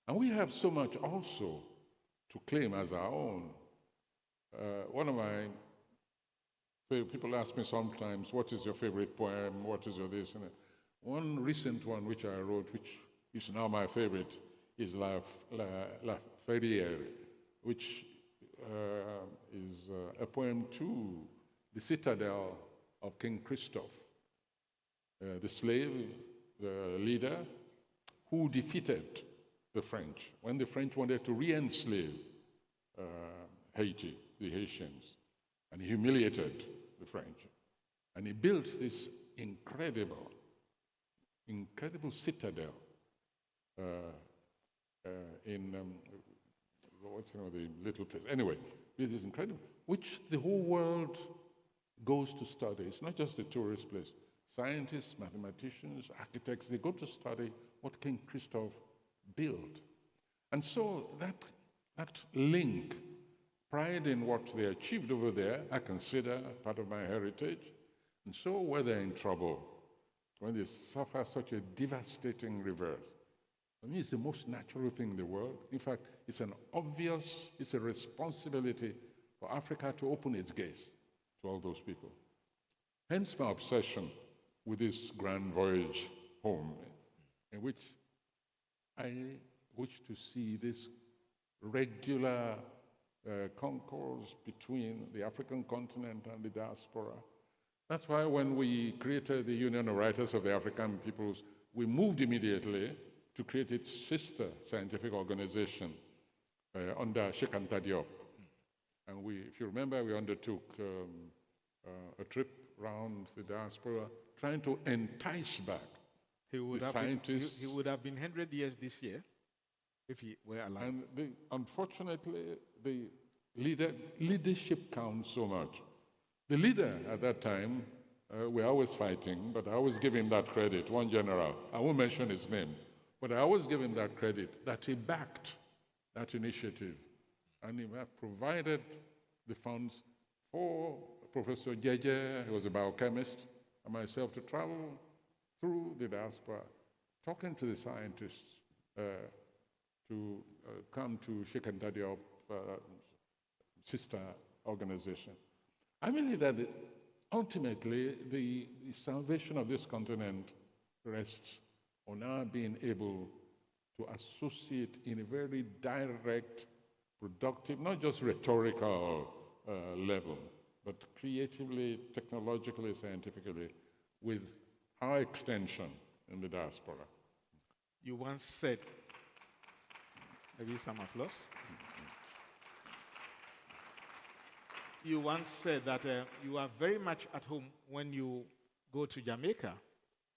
And we have so much also to claim as our own. One of my people ask me sometimes, what is your favorite poem? What is your this? And one recent one which I wrote, which is now my favorite, is La Ferrière, which is a poem to the citadel of King Christophe, the slave, the leader, who defeated the French when the French wanted to re-enslave Haiti, the Haitians, and he humiliated the French. And he built this incredible citadel in, what's the name of the little place? Anyway, this is incredible, which the whole world goes to study. It's not just a tourist place. Scientists, mathematicians, architects, they go to study what King Christophe built. And so that link, pride in what they achieved over there, I consider part of my heritage. And so when they're in trouble, when they suffer such a devastating reverse, for me, it's the most natural thing in the world. In fact, it's a responsibility for Africa to open its gates to all those people. Hence my obsession with this grand voyage home, in which I wish to see this regular concourse between the African continent and the diaspora. That's why when we created the Union of Writers of the African Peoples, we moved immediately to create its sister scientific organization under Sheikh Anta Diop. And if you remember, we undertook a trip around the diaspora trying to entice back the scientists. He would have been 100 years this year if he were alive. And unfortunately, the leadership counts so much. The leader at that time, we're always fighting, but I always give him that credit, one general. I won't mention his name, but I always give him that credit, that he backed that initiative. And he provided the funds for Professor Jeje, who was a biochemist, and myself to travel through the diaspora, talking to the scientists to come to Sheikh Anta Diop sister organization. I believe that ultimately the salvation of this continent rests on our being able to associate in a very direct, productive, not just rhetorical level, but creatively, technologically, scientifically, with our extension in the diaspora. You once said, maybe some applause. You once said that you are very much at home when you go to Jamaica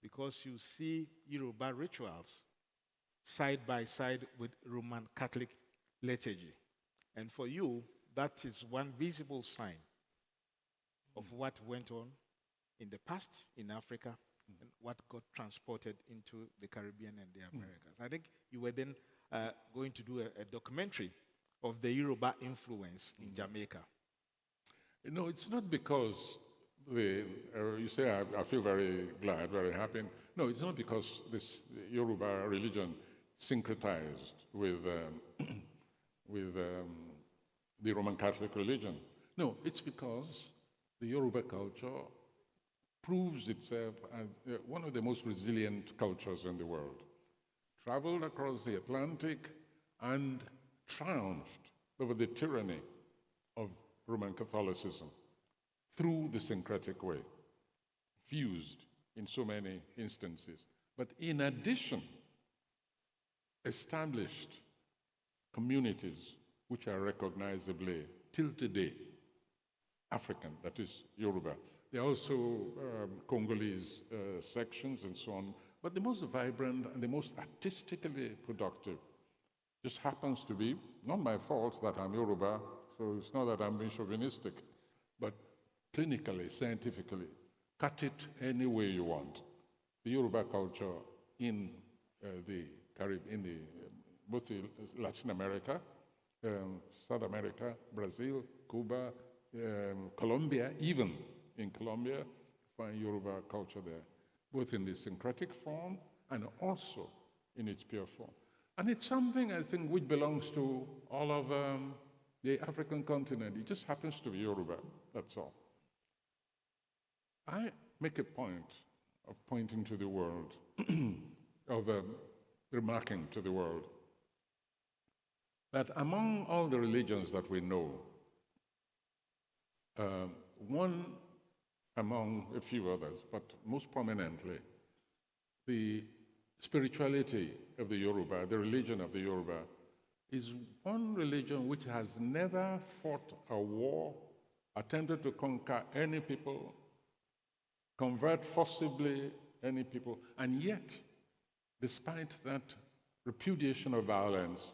because you see Yoruba rituals side by side with Roman Catholic liturgy. And for you, that is one visible sign of what went on in the past in Africa and what got transported into the Caribbean and the Americas. I think you were then going to do a documentary of the Yoruba influence in Jamaica. No, it's not because you say I feel very glad, very happy. No, it's not because this Yoruba religion syncretized with the Roman Catholic religion. No, it's because the Yoruba culture proves itself as one of the most resilient cultures in the world. Traveled across the Atlantic and triumphed over the tyranny of Roman Catholicism through the syncretic way, fused in so many instances. But in addition, established communities which are recognizably, till today, African, that is Yoruba. There are also Congolese sections and so on, but the most vibrant and the most artistically productive just happens to be, not my fault that I'm Yoruba, so it's not that I'm being chauvinistic, but clinically, scientifically, cut it any way you want. The Yoruba culture in the Caribbean, both Latin America, South America, Brazil, Cuba, Colombia, even in Colombia, find Yoruba culture there, both in the syncretic form and also in its pure form. And it's something, I think, which belongs to all of the African continent. It just happens to be Yoruba, that's all. I make a point of pointing to the world, of remarking to the world, that among all the religions that we know, one among a few others, but most prominently, the spirituality of the Yoruba, the religion of the Yoruba, is one religion which has never fought a war, attempted to conquer any people, convert forcibly any people, and yet, despite that repudiation of violence,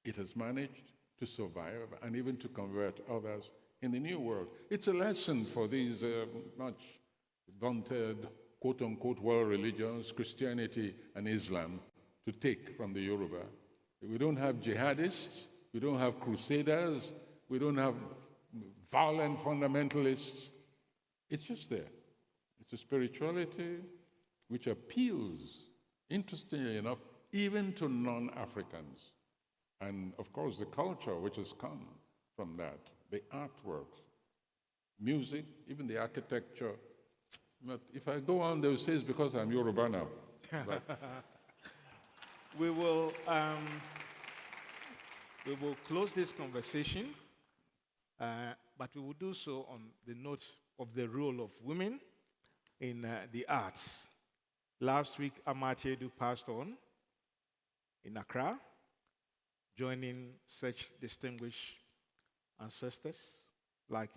it has managed to survive and even to convert others in the New World. It's a lesson for these much vaunted, quote-unquote, world religions, Christianity and Islam, to take from the Yoruba. We don't have jihadists, we don't have crusaders, we don't have violent fundamentalists. It's just there. It's a spirituality which appeals, interestingly enough, even to non-Africans. And of course, the culture which has come from that, the artworks, music, even the architecture. But if I go on, they'll say it's because I'm Yoruba now. We will close this conversation, but we will do so on the note of the role of women in the arts. Last week, Amatiedu passed on in Accra, joining such distinguished ancestors like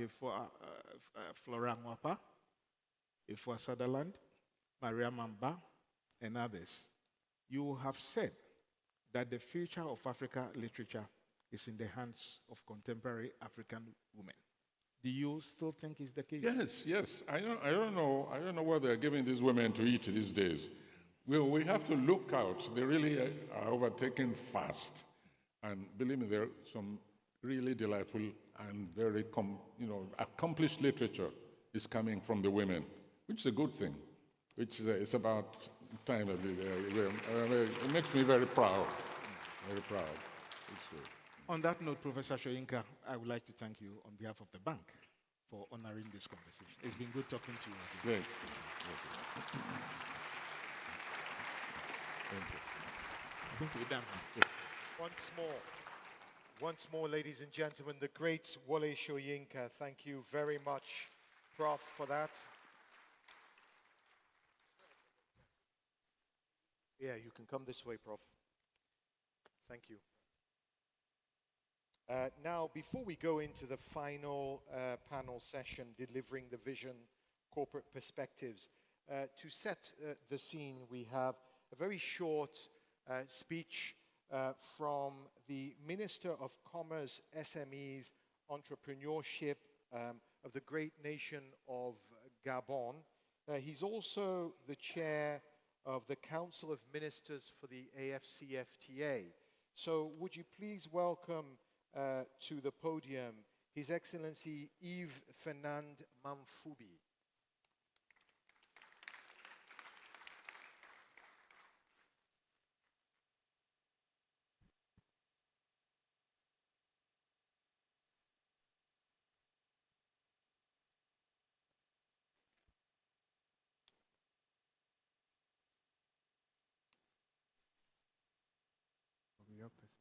Flora Mwapa, Ifwa Sutherland, Maria Mamba, and others. You have said that the future of Africa literature is in the hands of contemporary African women. Do you still think it's the case? Yes, yes. I don't know what they're giving these women to eat these days. We have to look out. They really are overtaken fast. And believe me, there are some really delightful and very accomplished literature is coming from the women, which is a good thing. Which is about time that it makes me very proud. Very proud. On that note, Professor Shoyinka, I would like to thank you on behalf of the bank for honoring this conversation. It's been good talking to you again. Thank you. I think we're done. Once more, ladies and gentlemen, the great Wole Soyinka. Thank you very much, Prof, for that. Yeah, you can come this way, Prof. Thank you. Now, before we go into the final panel session, Delivering the Vision, Corporate Perspectives, to set the scene, we have a very short speech from the Minister of Commerce, SMEs, Entrepreneurship of the great nation of Gabon. He's also the chair of the Council of Ministers for the AFCFTA. So would you please welcome to the podium His Excellency Yves Fernand Mamfoubi.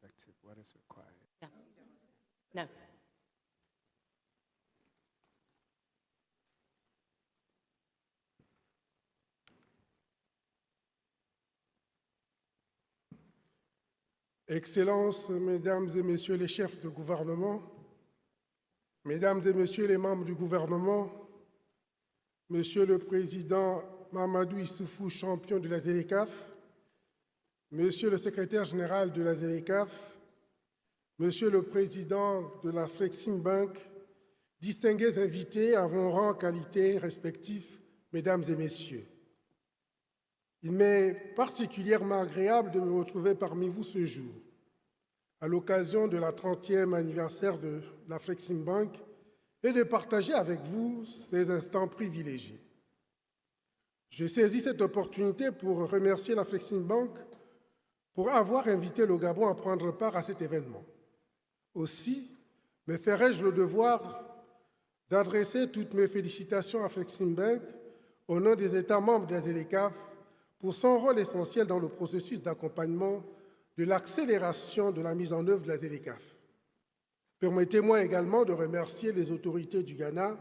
perspective, what is required? Yeah. No. Excellences, Mesdames et Messieurs les chefs de gouvernement, Mesdames et Messieurs les membres du gouvernement, Monsieur le Président Mamadou Issoufou, champion de la ZLECAf, Monsieur le Secrétaire général de la ZLECAf, Monsieur le Président de l'Afreximbank, distingués invités à vos rangs, qualités respectifs, Mesdames et Messieurs. Il m'est particulièrement agréable de me retrouver parmi vous ce jour, à l'occasion de la 30e anniversaire de l'Afreximbank, et de partager avec vous ces instants privilégiés. Je saisis cette opportunité pour remercier l'Afreximbank pour avoir invité le Gabon à prendre part à cet événement. Aussi, me ferai-je le devoir d'adresser toutes mes félicitations à Afreximbank au nom des États membres de la ZLECAf pour son rôle essentiel dans le processus d'accompagnement de l'accélération de la mise en œuvre de la ZLECAf. Permettez-moi également de remercier les autorités du Ghana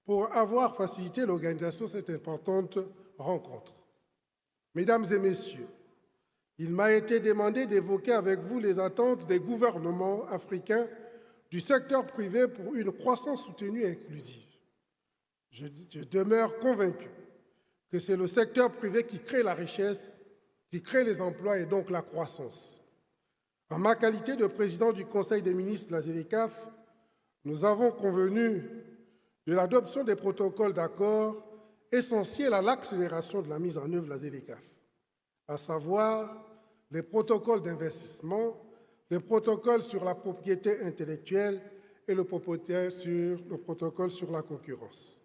pour avoir facilité l'organisation de cette importante rencontre. Mesdames et Messieurs, il m'a été demandé d'évoquer avec vous les attentes des gouvernements africains du secteur privé pour une croissance soutenue et inclusive. Je demeure convaincu que c'est le secteur privé qui crée la richesse, qui crée les emplois et donc la croissance. En ma qualité de président du Conseil des ministres de la ZLECAf, nous avons convenu de l'adoption des protocoles d'accord essentiels à l'accélération de la mise en œuvre de la ZLECAf, à savoir les protocoles d'investissement, les protocoles sur la propriété intellectuelle et le protocole sur la concurrence.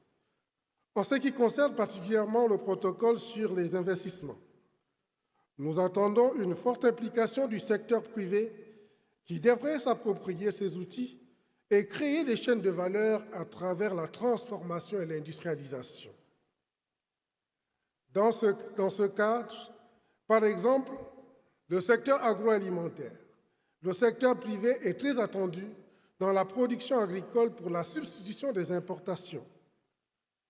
En ce qui concerne particulièrement le protocole sur les investissements, nous attendons une forte implication du secteur privé qui devrait s'approprier ces outils et créer des chaînes de valeur à travers la transformation et l'industrialisation. Dans ce cadre, par exemple, le secteur agroalimentaire, le secteur privé est très attendu dans la production agricole pour la substitution des importations.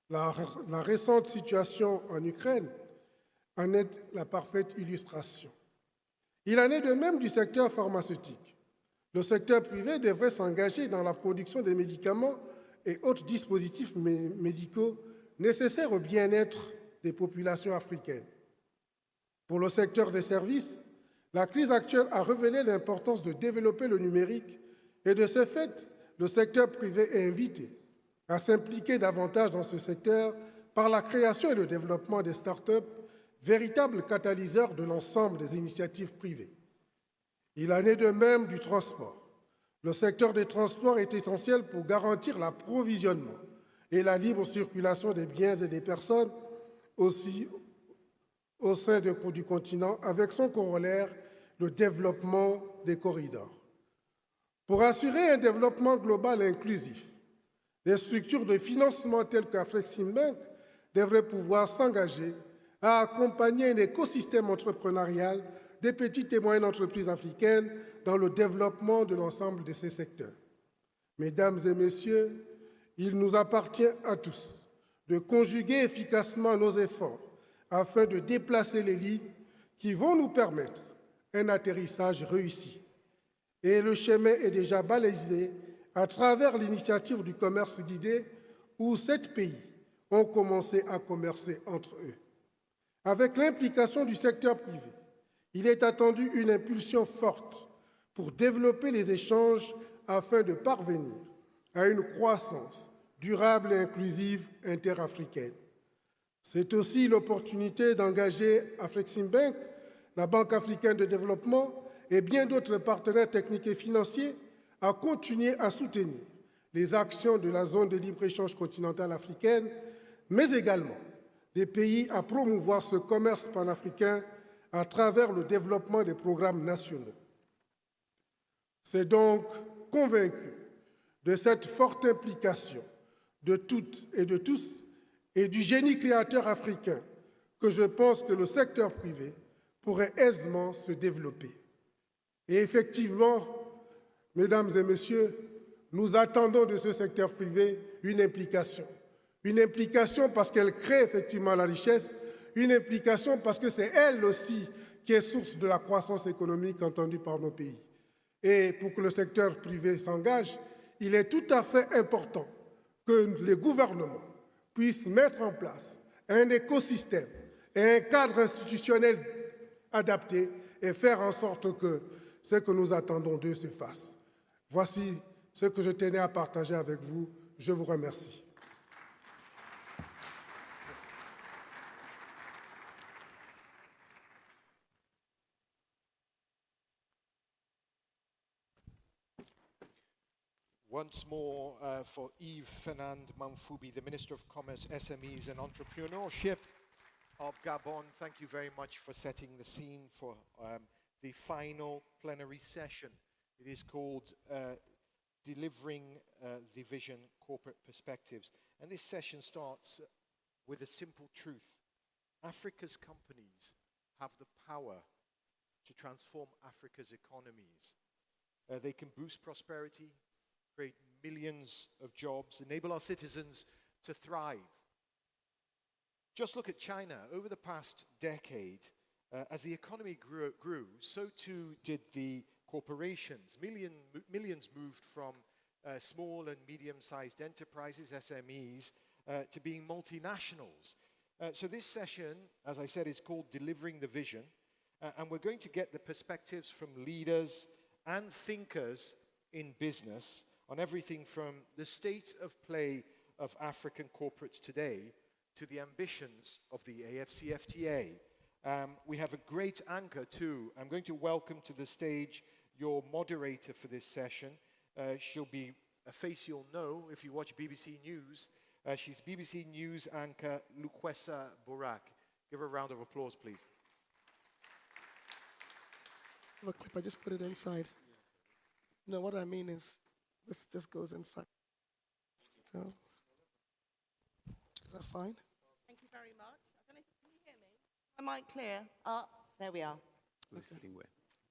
La récente situation en Ukraine en est la parfaite illustration. Il en est de même du secteur pharmaceutique. Le secteur privé devrait s'engager dans la production des médicaments et autres dispositifs médicaux nécessaires au bien-être des populations africaines. Pour le secteur des services, la crise actuelle a révélé l'importance de développer le numérique et de ce fait, le secteur privé est invité à s'impliquer davantage dans ce secteur par la création et le développement des start-up, véritables catalyseurs de l'ensemble des initiatives privées. Il en est de même du transport. Le secteur des transports est essentiel pour garantir l'approvisionnement et la libre circulation des biens et des personnes aussi au sein du continent, avec son corollaire, le développement des corridors. Pour assurer un développement global et inclusif, les structures de financement telles qu'Afreximbank devraient pouvoir s'engager à accompagner un écosystème entrepreneurial des petites et moyennes entreprises africaines dans le développement de l'ensemble de ces secteurs. Mesdames et Messieurs, il nous appartient à tous de conjuguer efficacement nos efforts afin de déplacer les lignes qui vont nous permettre un atterrissage réussi. Et le chemin est déjà balisé à travers l'initiative du commerce guidé où 7 pays ont commencé à commercer entre eux. Avec l'implication du secteur privé, il est attendu une impulsion forte pour développer les échanges afin de parvenir à une croissance durable et inclusive interafricaine. C'est aussi l'opportunité d'engager Afreximbank, la Banque africaine de développement et bien d'autres partenaires techniques et financiers à continuer à soutenir les actions de la zone de libre-échange continentale africaine, mais également des pays à promouvoir ce commerce panafricain à travers le développement des programmes nationaux. C'est donc convaincu de cette forte implication de toutes et de tous et du génie créateur africain que je pense que le secteur privé pourrait aisément se développer. Et effectivement, mesdames et messieurs, nous attendons de ce secteur privé une implication. Une implication parce qu'elle crée effectivement la richesse, une implication parce que c'est elle aussi qui est source de la croissance économique entendue par nos pays. Et pour que le secteur privé s'engage, il est tout à fait important que les gouvernements puissent mettre en place un écosystème et un cadre institutionnel adapté et faire en sorte que ce que nous attendons d'eux se fasse. Voici ce que je tenais à partager avec vous. Je vous remercie. Once more for Yves Fernand Mamfoubi, the Minister of Commerce, SMEs and Entrepreneurship of Gabon. Thank you very much for setting the scene for the final plenary session. It is called Delivering the Vision, Corporate Perspectives. And this session starts with a simple truth. Africa's companies have the power to transform Africa's economies. They can boost prosperity, create millions of jobs, enable our citizens to thrive. Just look at China. Over the past decade, as the economy grew, so too did the corporations. Millions moved from small and medium-sized enterprises, SMEs, to being multinationals. So this session, as I said, is called Delivering the Vision, and we're going to get the perspectives from leaders and thinkers in business on everything from the state of play of African corporates today to the ambitions of the AFCFTA. We have a great anchor too. I'm going to welcome to the stage your moderator for this session. She'll be a face you'll know if you watch BBC News. She's BBC News anchor Lukwesa Borak. Give her a round of applause, please. The clip, I just put it inside. No, what I mean is, this just goes inside. No. Is that fine? Thank you very much. I don't know if can you hear me? Am I clear? There we are. Okay.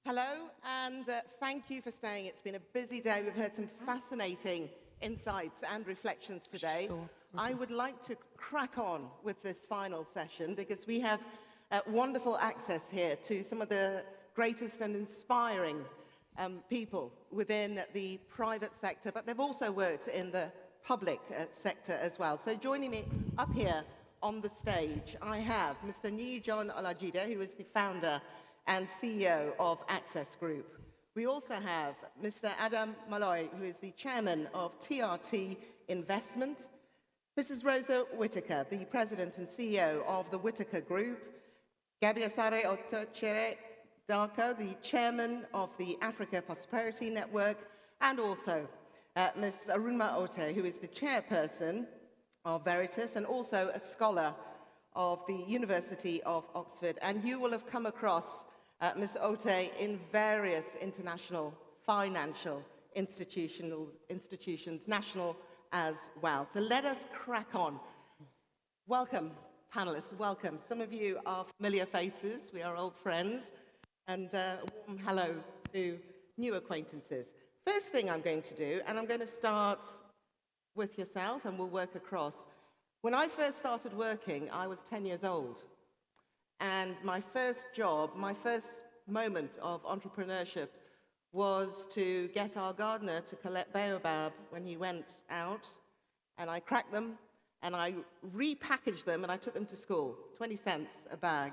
Hello, and thank you for staying. It's been a busy day. We've heard some fascinating insights and reflections today. Sure. I would like to crack on with this final session because we have wonderful access here to some of the greatest and inspiring people within the private sector, but they've also worked in the public sector as well. So joining me up here on the stage, I have Mr. Nyi John Olajide, who is the founder and CEO of Access Group. We also have Mr. Adam Malloy, who is the chairman of TRT Investment, Mrs. Rosa Whitaker, the president and CEO of the Whitaker Group, Gabiasare Otochere Darko, the chairman of the Africa Prosperity Network, and also Ms. Arunma Ote, who is the chairperson of Veritas and also a scholar of the University of Oxford. And you will have come across Ms. Ote in various international financial institutions, national as well. So let us crack on. Welcome, panelists, welcome. Some of you are familiar faces, we are old friends, and a warm hello to new acquaintances. First thing I'm going to do, and I'm going to start with yourself and we'll work across. When I first started working, I was 10 years old. And my first job, my first moment of entrepreneurship was to get our gardener to collect baobab when he went out. And I cracked them and I repackaged them and I took them to school, 20 cents a bag.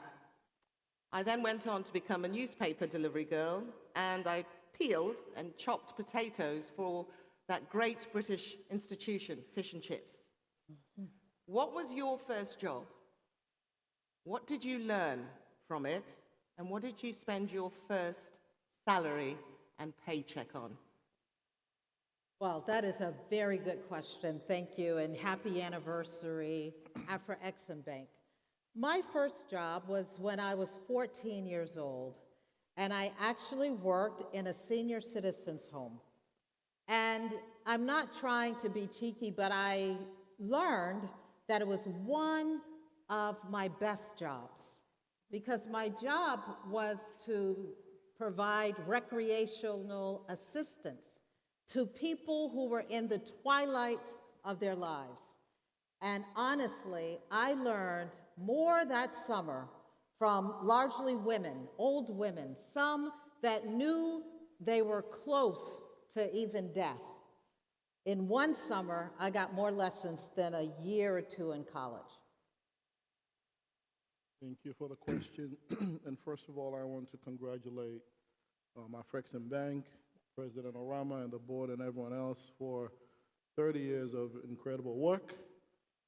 I then went on to become a newspaper delivery girl and I peeled and chopped potatoes for that great British institution, Fish and Chips. What was your first job? What did you learn from it? And what did you spend your first salary and paycheck on? Well, that is a very good question. Thank you, and happy anniversary, Afreximbank. My first job was when I was 14 years old, and I actually worked in a senior citizens home. And I'm not trying to be cheeky, but I learned that it was one of my best jobs because my job was to provide recreational assistance to people who were in the twilight of their lives. And honestly, I learned more that summer from largely women, old women, some that knew they were close to even death. In one summer, I got more lessons than a year or two in college. Thank you for the question. And first of all, I want to congratulate Afreximbank, President Orama, and the board and everyone else for 30 years of incredible work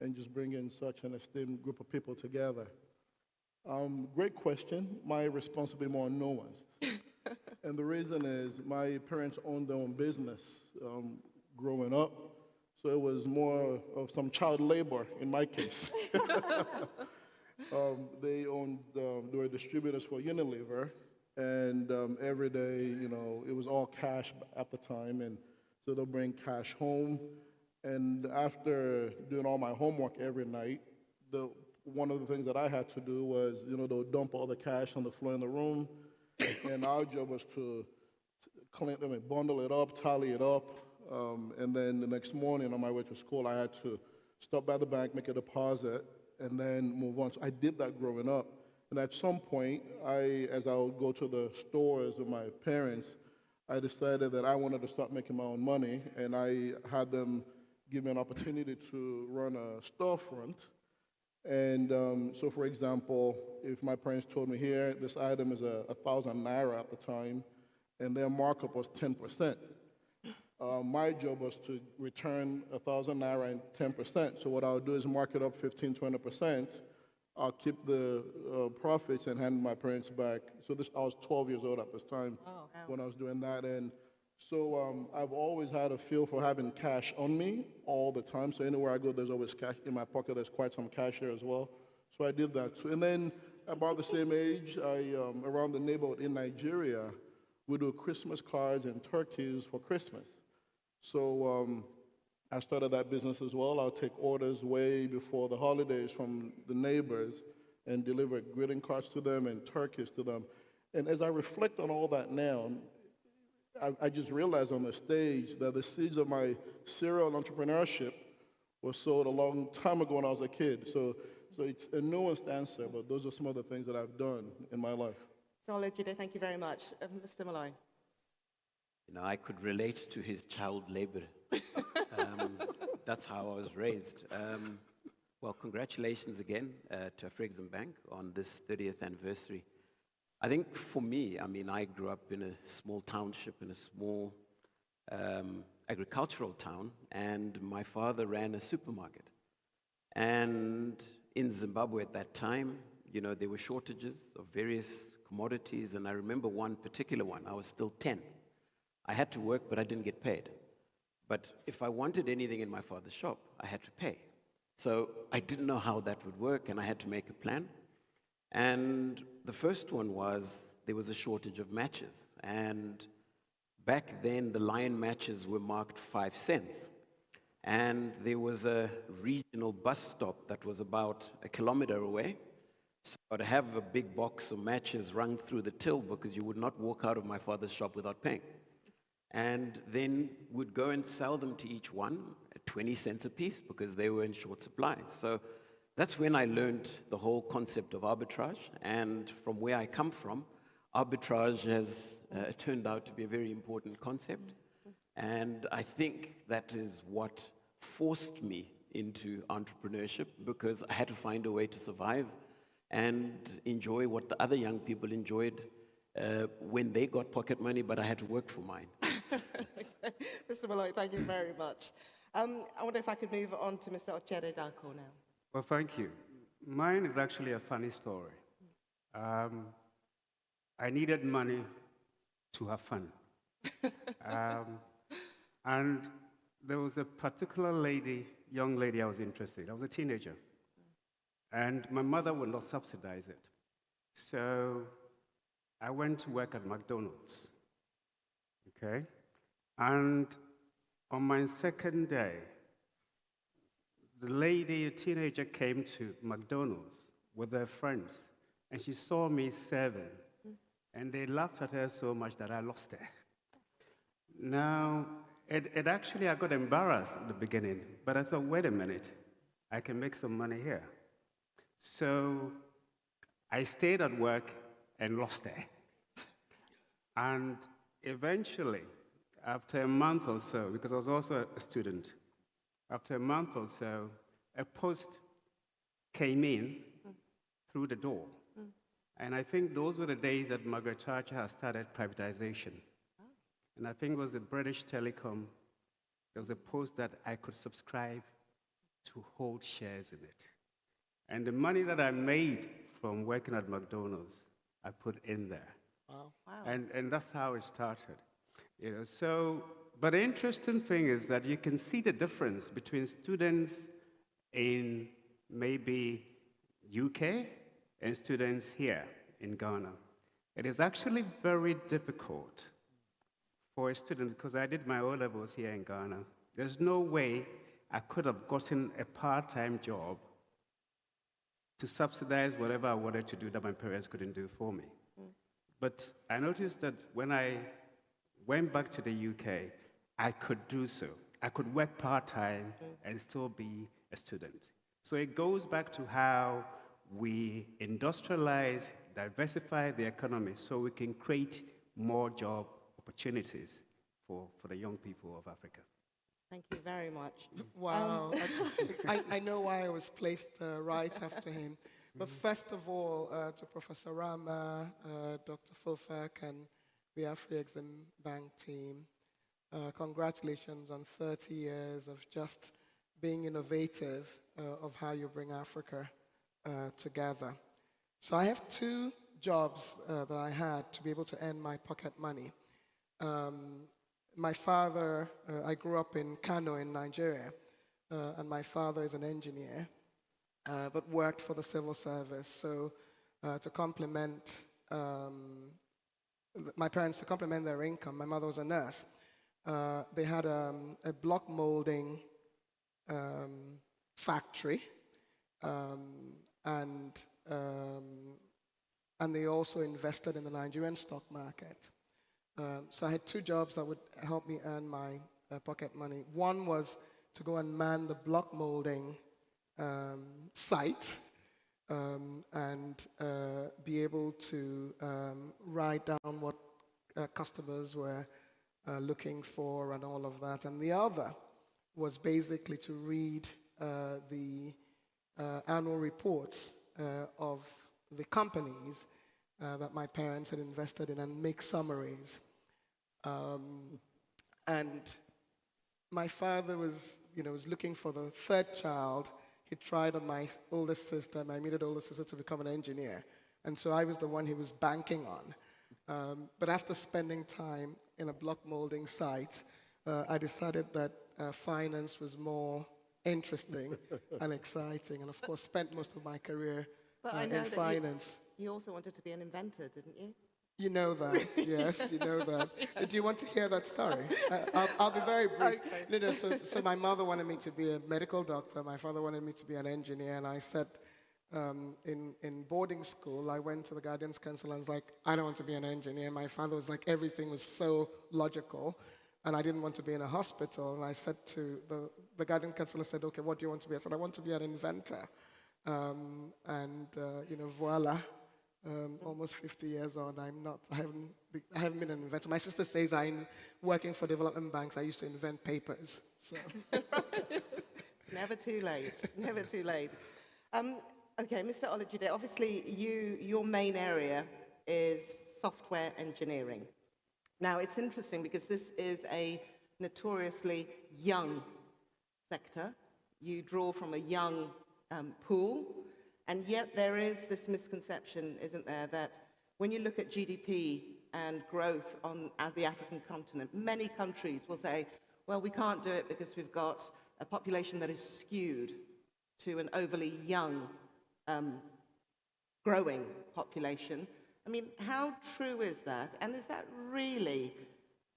and just bringing such an esteemed group of people together. Great question. My response will be more nuanced. And the reason is my parents owned their own business growing up, so it was more of some child labor in my case. They were distributors for Unilever, and every day, you know, it was all cash at the time, and so they'll bring cash home. And after doing all my homework every night, one of the things that I had to do was, you know, they'll dump all the cash on the floor in the room, and our job was to clean them and bundle it up, tally it up, and then the next morning on my way to school, I had to stop by the bank, make a deposit, and then move on. So I did that growing up. And at some point, as I would go to the stores with my parents, I decided that I wanted to start making my own money, and I had them give me an opportunity to run a storefront. And so, for example, if my parents told me here, this item is 1,000 naira at the time, and their markup was 10%. My job was to return 1,000 naira and 10%. So what I'll do is mark it up 15, 20%. I'll keep the profits and hand my parents back. So I was 12 years old at this time when I was doing that. And so I've always had a feel for having cash on me all the time. So anywhere I go, there's always cash in my pocket. There's quite some cash here as well. So I did that too. And then about the same age, around the neighborhood in Nigeria, we do Christmas cards and turkeys for Christmas. So I started that business as well. I'll take orders way before the holidays from the neighbors and deliver greeting cards to them and turkeys to them. And as I reflect on all that now, I just realized on the stage that the seeds of my serial entrepreneurship were sowed a long time ago when I was a kid. So it's a nuanced answer, but those are some of the things that I've done in my life. So Olajide, thank you very much. Mr. Malloy. You know, I could relate to his child labor. That's how I was raised. Well, congratulations again to Afreximbank on this 30th anniversary. I think for me, I mean, I grew up in a small township, in a small agricultural town, and my father ran a supermarket. And in Zimbabwe at that time, you know, there were shortages of various commodities, and I remember one particular one. I was still 10. I had to work, but I didn't get paid. But if I wanted anything in my father's shop, I had to pay. So I didn't know how that would work, and I had to make a plan. And the first one was, there was a shortage of matches. And back then, the Lion matches were marked 5 cents. And there was a regional bus stop that was about 1 kilometer away. So I'd have a big box of matches rung through the till because you would not walk out of my father's shop without paying. And then would go and sell them to each one at 20 cents a piece because they were in short supply. So that's when I learned the whole concept of arbitrage. And from where I come from, arbitrage has turned out to be a very important concept. And I think that is what forced me into entrepreneurship, because I had to find a way to survive and enjoy what the other young people enjoyed when they got pocket money, but I had to work for mine. Mr. Malloy, thank you very much. I wonder if I could move on to Mr. Ochere Danko now. Well, thank you. Mine is actually a funny story. I needed money to have fun. And there was a particular young lady I was interested in. I was a teenager. And my mother would not subsidize it. So I went to work at McDonald's. Okay? And on my second day, a teenager, came to McDonald's with their friends, and she saw me serving. And they laughed at her so much that I lost her. Now, it actually, I got embarrassed at the beginning, but I thought, wait a minute, I can make some money here. So I stayed at work and lost her. And eventually, after a month or so, because I was also a student, after a month or so, a post came in through the door. And I think those were the days that Margaret Thatcher had started privatization. And I think it was the British Telecom. There was a post that I could subscribe to hold shares in it. And the money that I made from working at McDonald's, I put in there. Wow. And that's how it started. But the interesting thing is that you can see the difference between students in maybe UK and students here in Ghana. It is actually very difficult for a student, because I did my O-levels here in Ghana. There's no way I could have gotten a part-time job to subsidize whatever I wanted to do that my parents couldn't do for me. But I noticed that when I went back to the UK, I could do so. I could work part-time and still be a student. So it goes back to how we industrialize, diversify the economy so we can create more job opportunities for the young people of Africa. Thank you very much. Wow. I know why I was placed right after him. But first of all, to Professor Rama, Dr. Fulfak, and the Afreximbank team, congratulations on 30 years of just being innovative of how you bring Africa together. So I have two jobs that I had to be able to earn my pocket money. My father, I grew up in Kano in Nigeria, and my father is an engineer, but worked for the civil service. So to complement my parents, to complement their income, my mother was a nurse. They had a block molding factory, and they also invested in the Nigerian stock market. So I had two jobs that would help me earn my pocket money. One was to go and man the block molding site and be able to write down what customers were looking for and all of that. And the other was basically to read the annual reports of the companies that my parents had invested in and make summaries. And my father was looking for the third child. He tried on my oldest sister, my immediate oldest sister, to become an engineer. And so I was the one he was banking on. But after spending time in a block molding site, I decided that finance was more interesting and exciting, and of course spent most of my career in finance. You also wanted to be an inventor, didn't you? You know that, yes, you know that. Do you want to hear that story? I'll be very brief. Okay. No, so my mother wanted me to be a medical doctor. My father wanted me to be an engineer. And I said, in boarding school, I went to the guidance counselor and was like, I don't want to be an engineer. My father was like, everything was so logical. And I didn't want to be in a hospital. And I said to the guidance counselor said, okay, what do you want to be? I said, I want to be an inventor. Voila. Almost 50 years on, I haven't been an inventor. My sister says I'm working for development banks. I used to invent papers. So. Never too late. Never too late. Okay, Mr. Olajide, obviously your main area is software engineering. Now, it's interesting because this is a notoriously young sector. You draw from a young pool. And yet there is this misconception, isn't there, that when you look at GDP and growth on the African continent, many countries will say, well, we can't do it because we've got a population that is skewed to an overly young, growing population. I mean, how true is that? And is that really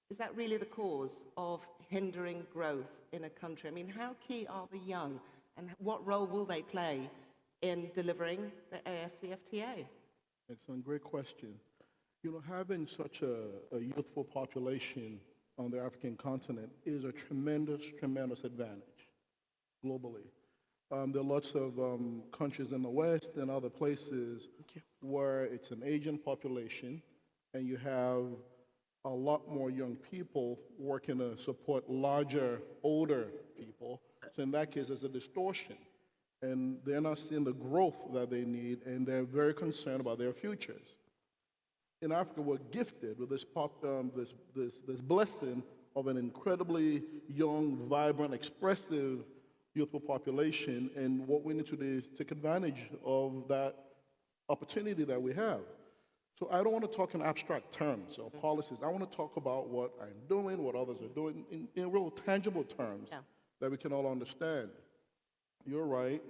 the cause of hindering growth in a country? I mean, how key are the young, and what role will they play in delivering the AFCFTA? Excellent, great question. You know, having such a youthful population on the African continent is a tremendous, tremendous advantage globally. There are lots of countries in the West and other places where it's an aging population and you have a lot more young people working to support larger, older people. So in that case, there's a distortion. And they're not seeing the growth that they need, and they're very concerned about their futures. In Africa, we're gifted with this blessing of an incredibly young, vibrant, expressive youthful population, and what we need to do is take advantage of that opportunity that we have. So I don't want to talk in abstract terms or policies. I want to talk about what I'm doing, what others are doing, in real tangible terms that we can all understand. You're right.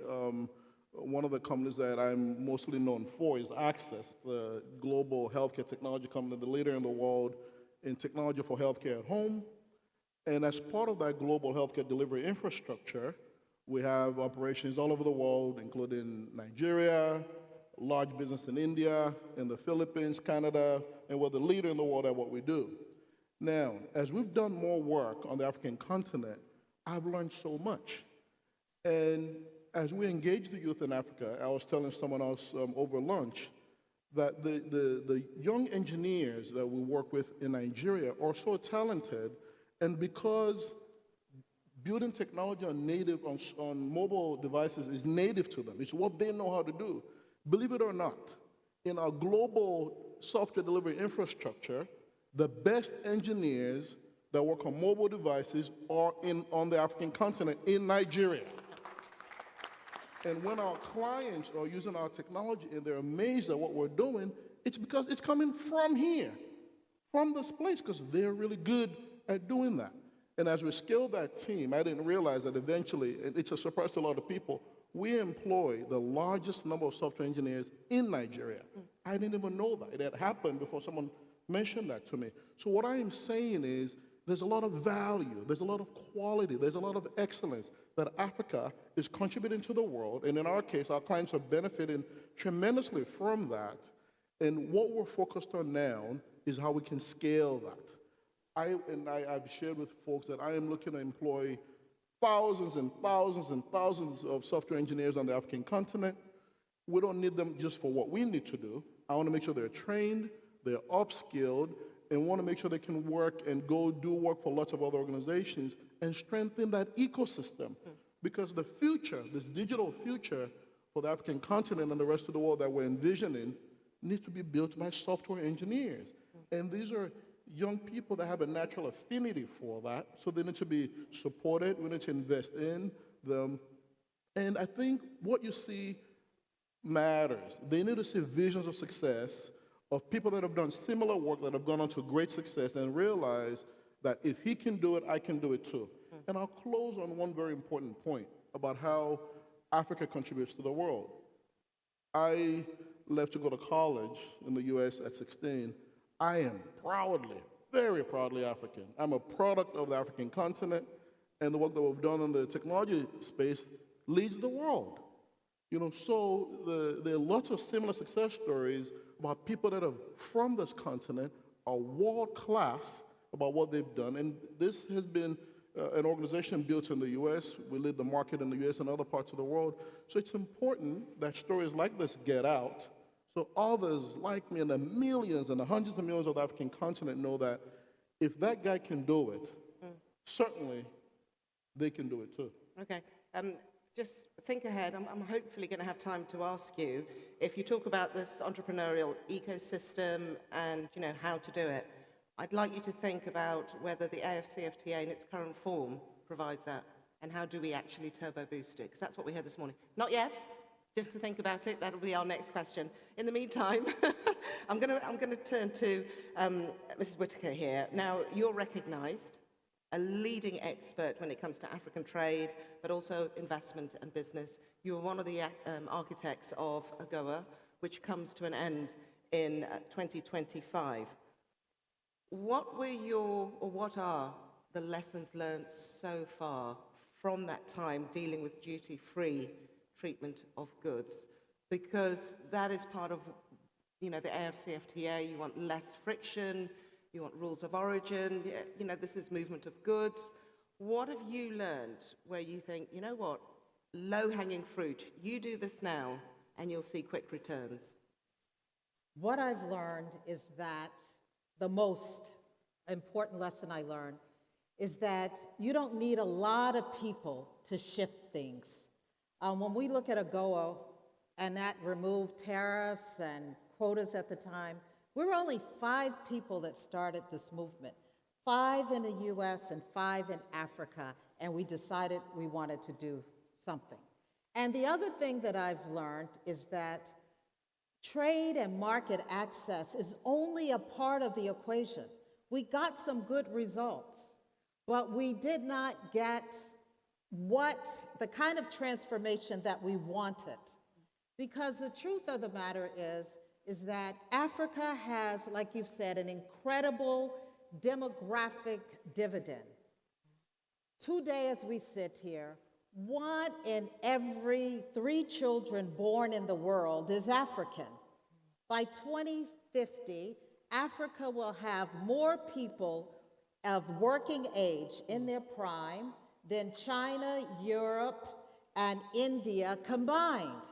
One of the companies that I'm mostly known for is Access, the global healthcare technology company, the leader in the world in technology for healthcare at home. And as part of that global healthcare delivery infrastructure, we have operations all over the world, including Nigeria, large business in India, in the Philippines, Canada, and we're the leader in the world at what we do. Now, as we've done more work on the African continent, I've learned so much. And as we engage the youth in Africa, I was telling someone else over lunch that the young engineers that we work with in Nigeria are so talented, and because building technology on mobile devices is native to them, it's what they know how to do. Believe it or not, in our global software delivery infrastructure, the best engineers that work on mobile devices are on the African continent, in Nigeria. And when our clients are using our technology and they're amazed at what we're doing, it's because it's coming from here, from this place, because they're really good at doing that. And as we scale that team, I didn't realize that eventually, and it's a surprise to a lot of people, we employ the largest number of software engineers in Nigeria. I didn't even know that. It had happened before someone mentioned that to me. So what I am saying is there's a lot of value, there's a lot of quality, there's a lot of excellence that Africa is contributing to the world. And in our case, our clients are benefiting tremendously from that. And what we're focused on now is how we can scale that. I've shared with folks that I am looking to employ thousands and thousands and thousands of software engineers on the African continent. We don't need them just for what we need to do. I want to make sure they're trained, they're upskilled, and want to make sure they can work and go do work for lots of other organizations and strengthen that ecosystem. Because the future, this digital future for the African continent and the rest of the world that we're envisioning needs to be built by software engineers. And these are young people that have a natural affinity for that, so they need to be supported, we need to invest in them. And I think what you see matters. They need to see visions of success of people that have done similar work, that have gone on to great success, and realize that if he can do it, I can do it too. And I'll close on one very important point about how Africa contributes to the world. I left to go to college in the US at 16. I am proudly, very proudly African. I'm a product of the African continent, and the work that we've done in the technology space leads the world. You know, so there are lots of similar success stories about people that are from this continent, are world class about what they've done. And this has been an organization built in the US. We lead the market in the US and other parts of the world. So it's important that stories like this get out, so others like me and the millions and the hundreds of millions of the African continent know that if that guy can do it, certainly they can do it too. Okay. Just think ahead. I'm hopefully going to have time to ask you, if you talk about this entrepreneurial ecosystem and how to do it, I'd like you to think about whether the AFCFTA in its current form provides that, and how do we actually turbo boost it? Because that's what we heard this morning. Not yet. Just to think about it, that'll be our next question. In the meantime, I'm going to turn to Mrs. Whitaker here. Now, you're recognized a leading expert when it comes to African trade, but also investment and business. You were one of the architects of AGOA, which comes to an end in 2025. What are the lessons learned so far from that time dealing with duty-free treatment of goods? Because that is part of you know, the AFCFTA, you want less friction, you want rules of origin, you know, this is movement of goods. What have you learned where you think, you know what, low-hanging fruit, you do this now and you'll see quick returns? What I've learned is that the most important lesson I learned is that you don't need a lot of people to shift things. When we look at AGOA and that removed tariffs and quotas at the time, we were only 5 people that started this movement, 5 in the US and 5 in Africa, and we decided we wanted to do something. And the other thing that I've learned is that trade and market access is only a part of the equation. We got some good results, but we did not get the kind of transformation that we wanted. Because the truth of the matter is that Africa has, like you've said, an incredible demographic dividend. Today, as we sit here, 1 in every 3 children born in the world is African. By 2050, Africa will have more people of working age in their prime than China, Europe, and India combined.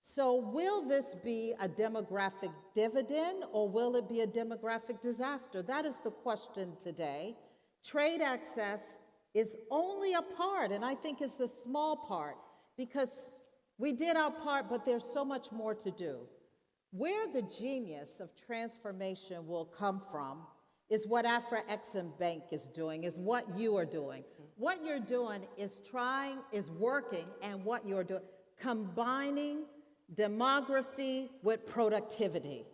So will this be a demographic dividend or will it be a demographic disaster? That is the question today. Trade access is only a part, and I think is the small part, because we did our part, but there's so much more to do. Where the genius of transformation will come from is what Afreximbank is doing, is what you are doing. What you're doing is working, and what you're doing, combining demography with productivity.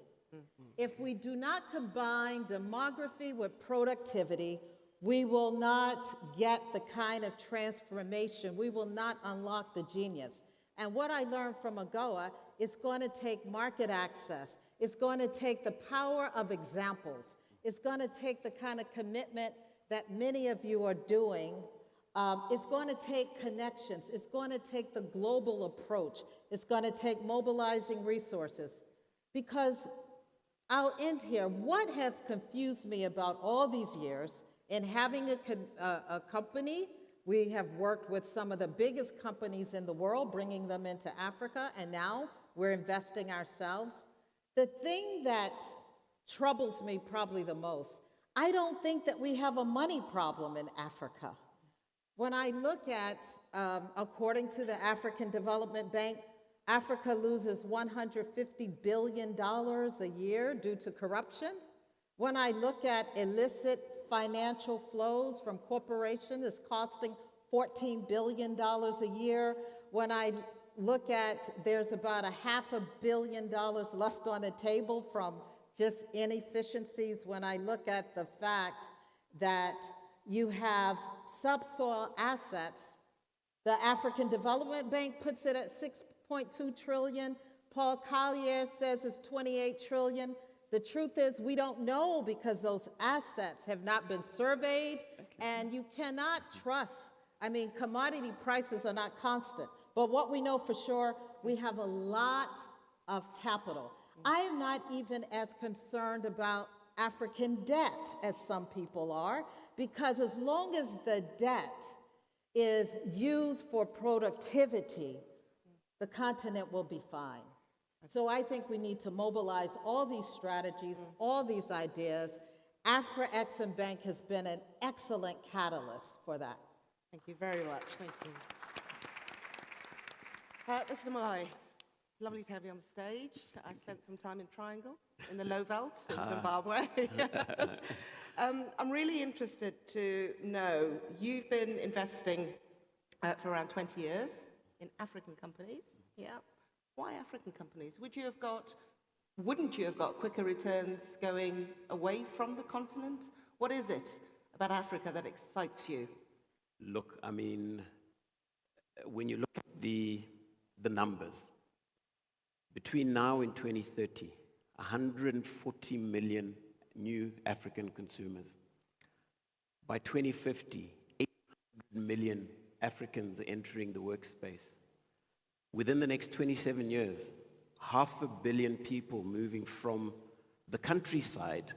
If we do not combine demography with productivity, we will not get the kind of transformation, we will not unlock the genius. And what I learned from AGOA, it's going to take market access, it's going to take the power of examples, it's going to take the kind of commitment that many of you are doing. It's going to take connections, it's going to take the global approach, it's going to take mobilizing resources. Because I'll end here, what has confused me about all these years in having a company, we have worked with some of the biggest companies in the world, bringing them into Africa, and now we're investing ourselves. The thing that troubles me probably the most, I don't think that we have a money problem in Africa. When I look at, according to the African Development Bank, Africa loses $150 billion a year due to corruption. When I look at illicit financial flows from corporations, it's costing $14 billion a year. When I look at, there's about $500 million left on the table from just inefficiencies. When I look at the fact that you have subsoil assets, the African Development Bank puts it at 6.2 trillion. Paul Collier says it's 28 trillion. The truth is we don't know because those assets have not been surveyed, and you cannot trust. I mean, commodity prices are not constant, but what we know for sure, we have a lot of capital. I am not even as concerned about African debt as some people are, because as long as the debt is used for productivity, the continent will be fine. So I think we need to mobilize all these strategies, all these ideas. Afreximbank has been an excellent catalyst for that. Thank you very much. Thank you. Mr. Malai, lovely to have you on stage. I spent some time in Triangle, in the Low Veld in Zimbabwe. Yes. I'm really interested to know, you've been investing for around 20 years in African companies. Yeah. Why African companies? Wouldn't you have got quicker returns going away from the continent? What is it about Africa that excites you? Look, I mean, when you look at the numbers, between now and 2030, 140 million new African consumers. By 2050, 800 million Africans are entering the workspace. Within the next 27 years, 500 million people moving from the countryside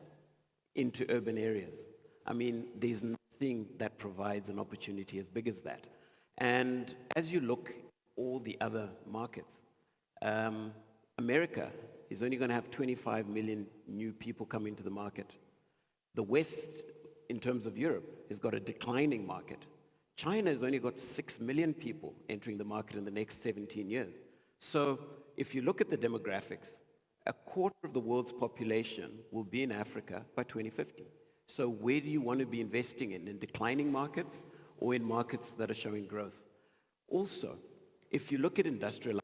into urban areas. I mean, there's nothing that provides an opportunity as big as that. And as you look at all the other markets, America is only going to have 25 million new people come into the market. The West, in terms of Europe, has got a declining market. China has only got 6 million people entering the market in the next 17 years. So if you look at the demographics, a quarter of the world's population will be in Africa by 2050. So where do you want to be investing in declining markets or in markets that are showing growth? Also, if you look at industrialization,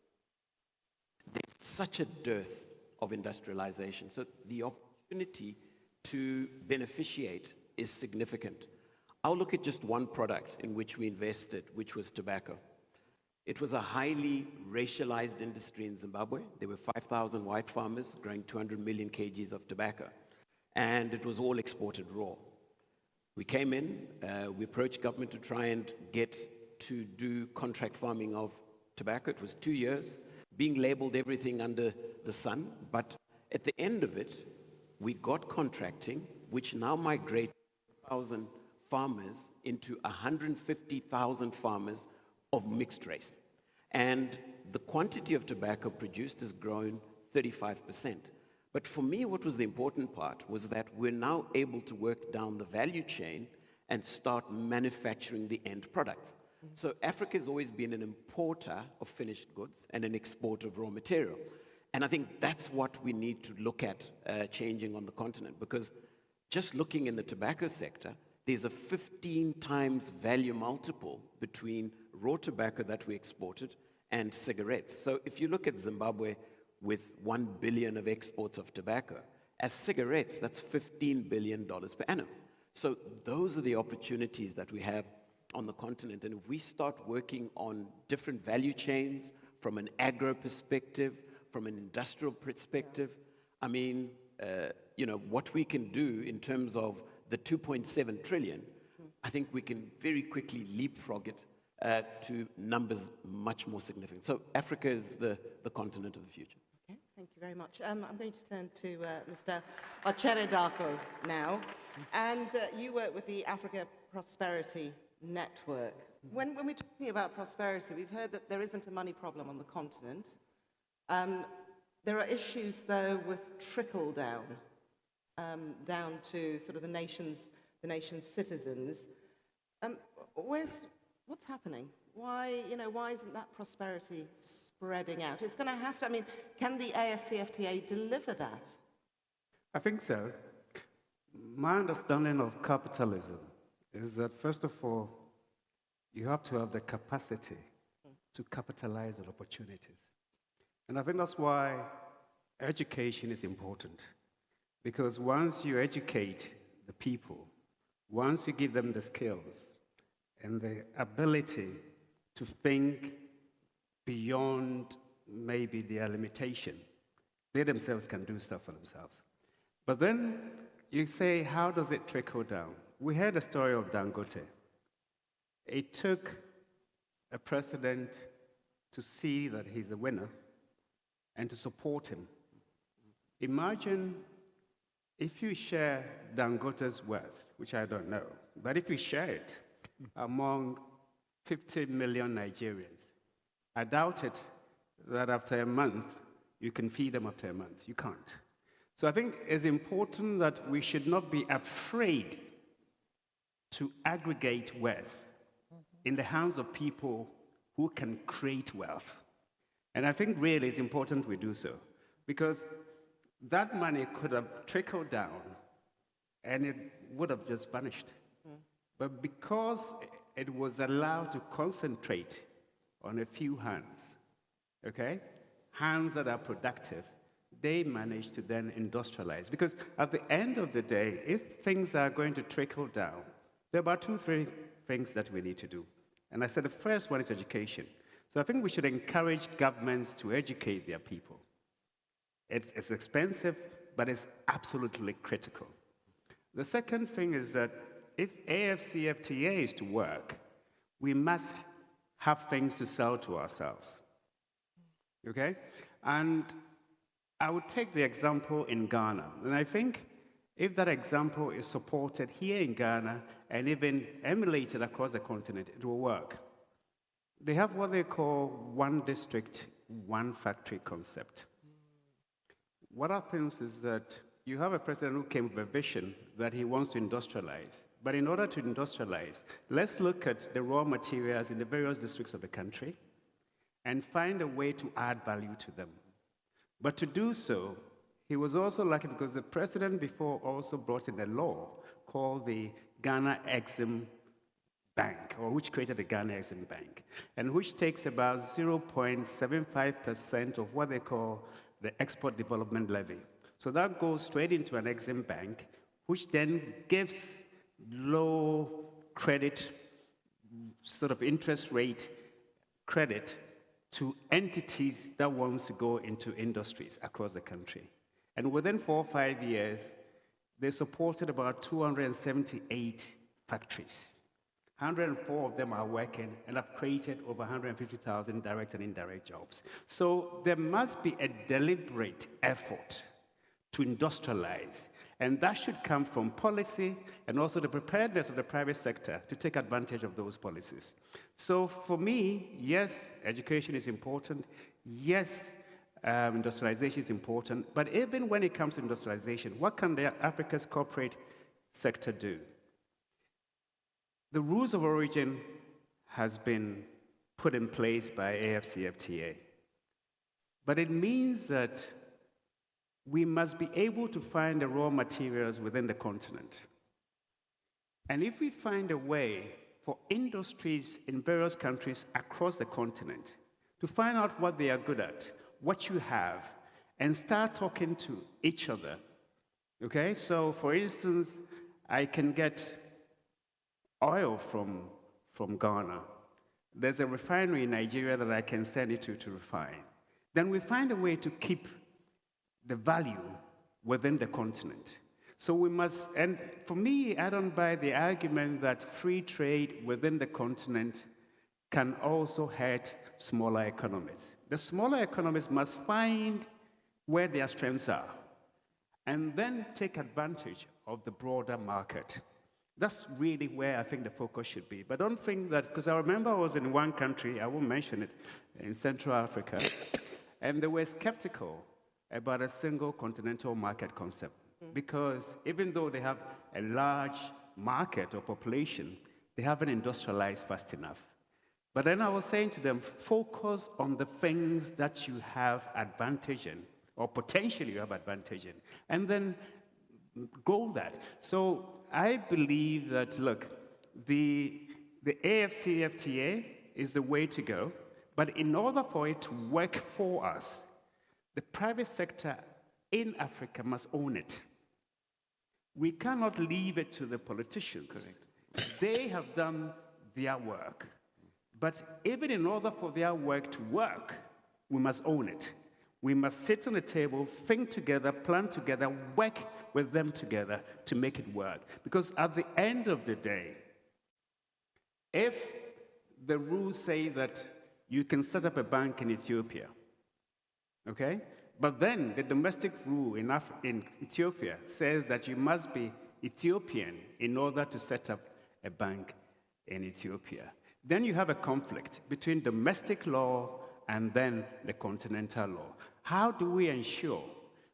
there's such a dearth of industrialization. So the opportunity to beneficiate is significant. I'll look at just one product in which we invested, which was tobacco. It was a highly racialized industry in Zimbabwe. There were 5,000 white farmers growing 200 million kgs of tobacco, and it was all exported raw. We came in, we approached government to try and get to do contract farming of tobacco. It was 2 years, being labeled everything under the sun, but at the end of it, we got contracting, which now migrates 1,000 farmers into 150,000 farmers of mixed race. And the quantity of tobacco produced has grown 35%. But for me, what was the important part was that we're now able to work down the value chain and start manufacturing the end product. So Africa has always been an importer of finished goods and an exporter of raw material. And I think that's what we need to look at changing on the continent, because just looking in the tobacco sector, there's a 15 times value multiple between raw tobacco that we exported and cigarettes. So if you look at Zimbabwe with 1 billion of exports of tobacco, as cigarettes, that's $15 billion per annum. So those are the opportunities that we have on the continent. And if we start working on different value chains from an agro perspective, from an industrial perspective, I mean, what we can do in terms of the 2.7 trillion, I think we can very quickly leapfrog it to numbers much more significant. So Africa is the continent of the future. Okay, thank you very much. I'm going to turn to Mr. Ochere Darko now. And you work with the Africa Prosperity Network. When we're talking about prosperity, we've heard that there isn't a money problem on the continent. There are issues, though, with trickle down, down to sort of the nation's citizens. What's happening? Why isn't that prosperity spreading out? It's going to have to. I mean, can the AFCFTA deliver that? I think so. My understanding of capitalism is that, first of all, you have to have the capacity to capitalize on opportunities. And I think that's why education is important. Because once you educate the people, once you give them the skills and the ability to think beyond maybe their limitation, they themselves can do stuff for themselves. But then you say, how does it trickle down? We heard the story of Dangote. It took a president to see that he's a winner and to support him. Imagine if you share Dangote's wealth, which I don't know, but if you share it among 50 million Nigerians, I doubt it that after a month, you can feed them after a month. You can't. So I think it's important that we should not be afraid to aggregate wealth in the hands of people who can create wealth. And I think really it's important we do so, because that money could have trickled down and it would have just vanished. But because it was allowed to concentrate on a few hands, okay, hands that are productive, they managed to then industrialize. Because at the end of the day, if things are going to trickle down, there are about 2-3 things that we need to do. And I said the first one is education. So I think we should encourage governments to educate their people. It's expensive, but it's absolutely critical. The second thing is that if AFCFTA is to work, we must have things to sell to ourselves. Okay? And I would take the example in Ghana. And I think if that example is supported here in Ghana and even emulated across the continent, it will work. They have what they call one district, one factory concept. What happens is that you have a president who came with a vision that he wants to industrialize. But in order to industrialize, let's look at the raw materials in the various districts of the country and find a way to add value to them. But to do so, he was also lucky because the president before also brought in a law called the Ghana Exim Bank, or which created the Ghana Exim Bank, and which takes about 0.75% of what they call the Export Development Levy. So that goes straight into an Exim Bank, which then gives low credit, sort of interest rate credit to entities that wants to go into industries across the country. And within 4 or 5 years, they supported about 278 factories. 104 of them are working and have created over 150,000 direct and indirect jobs. So there must be a deliberate effort to industrialize. And that should come from policy and also the preparedness of the private sector to take advantage of those policies. So for me, yes, education is important. Yes, industrialization is important. But even when it comes to industrialization, what can Africa's corporate sector do? The rules of origin has been put in place by AFCFTA. But it means that we must be able to find the raw materials within the continent. And if we find a way for industries in various countries across the continent to find out what they are good at, what you have, and start talking to each other, okay? So for instance, I can get oil from Ghana. There's a refinery in Nigeria that I can send it to refine. Then we find a way to keep the value within the continent. So we must, and for me, I don't buy the argument that free trade within the continent can also hurt smaller economies. The smaller economies must find where their strengths are and then take advantage of the broader market. That's really where I think the focus should be. But don't think that, because I remember I was in one country, I won't mention it, in Central Africa, and they were skeptical about a single continental market concept. Because even though they have a large market or population, they haven't industrialized fast enough. But then I was saying to them, focus on the things that you have advantage in, or potentially you have advantage in, and then grow that. So I believe that, look, the AFCFTA is the way to go, but in order for it to work for us, the private sector in Africa must own it. We cannot leave it to the politicians. Correct. They have done their work. But even in order for their work to work, we must own it. We must sit on the table, think together, plan together, work with them together to make it work. Because at the end of the day, if the rules say that you can set up a bank in Ethiopia, okay? But then the domestic rule in Ethiopia says that you must be Ethiopian in order to set up a bank in Ethiopia. Then you have a conflict between domestic law and then the continental law. How do we ensure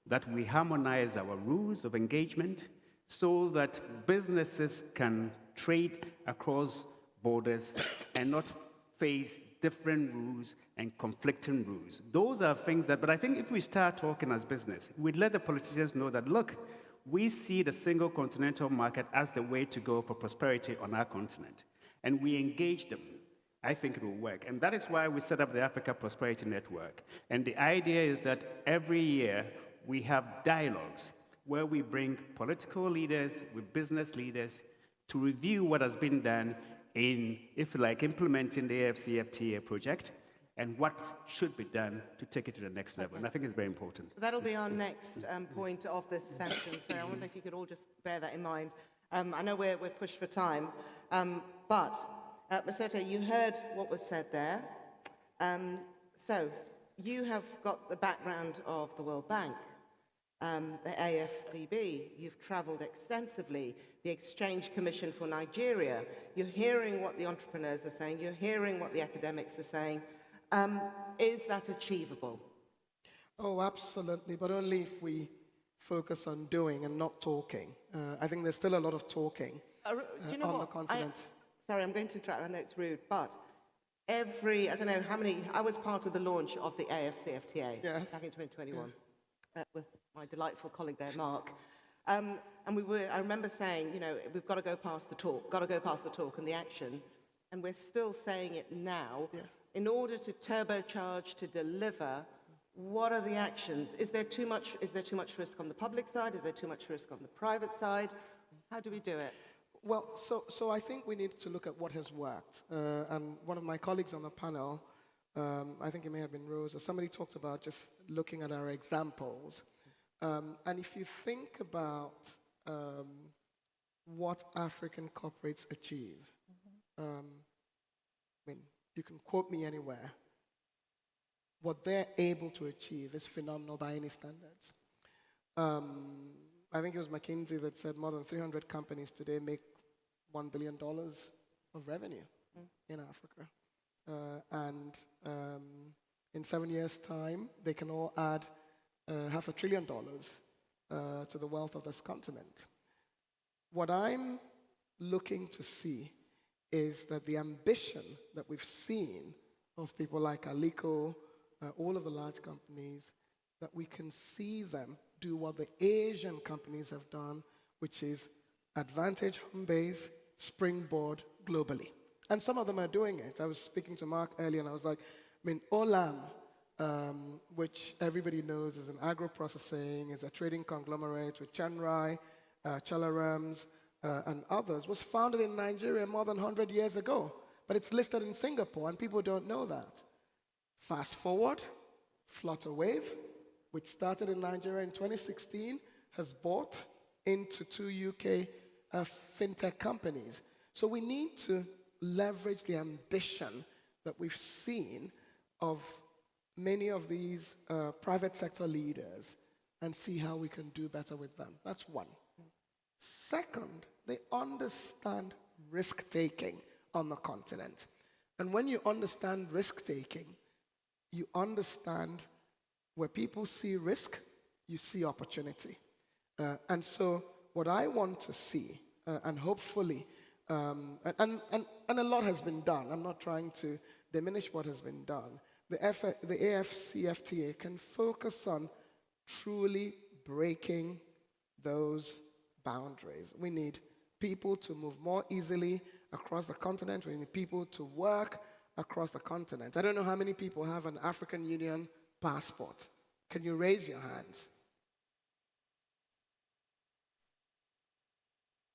that we harmonize our rules of engagement so that businesses can trade across borders and not face different rules and conflicting rules? Those are things that, but I think if we start talking as business, we'd let the politicians know that, look, we see the single continental market as the way to go for prosperity on our continent. And we engage them. I think it will work. And that is why we set up the Africa Prosperity Network. And the idea is that every year we have dialogues where we bring political leaders with business leaders to review what has been done in, if you like, implementing the AFCFTA project and what should be done to take it to the next level. And I think it's very important. That'll be our next point of this session. So I wonder if you could all just bear that in mind. I know we're pushed for time, but Masota, you heard what was said there. So you have got the background of the World Bank, the AFDB. You've traveled extensively, the Exchange Commission for Nigeria. You're hearing what the entrepreneurs are saying. You're hearing what the academics are saying. Is that achievable? Oh, absolutely, but only if we focus on doing and not talking. I think there's still a lot of talking Do you know on what? the continent. Sorry, I'm going to interrupt. I know it's rude, but I don't know how many, I was part of the launch of the AFCFTA back in 2021 with my delightful colleague there, Mark. And I remember saying, you know, we've got to go past the talk, and the action. And we're still saying it now. In order to turbocharge, to deliver, what are the actions? Is there too much risk on the public side? Is there too much risk on the private side? How do we do it? Well, so I think we need to look at what has worked. And one of my colleagues on the panel, I think it may have been Rose, or somebody talked about just looking at our examples. And if you think about what African corporates achieve, I mean, you can quote me anywhere. What they're able to achieve is phenomenal by any standards. I think it was McKinsey that said more than 300 companies today make $1 billion of revenue in Africa. And in 7 years' time, they can all add $500 billion to the wealth of this continent. What I'm looking to see is that the ambition that we've seen of people like Aliko, all of the large companies, that we can see them do what the Asian companies have done, which is advantage home base, springboard globally. And some of them are doing it. I was speaking to Mark earlier, and I was like, I mean, Olam, which everybody knows is an agro-processing, is a trading conglomerate with Chenrai, Chalarams, and others, was founded in Nigeria more than 100 years ago. But it's listed in Singapore, and people don't know that. Fast forward, Flutterwave, which started in Nigeria in 2016, has bought into 2 UK fintech companies. So we need to leverage the ambition that we've seen of many of these private sector leaders and see how we can do better with them. That's one. Second, they understand risk-taking on the continent. And when you understand risk-taking, you understand where people see risk, you see opportunity. And so what I want to see, and hopefully, and a lot has been done. I'm not trying to diminish what has been done. The AFCFTA can focus on truly breaking those boundaries. We need people to move more easily across the continent. We need people to work across the continent. I don't know how many people have an African Union passport. Can you raise your hands?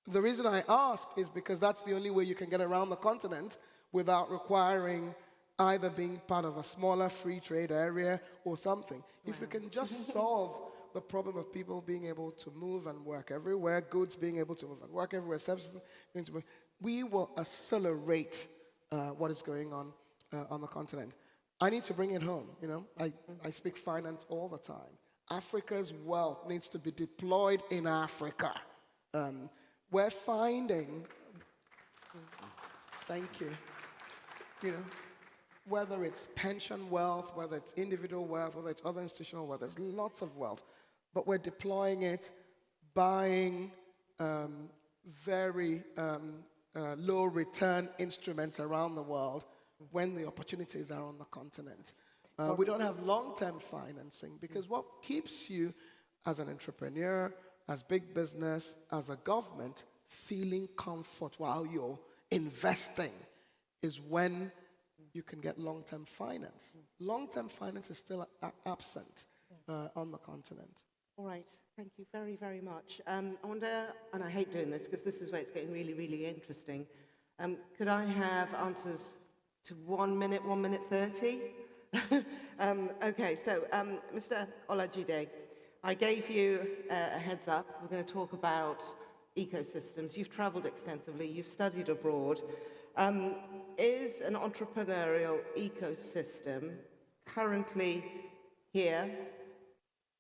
The reason I ask is because that's the only way you can get around the continent without requiring either being part of a smaller free trade area or something. If we can just solve the problem of people being able to move and work everywhere, goods being able to move and work everywhere, services being able to move, we will accelerate what is going on the continent. I need to bring it home, you know. I speak finance all the time. Africa's wealth needs to be deployed in Africa. We're finding, thank you, you know, whether it's pension wealth, whether it's individual wealth, whether it's other institutional wealth, there's lots of wealth, but we're deploying it, buying very low return instruments around the world when the opportunities are on the continent. We don't have long-term financing because what keeps you as an entrepreneur, as big business, as a government, feeling comfort while you're investing is when you can get long-term finance. Long-term finance is still absent on the continent. All right, thank you very, very much. I wonder, and I hate doing this because this is where it's getting really, really interesting. Could I have answers to 1 minute, 1 minute 30? Okay, so Mr. Olajide, I gave you a heads up. We're going to talk about ecosystems. You've traveled extensively. You've studied abroad. Is an entrepreneurial ecosystem currently here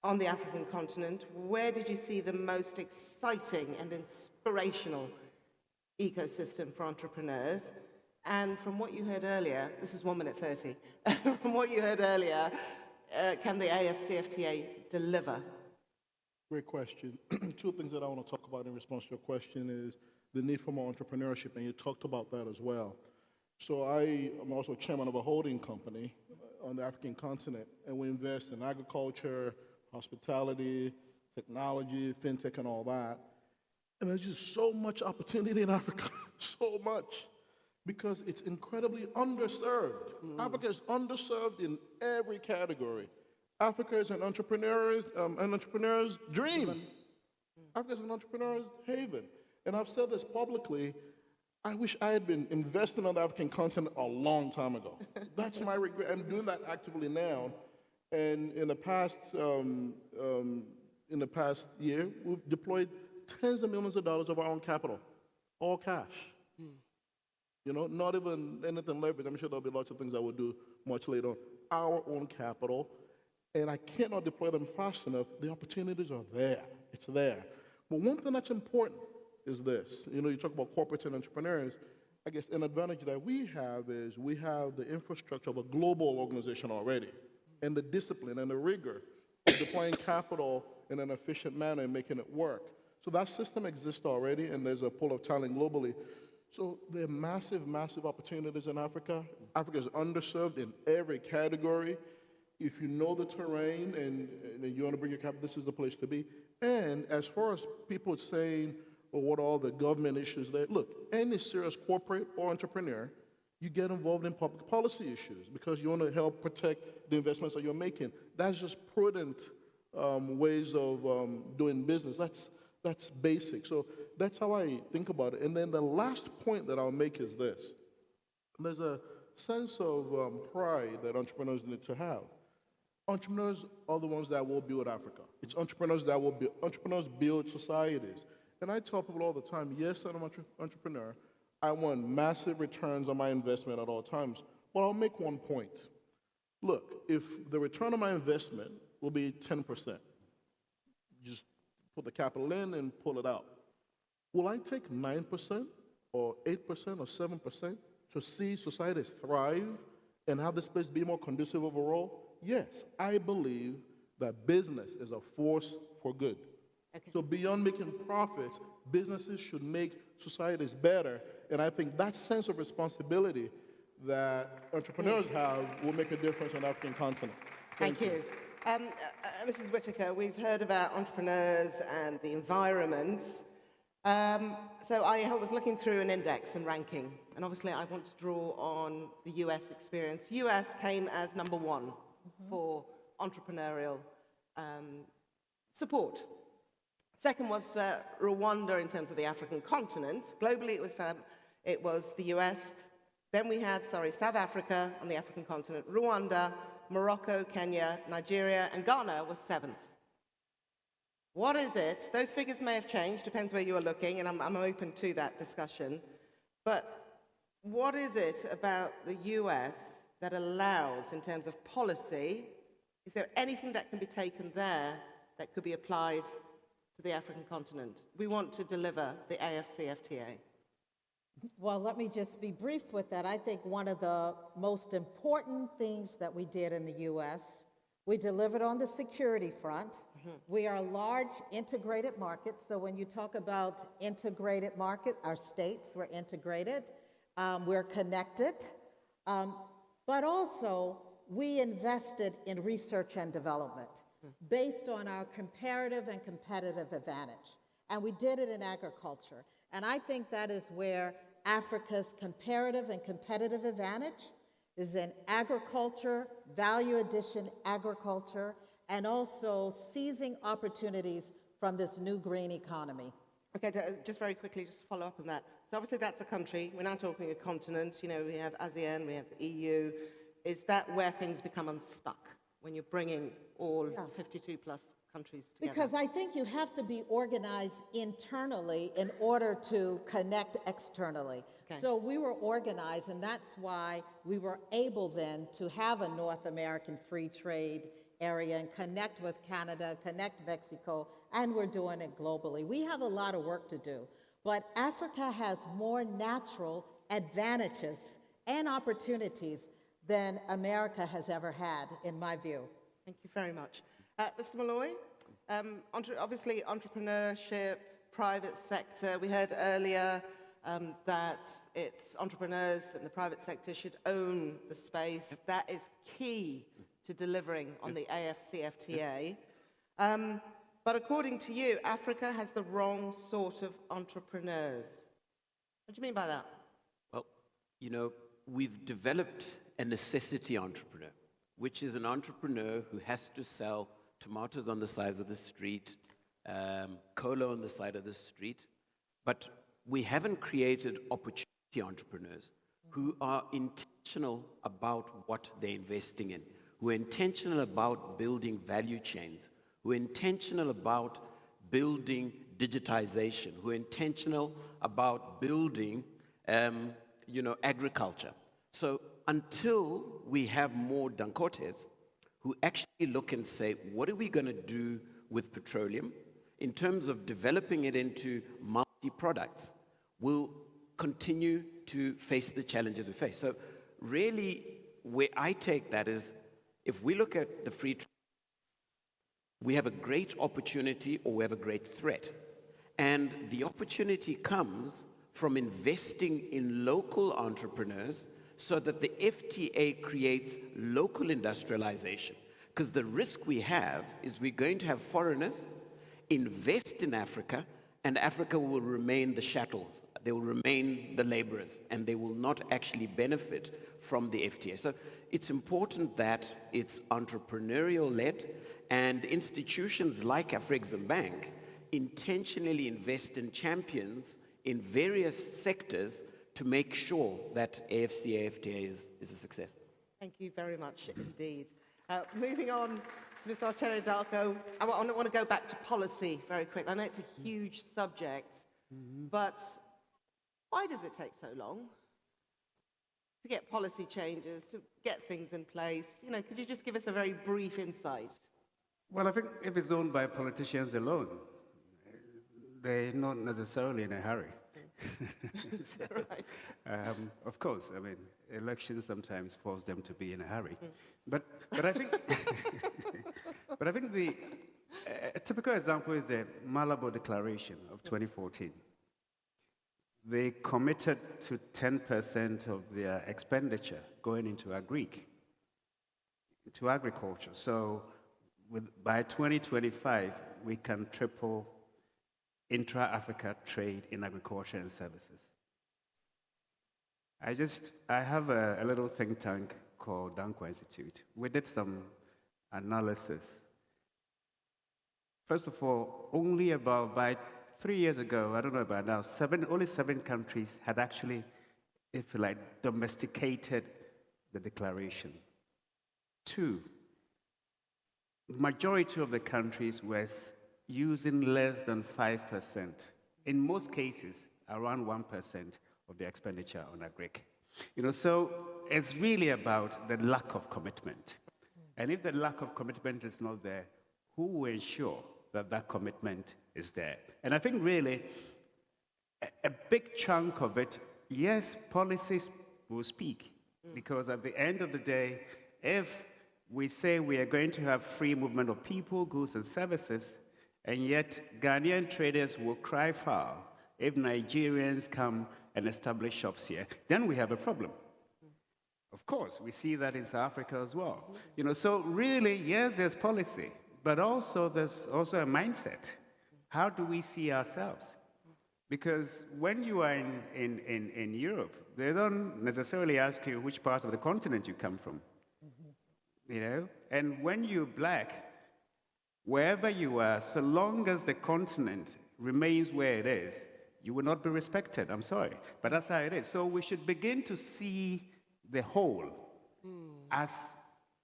on the African continent, where did you see the most exciting and inspirational ecosystem for entrepreneurs? And from what you heard earlier, this is 1 minute 30, from what you heard earlier, can the AFCFTA deliver? Great question. Two things that I want to talk about in response to your question is the need for more entrepreneurship, and you talked about that as well. So I am also chairman of a holding company on the African continent, and we invest in agriculture, hospitality, technology, fintech, and all that. And there's just so much opportunity in Africa, so much, because it's incredibly underserved. Africa is underserved in every category. Africa is an entrepreneur's dream. Africa is an entrepreneur's haven. And I've said this publicly, I wish I had been investing on the African continent a long time ago. That's my regret. I'm doing that actively now. And in the past year, we've deployed tens of millions of dollars of our own capital, all cash. You know, not even anything leveraged. I'm sure there'll be lots of things I will do much later on. Our own capital, and I cannot deploy them fast enough. The opportunities are there. It's there. But one thing that's important is this. You know, you talk about corporates and entrepreneurs. I guess an advantage that we have is we have the infrastructure of a global organization already, and the discipline and the rigor of deploying capital in an efficient manner and making it work. So that system exists already, and there's a pool of talent globally. So there are massive, massive opportunities in Africa. Africa is underserved in every category. If you know the terrain and you want to bring your capital, this is the place to be. And as far as people saying, well, what are all the government issues there? Look, any serious corporate or entrepreneur, you get involved in public policy issues because you want to help protect the investments that you're making. That's just prudent ways of doing business. That's basic. So that's how I think about it. And then the last point that I'll make is this. There's a sense of pride that entrepreneurs need to have. Entrepreneurs are the ones that will build Africa. It's entrepreneurs that will build, entrepreneurs build societies. And I tell people all the time, yes, I'm an entrepreneur. I want massive returns on my investment at all times. But I'll make one point. Look, if the return on my investment will be 10%, just put the capital in and pull it out. Will I take 9% or 8% or 7% to see societies thrive and have this place be more conducive overall? Yes, I believe that business is a force for good. Okay. So beyond making profits, businesses should make societies better. And I think that sense of responsibility that entrepreneurs have will make a difference on the African continent. Thank you. Mrs. Whitaker, we've heard about entrepreneurs and the environment. So I was looking through an index and ranking, and obviously I want to draw on the US experience. US came as number one for entrepreneurial support. Second was Rwanda in terms of the African continent. Globally, it was the US. Then we had, South Africa on the African continent, Rwanda, Morocco, Kenya, Nigeria, and Ghana was seventh. What is it? Those figures may have changed, depends where you are looking, and I'm open to that discussion. But what is it about the US that allows, in terms of policy, is there anything that can be taken there that could be applied to the African continent? We want to deliver the AFCFTA. Well, let me just be brief with that. I think one of the most important things that we did in the U.S., we delivered on the security front. We are a large integrated market, so when you talk about integrated market, our states were integrated, we're connected, but also we invested in research and development based on our comparative and competitive advantage. And we did it in agriculture. And I think that is where Africa's comparative and competitive advantage is in agriculture, value addition agriculture, and also seizing opportunities from this new green economy. Okay, just very quickly, just to follow up on that. So obviously that's a country, we're now talking a continent, you know, we have ASEAN, we have the EU. Is that where things become unstuck, when you're bringing all 52 plus countries together? Because I think you have to be organized internally in order to connect externally. Okay. So we were organized, and that's why we were able then to have a North American free trade area and connect with Canada, connect Mexico, and we're doing it globally. We have a lot of work to do, but Africa has more natural advantages and opportunities than America has ever had, in my view. Thank you very much. Mr. Malloy, obviously entrepreneurship, private sector, we heard earlier that it's entrepreneurs and the private sector should own the space. Yep. That is key to delivering on the AFCFTA. But according to you, Africa has the wrong sort of entrepreneurs. What do you mean by that? Well, you know, we've developed a necessity entrepreneur, which is an entrepreneur who has to sell tomatoes on the sides of the street, cola on the side of the street. But we haven't created opportunity entrepreneurs who are intentional about what they're investing in, who are intentional about building value chains, who are intentional about building digitization, who are intentional about building, agriculture. So until we have more Dangotes who actually look and say, what are we going to do with petroleum in terms of developing it into multi-products, we'll continue to face the challenges we face. So really, where I take that is, if we look at the free trade, we have a great opportunity or we have a great threat. And the opportunity comes from investing in local entrepreneurs so that the FTA creates local industrialization. Because the risk we have is we're going to have foreigners invest in Africa, and Africa will remain the chattels. They will remain the laborers, and they will not actually benefit from the FTA. So it's important that it's entrepreneurial-led, and institutions like Afreximbank intentionally invest in champions in various sectors to make sure that AFCA-FTA is a success. Thank you very much indeed. Moving on to Mr. Archere Darko, I want to go back to policy very quick. I know it's a huge subject, but why does it take so long to get policy changes, to get things in place? You know, could you just give us a very brief insight? Well, I think if it's owned by politicians alone, they're not necessarily in a hurry. So, right. Of course, I mean, elections sometimes force them to be in a hurry. But I think, but I think a typical example is the Malabo Declaration of 2014. They committed to 10% of their expenditure going into agriculture. So by 2025, we can triple intra-Africa trade in agriculture and services. I have a little think tank called Danko Institute. We did some analysis. First of all, only about by 3 years ago, I don't know about now, only 7 countries had actually, if you like, domesticated the declaration. 2, majority of the countries were using less than 5%. In most cases, around 1% of the expenditure on agric. You know, so it's really about the lack of commitment. And if the lack of commitment is not there, who will ensure that that commitment is there? And I think really a big chunk of it, yes, policies will speak. Because at the end of the day, if we say we are going to have free movement of people, goods, and services, and yet Ghanaian traders will cry foul if Nigerians come and establish shops here, then we have a problem. Of course, we see that in South Africa as well. You know, so really, yes, there's policy, but also there's also a mindset. How do we see ourselves? Because when you are in Europe, they don't necessarily ask you which part of the continent you come from. You know, and when you're black, wherever you are, so long as the continent remains where it is, you will not be respected. I'm sorry, but that's how it is. So we should begin to see the whole as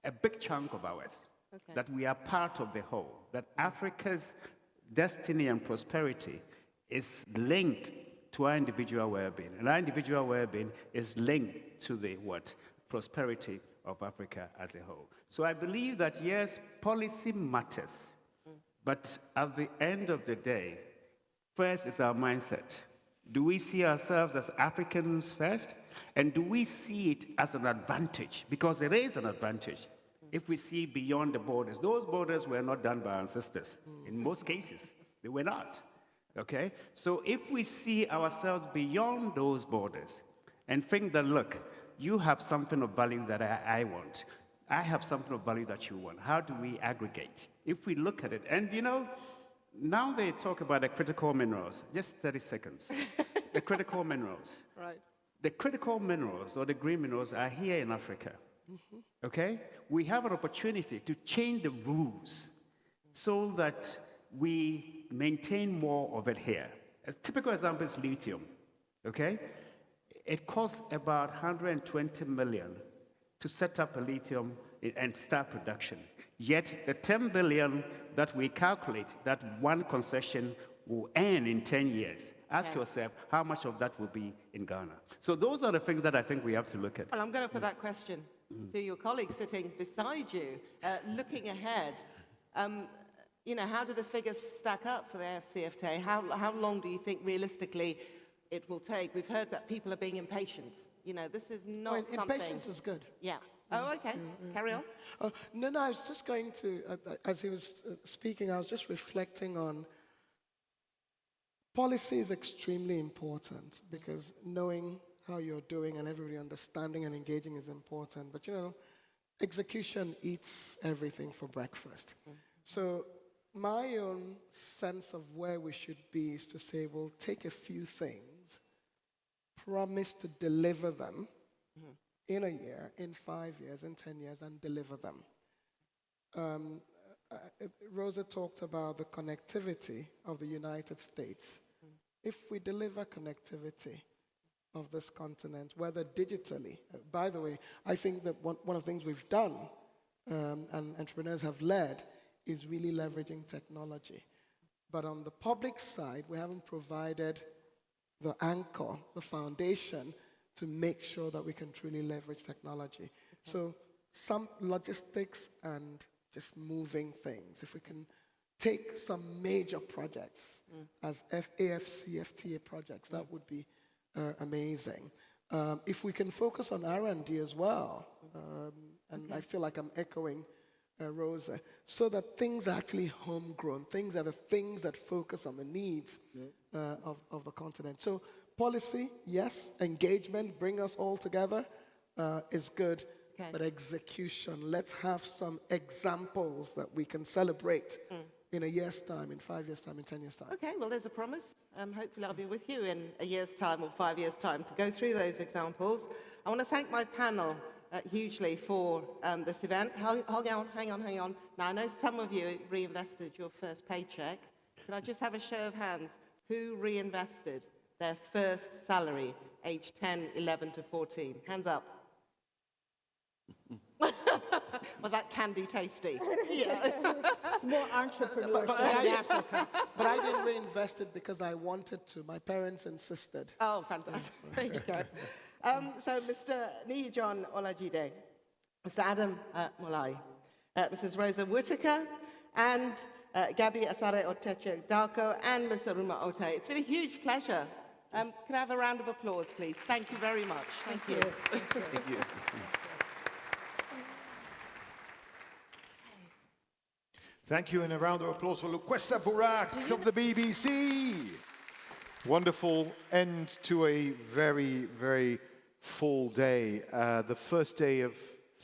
a big chunk of ours. that we are part of the whole, that Africa's destiny and prosperity is linked to our individual well-being, and our individual well-being is linked to the what? Prosperity of Africa as a whole. So I believe that yes, policy matters, but at the end of the day, first is our mindset. Do we see ourselves as Africans first? And do we see it as an advantage? Because there is an advantage if we see beyond the borders. Those borders were not done by ancestors. In most cases, they were not. Okay? So if we see ourselves beyond those borders and think that, look, you have something of value that I want. I have something of value that you want. How do we aggregate? If we look at it, and you know, now they talk about the critical minerals. Just 30 seconds. The critical minerals. Right. The critical minerals or the green minerals are here in Africa. Okay? We have an opportunity to change the rules so that we maintain more of it here. A typical example is lithium. Okay? It costs about 120 million to set up a lithium and start production. Yet the 10 billion that we calculate that one concession will earn in 10 years. Ask yourself how much of that will be in Ghana. So those are the things that I think we have to look at. Well, I'm going to put that question to your colleague sitting beside you, looking ahead. You know, how do the figures stack up for the AFCFTA? How long do you think realistically it will take? We've heard that people are being impatient. You know, this is not something... Impatience is good. Yeah. Oh, okay. Carry on. No, I was just going to, as he was speaking, I was just reflecting on policy is extremely important because knowing how you're doing and everybody understanding and engaging is important. But, you know, execution eats everything for breakfast. So my own sense of where we should be is to say, we'll take a few things, promise to deliver them in a year, in 5 years, in 10 years, and deliver them. Rosa talked about the connectivity of the United States. If we deliver connectivity of this continent, whether digitally, by the way, I think that one of the things we've done and entrepreneurs have led is really leveraging technology. But on the public side, we haven't provided the anchor, the foundation, to make sure that we can truly leverage technology. So some logistics and just moving things. If we can take some major projects as AFCFTA projects, that would be amazing. If we can focus on R&D as well, and I feel like I'm echoing Rosa, so that things are actually homegrown, things are the things that focus on the needs of the continent. So policy, yes, engagement, bring us all together is good, but execution, let's have some examples that we can celebrate in a year's time, in 5 years' time, in 10 years' time. Okay, well, there's a promise. Hopefully I'll be with you in a year's time or 5 years' time to go through those examples. I want to thank my panel hugely for this event. Hang on. Now, I know some of you reinvested your first paycheck. Could I just have a show of hands? Who reinvested their first salary, age 10, 11 to 14? Hands up. Was that candy tasty? Yeah. It's more entrepreneurship in Africa. But I didn't reinvest it because I wanted to. My parents insisted. Oh, fantastic. There you go. So, Mr. Niyi-John Olajide, Mr. Adam Molai, Mrs. Rosa Whitaker, and Gabby Asare Oteche Darko, and Mr. Ruma Ote. It's been a huge pleasure. Can I have a round of applause, please? Thank you very much. Thank you. Thank you. Thank you, and a round of applause for Lukwesa Burak of the BBC. Wonderful end to a very, very full day. The first day of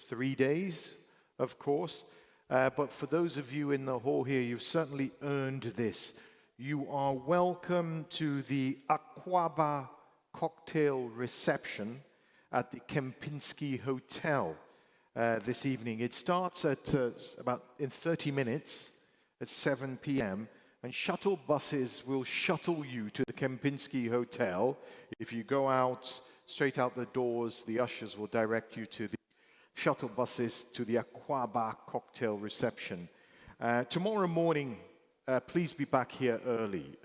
3 days, of course. But for those of you in the hall here, you've certainly earned this. You are welcome to the Akwaba cocktail reception at the Kempinski Hotel this evening. It starts at about in 30 minutes at 7 p.m. and shuttle buses will shuttle you to the Kempinski Hotel. If you go out, straight out the doors, the ushers will direct you to the shuttle buses to the Aquaba cocktail reception. Tomorrow morning, please be back here early,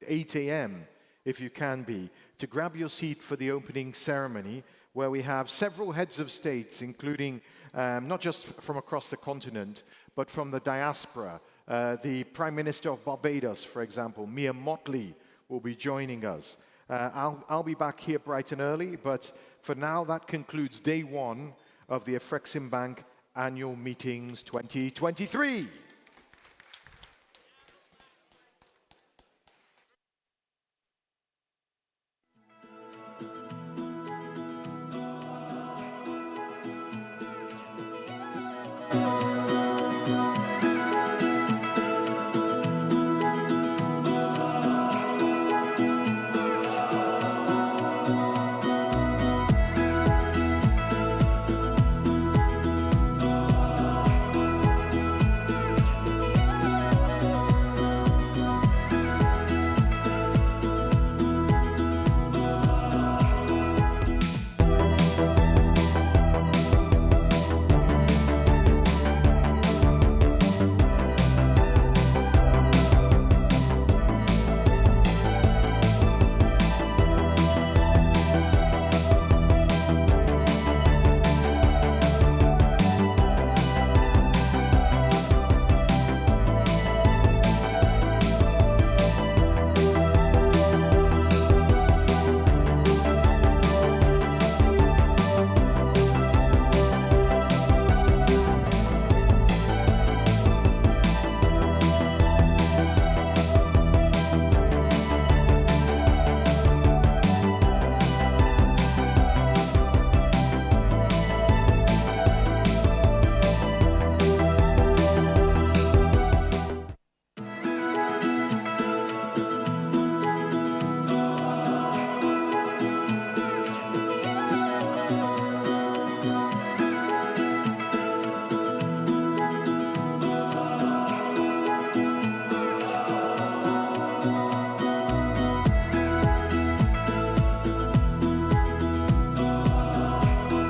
8 a.m. if you can be, to grab your seat for the opening ceremony, where we have several heads of states, including not just from across the continent, but from the diaspora. The Prime Minister of Barbados, for example, Mia Mottley, will be joining us. I'll be back here bright and early, but for now, that concludes day one of the Afreximbank Annual Meetings 2023.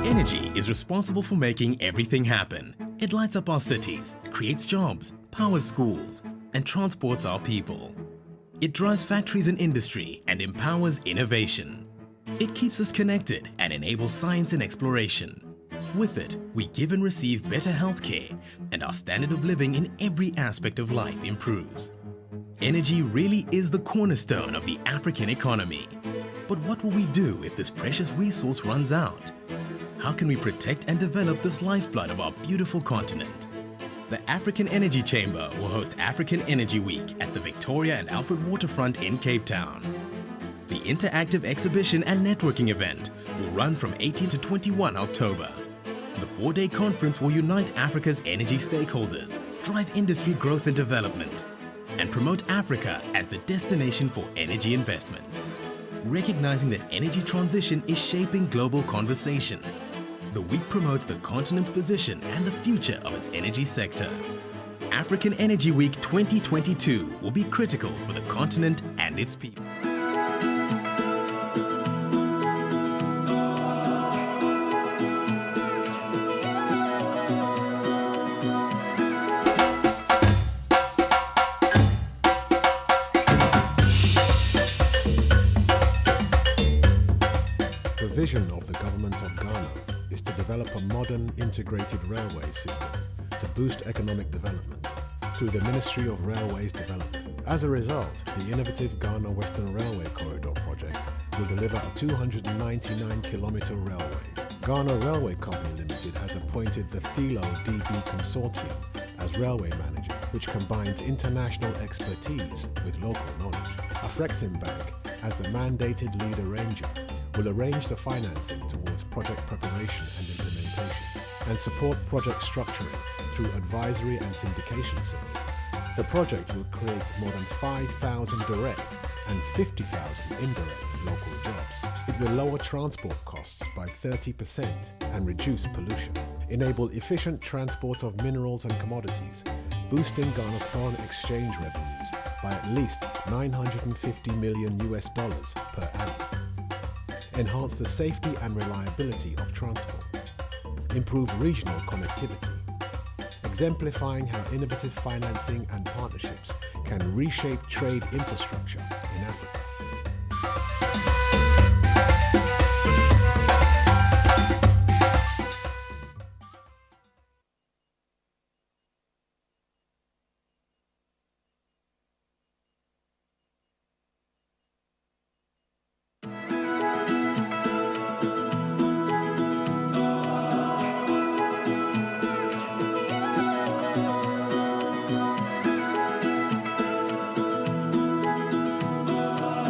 Energy is responsible for making everything happen. It lights up our cities, creates jobs, powers schools, and transports our people. It drives factories and industry and empowers innovation. It keeps us connected and enables science and exploration. With it, we give and receive better healthcare, and our standard of living in every aspect of life improves. Energy really is the cornerstone of the African economy. But what will we do if this precious resource runs out? How can we protect and develop this lifeblood of our beautiful continent? The African Energy Chamber will host African Energy Week at the Victoria and Alfred Waterfront in Cape Town. The interactive exhibition and networking event will run from 18 to 21 October. The 4-day conference will unite Africa's energy stakeholders, drive industry growth and development, and promote Africa as the destination for energy investments. Recognizing that energy transition is shaping global conversation, the week promotes the continent's position and the future of its energy sector. African Energy Week 2022 will be critical for the continent and its people. The vision of the government of Ghana is to develop a modern integrated railway system to boost economic development through the Ministry of Railways Development. As a result, the innovative Ghana Western Railway Corridor project will deliver a 299-kilometer railway. Ghana Railway Company Limited has appointed the Thilo DB Consortium as railway manager, which combines international expertise with local knowledge. Afreximbank, as the mandated lead arranger, will arrange the financing towards project preparation and implementation and support project structuring through advisory and syndication services. The project will create more than 5,000 direct and 50,000 indirect local jobs. It will lower transport costs by 30% and reduce pollution, enable efficient transport of minerals and commodities, boosting Ghana's foreign exchange revenues by at least $950 million per annum. Enhance the safety and reliability of transport, improve regional connectivity, exemplifying how innovative financing and partnerships can reshape trade infrastructure in Africa.